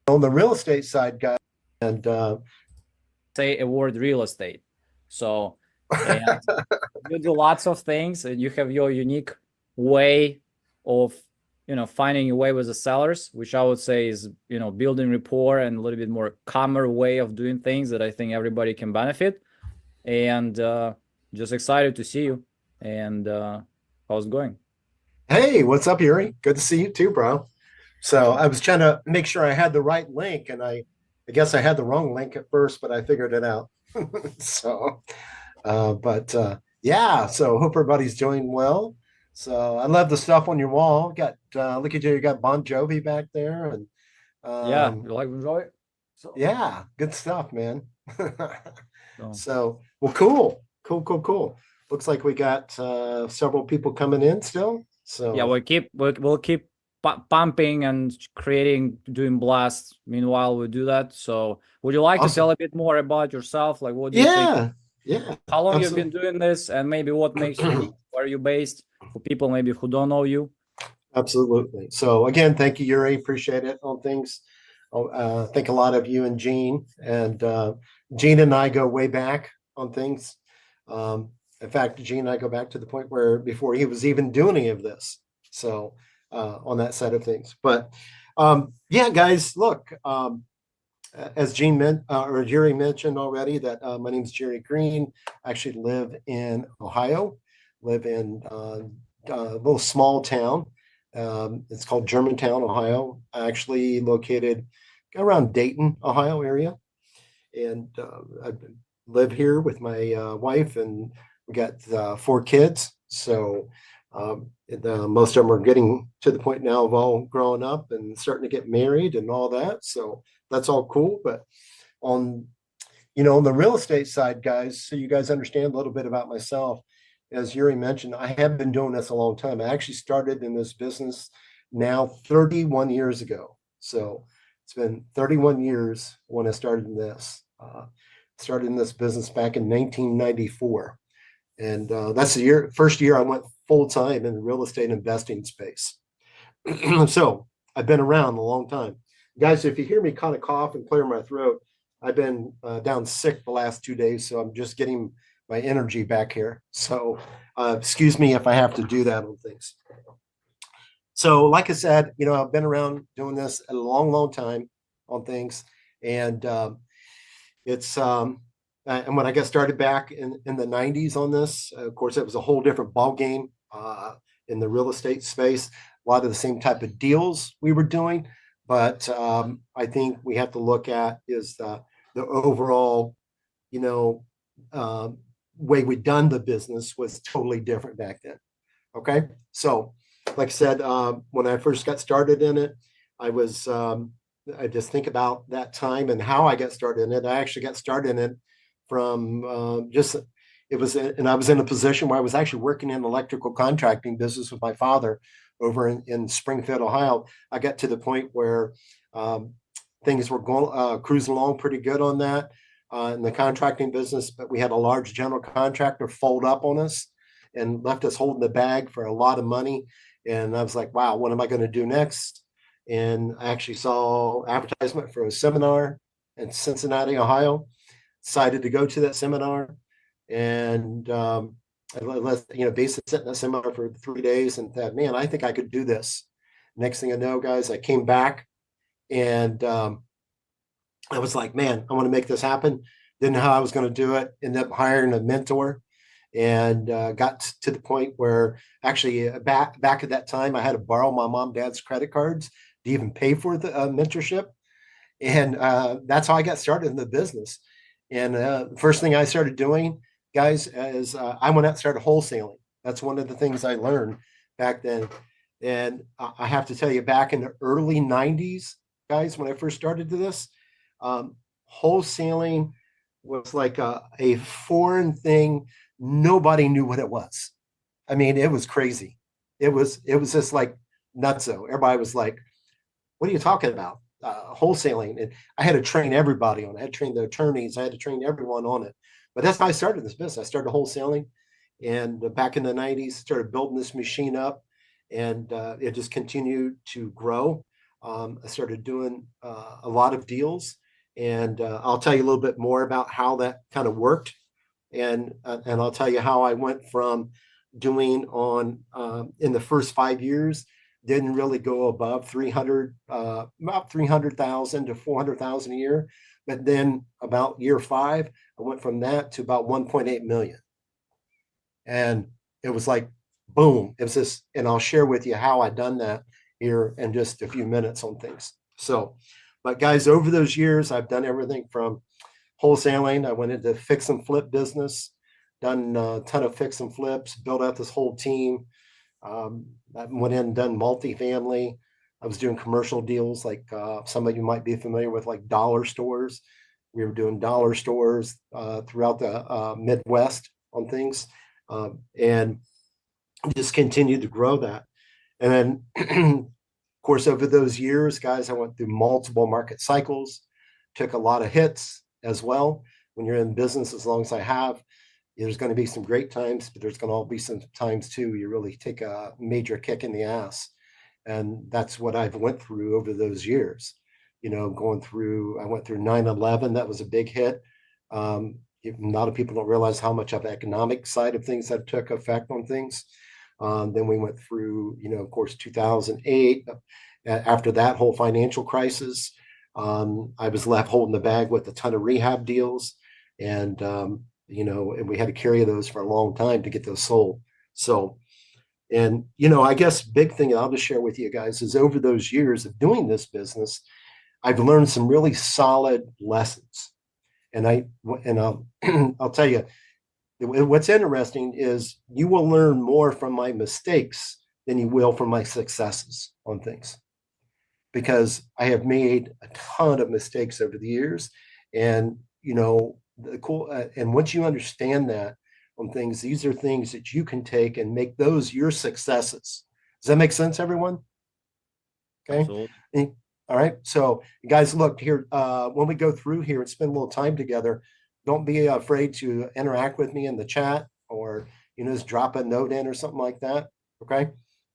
on the real estate side, guys, and say a word real estate. So and you do lots of things and you have your unique way of, you know, finding your way with the sellers, which I would say is, you know, building rapport and a little bit more calmer way of doing things that I think everybody can benefit. And just excited to see you. And how's it going? Hey, what's up, Yuri? Good to see you too, bro. So I was trying to make sure I had the right link, and I guess I had the wrong link at first, but I figured it out. So, yeah. So hope everybody's doing well. So I love the stuff on your wall. Got look at you got Bon Jovi back there, and yeah, you like Bon Jovi? So, yeah, good stuff, man. So well, cool. Looks like we got several people coming in still. So yeah, we'll keep pumping and creating, doing blasts. Meanwhile, we do that. So would you like to tell a bit more about yourself? Like what do you think? Yeah. How long you've been doing this, and maybe what makes you unique? Where are you based? For people maybe who don't know you. Absolutely. So again, thank you, Yuri. Appreciate it on things. Thank a lot of you and Gene. And Gene and I go way back on things. In fact, Gene and I go back to the point where before he was even doing any of this. So on that side of things. But yeah, guys, look, as Gene or Jerry mentioned already, that my name is Jerry Green. I actually live in Ohio, live in a little small town. It's called Germantown, Ohio. Actually located around Dayton, Ohio area. And I live here with my wife, and we got 4 kids. So most of them are getting to the point now of all growing up and starting to get married and all that. So that's all cool. But on the real estate side, guys, so you guys understand a little bit about myself, as Yuri mentioned, I have been doing this a long time. I actually started in this business now 31 years ago. So it's been 31 years when I started in this. Started in this business back in 1994. And that's the first year I went full time in the real estate investing space. So I've been around a long time. Guys, if you hear me kind of cough and clear my throat, I've been down sick the last 2 days, so I'm just getting my energy back here. So excuse me if I have to do that on things. So like I said, I've been around doing this a long, long time on things. And it's and when I got started back in the 90s on this, of course, it was a whole different ball game in the real estate space. A lot of the same type of deals we were doing, but I think we have to look at is the overall, way we done the business was totally different back then. Okay, so like I said, when I first got started in it, I was I just think about that time and how I got started in it. I actually got started in it from and I was in a position where I was actually working in electrical contracting business with my father over in Springfield, Ohio. I got to the point where things were going cruising along pretty good on that in the contracting business, but we had a large general contractor fold up on us and left us holding the bag for a lot of money. And I was like, wow, what am I going to do next? And I actually saw advertisement for a seminar in Cincinnati, Ohio. Decided to go to that seminar, and basically sit in that seminar for 3 days and thought, man, I think I could do this. Next thing I know, guys, I came back and I was like, man, I want to make this happen. Didn't know how I was going to do it. Ended up hiring a mentor and got to the point where actually back at that time, I had to borrow my mom and dad's credit cards to even pay for the mentorship. And that's how I got started in the business. And the first thing I started doing, guys, is I went out and started wholesaling. That's one of the things I learned back then. And I have to tell you, back in the early 90s, guys, when I first started to this, wholesaling was like a foreign thing. Nobody knew what it was. I mean, it was crazy. It was just like nutso. Everybody was like, what are you talking about? Wholesaling. And I had to train everybody on it. I had to train the attorneys. I had to train everyone on it. But that's how I started this business. I started wholesaling. And back in the 90s, started building this machine up. And it just continued to grow. I started doing a lot of deals. And I'll tell you a little bit more about how that kind of worked. And I'll tell you how I went from doing on in the first 5 years, didn't really go above 300, about 300,000 to 400,000 a year. But then about year 5, I went from that to about 1.8 million. And it was like, boom, it was this, and I'll share with you how I done that here in just a few minutes on things. So, but guys, over those years, I've done everything from wholesaling. I went into fix and flip business, done a ton of fix and flips, built out this whole team. I went in and done multifamily. I was doing commercial deals like some of you might be familiar with, like dollar stores. We were doing dollar stores throughout the Midwest on things, and just continued to grow that. And then, of course, over those years, guys, I went through multiple market cycles, took a lot of hits as well. When you're in business, as long as I have, there's going to be some great times, but there's going to be some times too you really take a major kick in the ass. And that's what I've went through over those years. I went through 9/11. That was a big hit. A lot of people don't realize how much of the economic side of things that took effect on things. Then we went through, of course, 2008. After that whole financial crisis, I was left holding the bag with a ton of rehab deals. And, and we had to carry those for a long time to get those sold. So, and, I guess big thing I'll just share with you guys is over those years of doing this business, I've learned some really solid lessons. And I'll, I'll tell you, what's interesting is you will learn more from my mistakes than you will from my successes on things, because I have made a ton of mistakes over the years. And, the cool, and once you understand that on things, these are things that you can take and make those your successes. Does that make sense, everyone? Okay. Absolutely. All right. So guys, look here, when we go through here and spend a little time together, don't be afraid to interact with me in the chat, or, just drop a note in or something like that. Okay.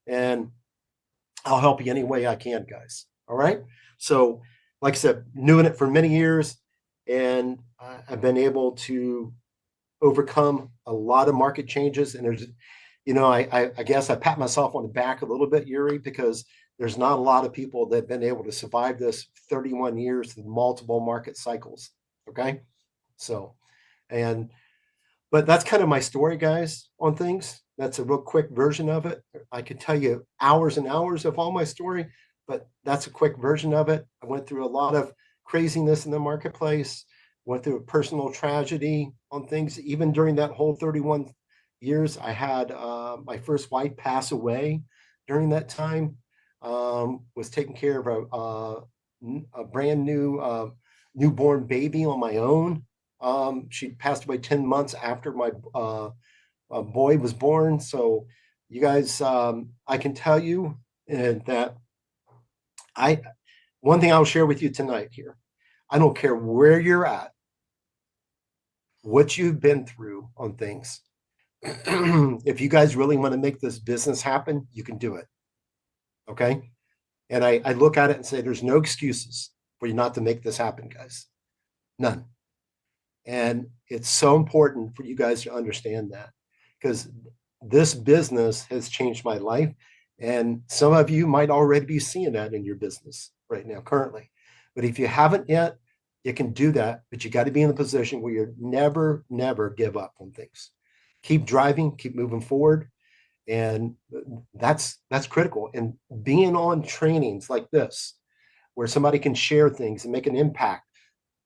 And I'll help you any way I can, guys. All right. So, like I said, doing it for many years, and I've been able to overcome a lot of market changes. And there's, I guess I pat myself on the back a little bit, Yuri, because there's not a lot of people that have been able to survive this 31 years of multiple market cycles. Okay. So, but that's kind of my story, guys, on things. That's a real quick version of it. I could tell you hours and hours of all my story, but that's a quick version of it. I went through a lot of craziness in the marketplace, went through a personal tragedy on things. Even during that whole 31 years, I had my first wife pass away during that time. Was taking care of a brand new newborn baby on my own. She passed away 10 months after my boy was born. So you guys, I can tell you that one thing I'll share with you tonight here. I don't care where you're at, what you've been through on things. If you guys really want to make this business happen, you can do it. Okay. And I look at it and say, there's no excuses for you not to make this happen, guys. None. And it's so important for you guys to understand that, because this business has changed my life. And some of you might already be seeing that in your business right now, currently. But if you haven't yet, you can do that. But you got to be in a position where you never give up on things. Keep driving, keep moving forward. And that's critical. And being on trainings like this, where somebody can share things and make an impact,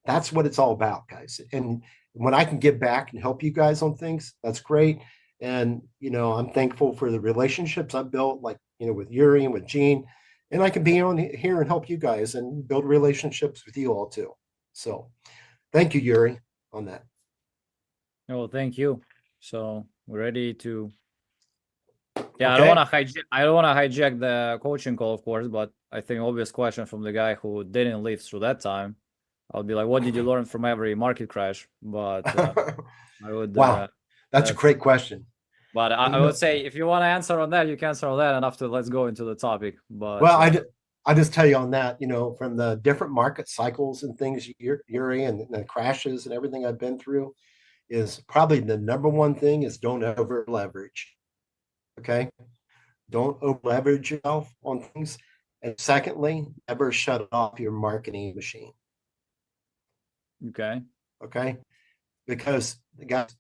that's what it's all about, guys. And when I can give back and help you guys on things, that's great. And, I'm thankful for the relationships I've built, like, with Yuri and with Gene. And I can be on here and help you guys and build relationships with you all too. So thank you, Yuri, on that. Oh, thank you. So we're ready to. Okay. Yeah, I don't want to hijack the coaching call, of course, but I think obvious question from the guy who didn't live through that time. I'll be like, what did you learn from every market crash? But I would. Wow, that's a great question. But I would say, if you want to answer on that, you can answer on that, and after let's go into the topic. But well, I just tell you on that, from the different market cycles and things, Yuri, and the crashes and everything I've been through, is probably the number one thing is don't over leverage. Okay, don't over leverage yourself on things. And secondly, never shut off your marketing machine. Okay, because guys,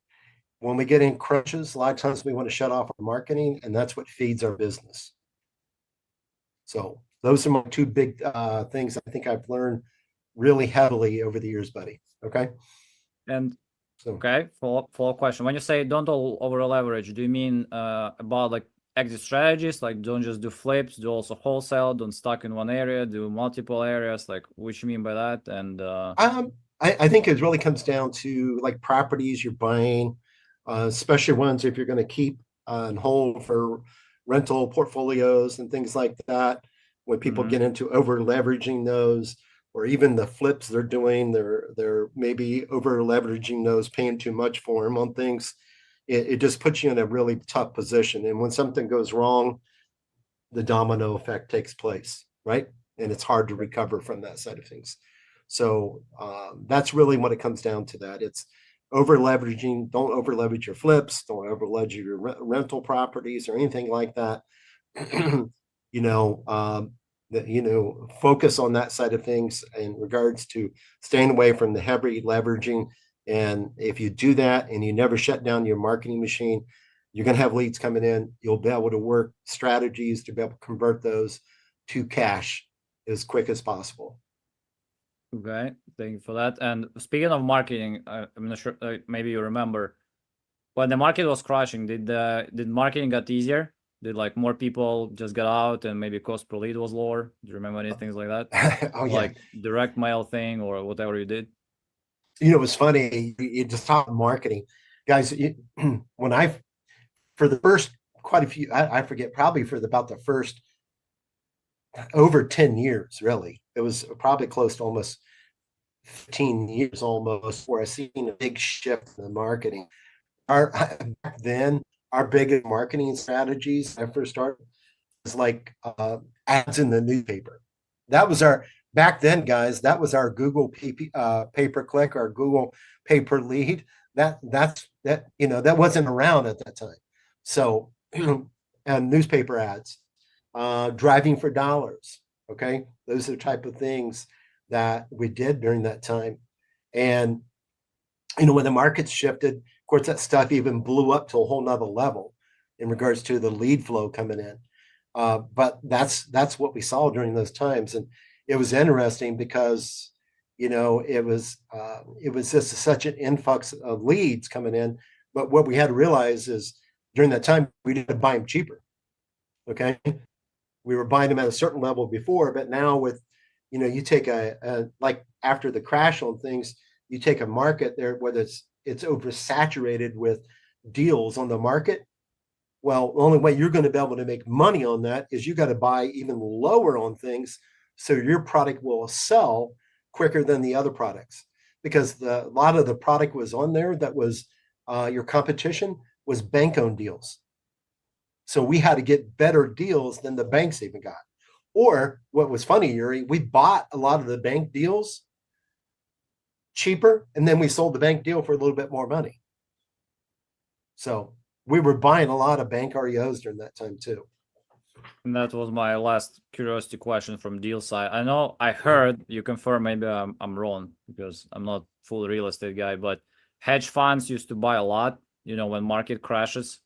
when we get in crunches, a lot of times we want to shut off our marketing, and that's what feeds our business. So those are my two big things I think I've learned really heavily over the years, buddy. Okay. And okay, follow-up question. When you say don't over leverage, do you mean about like exit strategies, like don't just do flips, do also wholesale, don't stuck in one area, do multiple areas? Like, what you mean by that? And I think it really comes down to like properties you're buying, especially ones if you're going to keep and hold for rental portfolios and things like that. When people get into over leveraging those, or even the flips they're doing, they're maybe over leveraging those, paying too much for them on things. It just puts you in a really tough position. And when something goes wrong, the domino effect takes place, right? And it's hard to recover from that side of things. So that's really what it comes down to. That it's over leveraging. Don't over leverage your flips. Don't over leverage your rental properties or anything like that. Focus on that side of things in regards to staying away from the heavy leveraging. And if you do that and you never shut down your marketing machine, you're going to have leads coming in. You'll be able to work strategies to be able to convert those to cash as quick as possible. Okay, thank you for that. And speaking of marketing, I'm not sure, maybe you remember when the market was crashing, did marketing get easier? Did like more people just get out and maybe cost per lead was lower? Do you remember any things like that? Oh, yeah. Like direct mail thing or whatever you did? It was funny. You just talk marketing, guys. For the first quite a few, I forget, probably for about the first over 10 years, really. It was probably close to almost 15 years almost where I seen a big shift in the marketing. Back then, our biggest marketing strategies when I first started was like ads in the newspaper. That was our, back then, guys, that was our Google pay-per-click, our Google pay-per-lead. That wasn't around at that time. So, and newspaper ads, driving for dollars. Okay. Those are the type of things that we did during that time. And, when the markets shifted, of course, that stuff even blew up to a whole nother level in regards to the lead flow coming in. But that's what we saw during those times. And it was interesting because, it was just such an influx of leads coming in. But what we had to realize is during that time, we didn't buy them cheaper. Okay. We were buying them at a certain level before, but now with, you take like after the crash on things, you take a market there, whether it's oversaturated with deals on the market. Well, the only way you're going to be able to make money on that is you got to buy even lower on things so your product will sell quicker than the other products, because a lot of the product was on there that was your competition was bank-owned deals. So we had to get better deals than the banks even got. Or what was funny, Yuri, we bought a lot of the bank deals cheaper, and then we sold the bank deal for a little bit more money. So we were buying a lot of bank REOs during that time too. And that was my last curiosity question from deal side. I know I heard, you confirm, maybe I'm wrong because I'm not full real estate guy, but hedge funds used to buy a lot, when market crashes.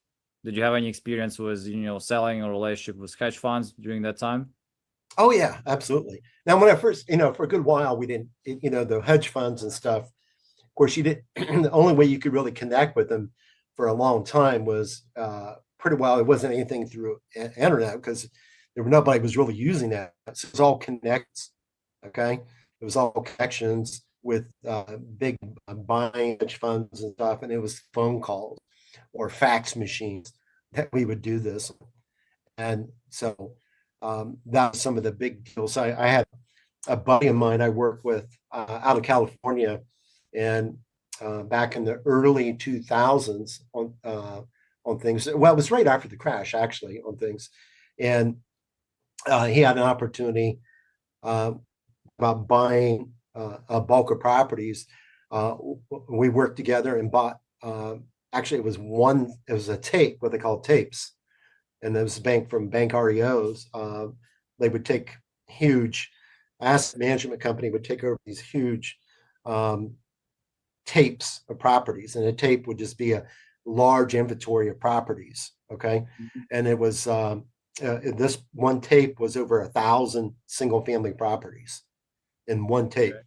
Did you have any experience with, selling a relationship with hedge funds during that time? Oh yeah, absolutely. Now, when I first, for a good while, we didn't, the hedge funds and stuff, of course, you did, the only way you could really connect with them for a long time was pretty well, it wasn't anything through internet because nobody was really using that. So it was all connects. Okay. It was all connections with big buying hedge funds and stuff. And it was phone calls or fax machines that we would do this. And so that was some of the big deals. I had a buddy of mine I worked with out of California, and back in the early 2000s on things. Well, it was right after the crash, actually, on things. And he had an opportunity about buying a bulk of properties. We worked together and bought, actually, it was a tape, what they call tapes. And there was a bank from bank REOs. They would take huge asset management company would take over these huge tapes of properties, and a tape would just be a large inventory of properties. Okay. And it was this one tape was over 1,000 single family properties in one tape. Okay.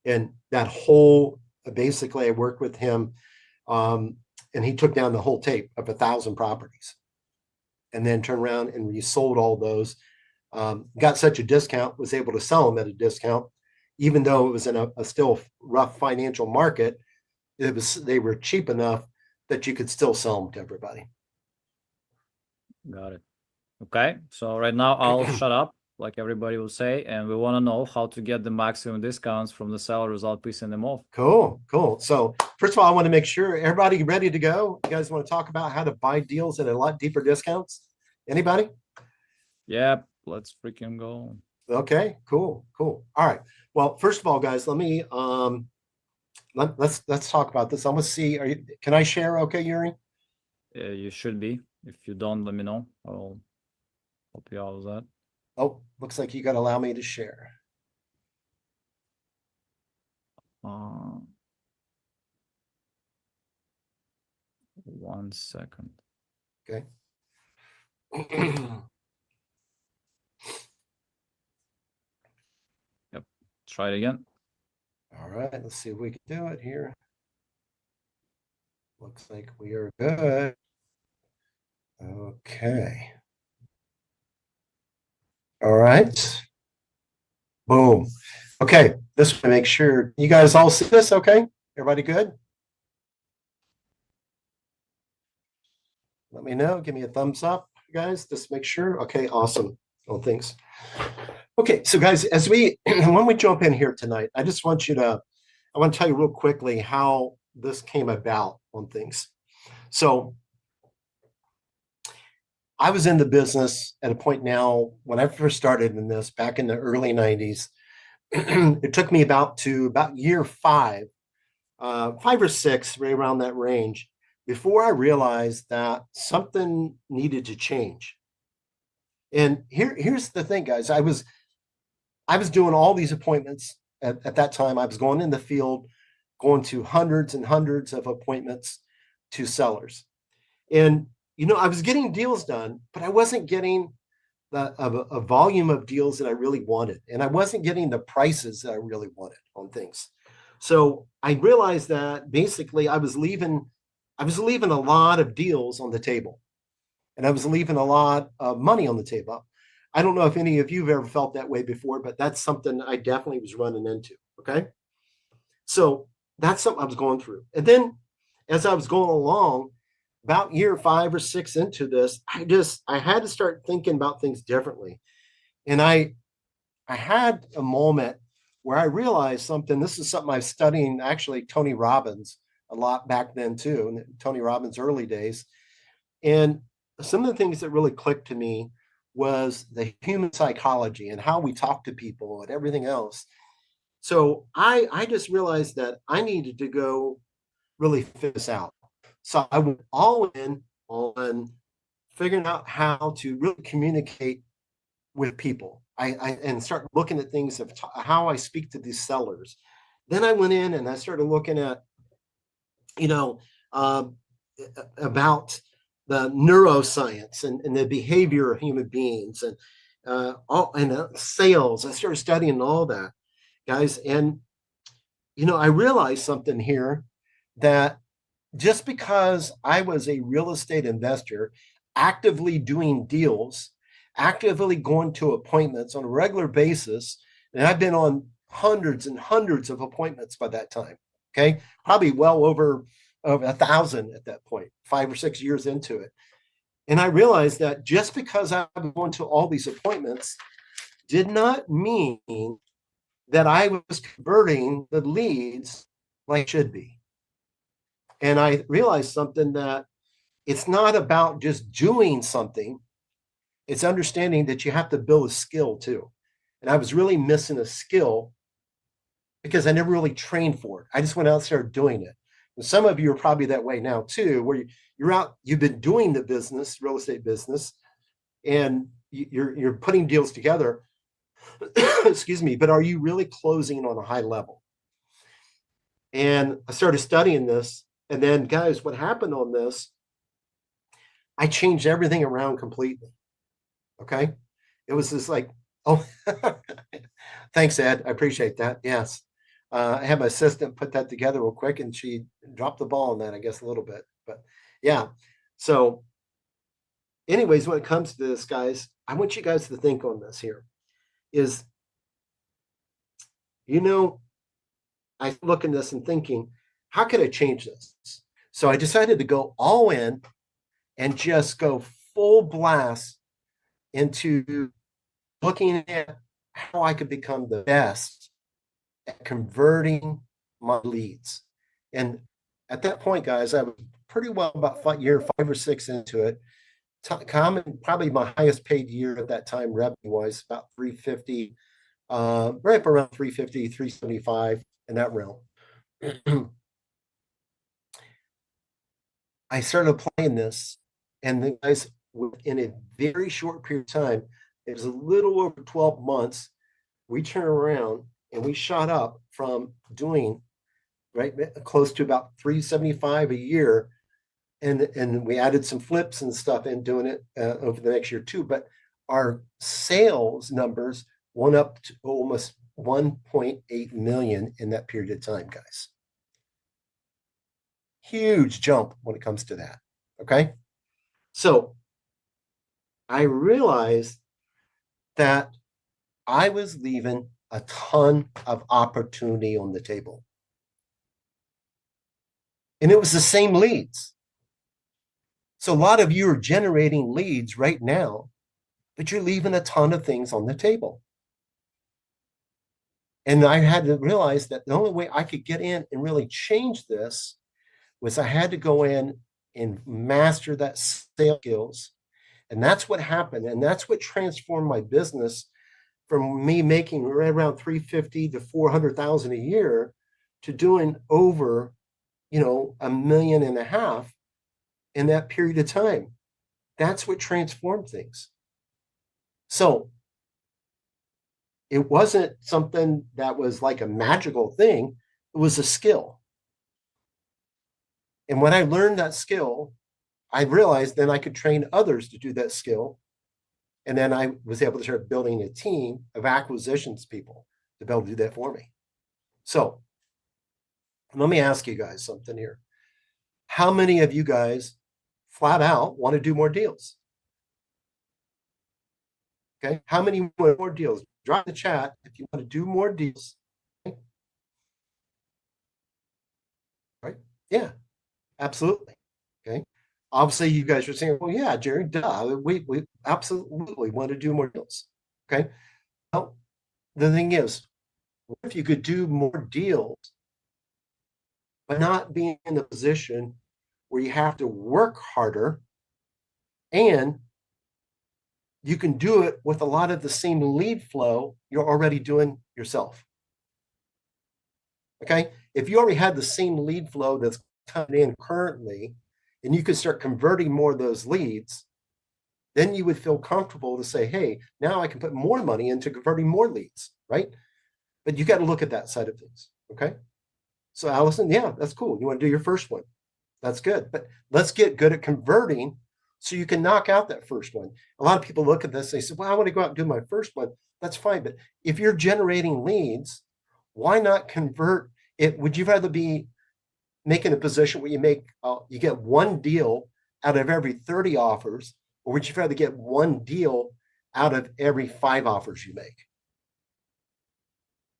And that whole, basically I worked with him and he took down the whole tape of 1,000 properties and then turned around and resold all those. Got such a discount, was able to sell them at a discount, even though it was in a still rough financial market. They were cheap enough that you could still sell them to everybody. Got it. Okay, so right now I'll shut up, like everybody will say, and we want to know how to get the maximum discounts from the seller without pissing them off. Cool. So first of all, I want to make sure everybody ready to go. You guys want to talk about how to buy deals at a lot deeper discounts? Anybody? Yeah, let's freaking go. Okay, cool. All right. Well, first of all, guys, let me let's talk about this. I want to see. Can I share? Okay, Yuri. Yeah, you should be. If you don't, let me know. I'll help you out with that. Oh, looks like you got to allow me to share. 1 second. Okay. Yep. Try it again. All right. Let's see if we can do it here. Looks like we are good. Okay. All right. Boom. Okay. This will make sure you guys all see this. Okay. Everybody good? Let me know. Give me a thumbs up, guys. Just make sure. Okay. Awesome. Oh, thanks. Okay. So guys, when we jump in here tonight, I want to tell you real quickly how this came about on things. So I was in the business at a point now when I first started in this back in the early 90s. It took me about year 5 or 6, right around that range, before I realized that something needed to change. And here's the thing, guys. I was doing all these appointments at that time. I was going in the field, going to hundreds and hundreds of appointments to sellers. And, I was getting deals done, but I wasn't getting a volume of deals that I really wanted. And I wasn't getting the prices that I really wanted on things. So I realized that basically I was leaving a lot of deals on the table, and I was leaving a lot of money on the table. I don't know if any of you have ever felt that way before, but that's something I definitely was running into. Okay. So that's something I was going through. And then as I was going along, about year 5 or 6 into this, I had to start thinking about things differently. And I had a moment where I realized something. This is something I was studying, actually, Tony Robbins a lot back then too, in Tony Robbins' early days. And some of the things that really clicked to me was the human psychology and how we talk to people and everything else. So I just realized that I needed to go really figure this out. So I went all in on figuring out how to really communicate with people. And start looking at things of how I speak to these sellers. Then I went in and I started looking at, about the neuroscience and the behavior of human beings and sales. I started studying all that, guys. And, I realized something here, that just because I was a real estate investor actively doing deals, actively going to appointments on a regular basis, and I've been on hundreds and hundreds of appointments by that time. Okay, probably well over 1,000 at that point, 5 or 6 years into it. And I realized that just because I was going to all these appointments did not mean that I was converting the leads like it should be. And I realized something, that it's not about just doing something. It's understanding that you have to build a skill too. And I was really missing a skill because I never really trained for it. I just went out and started doing it. And some of you are probably that way now too, where you're out, you've been doing the business, real estate business, and you're putting deals together. Excuse me, but are you really closing on a high level? And I started studying this. And then, guys, what happened on this, I changed everything around completely. Okay. It was just like, oh, thanks, Ed. I appreciate that. Yes. I had my assistant put that together real quick, and she dropped the ball on that, I guess, a little bit. But yeah. So anyways, when it comes to this, guys, I want you guys to think on this here is, I look at this and thinking, how could I change this? So I decided to go all in and just go full blast into looking at how I could become the best at converting my leads. And at that point, guys, I was pretty well about year 5 or 6 into it. Probably my highest paid year at that time, revenue wise, about 350, right up around 350, 375 in that realm. I started applying this, and the guys, in a very short period of time, it was a little over 12 months, we turned around and we shot up from doing close to about 375 a year, and we added some flips and stuff in doing it over the next year too. But our sales numbers went up to almost 1.8 million in that period of time, guys. Huge jump when it comes to that. Okay. So I realized that I was leaving a ton of opportunity on the table. And it was the same leads. So a lot of you are generating leads right now, but you're leaving a ton of things on the table. And I had to realize that the only way I could get in and really change this was I had to go in and master that sales skills, And that's what happened. And that's what transformed my business from me making right around 350 to 400,000 a year to doing over, $1.5 million in that period of time. That's what transformed things. So it wasn't something that was like a magical thing. It was a skill. And when I learned that skill, I realized then I could train others to do that skill. And then I was able to start building a team of acquisitions people to be able to do that for me. So let me ask you guys something here. How many of you guys flat out want to do more deals? Okay. How many more deals? Drop in the chat if you want to do more deals. Okay. Right? Yeah, absolutely. Okay. Obviously, you guys are saying, well, yeah, Jerry, duh. We absolutely want to do more deals. Okay. Well, the thing is, what if you could do more deals, but not being in the position where you have to work harder, and you can do it with a lot of the same lead flow you're already doing yourself. Okay. If you already had the same lead flow that's coming in currently, and you could start converting more of those leads, then you would feel comfortable to say, hey, now I can put more money into converting more leads, right? But you got to look at that side of things. Okay. So Allison, yeah, that's cool. You want to do your first one. That's good. But let's get good at converting so you can knock out that first one. A lot of people look at this, they say, well, I want to go out and do my first one. That's fine. But if you're generating leads, why not convert it? Would you rather be making a position where you get one deal out of every 30 offers, or would you rather get one deal out of every 5 offers you make?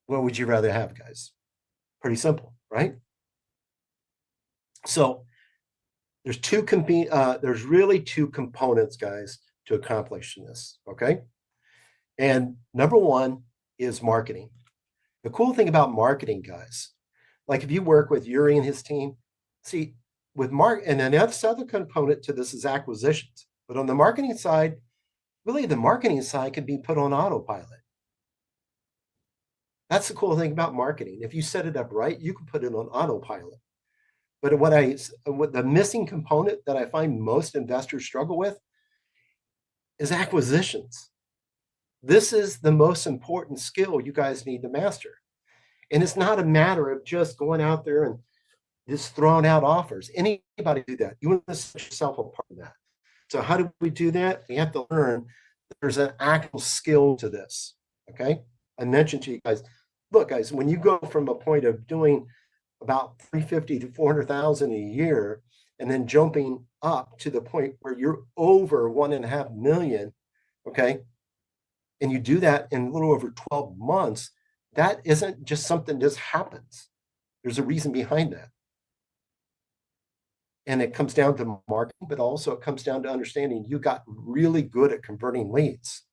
What would you rather have, guys? Pretty simple, right? So there's really 2 components, guys, to accomplishing this. Okay. And number 1 is marketing. The cool thing about marketing, guys, like if you work with Yuri and his team, see, with and then that's the other component to this is acquisitions. But on the marketing side, really the marketing side can be put on autopilot. That's the cool thing about marketing. If you set it up right, you can put it on autopilot. But what the missing component that I find most investors struggle with is acquisitions. This is the most important skill you guys need to master. And it's not a matter of just going out there and just throwing out offers. Anybody do that. You want to set yourself apart from that. So how do we do that? We have to learn that there's an actual skill to this. Okay. I mentioned to you guys, look, guys, when you go from a point of doing about 350 to 400,000 a year, and then jumping up to the point where you're over 1.5 million, okay, and you do that in a little over 12 months, that isn't just something just happens. There's a reason behind that. And it comes down to marketing, but also it comes down to understanding you got really good at converting leads.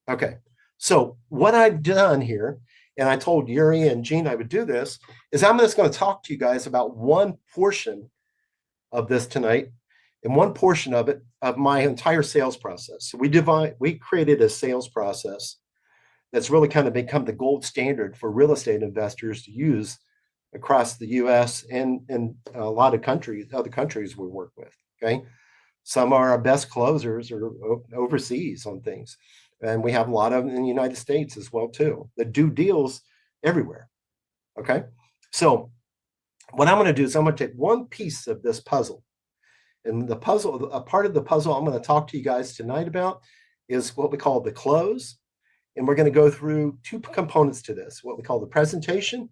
Okay, so what I've done here, and I told Yuri and Gene I would do this, is I'm just going to talk to you guys about one portion of this tonight, and one portion of it of my entire sales process. So we created a sales process that's really kind of become the gold standard for real estate investors to use across the US and a lot of other countries we work with. Okay. Some are our best closers or overseas on things. And we have a lot of them in the United States as well, too, that do deals everywhere. Okay. So what I'm going to do is I'm going to take one piece of this puzzle. And the puzzle, a part of the puzzle I'm going to talk to you guys tonight about is what we call the close. And we're going to go through 2 components to this, what we call the presentation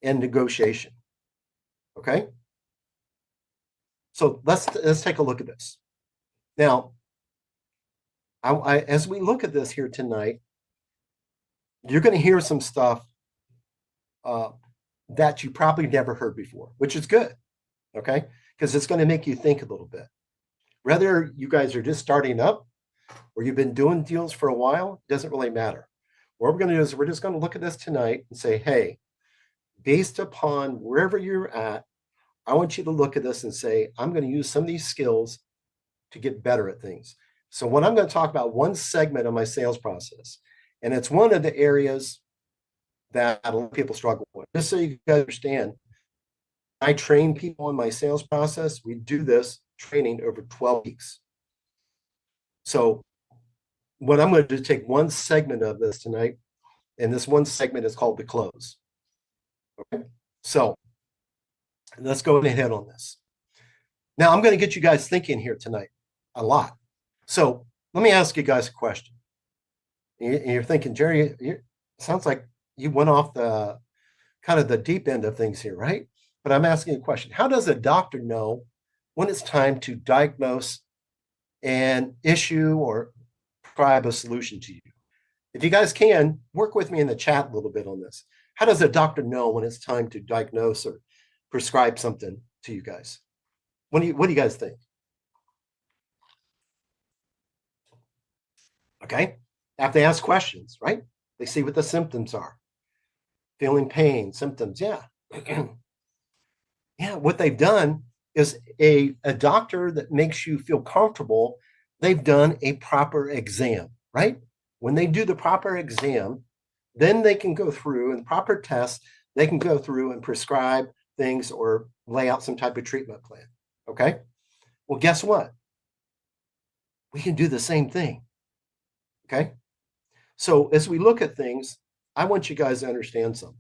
and negotiation. Okay. So let's take a look at this. Now, as we look at this here tonight, you're going to hear some stuff that you probably never heard before, which is good. Okay. Because it's going to make you think a little bit. Whether you guys are just starting up or you've been doing deals for a while, it doesn't really matter. What we're going to do is we're just going to look at this tonight and say, hey, based upon wherever you're at, I want you to look at this and say, I'm going to use some of these skills to get better at things. So what I'm going to talk about one segment of my sales process, and it's one of the areas that a lot of people struggle with. Just so you guys understand, I train people in my sales process. We do this training over 12 weeks. So what I'm going to do is take one segment of this tonight, and this one segment is called the close. Okay, so let's go ahead on this. Now I'm going to get you guys thinking here tonight a lot. So let me ask you guys a question. You're thinking, Jerry, it sounds like you went off the kind of the deep end of things here, right? But I'm asking a question. How does a doctor know when it's time to diagnose and issue or prescribe a solution to you? If you guys can, work with me in the chat a little bit on this. How does a doctor know when it's time to diagnose or prescribe something to you guys? What do you guys think? Okay, after they ask questions, right? They see what the symptoms are. Feeling pain, symptoms, yeah. Yeah, what they've done is a doctor that makes you feel comfortable, they've done a proper exam, right? When they do the proper exam, then they can go through and proper tests, they can go through and prescribe things or lay out some type of treatment plan, okay? Well, guess what? We can do the same thing, okay? So as we look at things, I want you guys to understand something.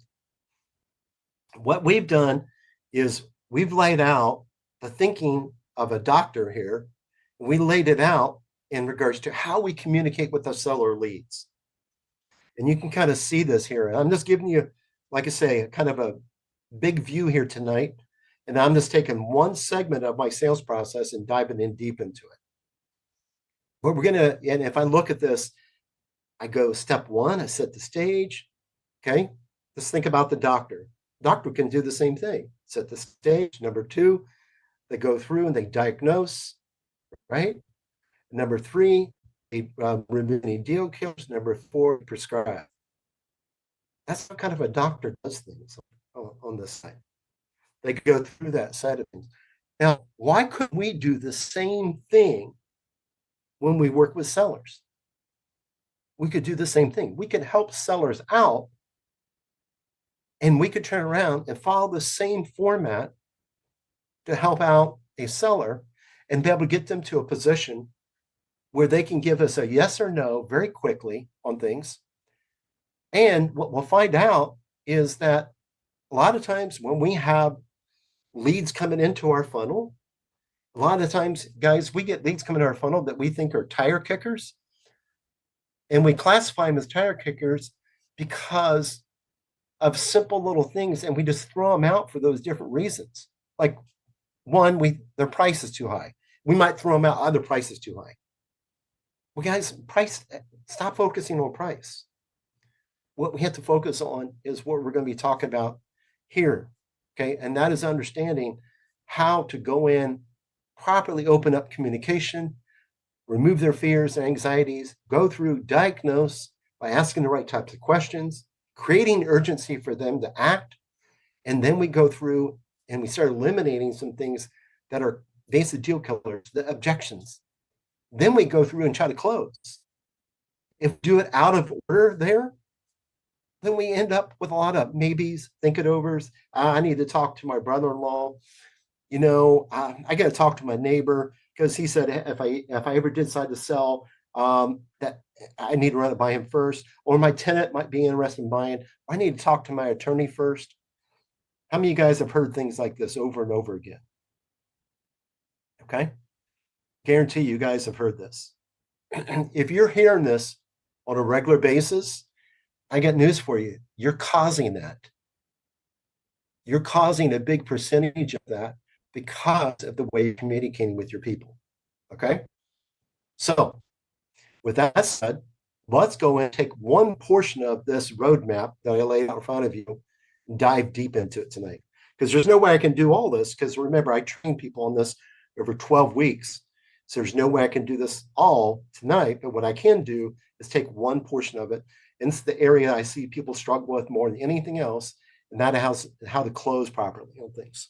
What we've done is we've laid out the thinking of a doctor here. And we laid it out in regards to how we communicate with the seller leads. And you can kind of see this here. I'm just giving you, like I say, kind of a big view here tonight. And I'm just taking one segment of my sales process and diving in deep into it. What we're going to, and if I look at this, I go step one, I set the stage. Okay. Let's think about the doctor. Doctor can do the same thing. Set the stage. Number two, they go through and they diagnose, right? Number three, they remove any deal killers. Number four, prescribe. That's how kind of a doctor does things on this side. They go through that side of things. Now, why couldn't we do the same thing when we work with sellers? We could do the same thing. We could help sellers out, and we could turn around and follow the same format to help out a seller and be able to get them to a position where they can give us a yes or no very quickly on things. And what we'll find out is that a lot of times when we have leads coming into our funnel, a lot of times, guys, we get leads coming to our funnel that we think are tire kickers. And we classify them as tire kickers because of simple little things, and we just throw them out for those different reasons. Like one, their price is too high. We might throw them out, other price is too high. Well, guys, stop focusing on price. What we have to focus on is what we're going to be talking about here, okay? And that is understanding how to go in, properly open up communication, remove their fears and anxieties, go through, diagnose by asking the right types of questions, creating urgency for them to act. And then we go through and we start eliminating some things that are basic deal killers, the objections. Then we go through and try to close. If we do it out of order there, then we end up with a lot of maybes, think it overs. I need to talk to my brother-in-law. You know, I got to talk to my neighbor because he said if I ever did decide to sell, that I need to run it by him first, or my tenant might be interested in buying. I need to talk to my attorney first. How many of you guys have heard things like this over and over again? Okay. Guarantee you guys have heard this. If you're hearing this on a regular basis, I got news for you. You're causing that. You're causing a big percentage of that because of the way you're communicating with your people. Okay. So with that said, let's go and take one portion of this roadmap that I laid out in front of you and dive deep into it tonight. Because there's no way I can do all this, because remember, I train people on this over 12 weeks. So there's no way I can do this all tonight. But what I can do is take one portion of it. And it's the area I see people struggle with more than anything else. And that is how to close properly on things.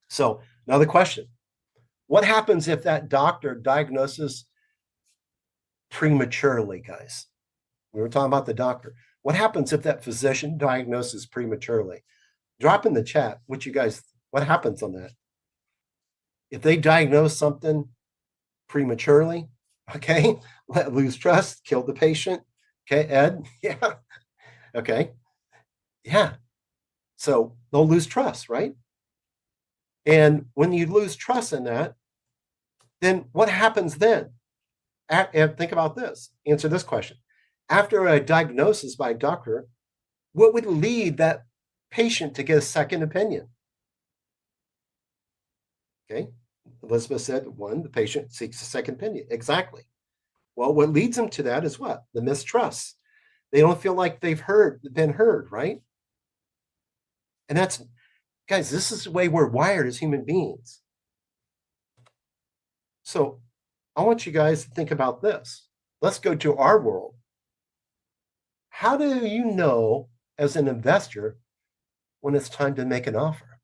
So another question. What happens if that doctor diagnoses prematurely, guys? We were talking about the doctor. What happens if that physician diagnoses prematurely? Drop in the chat what happens on that? If they diagnose something prematurely, okay, lose trust, kill the patient. Okay, Ed, yeah, okay, yeah. So they'll lose trust, right? And when you lose trust in that, then what happens then? And think about this. Answer this question. After a diagnosis by a doctor, what would lead that patient to get a second opinion? Okay. Elizabeth said, one, the patient seeks a second opinion. Exactly. Well, what leads them to that is what? The mistrust. They don't feel like they've been heard, right? And that's, guys, this is the way we're wired as human beings. So I want you guys to think about this. Let's go to our world. How do you know as an investor when it's time to make an offer?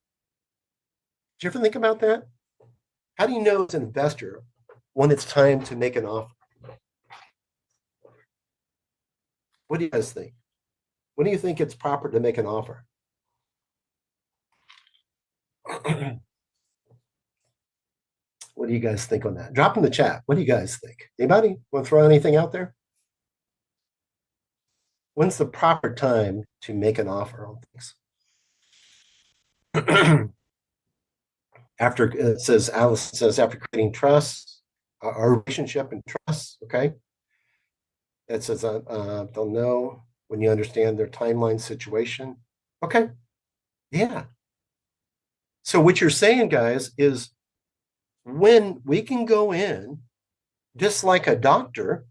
Did you ever think about that? How do you know as an investor when it's time to make an offer? What do you guys think? When do you think it's proper to make an offer? What do you guys think on that? Drop in the chat. What do you guys think? Anybody want to throw anything out there? When's the proper time to make an offer on things? After it says, Alice says, after creating trust, our relationship and trust, okay? It says, they'll know when you understand their timeline situation. Okay, yeah. So what you're saying, guys, is when we can go in, just like a doctor,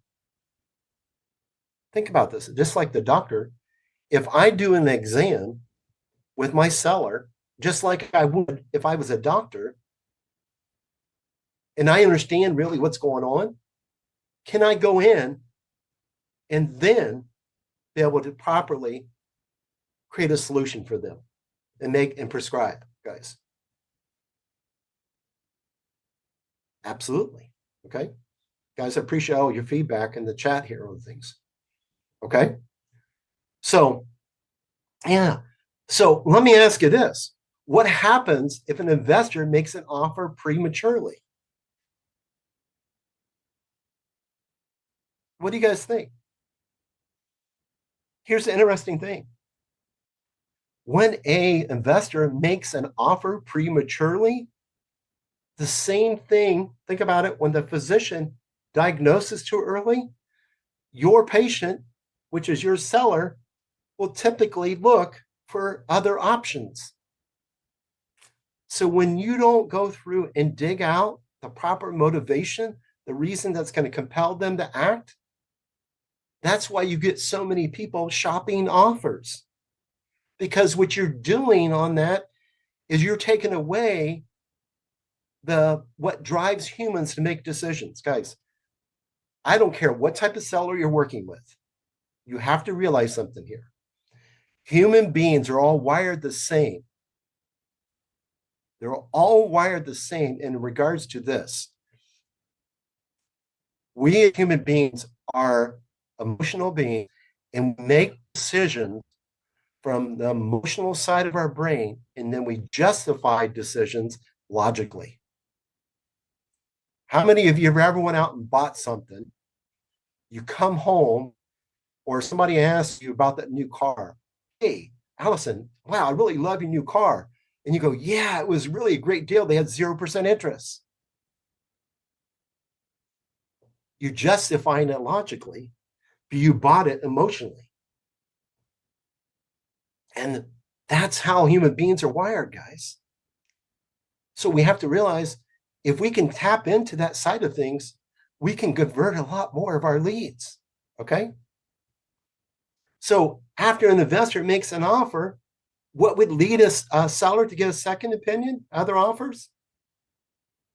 think about this, just like the doctor, if I do an exam with my seller, just like I would if I was a doctor, and I understand really what's going on, can I go in and then be able to properly create a solution for them and make and prescribe, guys? Absolutely. Okay. Guys, I appreciate all your feedback in the chat here on things. Okay. So, yeah. So let me ask you this. What happens if an investor makes an offer prematurely? What do you guys think? Here's the interesting thing. When an investor makes an offer prematurely, the same thing, think about it, when the physician diagnoses too early, your patient, which is your seller, will typically look for other options. So when you don't go through and dig out the proper motivation, the reason that's going to compel them to act, that's why you get so many people shopping offers. Because what you're doing on that is you're taking away what drives humans to make decisions. Guys, I don't care what type of seller you're working with. You have to realize something here. Human beings are all wired the same. They're all wired the same in regards to this. We human beings are emotional beings and make decisions from the emotional side of our brain, and then we justify decisions logically. How many of you have ever went out and bought something? You come home, or somebody asks you about that new car. Hey, Allison, wow, I really love your new car. And you go, yeah, it was really a great deal. They had 0% interest. You're justifying it logically, but you bought it emotionally. And that's how human beings are wired, guys. So we have to realize if we can tap into that side of things, we can convert a lot more of our leads. Okay. So after an investor makes an offer, what would lead a seller to get a second opinion, other offers?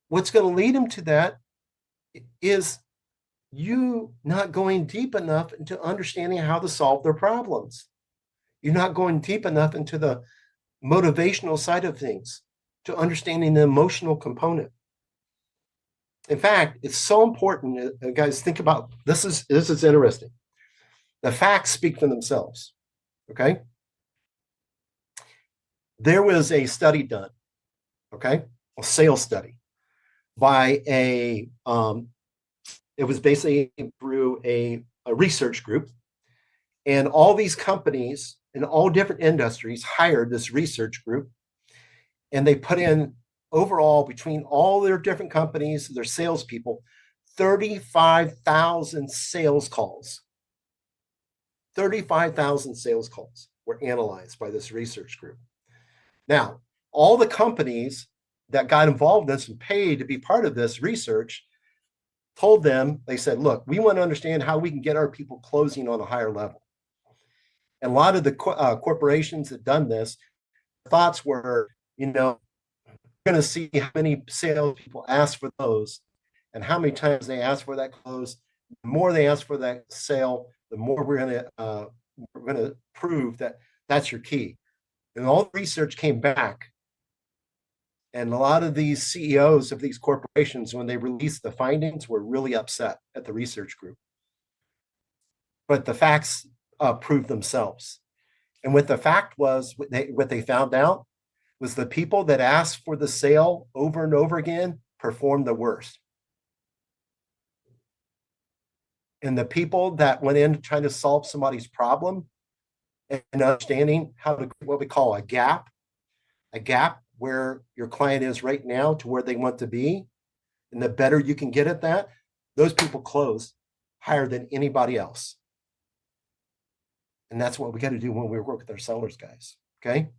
What's going to lead them to that is you not going deep enough into understanding how to solve their problems. You're not going deep enough into the motivational side of things to understanding the emotional component. In fact, it's so important, guys, think about this is interesting. The facts speak for themselves. Okay. There was a study done, okay, a sales study by it was basically through a research group, and all these companies in all different industries hired this research group, and they put in overall between all their different companies, their salespeople, 35,000 sales calls. 35,000 sales calls were analyzed by this research group. Now, all the companies that got involved in this and paid to be part of this research told them, they said, look, we want to understand how we can get our people closing on a higher level. And a lot of the corporations that done this, thoughts were, we're going to see how many salespeople ask for those and how many times they ask for that close. The more they ask for that sale, the more we're going to prove that that's your key. And all the research came back. And a lot of these CEOs of these corporations, when they released the findings, were really upset at the research group. But the facts proved themselves. And what the fact was, what they found out was the people that asked for the sale over and over again performed the worst. And the people that went in trying to solve somebody's problem and understanding how to, what we call a gap where your client is right now to where they want to be, and the better you can get at that, those people close higher than anybody else. And that's what we got to do when we work with our sellers, guys. Okay.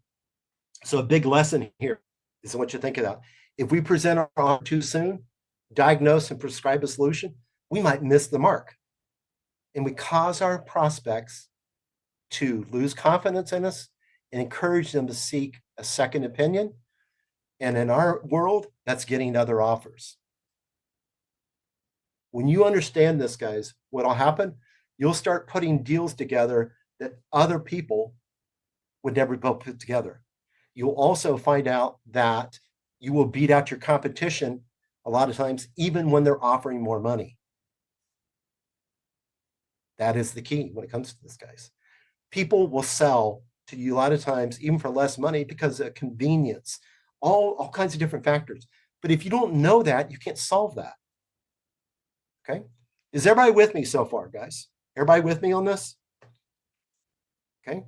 So a big lesson here is I want you to think about, if we present our offer too soon, diagnose and prescribe a solution, we might miss the mark. And we cause our prospects to lose confidence in us and encourage them to seek a second opinion. And in our world, that's getting other offers. When you understand this, guys, what'll happen, you'll start putting deals together that other people would never be able to put together. You'll also find out that you will beat out your competition a lot of times, even when they're offering more money. That is the key when it comes to this, guys. People will sell to you a lot of times, even for less money, because of convenience, all kinds of different factors. But if you don't know that, you can't solve that. Okay. Is everybody with me so far, guys? Everybody with me on this? Okay.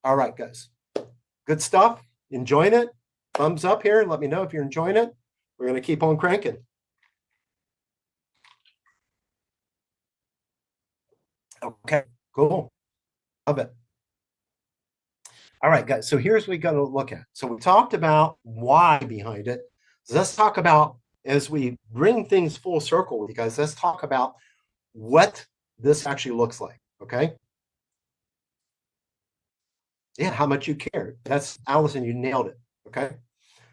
All right, guys. Good stuff. Enjoying it? Thumbs up here. Let me know if you're enjoying it. We're going to keep on cranking. Okay, cool. Love it. All right, guys. So here's what we got to look at. So we talked about why behind it. So let's talk about, as we bring things full circle with you guys, let's talk about what this actually looks like. Okay. Yeah, how much you care. That's Allison, you nailed it. Okay.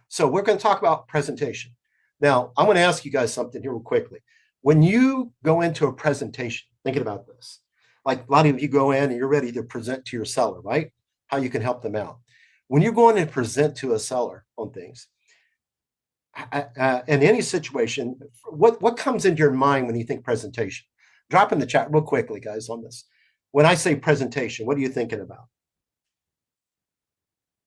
So we're going to talk about presentation. Now, I'm going to ask you guys something here real quickly. When you go into a presentation, thinking about this, like a lot of you go in and you're ready to present to your seller, right? How you can help them out. When you're going to present to a seller on things, in any situation, what comes into your mind when you think presentation? Drop in the chat real quickly, guys, on this. When I say presentation, what are you thinking about?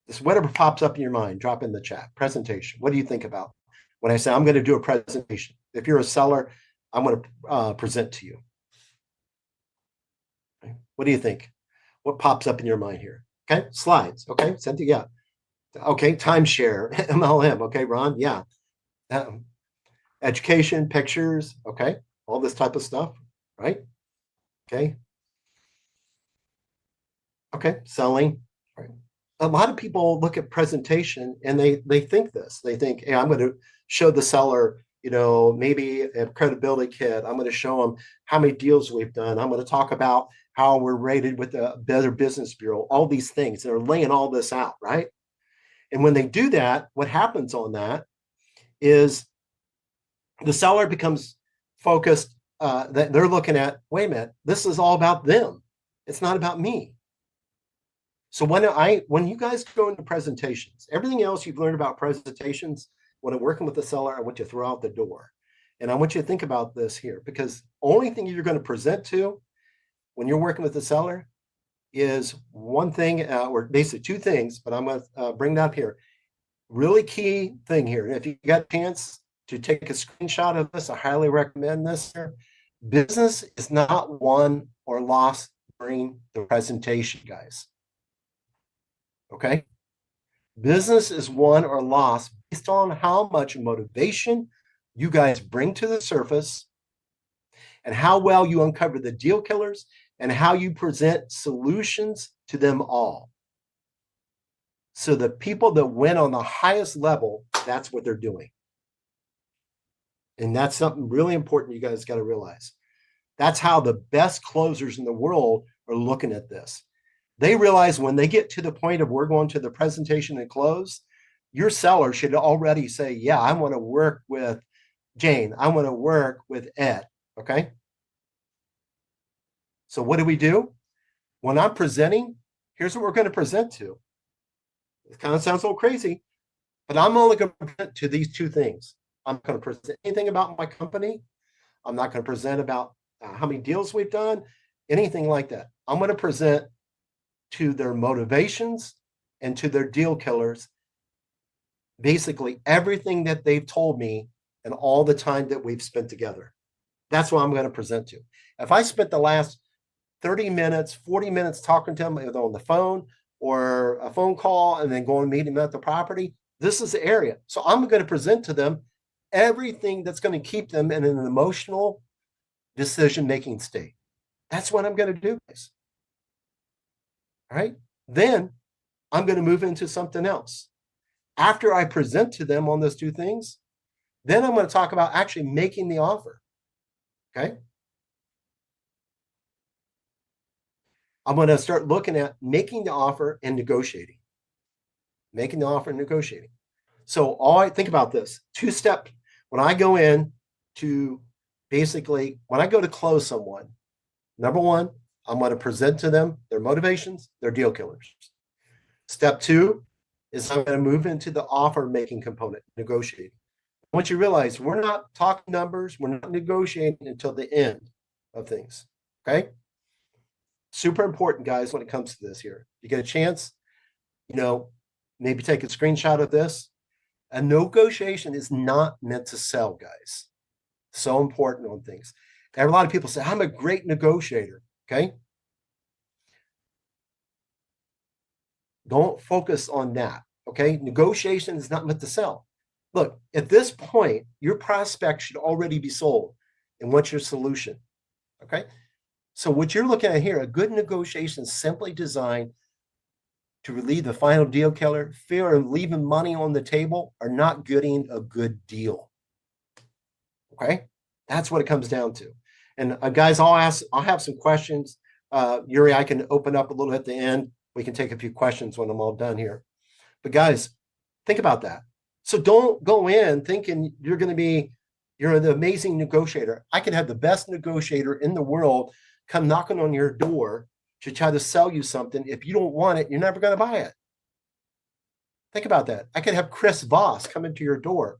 Just whatever pops up in your mind, drop in the chat. Presentation. What do you think about when I say I'm going to do a presentation? If you're a seller, I'm going to present to you. Okay. What do you think? What pops up in your mind here? Okay, slides. Okay, Cynthia, yeah. Okay, timeshare, MLM. Okay, Ron, yeah. Education, pictures. Okay, all this type of stuff, right? Okay. Okay, selling. Right. A lot of people look at presentation and they think this. They think, hey, I'm going to show the seller, maybe a credibility kit. I'm going to show them how many deals we've done. I'm going to talk about how we're rated with the Better Business Bureau, all these things. They're laying all this out, right? And when they do that, what happens on that is the seller becomes focused. That they're looking at, wait a minute, this is all about them. It's not about me. So when you guys go into presentations, everything else you've learned about presentations when I'm working with the seller, I want you to throw out the door. And I want you to think about this here, because only thing you're going to present to when you're working with the seller is one thing, or basically two things, but I'm going to bring that up here. Really key thing here. If you got a chance to take a screenshot of this, I highly recommend this here. Business is not won or lost during the presentation, guys. Okay? Business is won or lost based on how much motivation you guys bring to the surface and how well you uncover the deal killers and how you present solutions to them all. So the people that win on the highest level, that's what they're doing. And that's something really important you guys got to realize. That's how the best closers in the world are looking at this. They realize when they get to the point of we're going to the presentation and close, your seller should already say, yeah, I want to work with Jane. I want to work with Ed. Okay. So what do? When I'm presenting, here's what we're going to present to. It kind of sounds a little crazy, but I'm only going to present to these two things. I'm going to present anything about my company. I'm not going to present about how many deals we've done, anything like that. I'm going to present to their motivations and to their deal killers, basically everything that they've told me and all the time that we've spent together. That's what I'm going to present to. If I spent the last 30 minutes, 40 minutes talking to them either on the phone or a phone call and then going and meet them at the property, this is the area. So I'm going to present to them everything that's going to keep them in an emotional decision-making state. That's what I'm going to do, guys. All right. Then I'm going to move into something else. After I present to them on those two things, then I'm going to talk about actually making the offer. Okay. I'm going to start looking at making the offer and negotiating. Making the offer and negotiating. So think about this. Two-step. When I go in to basically, when I go to close someone, number one, I'm going to present to them their motivations, their deal killers. Step two is I'm going to move into the offer making component, negotiating. Once you realize we're not talking numbers, we're not negotiating until the end of things. Okay. Super important, guys, when it comes to this here. You get a chance, maybe take a screenshot of this. A negotiation is not meant to sell, guys. So important on things. A lot of people say, I'm a great negotiator. Okay. Don't focus on that. Okay. Negotiation is not meant to sell. Look, at this point, your prospect should already be sold. And what's your solution? Okay. So what you're looking at here, a good negotiation is simply designed to relieve the final deal killer. Fear of leaving money on the table or not getting a good deal. Okay. That's what it comes down to. And guys, I'll have some questions. Yuri, I can open up a little at the end. We can take a few questions when I'm all done here. But guys, think about that. So don't go in thinking you're the amazing negotiator. I could have the best negotiator in the world come knocking on your door to try to sell you something. If you don't want it, you're never going to buy it. Think about that. I could have Chris Voss come into your door.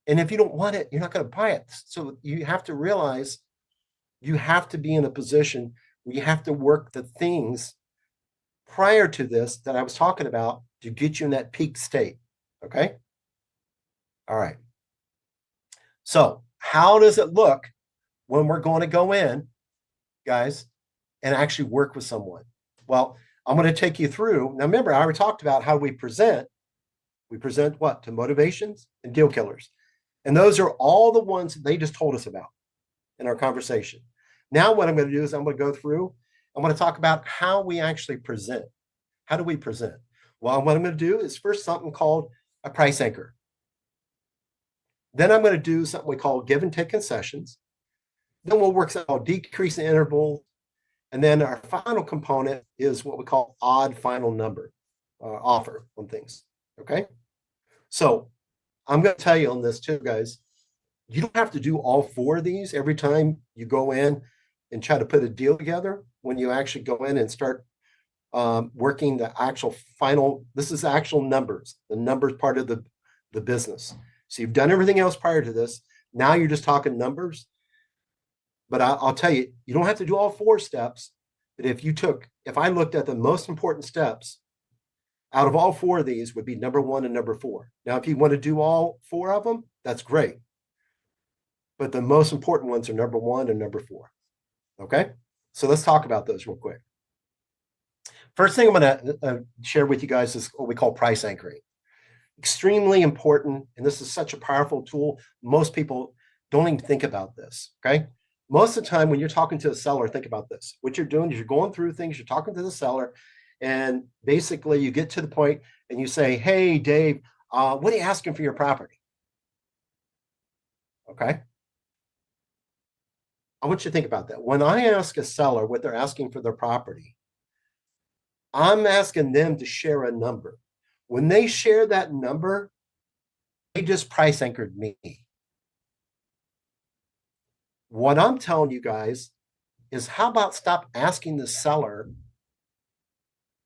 And if you don't want it, you're not going to buy it. So you have to realize you have to be in a position where you have to work the things prior to this that I was talking about to get you in that peak state. Okay. All right. So how does it look when we're going to go in, guys, and actually work with someone? Well, I'm going to take you through. Now, remember, I already talked about how we present. We present what? To motivations and deal killers. And those are all the ones that they just told us about in our conversation. Now, what I'm going to do is I'm going to go through. I'm going to talk about how we actually present. How do we present? Well, what I'm going to do is first something called a price anchor. Then I'm going to do something we call give and take concessions. Then we'll work out decrease the interval. And then our final component is what we call odd final number offer on things. Okay. So I'm going to tell you on this too, guys. You don't have to do all four of these every time you go in and try to put a deal together. When you actually go in and start working the actual final, this is actual numbers, the numbers part of the the business. So you've done everything else prior to this. Now you're just talking numbers. But I'll tell you, you don't have to do all 4 steps. But if I looked at the most important steps out of all 4 of these would be number 1 and number 4. Now, if you want to do all 4 of them, that's great. But the most important ones are number 1 and number 4. Okay. So let's talk about those real quick. First thing I'm going to share with you guys is what we call price anchoring. Extremely important. And this is such a powerful tool. Most people don't even think about this. Okay. Most of the time when you're talking to a seller, think about this. What you're doing is you're going through things, you're talking to the seller, and basically you get to the point and you say, hey, Dave, what are you asking for your property? Okay. I want you to think about that. When I ask a seller what they're asking for their property, I'm asking them to share a number. When they share that number, they just price anchored me. What I'm telling you guys is how about stop asking the seller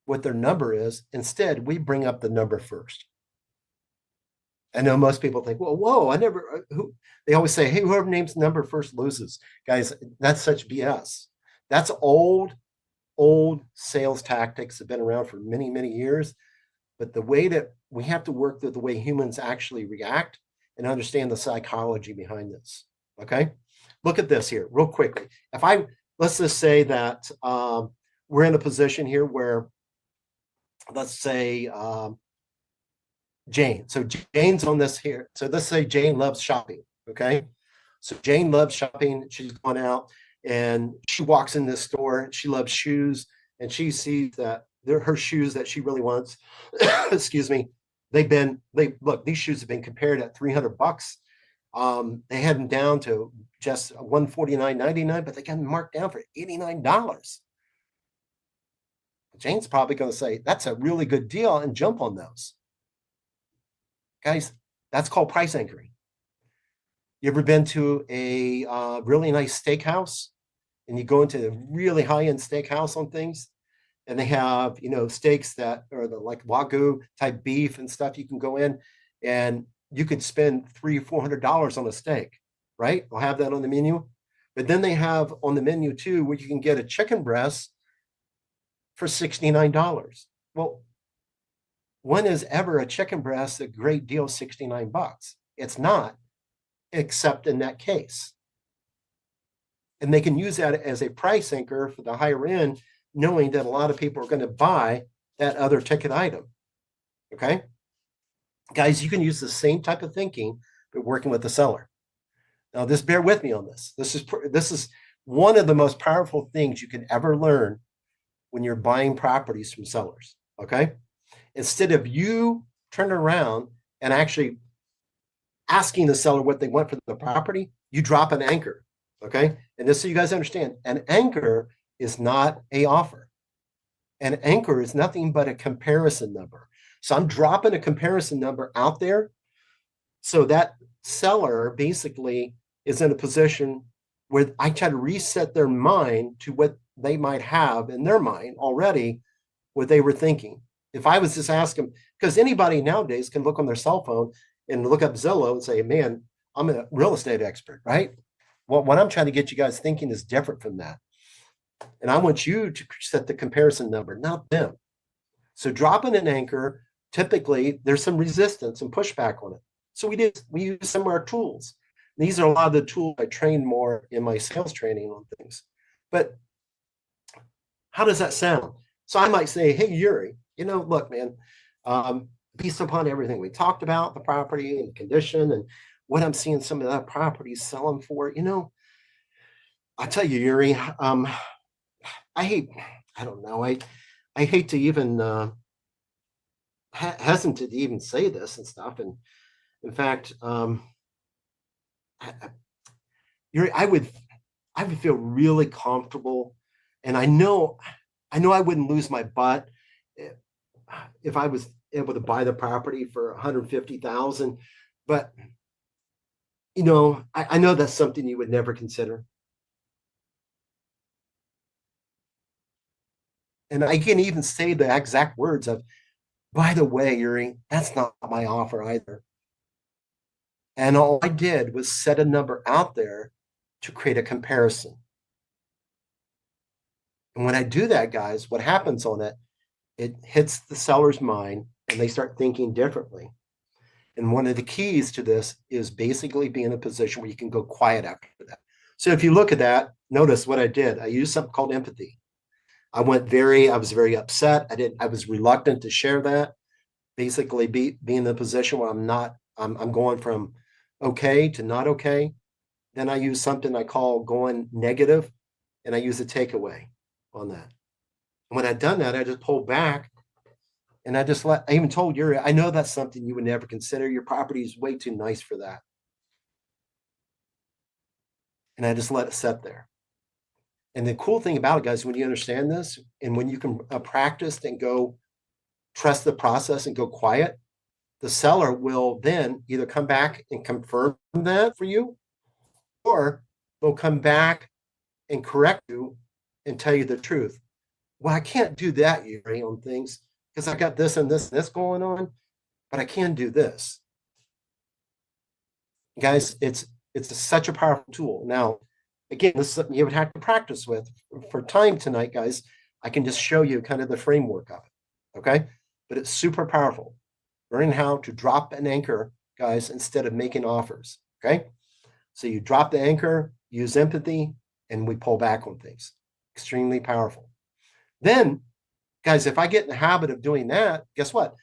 what their number is. Instead, we bring up the number first. I know most people think, well, whoa, they always say, hey, whoever names the number first loses. Guys, that's such BS. That's old sales tactics have been around for many, many years. But the way that we have to work with the way humans actually react and understand the psychology behind this. Okay. Look at this here real quickly. Let's just say that we're in a position here where, let's say, Jane. So Jane's on this here. So let's say Jane loves shopping. Okay. So Jane loves shopping. She's gone out and she walks in this store. She loves shoes and she sees that they're her shoes that she really wants. Excuse me. Look, these shoes have been compared at $300. They had them down to just $149.99, but they got them marked down for $89. Jane's probably going to say, that's a really good deal and jump on those. Guys, that's called price anchoring. You ever been to a really nice steakhouse and you go into a really high-end steakhouse on things and they have, steaks that are like Wagyu type beef and stuff. You can go in and you could spend $300-400 on a steak, right? They'll have that on the menu. But then they have on the menu too, where you can get a chicken breast for $69. Well, when is ever a chicken breast a great deal, $69? It's not, except in that case. And they can use that as a price anchor for the higher end, knowing that a lot of people are going to buy that other ticket item. Okay. Guys, you can use the same type of thinking, but working with the seller. Now, just bear with me on this. This is one of the most powerful things you can ever learn when you're buying properties from sellers. Okay. Instead of you turning around and actually asking the seller what they want for the property, you drop an anchor. Okay. And just so you guys understand, an anchor is not an offer. An anchor is nothing but a comparison number. So I'm dropping a comparison number out there so that seller basically is in a position where I try to reset their mind to what they might have in their mind already, what they were thinking. If I was just asking, because anybody nowadays can look on their cell phone and look up Zillow and say, man, I'm a real estate expert, right? Well, what I'm trying to get you guys thinking is different from that. And I want you to set the comparison number, not them. So dropping an anchor, typically there's some resistance and pushback on it. So we use some of our tools. These are a lot of the tools I train more in my sales training on things. But how does that sound? So I might say, hey, Yuri, look, man, based upon everything we talked about, the property and condition and what I'm seeing some of that properties selling for, I'll tell you, Yuri, I hate to even hesitant to even say this and stuff. And in fact, Yuri, I would feel really comfortable, and I know I wouldn't lose my butt if I was able to buy the property for $150,000. But I know that's something you would never consider. And I can even say the exact words of, by the way, Yuri, that's not my offer either. And all I did was set a number out there to create a comparison. And when I do that, guys, what happens on it, it hits the seller's mind and they start thinking differently. And one of the keys to this is basically be in a position where you can go quiet after that. So if you look at that, notice what I did. I used something called empathy. I was very upset. I was reluctant to share that. Basically be in a position where I'm going from okay to not okay. Then I use something I call going negative, and I use a takeaway on that. And when I'd done that, I just pulled back and I even told Yuri, I know that's something you would never consider. Your property is way too nice for that. And I just let it sit there. And the cool thing about it, guys, when you understand this and when you can practice and go trust the process and go quiet, the seller will then either come back and confirm that for you, or they'll come back and correct you and tell you the truth. Well, I can't do that, Yuri, on things because I got this and this and this going on, but I can do this. Guys, it's such a powerful tool. Now, again, this is something you would have to practice with. For time tonight, guys, I can just show you kind of the framework of it, okay? But it's super powerful. Learning how to drop an anchor, guys, instead of making offers, okay? So you drop the anchor, use empathy, and we pull back on things. Extremely powerful. Then, guys, if I get in the habit of doing that, guess what?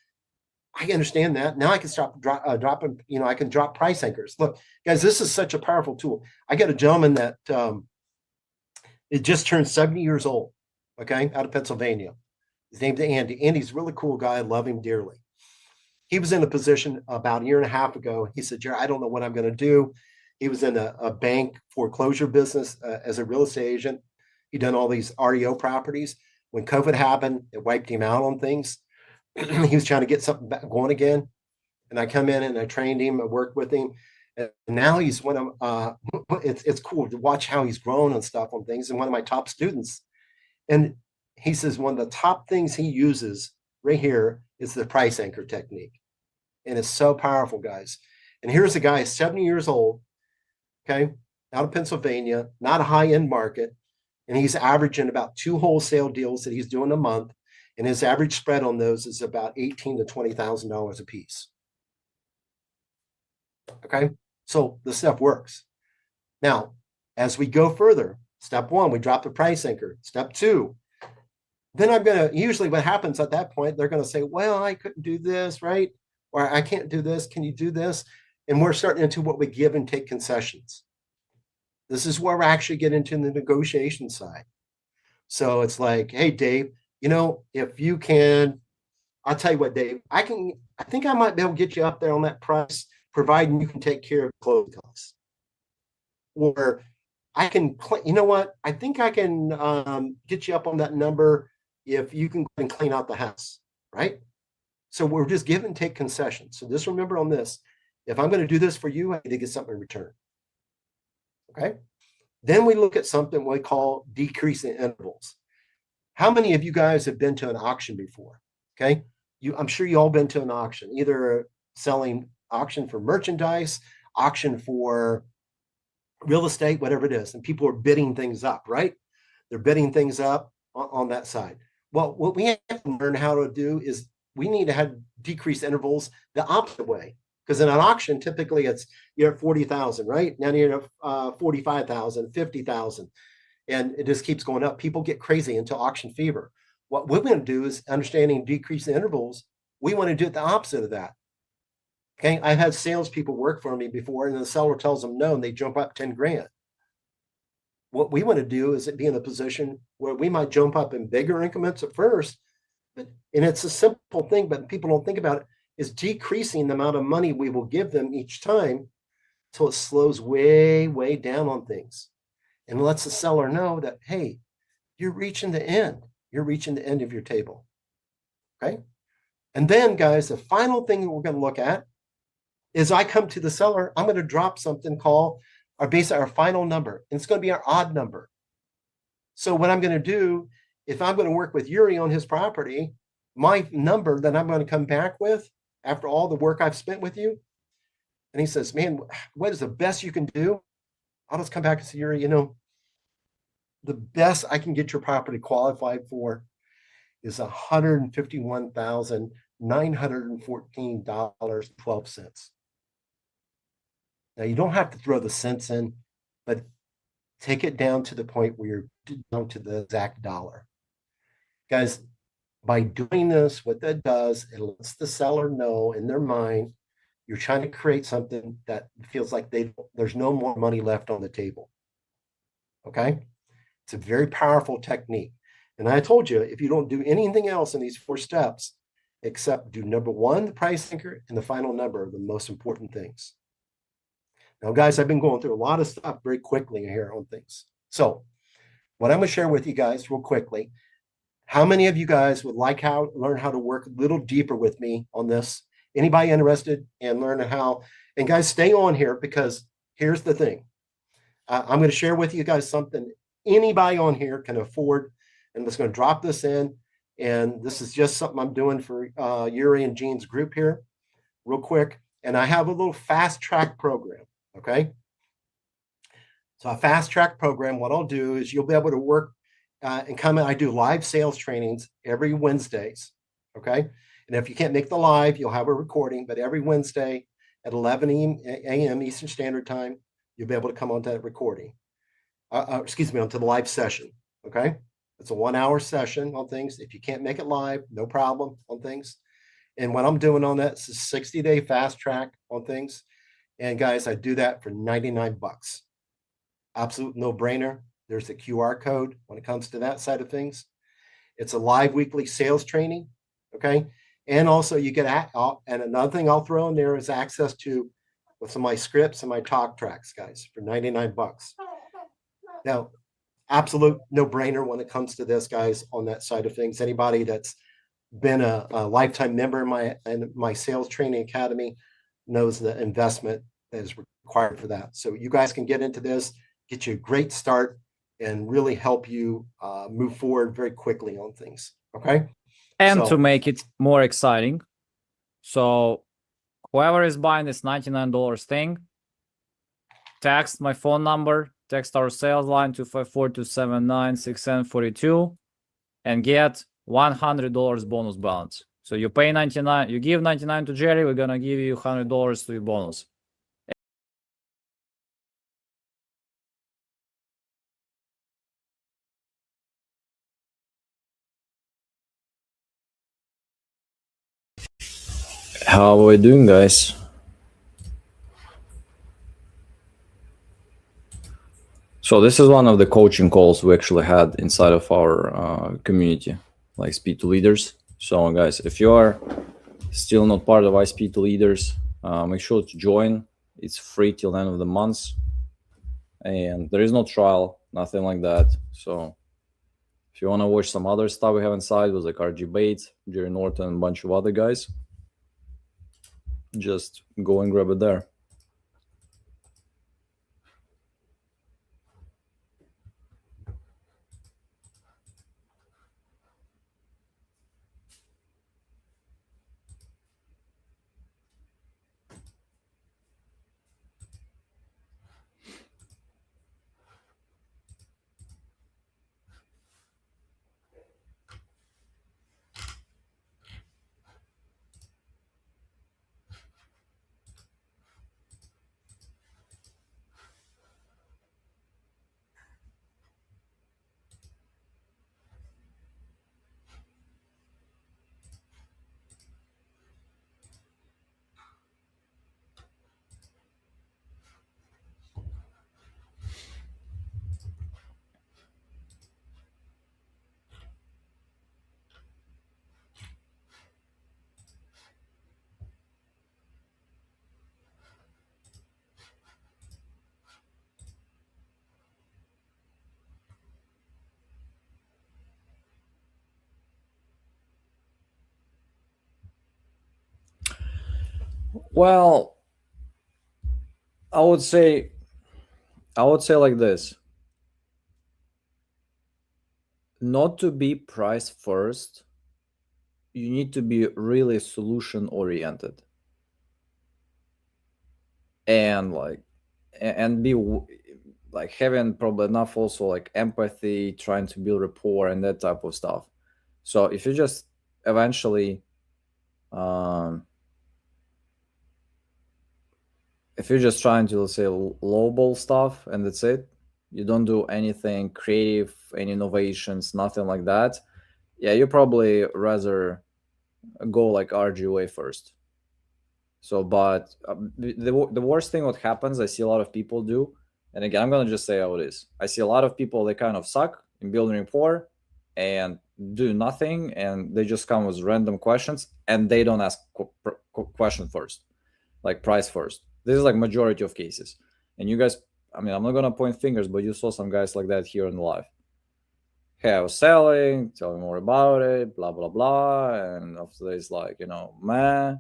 I understand that. Now I can stop dropping, I can drop price anchors. Look, guys, this is such a powerful tool. I got a gentleman that it just turned 70 years old, okay, out of Pennsylvania. His name's Andy. Andy's a really cool guy. I love him dearly. He was in a position about a year and a half ago. He said, Jerry, I don't know what I'm going to do. He was in a bank foreclosure business as a real estate agent. He'd done all these REO properties. When COVID happened, it wiped him out on things. He was trying to get something back going again. And I come in and I trained him, I worked with him. And now he's one of, it's cool to watch how he's grown and stuff on things. And one of my top students. And he says one of the top things he uses right here is the price anchor technique. And it's so powerful, guys. And here's a guy, 70 years old, okay, out of Pennsylvania, not a high-end market. And he's averaging about 2 wholesale deals that he's doing a month. And his average spread on those is about $18,000 to $20,000 a piece. Okay, so the stuff works. Now, as we go further, step 1, we drop the price anchor. Step 2, then usually what happens at that point, they're going to say, well, I couldn't do this, right? Or I can't do this. Can you do this? And we're starting into what we give and take concessions. This is where we actually get into the negotiation side. So it's like, hey, Dave, if you can, I'll tell you what, Dave, I think I might be able to get you up there on that price, providing you can take care of closing costs. Or I can, I think I can get you up on that number if you can go and clean out the house, right? So we're just give and take concessions. So just remember on this, if I'm going to do this for you, I need to get something in return. Okay. Then we look at something we call decreasing intervals. How many of you guys have been to an auction before? Okay. I'm sure you all been to an auction, either selling auction for merchandise, auction for real estate, whatever it is. And people are bidding things up, right? They're bidding things up on that side. Well, what we have to learn how to do is we need to have decreased intervals the opposite way. Because in an auction, typically you're at 40,000, right? Now you're at 45,000, 50,000, and it just keeps going up. People get crazy into auction fever. What we're going to do is understanding decreasing intervals. We want to do it the opposite of that. Okay, I've had salespeople work for me before, and the seller tells them no, and they jump up 10 grand. What we want to do is be in a position where we might jump up in bigger increments at first, and it's a simple thing, but people don't think about it, is decreasing the amount of money we will give them each time till it slows way, way down on things and lets the seller know that, hey, you're reaching the end. You're reaching the end of your table. Okay. And then, guys, the final thing we're going to look at is I come to the seller, I'm going to drop something called our final number. And it's going to be our odd number. So what I'm going to do, if I'm going to work with Yuri on his property, my number that I'm going to come back with after all the work I've spent with you and he says, man, what is the best you can do? I'll just come back and say, Yuri, the best I can get your property qualified for is $151,914.12. Now, you don't have to throw the cents in, but take it down to the point where you're down to the exact dollar. Guys, by doing this, what that does, it lets the seller know in their mind you're trying to create something that feels like there's no more money left on the table. Okay? It's a very powerful technique. And I told you, if you don't do anything else in these 4 steps, except do number 1, the price anchor, and the final number are the most important things. Now, guys, I've been going through a lot of stuff very quickly here on things. So what I'm going to share with you guys real quickly, how many of you guys would like learn how to work a little deeper with me on this? Anybody interested in learning how? And guys, stay on here, because here's the thing. I'm going to share with you guys something anybody on here can afford. And I'm just going to drop this in. And this is just something I'm doing for Yuri and Gene's group here real quick. And I have a little fast track program. Okay. So a fast track program, what I'll do is you'll be able to work and come in. I do live sales trainings every Wednesdays. Okay. And if you can't make the live, you'll have a recording, but every Wednesday at 11 a.m. Eastern Standard Time, you'll be able to come onto that recording. Onto the live session. Okay. It's a 1-hour session on things. If you can't make it live, no problem on things. And what I'm doing on that is a 60-day fast track on things. And guys, I do that for $99. Absolute no brainer. There's a QR code when it comes to that side of things. It's a live weekly sales training. Okay. And also you get, and another thing I'll throw in there is access to with some of my scripts and my talk tracks, guys, for $99. Now, absolute no brainer when it comes to this, guys, on that side of things. Anybody that's been a lifetime member in my sales training academy knows the investment that is required for that. So you guys can get into this, get you a great start, and really help you move forward very quickly on things. Okay. And to make it more exciting, so whoever is buying this $99 thing, text my phone number, text our sales line 254-279-6742, and get $100 bonus balance. So you pay 99, you give 99 to Jerry, we're gonna give you $100 to your bonus. How are we doing, guys? So this is one of the coaching calls we actually had inside of our community, like Speed to Leaders. So guys, if you are still not part of iSpeed to Leaders, make sure to join. It's free till the end of the month. And there is no trial, nothing like that. So if you want to watch some other stuff we have inside with like RG Bates, Jerry Norton, and a bunch of other guys, just go and grab it there. Well, I would say like this. Not to be price first, you need to be really solution oriented. and like and be like having probably enough also like empathy, trying to build rapport and that type of stuff. So if you just eventually if you're just trying to, let's say, lowball stuff and that's it, you don't do anything creative, any innovations, nothing like that, yeah, you probably rather go like RG way first. So, but the worst thing what happens, I see a lot of people do, and again, I'm gonna just say how it is. I see a lot of people, they kind of suck in building rapport and do nothing, and they just come with random questions, and they don't ask question first, like price first. This is like majority of cases, and you guys, I mean, I'm not gonna point fingers, but you saw some guys like that here in live. Hey, I was selling, tell me more about it, blah blah blah, and after this, like, you know, meh,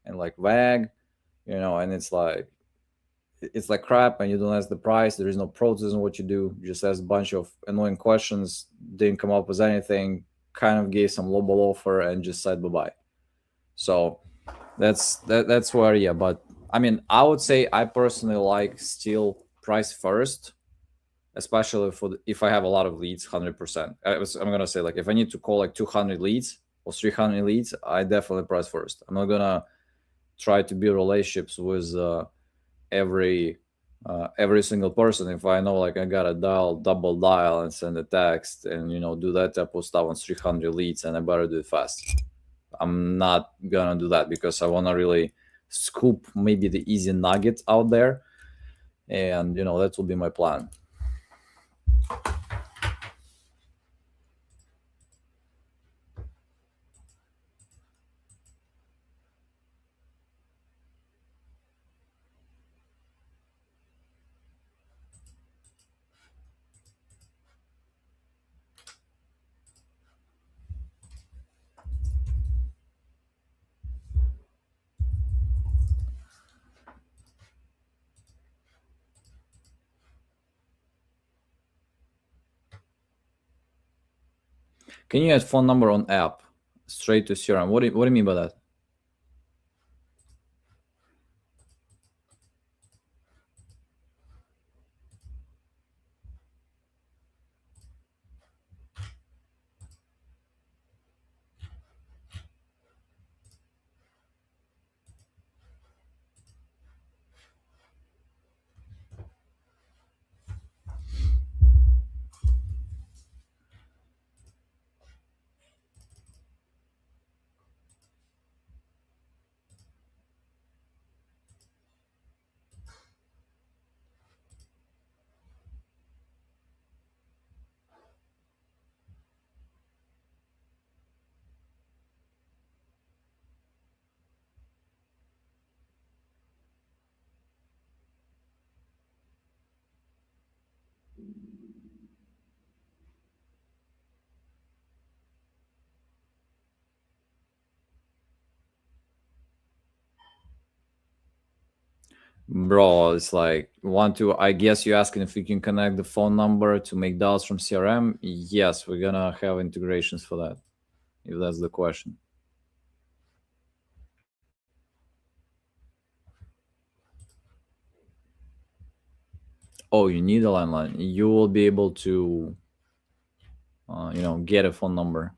and like vague, you know, and it's like crap, and you don't ask the price. There is no process in what you do. You just ask a bunch of annoying questions, didn't come up with anything, kind of gave some lowball offer, and just said bye bye. So that's where, yeah. But I mean, I would say I personally like still price first, especially for if I have a lot of leads, 100%. I'm gonna say, like, if I need to call like 200 leads or 300 leads, I definitely price first. I'm not gonna try to build relationships with every single person if I know like I gotta double dial and send a text and, you know, do that type of stuff on 300 leads, and I better do it fast. I'm not gonna do that because I want to really scoop maybe the easy nugget out there, and, you know, that will be my plan. Can you add phone number on app straight to CRM? What do you mean by that? Bro, it's like I guess you're asking if we can connect the phone number to make dials from CRM. Yes, we're gonna have integrations for that, if that's the question. Oh, you need a landline. You will be able to you know, get a phone number.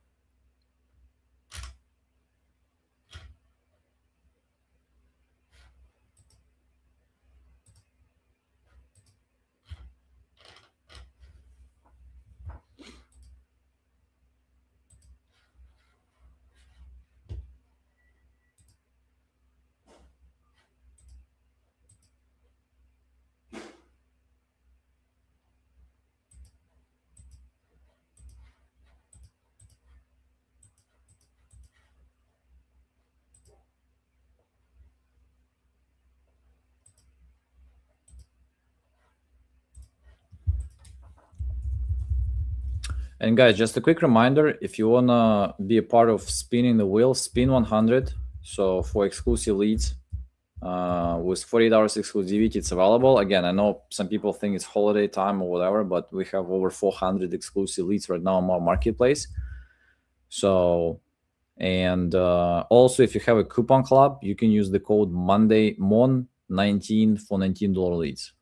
And guys, just a quick reminder, if you wanna be a part of spinning the wheel, spin 100. So for exclusive leads, with 48 hours exclusivity, it's available. Again, I know some people think it's holiday time or whatever, but we have over 400 exclusive leads right now on our marketplace. So, and also if you have a coupon club, you can use the code MON 19 for $19 leads.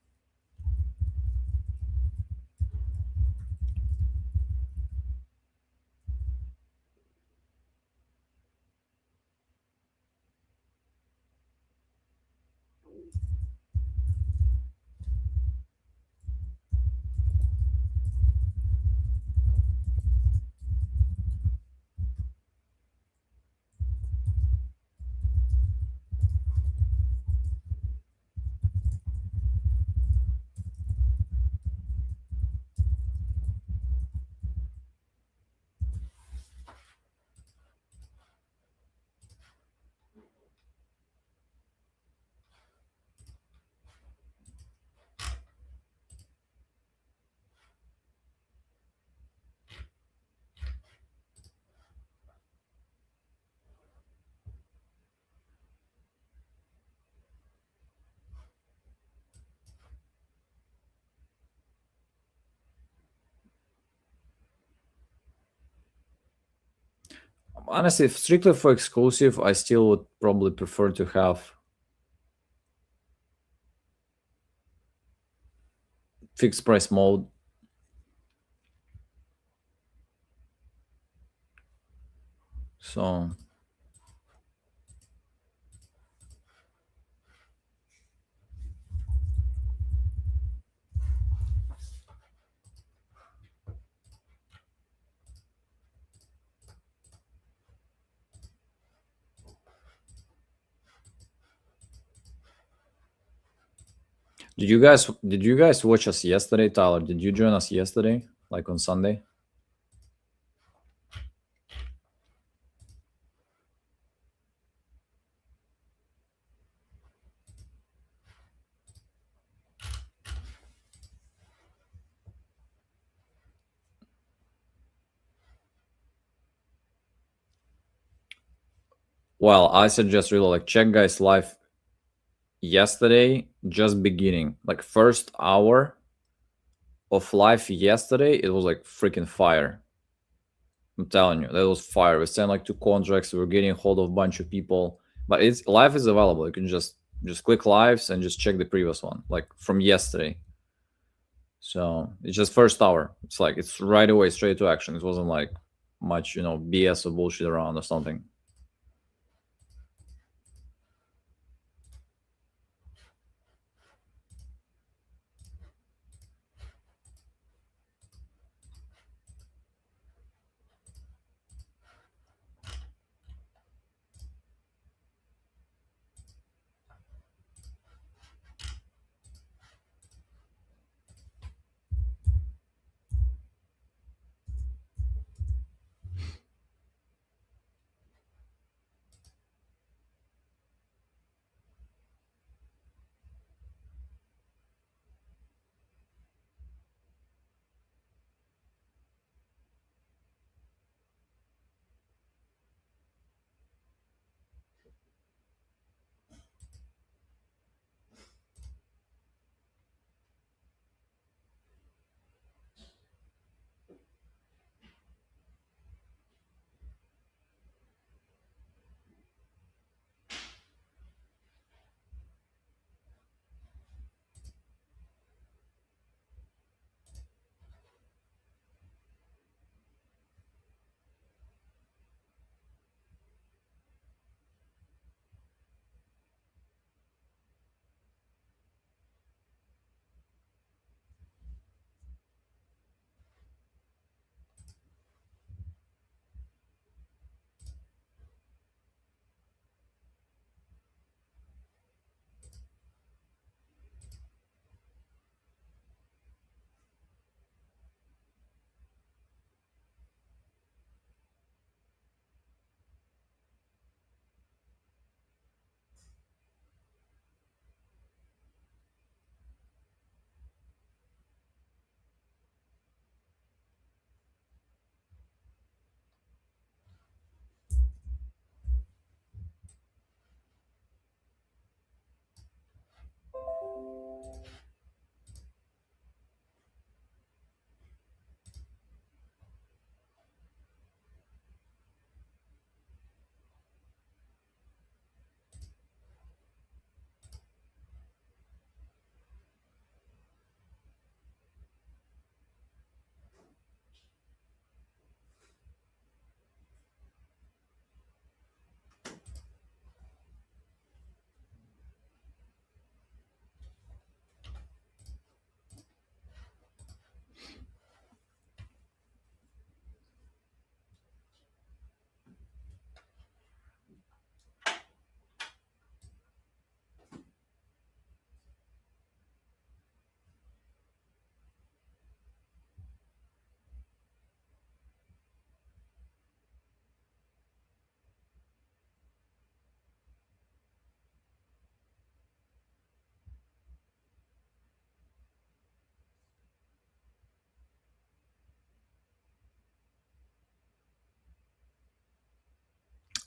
Honestly, strictly for exclusive, I still would probably prefer to have fixed price mode. So did you guys watch us yesterday, Tyler? Did you join us yesterday, like on Sunday? Well, I suggest really like check guys live yesterday, just beginning, like first hour of live yesterday, it was like freaking fire. I'm telling you, that was fire. We signed like 2 contracts. We were getting a hold of a bunch of people, but it's live is available. You can just click lives and just check the previous one, like from yesterday. So it's just first hour. It's like it's right away, straight to action. It wasn't like much, BS or bullshit around or something.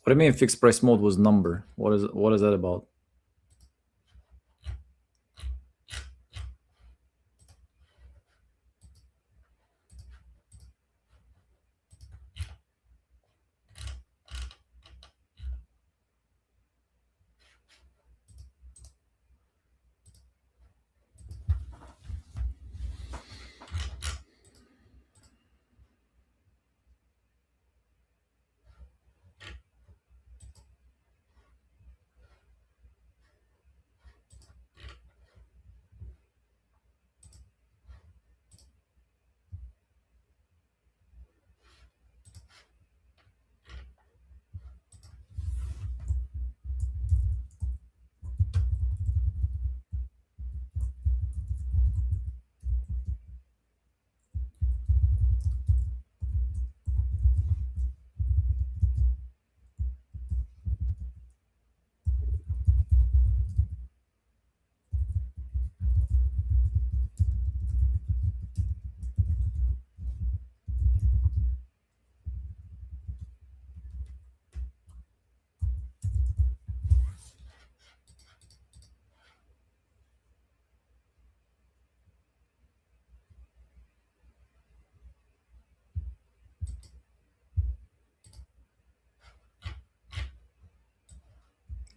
What do you mean fixed price mode was number? What is that about?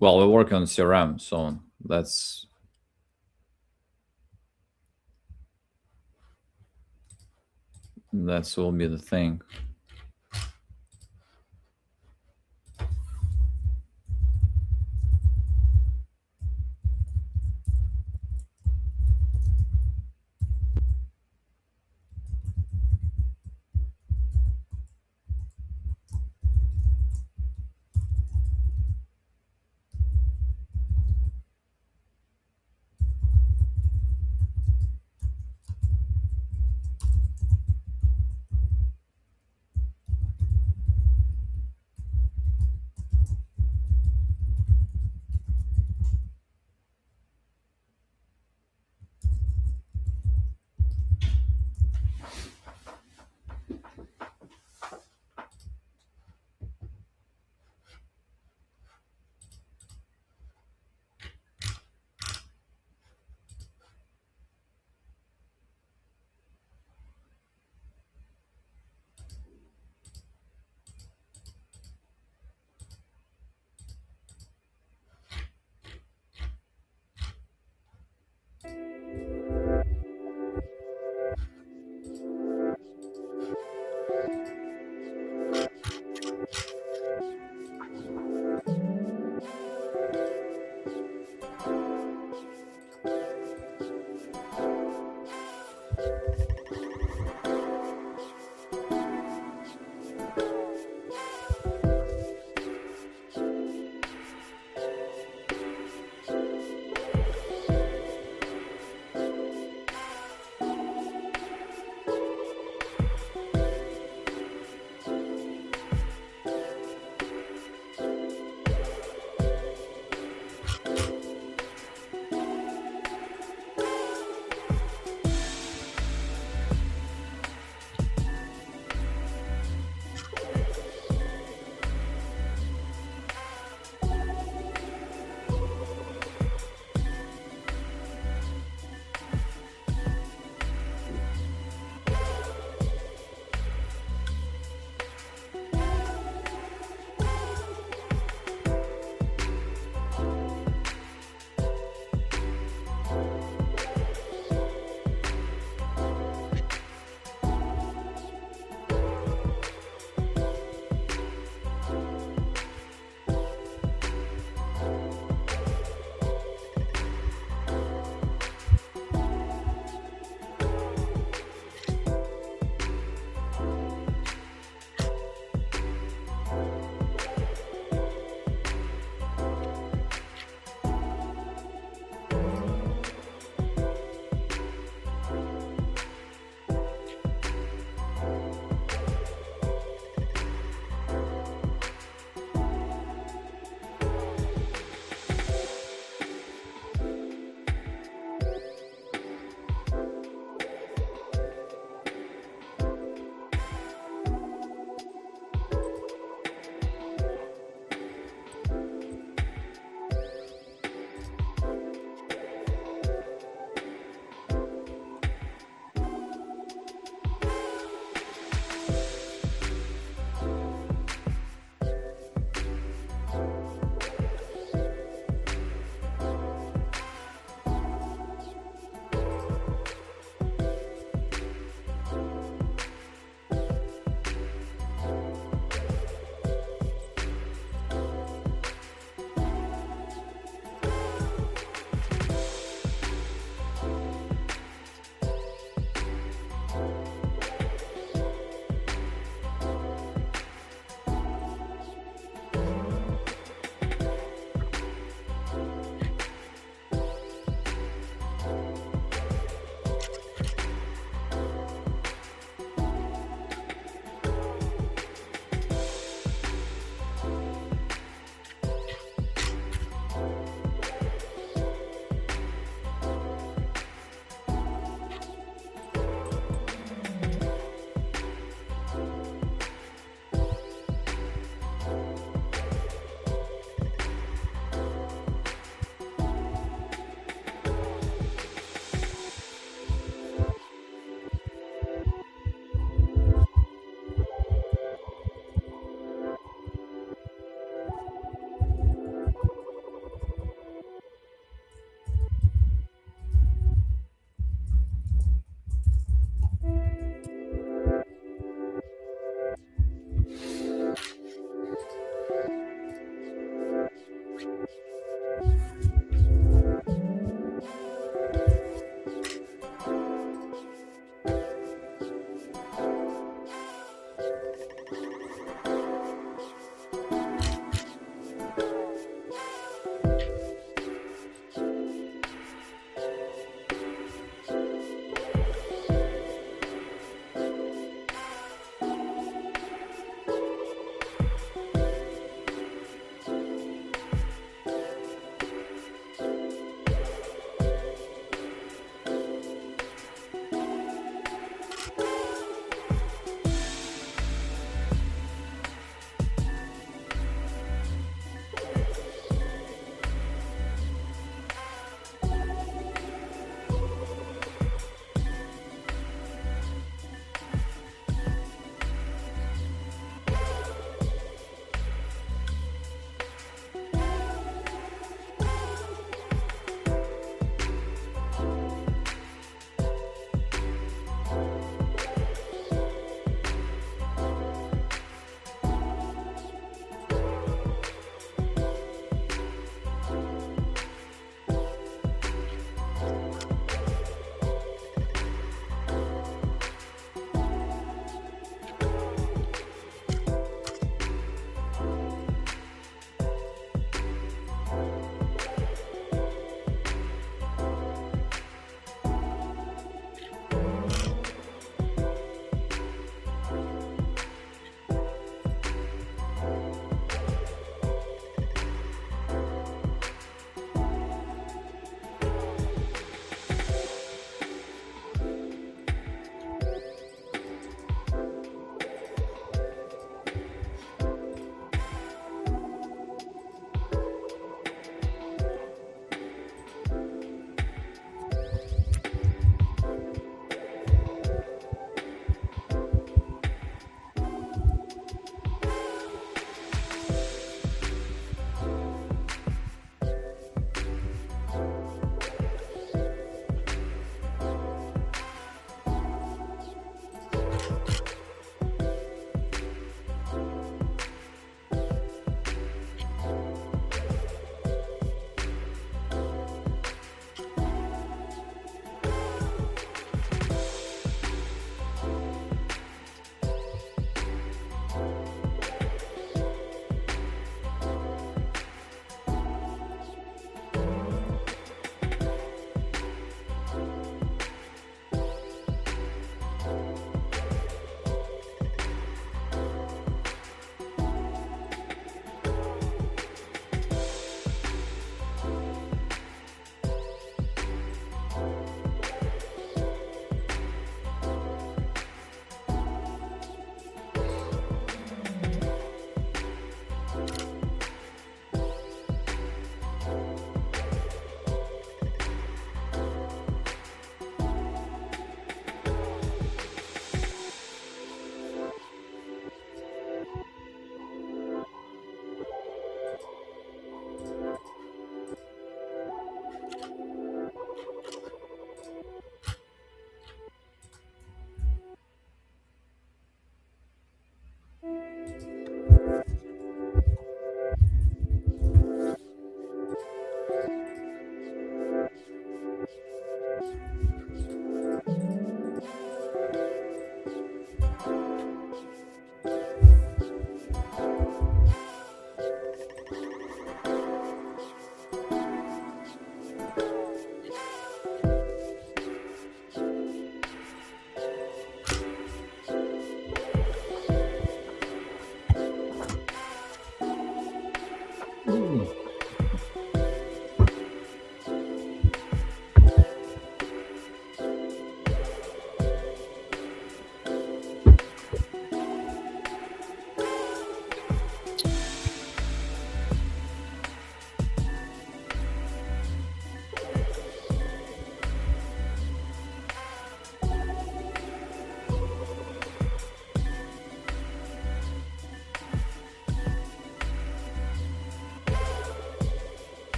Well, we're working on CRM, so that will be the thing.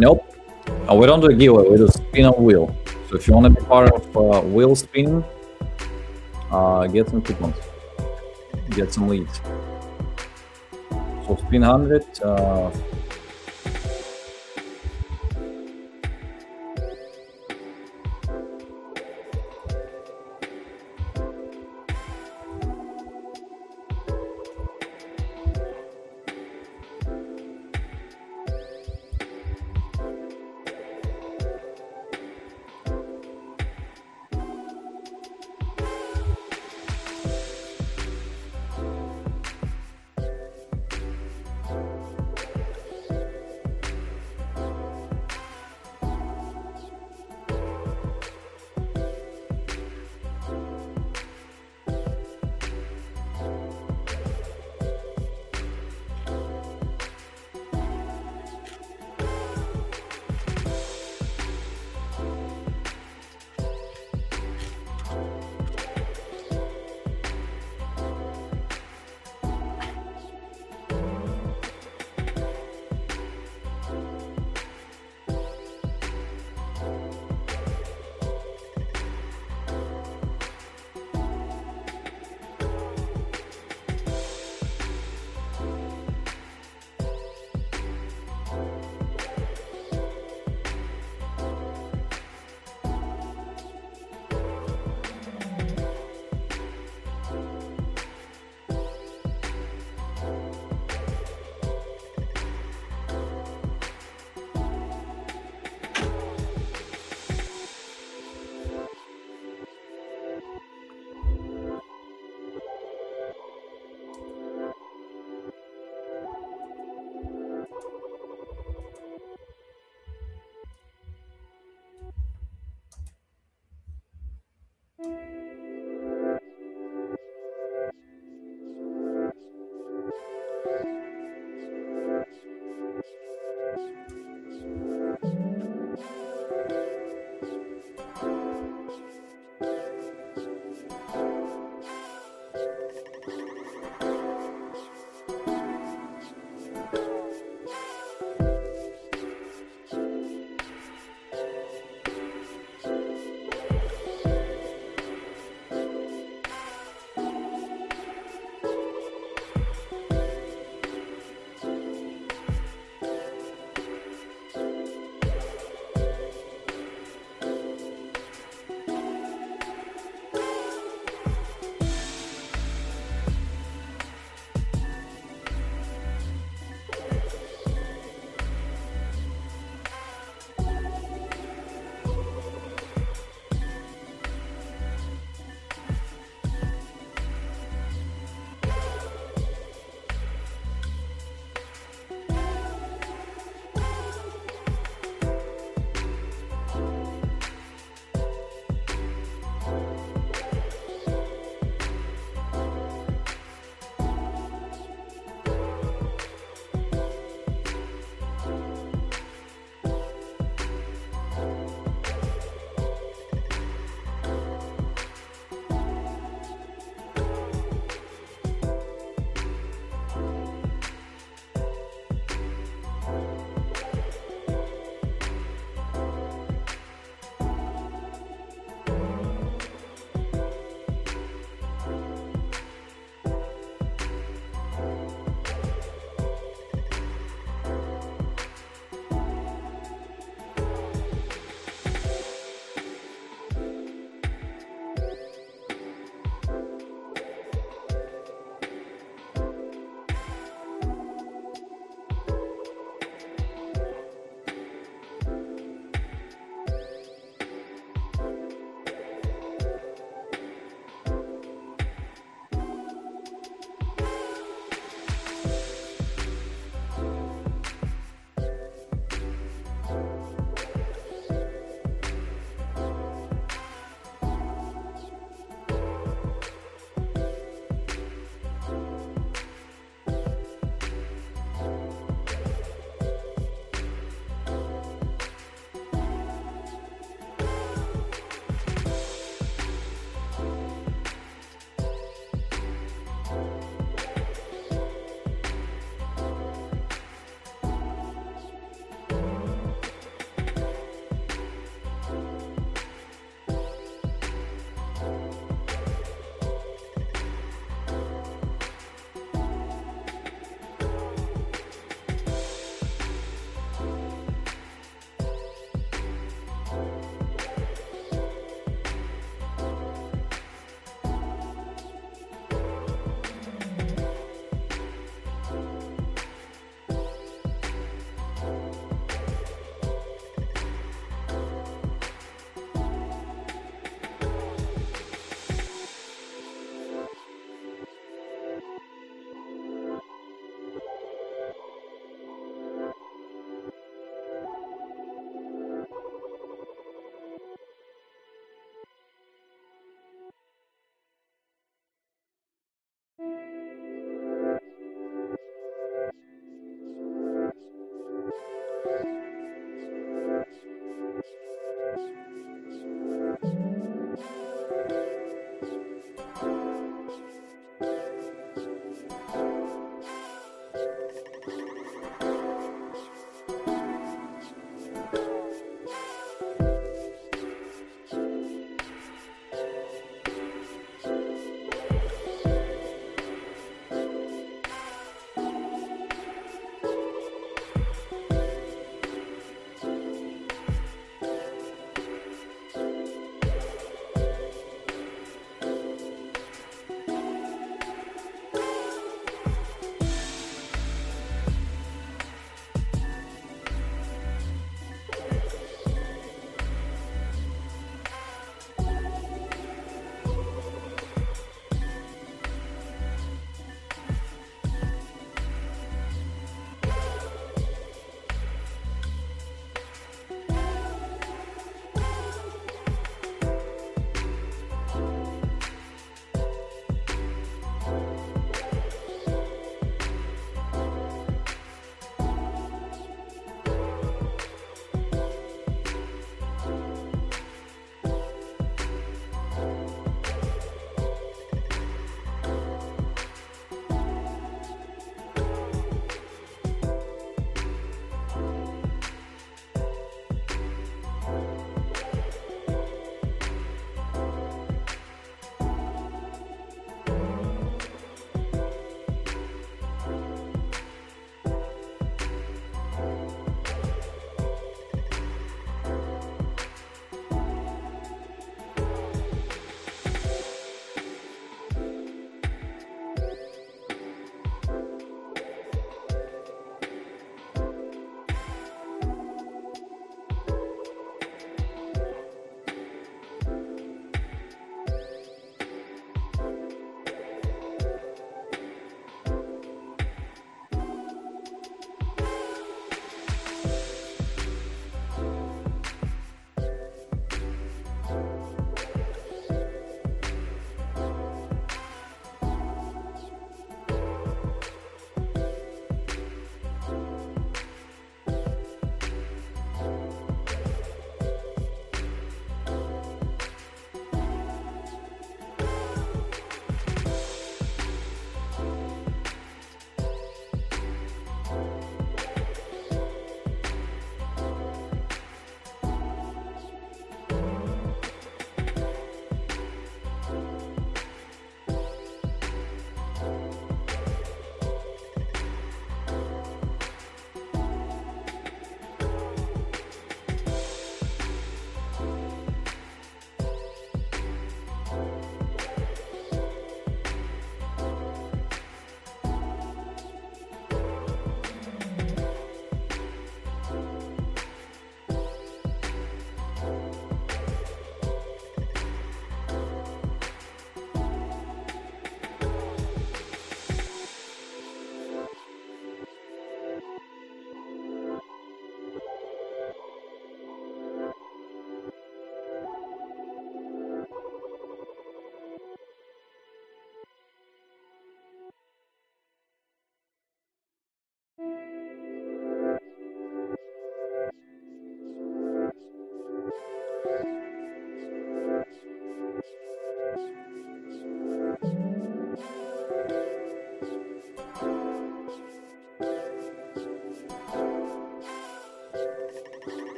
Nope. We don't do a giveaway. We do spin a wheel. So if you want to be part of wheel spinning, get some coupons. Get some leads. So spin 100.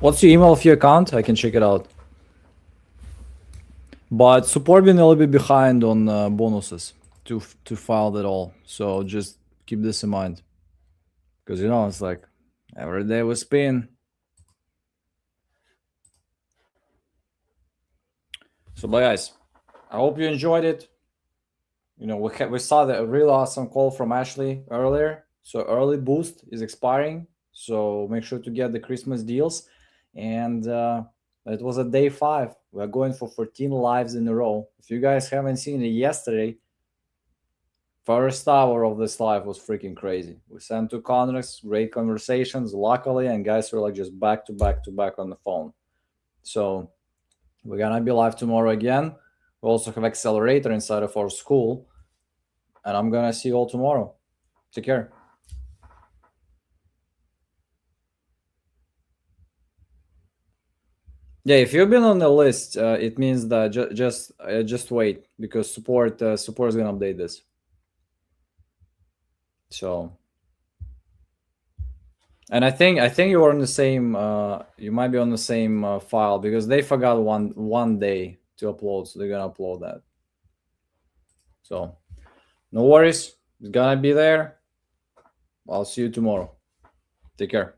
What's your email of your account? I can check it out. But support been a little bit behind on bonuses to file that all. So just keep this in mind. Because, you know, it's like every day we spin. So, but guys, I hope you enjoyed it. You know, we saw the really awesome call from Ashley earlier. So early boost is expiring. So make sure to get the Christmas deals. And it was a day 5. We're going for 14 lives in a row. If you guys haven't seen it yesterday, first hour of this live was freaking crazy. We sent 2 contracts, great conversations, luckily, and guys were like just back to back to back on the phone. So we're gonna be live tomorrow again. We also have accelerator inside of our school, and I'm gonna see you all tomorrow. Take care. Yeah, if you've been on the list, it means that just wait, because support is gonna update this. So, and I think you are on the same. You might be on the same file, because they forgot one day to upload, so they're gonna upload that. So, no worries, it's gonna be there. I'll see you tomorrow. Take care.